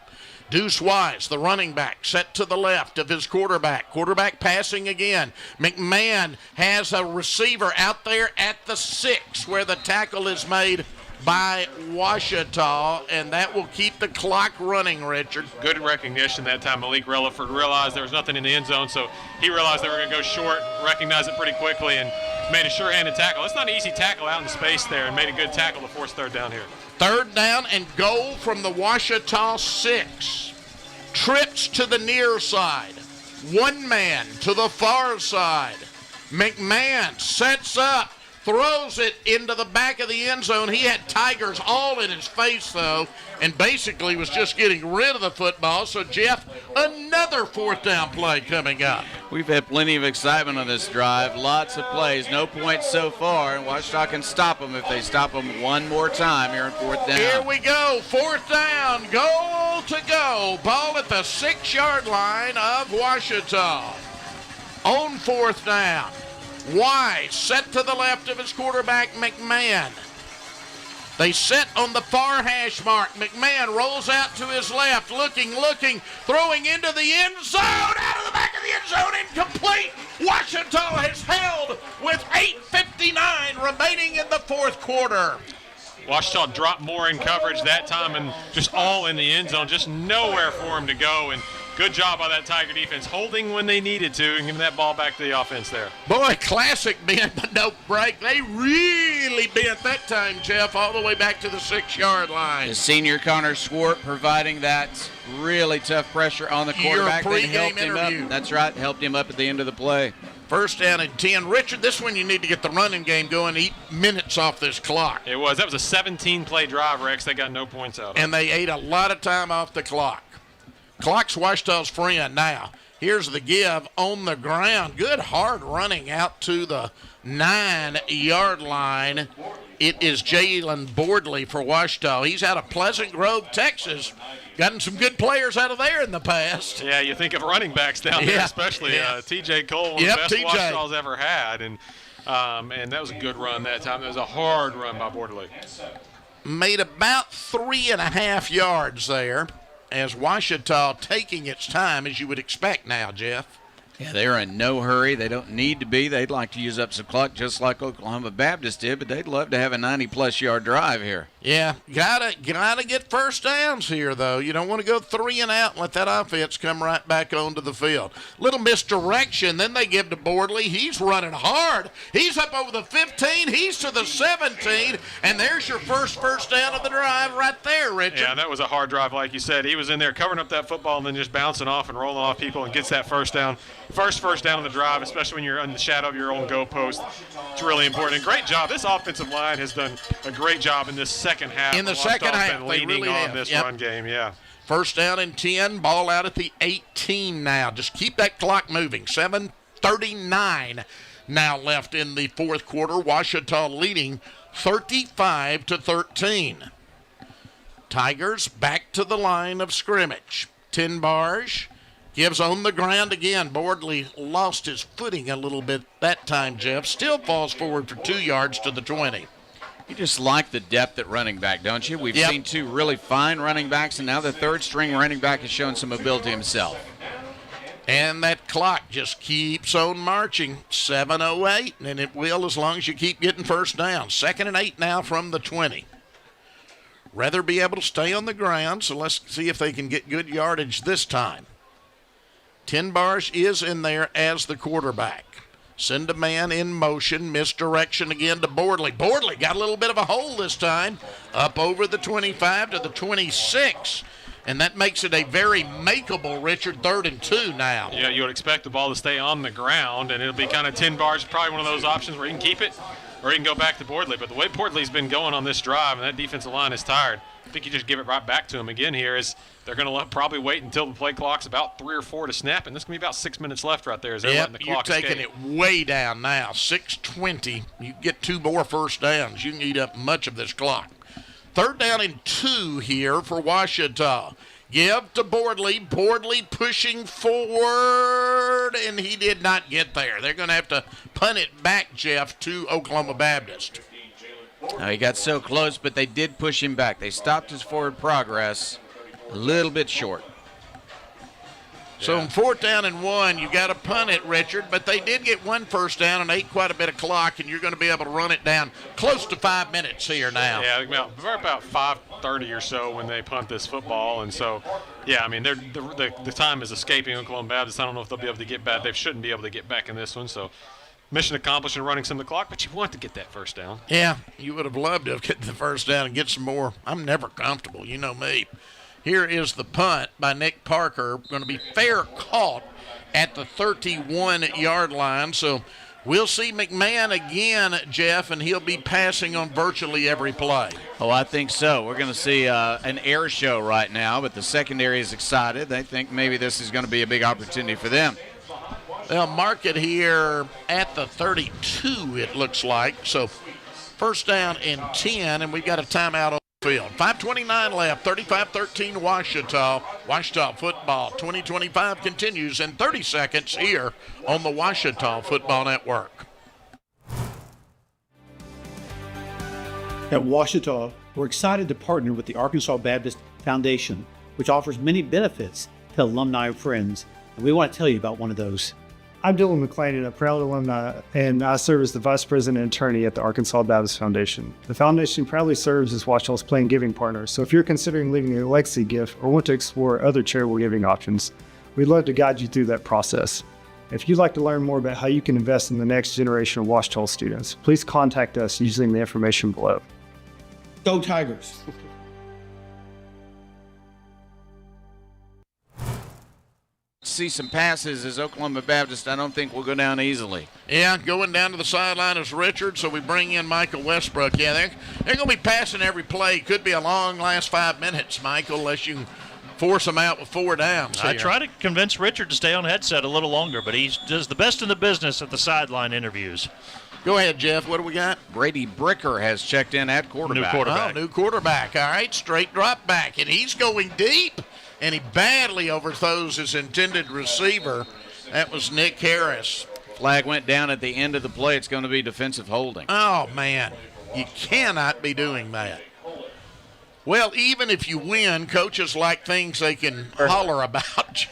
Deuce Wise, the running back, set to the left of his quarterback. Quarterback passing again. McMahon has a receiver out there at the 6 where the tackle is made by Ouachita, and that will keep the clock running, Richard. Good recognition that time. Malik Relaford realized there was nothing in the end zone, so he realized they were going to go short, recognized it pretty quickly, and made a sure-handed tackle. It's not an easy tackle out in space there, and made a good tackle to force third down here. Third down and goal from the Ouachita 6. Trips to the near side. One man to the far side. McMahon sets up. Throws it into the back of the end zone. He had Tigers all in his face, though, and basically was just getting rid of the football. So, Jeff, another fourth down play coming up. We've had plenty of excitement on this drive. Lots of plays. No points so far, and Ouachita can stop them if they stop them one more time here in fourth down. Here we go. Fourth down. Goal to go. Ball at the 6-yard line of Ouachita. On fourth down. Wise set to the left of his quarterback, McMahon. They set on the far hash mark. McMahon rolls out to his left, looking, throwing into the end zone, out of the back of the end zone, incomplete. Ouachita has held with 8:59 remaining in the fourth quarter. Ouachita dropped more in coverage that time and just all in the end zone, just nowhere for him to go. And good job by that Tiger defense, holding when they needed to and giving that ball back to the offense there. Boy, classic bend but no break. They really bent that time, Jeff, all the way back to the 6-yard line. The senior Connor Swart providing that really tough pressure on the quarterback. Your pregame helped him interview. up. That's right, helped him up at the end of the play. First down and 10. Richard, this one you need to get the running game going, eat minutes off this clock. It was. That was a 17-play drive, Rex. They got no points out of it. And they ate a lot of time off the clock. Clock's Ouachita's friend now. Here's the give on the ground. Good hard running out to the 9-yard line. It is Jalen Bordley for Ouachita. He's out of Pleasant Grove, Texas. Gotten some good players out of there in the past. Yeah, you think of running backs down there, especially T.J. Cole, one of the best Ouachita's ever had. And that was a good run that time. It was a hard run by Bordley. Made about 3.5 yards there, as Ouachita taking its time, as you would expect now, Jeff. Yeah, they're in no hurry. They don't need to be. They'd like to use up some clock just like Oklahoma Baptist did, but they'd love to have a 90-plus yard drive here. Yeah, gotta get first downs here, though. You don't want to go 3 and out and let that offense come right back onto the field. Little misdirection, then they give to Bordley. He's running hard. He's up over the 15. He's to the 17, and there's your first down of the drive right there, Richard. Yeah, that was a hard drive, like you said. He was in there covering up that football and then just bouncing off and rolling off people and gets that first down. First down of the drive, especially when you're in the shadow of your own goalpost. It's really important. And great job. This offensive line has done a great job in this second half. In the second half, been leaning really on have. this run game, yeah. First down and 10, ball out at the 18 now. Just keep that clock moving. 7:39 now left in the fourth quarter. Ouachita leading 35-13. Tigers back to the line of scrimmage. Tinbarge gives on the ground again. Bordley lost his footing a little bit that time, Jeff. Still falls forward for 2 yards to the 20. You just like the depth at running back, don't you? We've seen two really fine running backs, and now the third-string running back has shown some ability himself. And that clock just keeps on marching. 7:08, and it will as long as you keep getting first down. 2nd and 8 now from the 20. Rather be able to stay on the ground, so let's see if they can get good yardage this time. Tinbarge is in there as the quarterback. Send a man in motion. Misdirection again to Bordley. Bordley got a little bit of a hole this time. Up over the 25 to the 26. and that makes it a very makeable, Richard, 3rd and 2 now. Yeah, you would expect the ball to stay on the ground, and it'll be kind of 10 yards, probably one of those options where you can keep it or you can go back to Bordley. But the way Bordley's been going on this drive, and that defensive line is tired, I think you just give it right back to them again here. Is they're going to probably wait until the play clock's about 3 or 4 to snap, and there's going to be about 6 minutes left right there as they're letting the clock you're taking escape. it way down now, 6:20. You get 2 more first downs. You can eat up much of this clock. 3rd down and 2 here for Ouachita. Give to Bordley. Bordley pushing forward, and he did not get there. They're going to have to punt it back, Jeff, to Oklahoma Baptist. He got so close, but they did push him back. They stopped his forward progress a little bit short. So on 4th down and 1, you got to punt it, Richard, but they did get 1 first down and ate quite a bit of clock, and you're going to be able to run it down close to 5 minutes here now. Yeah, about 5:30 or so when they punt this football, and so, yeah, I mean, the time is escaping Oklahoma Baptist. I don't know if they'll be able to get back. They shouldn't be able to get back in this one, so mission accomplished in running some of the clock, but you want to get that first down. Yeah, you would have loved to have get the first down and get some more. I'm never comfortable, you know me. Here is the punt by Nick Parker. Going to be fair caught at the 31-yard line. So we'll see McMahon again, Jeff, and he'll be passing on virtually every play. Oh, I think so. We're going to see an air show right now, but the secondary is excited. They think maybe this is going to be a big opportunity for them. They'll mark it here at the 32, it looks like. So first down and 10, and we've got a timeout on the field. 5:29 left, 35-13 Ouachita. Ouachita football 2025 continues in 30 seconds here on the Ouachita Football Network. At Ouachita, we're excited to partner with the Arkansas Baptist Foundation, which offers many benefits to alumni and friends, and we want to tell you about one of those. I'm Dylan McClain, a proud alumni, and I serve as the Vice President and Attorney at the Arkansas Baptist Foundation. The foundation proudly serves as Ouachita's Play and Giving partner, so if you're considering leaving a legacy gift or want to explore other charitable giving options, we'd love to guide you through that process. If you'd like to learn more about how you can invest in the next generation of Ouachita students, please contact us using the information below. Go Tigers! See some passes as Oklahoma Baptist. I don't think will go down easily. Yeah, going down to the sideline is Richard, so we bring in Michael Westbrook. Yeah, they're going to be passing every play. Could be a long last 5 minutes, Michael, unless you force them out with 4 downs here. I try to convince Richard to stay on headset a little longer, but he does the best in the business at the sideline interviews. Go ahead, Jeff. What do we got? Brady Bricker has checked in at quarterback. New quarterback. Oh, new quarterback. All right, straight drop back, and he's going deep. And he badly overthrows his intended receiver. That was Nick Harris. Flag went down at the end of the play. It's going to be defensive holding. Oh, man. You cannot be doing that. Well, even if you win, coaches like things they can holler about,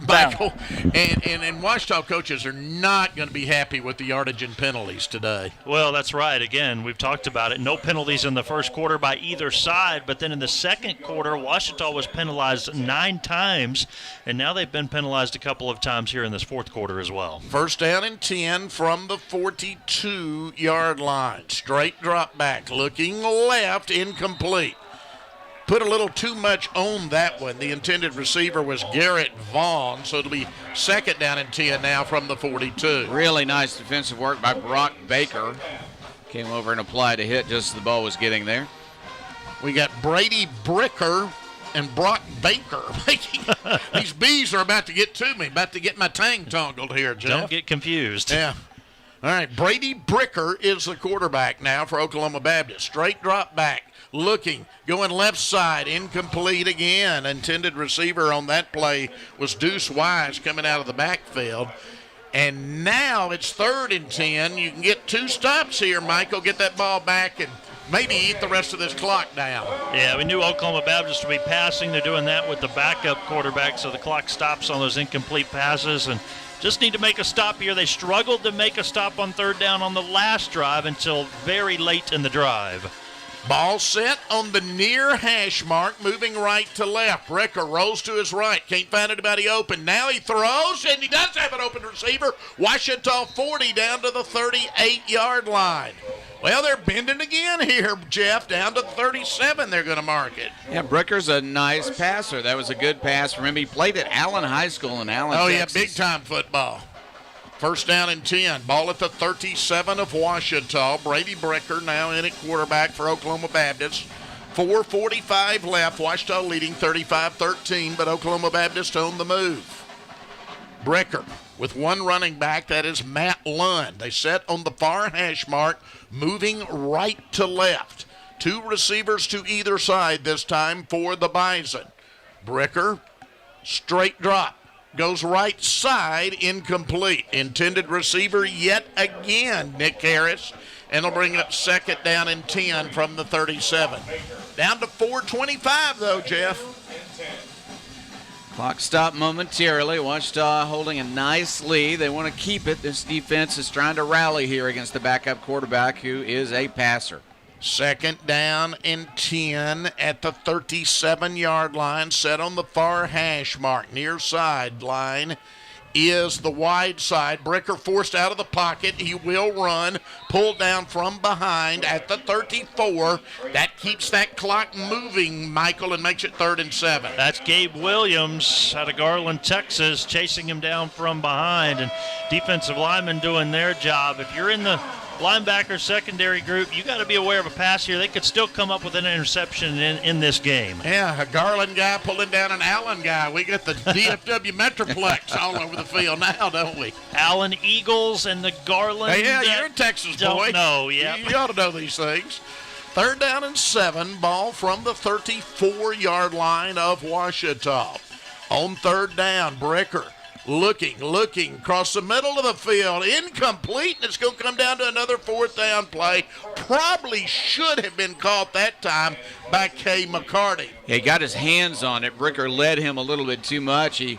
Michael. And Ouachita coaches are not going to be happy with the yardage and penalties today. Well, that's right. Again, we've talked about it. No penalties in the first quarter by either side, but then in the second quarter, Ouachita was penalized 9 times, and now they've been penalized a couple of times here in this fourth quarter as well. First down and 10 from the 42-yard line. Straight drop back, looking left, incomplete. Put a little too much on that one. The intended receiver was Garrett Vaughn, so it'll be second down and 10 now from the 42. Really nice defensive work by Brock Baker. Came over and applied a hit just as the ball was getting there. We got Brady Bricker and Brock Baker. These bees are about to get to me, about to get my tongue tangled here, Jeff. Don't get confused. Yeah. All right, Brady Bricker is the quarterback now for Oklahoma Baptist. Straight drop back. Looking, going left side, incomplete again. Intended receiver on that play was Deuce Wise coming out of the backfield. And now it's third and 10. You can get 2 stops here, Michael. Get that ball back and maybe eat the rest of this clock down. Yeah, we knew Oklahoma Baptist would be passing. They're doing that with the backup quarterback, so the clock stops on those incomplete passes. And just need to make a stop here. They struggled to make a stop on third down on the last drive until very late in the drive. Ball set on the near hash mark, moving right to left. Bricker rolls to his right. Can't find anybody open. Now he throws, and he does have an open receiver. Washita 40 down to the 38-yard line. Well, they're bending again here, Jeff. Down to 37, they're going to mark it. Yeah, Bricker's a nice passer. That was a good pass from him. He played at Allen High School in Allen, Texas. Yeah, big-time football. First down and 10. Ball at the 37 of Washita. Brady Bricker now in at quarterback for Oklahoma Baptist. 4:45 left. Washita leading 35-13, but Oklahoma Baptist on the move. Bricker with one running back. That is Matt Lund. They set on the far hash mark, moving right to left. Two receivers to either side this time for the Bison. Bricker, straight drop. Goes right side, incomplete. Intended receiver yet again, Nick Harris. And they'll bring up second down and 10 from the 37. Down to 4:25, though, Jeff. Clock stopped momentarily. Washita holding a nice lead. They want to keep it. This defense is trying to rally here against the backup quarterback, who is a passer. Second down and 10 at the 37-yard line, set on the far hash mark. Near sideline is the wide side. Bricker forced out of the pocket. He will run, pulled down from behind at the 34. That keeps that clock moving, Michael, and makes it 3rd and 7. That's Gabe Williams out of Garland, Texas, chasing him down from behind. And defensive linemen doing their job. If you're in the linebacker secondary group, you got to be aware of a pass here. They could still come up with an interception in this game. Yeah, a Garland guy pulling down an Allen guy. We got the DFW Metroplex all over the field now, don't we? Allen Eagles and the Garland. Hey, yeah, you're a Texas boy. Don't know, yeah. You ought to know these things. 3rd down and 7, ball from the 34-yard line of Washita. On 3rd down, Bricker. Looking across the middle of the field, incomplete, and it's going to come down to another 4th down play. Probably should have been caught that time by Kay McCarty. He got his hands on it. Bricker led him a little bit too much. He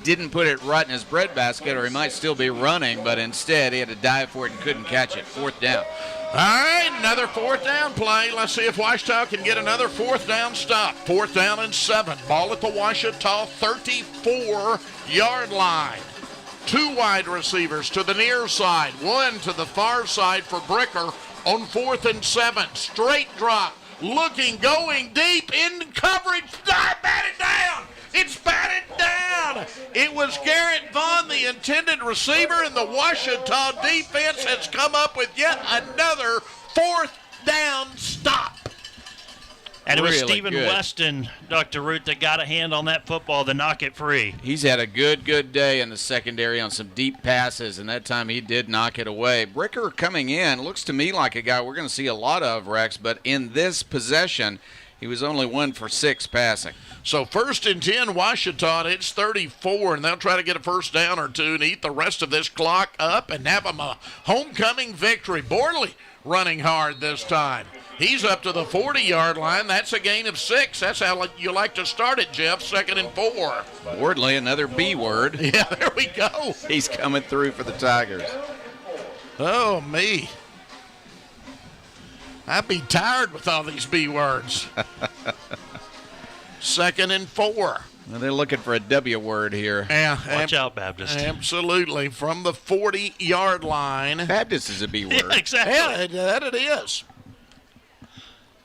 didn't put it right in his breadbasket, or he might still be running, but instead he had to dive for it and couldn't catch it. 4th down. All right, another 4th down play. Let's see if Washita can get another 4th down stop. 4th down and 7. Ball at the Washita 34-yard line. 2 wide receivers to the near side. 1 to the far side for Bricker on 4th and 7. Straight drop. Looking, going deep in coverage. Batted down. It's batted down. It was Garrett Vaughn, the intended receiver, and the Washita defense has come up with yet another 4th down stop. And it was Really Stephen good. Weston, Dr. Root, that got a hand on that football to knock it free. He's had a good day in the secondary on some deep passes, and that time he did knock it away. Bricker coming in looks to me like a guy we're going to see a lot of, Rex, but in this possession, he was only 1 for 6 passing. So 1st and 10, Washita, it's 34, and they'll try to get a 1st down or 2 and eat the rest of this clock up and have them a homecoming victory. Borley running hard this time. He's up to the 40-yard line. That's a gain of 6. That's how you like to start it, Jeff, 2nd and 4. Wardley, another B word. Yeah, there we go. He's coming through for the Tigers. Oh, me. I'd be tired with all these B words. 2nd and 4. Well, they're looking for a W word here. Yeah, Watch out, Baptist. Absolutely. From the 40-yard line. Baptist is a B word. Yeah, exactly. Yeah, that it is.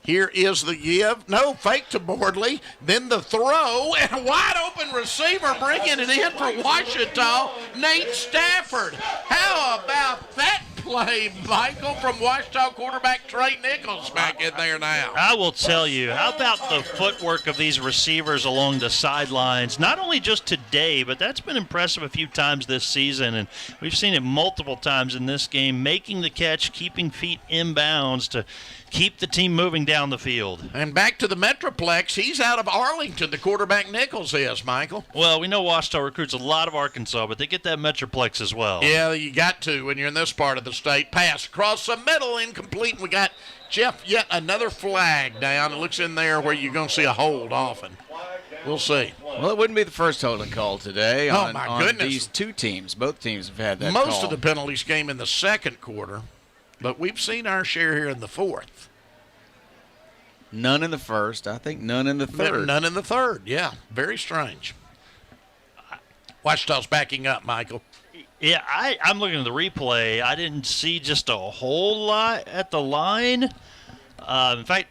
Here is the give. No, fake to Bordley. Then the throw, and a wide open receiver bringing it in for Washita, Nate Stafford. How about that play, Michael, from Washita quarterback Trey Nichols back in there now? I will tell you, how about the footwork of these receivers along the sidelines? Not only just today, but that's been impressive a few times this season, and we've seen it multiple times in this game, making the catch, keeping feet inbounds to keep the team moving down the field. And back to the Metroplex, he's out of Arlington, the quarterback Nichols is, Michael. Well, we know Washita recruits a lot of Arkansas, but they get that Metroplex as well. Yeah, you got to when you're in this part of the state. Pass across the middle, incomplete. We got, Jeff, yet another flag down. It looks in there where you're going to see a hold often. We'll see. Well, it wouldn't be the first holding call today on goodness. These two teams. Both teams have had that call. Most of the penalties came in the second quarter, but we've seen our share here in the fourth. None in the first. I think none in the third. None in the third, yeah. Very strange. Washita's backing up, Michael. Yeah, I'm looking at the replay. I didn't see just a whole lot at the line. In fact,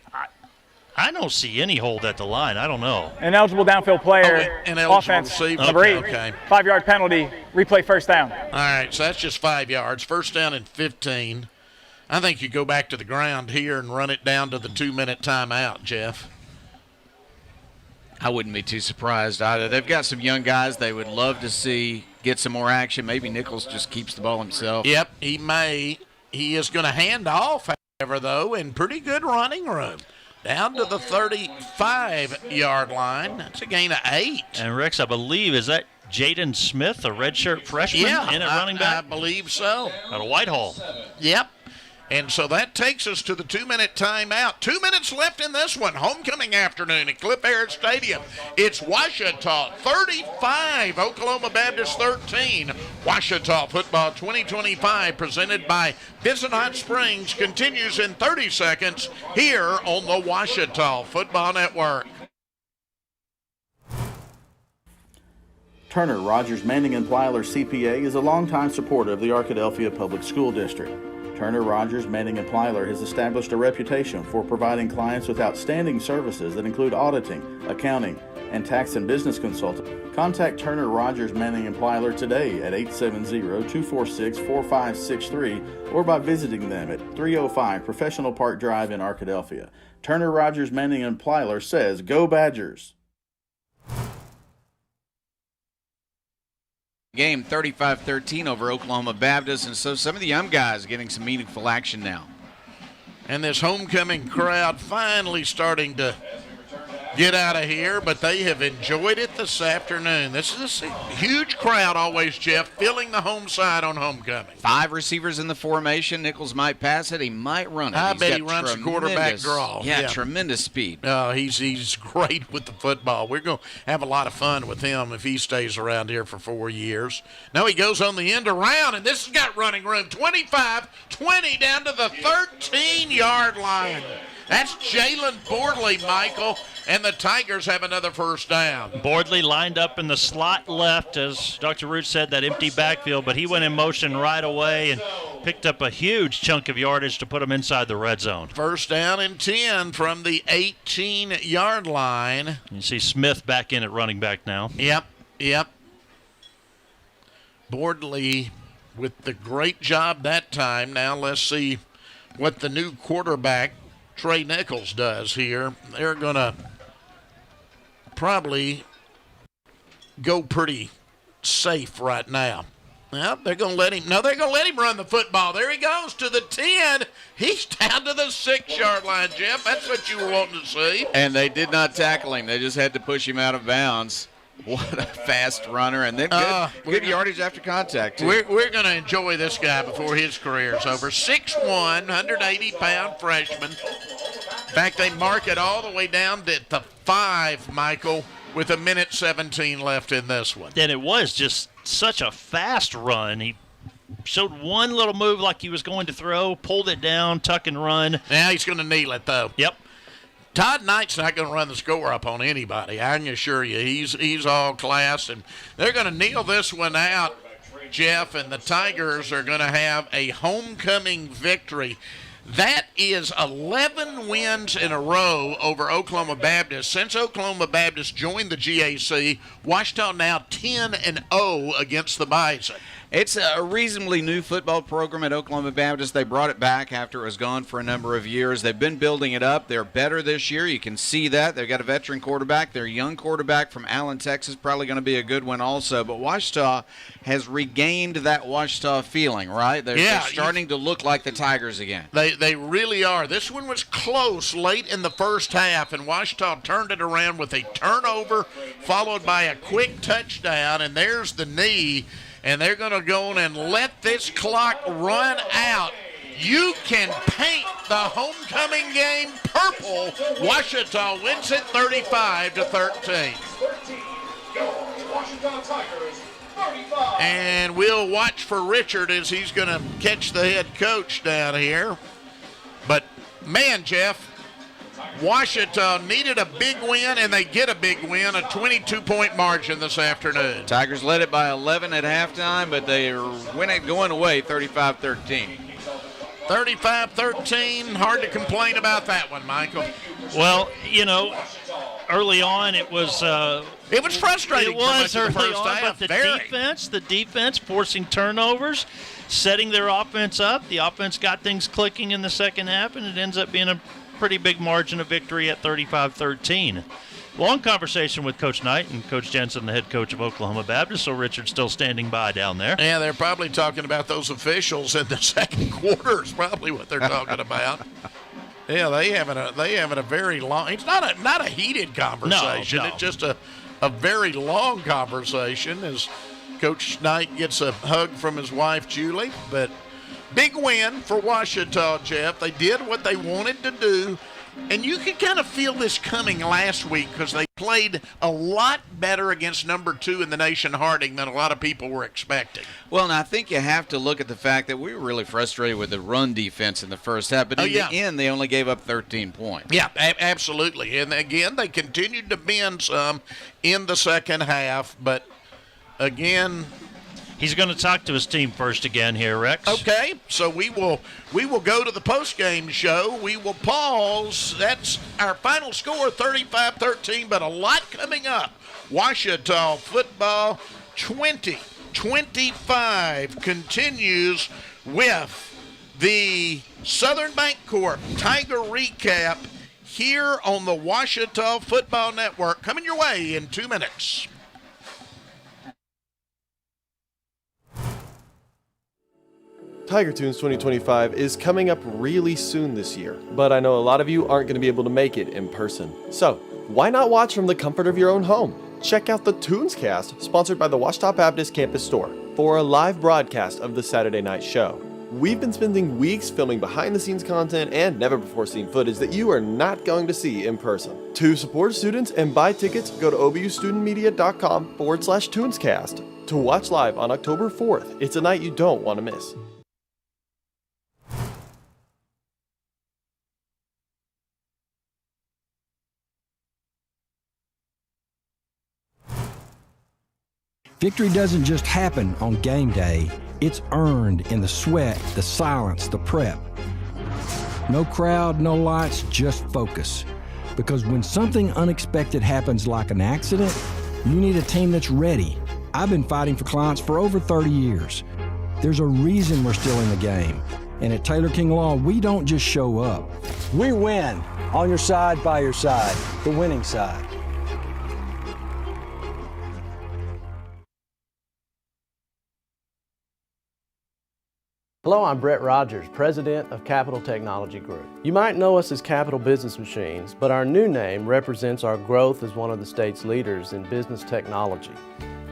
I don't see any hold at the line. I don't know. Ineligible downfield player, offense, number 8, okay. 5-yard penalty, replay first down. All right, so that's just 5 yards. First down and 15. I think you go back to the ground here and run it down to the 2-minute timeout, Jeff. I wouldn't be too surprised either. They've got some young guys they would love to see get some more action. Maybe Nichols just keeps the ball himself. Yep, he may. He is going to hand off, however, though, in pretty good running room. Down to the 35-yard line. That's a gain of 8. And Rex, I believe, is that Jaden Smith, a redshirt freshman, in at running back? I believe so. Out of Whitehall. Yep. And so that takes us to the 2-minute timeout. 2 minutes left in this one. Homecoming afternoon at Cliff Harris Stadium. It's Washita 35, Oklahoma Baptist 13. Washita Football 2025 presented by Bison Hot Springs continues in 30 seconds here on the Washita Football Network. Turner, Rogers, Manning & Plyler CPA is a longtime supporter of the Arkadelphia Public School District. Turner, Rogers, Manning & Plyler has established a reputation for providing clients with outstanding services that include auditing, accounting, and tax and business consulting. Contact Turner, Rogers, Manning & Plyler today at 870-246-4563 or by visiting them at 305 Professional Park Drive in Arkadelphia. Turner, Rogers, Manning & Plyler says, "Go Badgers!" Game 35-13 over Oklahoma Baptist, and so some of the young guys getting some meaningful action now. And this homecoming crowd finally starting to get out of here, but they have enjoyed it this afternoon. This is a huge crowd always, Jeff, filling the home side on homecoming. 5 receivers in the formation. Nichols might pass it. He might run it. I bet he runs a quarterback draw. Yeah, tremendous speed. He's great with the football. We're going to have a lot of fun with him if he stays around here for 4 years. Now he goes on the end around, and this has got running room. 25-20 down to the 13-yard line. That's Jalen Bordley, Michael, and the Tigers have another first down. Bordley lined up in the slot left, as Dr. Root said, that empty backfield, but he went in motion right away and picked up a huge chunk of yardage to put him inside the red zone. First down and 10 from the 18-yard line. You see Smith back in at running back now. Yep. Bordley with the great job that time. Now let's see what the new quarterback, Trey Nichols, does here. They're going to probably go pretty safe right now. Well, they're going to let him. No, they're going to let him run the football. There he goes to the 10. He's down to the 6-yard line, Jeff. That's what you were wanting to see. And they did not tackle him. They just had to push him out of bounds. What a fast runner. And then good yardage after contact, too. We're going to enjoy this guy before his career is over. 6'1", 180-pound freshman. In fact, they mark it all the way down to the 5, Michael, with 1:17 left in this one. And it was just such a fast run. He showed one little move like he was going to throw, pulled it down, tuck and run. Now he's going to kneel it, though. Yep. Todd Knight's not going to run the score up on anybody, I can assure you. He's all class, and they're going to kneel this one out, Jeff, and the Tigers are going to have a homecoming victory. That is 11 wins in a row over Oklahoma Baptist. Since Oklahoma Baptist joined the GAC, Washita now 10-0 against the Bison. It's a reasonably new football program at Oklahoma Baptist. They brought it back after it was gone for a number of years. They've been building it up. They're better this year. You can see that. They've got a veteran quarterback. Their young quarterback from Allen, Texas, probably going to be a good one also. But Washita has regained that Washita feeling, right? They're starting to look like the Tigers again. They really are. This one was close late in the first half, and Washita turned it around with a turnover followed by a quick touchdown, and there's the knee. And they're going to go on and let this clock run out. You can paint the homecoming game purple. Washita wins it 35-13. And we'll watch for Richard as he's going to catch the head coach down here. But, man, Jeff, Washita needed a big win, and they get a big win, a 22-point margin this afternoon. Tigers led it by 11 at halftime, but they win it going away 35-13. 35-13, hard to complain about that one, Michael. Well, early on it was frustrating. It was for much of the early first on, half. but the defense forcing turnovers, setting their offense up. The offense got things clicking in the second half, and it ends up being a pretty big margin of victory at 35-13. Long conversation with Coach Knight and Coach Jensen, the head coach of Oklahoma Baptist, so Richard's still standing by down there. Yeah, they're probably talking about those officials in the second quarter is probably what they're talking about. Yeah, they having a very long. It's not a heated conversation. No. It's just a very long conversation as Coach Knight gets a hug from his wife Julie. But big win for Washita, Jeff. They did what they wanted to do. And you could kind of feel this coming last week because they played a lot better against number 2 in the nation, Harding, than a lot of people were expecting. Well, and I think you have to look at the fact that we were really frustrated with the run defense in the first half, but in the end, they only gave up 13 points. Yeah, absolutely. And again, they continued to bend some in the second half, but again, he's going to talk to his team first again here, Rex. Okay, so we will go to the post-game show. We will pause. That's our final score, 35-13, but a lot coming up. Washita football 20-25 continues with the Southern Bancorp Tiger Recap here on the Washita Football Network. Coming your way in 2 minutes. Tiger Tunes 2025 is coming up really soon this year, but I know a lot of you aren't going to be able to make it in person. So, why not watch from the comfort of your own home? Check out the Tunescast, sponsored by the Washita Baptist Campus Store, for a live broadcast of the Saturday night show. We've been spending weeks filming behind-the-scenes content and never-before-seen footage that you are not going to see in person. To support students and buy tickets, go to obustudentmedia.com/Tunescast to watch live on October 4th. It's a night you don't want to miss. Victory doesn't just happen on game day. It's earned in the sweat, the silence, the prep. No crowd, no lights, just focus. Because when something unexpected happens like an accident, you need a team that's ready. I've been fighting for clients for over 30 years. There's a reason we're still in the game. And at Taylor King Law, we don't just show up. We win. On your side, by your side. The winning side. Hello, I'm Brett Rogers, President of Capital Technology Group. You might know us as Capital Business Machines, but our new name represents our growth as one of the state's leaders in business technology.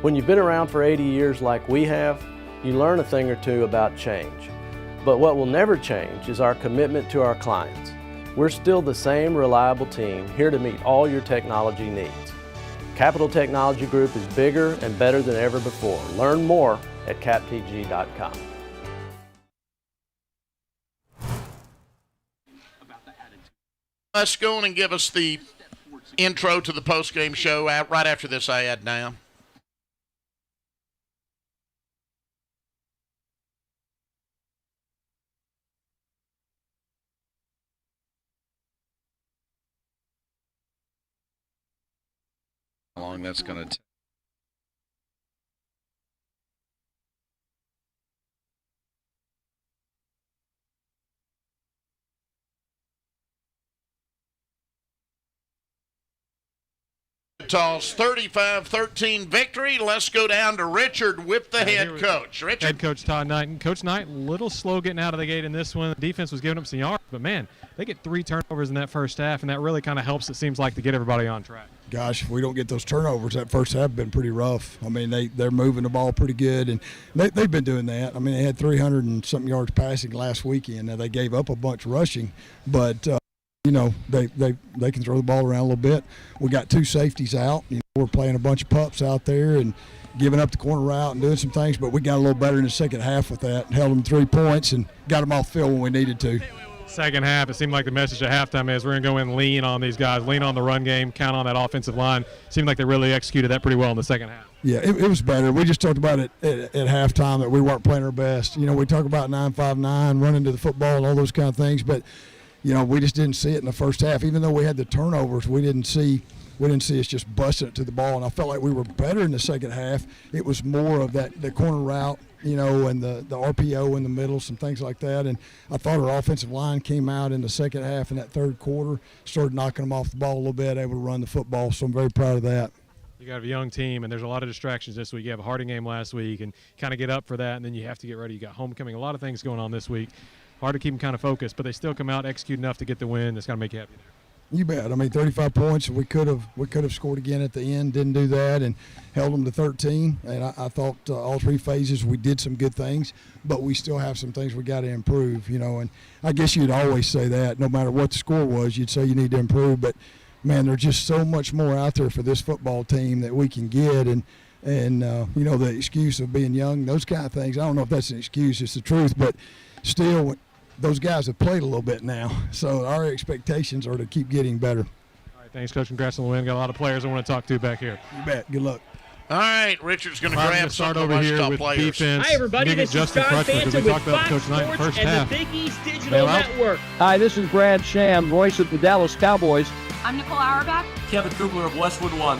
When you've been around for 80 years like we have, you learn a thing or two about change. But what will never change is our commitment to our clients. We're still the same reliable team here to meet all your technology needs. Capital Technology Group is bigger and better than ever before. Learn more at captg.com. Let's go on and give us the intro to the post-game show right after this ad now. How long that's going to take. Wichita's 35-13 victory. Let's go down to Richard with the head coach. Richard. Head coach Todd Knight. And Coach Knight, a little slow getting out of the gate in this one. The defense was giving up some yards, but man, they get 3 turnovers in that first half, and that really kind of helps, it seems like, to get everybody on track. Gosh, if we don't get those turnovers, that first half been pretty rough. I mean, they're moving the ball pretty good, and they've been doing that. I mean, they had 300 and something yards passing last weekend. Now, they gave up a bunch rushing, but you know, they can throw the ball around a little bit. We got 2 safeties out. You know, we're playing a bunch of pups out there and giving up the corner route and doing some things, but we got a little better in the second half with that. Held them 3 points and got them off the field when we needed to. Second half, it seemed like the message at halftime is we're going to go in and lean on these guys, lean on the run game, count on that offensive line. Seemed like they really executed that pretty well in the second half. Yeah, it was better. We just talked about it at halftime that we weren't playing our best. You know, we talk about 9-5-9, running to the football and all those kind of things, but, you know, we just didn't see it in the first half. Even though we had the turnovers, we didn't see us just busting it to the ball, and I felt like we were better in the second half. It was more of the corner route, you know, and the RPO in the middle, some things like that. And I thought our offensive line came out in the second half in that third quarter, started knocking them off the ball a little bit, able to run the football, so I'm very proud of that. You got a young team, and there's a lot of distractions this week. You have a Harding game last week, and kind of get up for that, and then you have to get ready. You got homecoming, a lot of things going on this week. Hard to keep them kind of focused, but they still come out, execute enough to get the win. That's got to make you happy there. You bet. I mean, 35 points. We could have scored again at the end. Didn't do that and held them to 13. And I thought all three phases we did some good things, but we still have some things we got to improve. You know, and I guess you'd always say that no matter what the score was, you'd say you need to improve. But man, there's just so much more out there for this football team that we can get. And you know, the excuse of being young, those kind of things. I don't know if that's an excuse. It's the truth, but still. Those guys have played a little bit now, so our expectations are to keep getting better. All right, thanks, Coach. Congrats on the win. Got a lot of players I want to talk to back here. You bet. Good luck. All right, Richard's going to grab some of over here top with players. defense. Hi, everybody. This is John Fanta with Fox Sports and the Big East Digital Network. Hi, this is Brad Sham, voice of the Dallas Cowboys. I'm Nicole Auerbach. Kevin Kugler of Westwood One.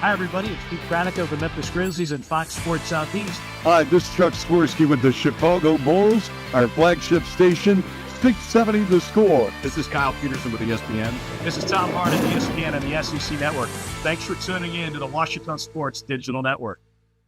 Hi, everybody. It's Pete Pranica of the Memphis Grizzlies and Fox Sports Southeast. Hi, this is Chuck Swirsky with the Chicago Bulls, our flagship station, 670 The Score. This is Kyle Peterson with ESPN. This is Tom Hart at ESPN and the SEC Network. Thanks for tuning in to the Washington Sports Digital Network.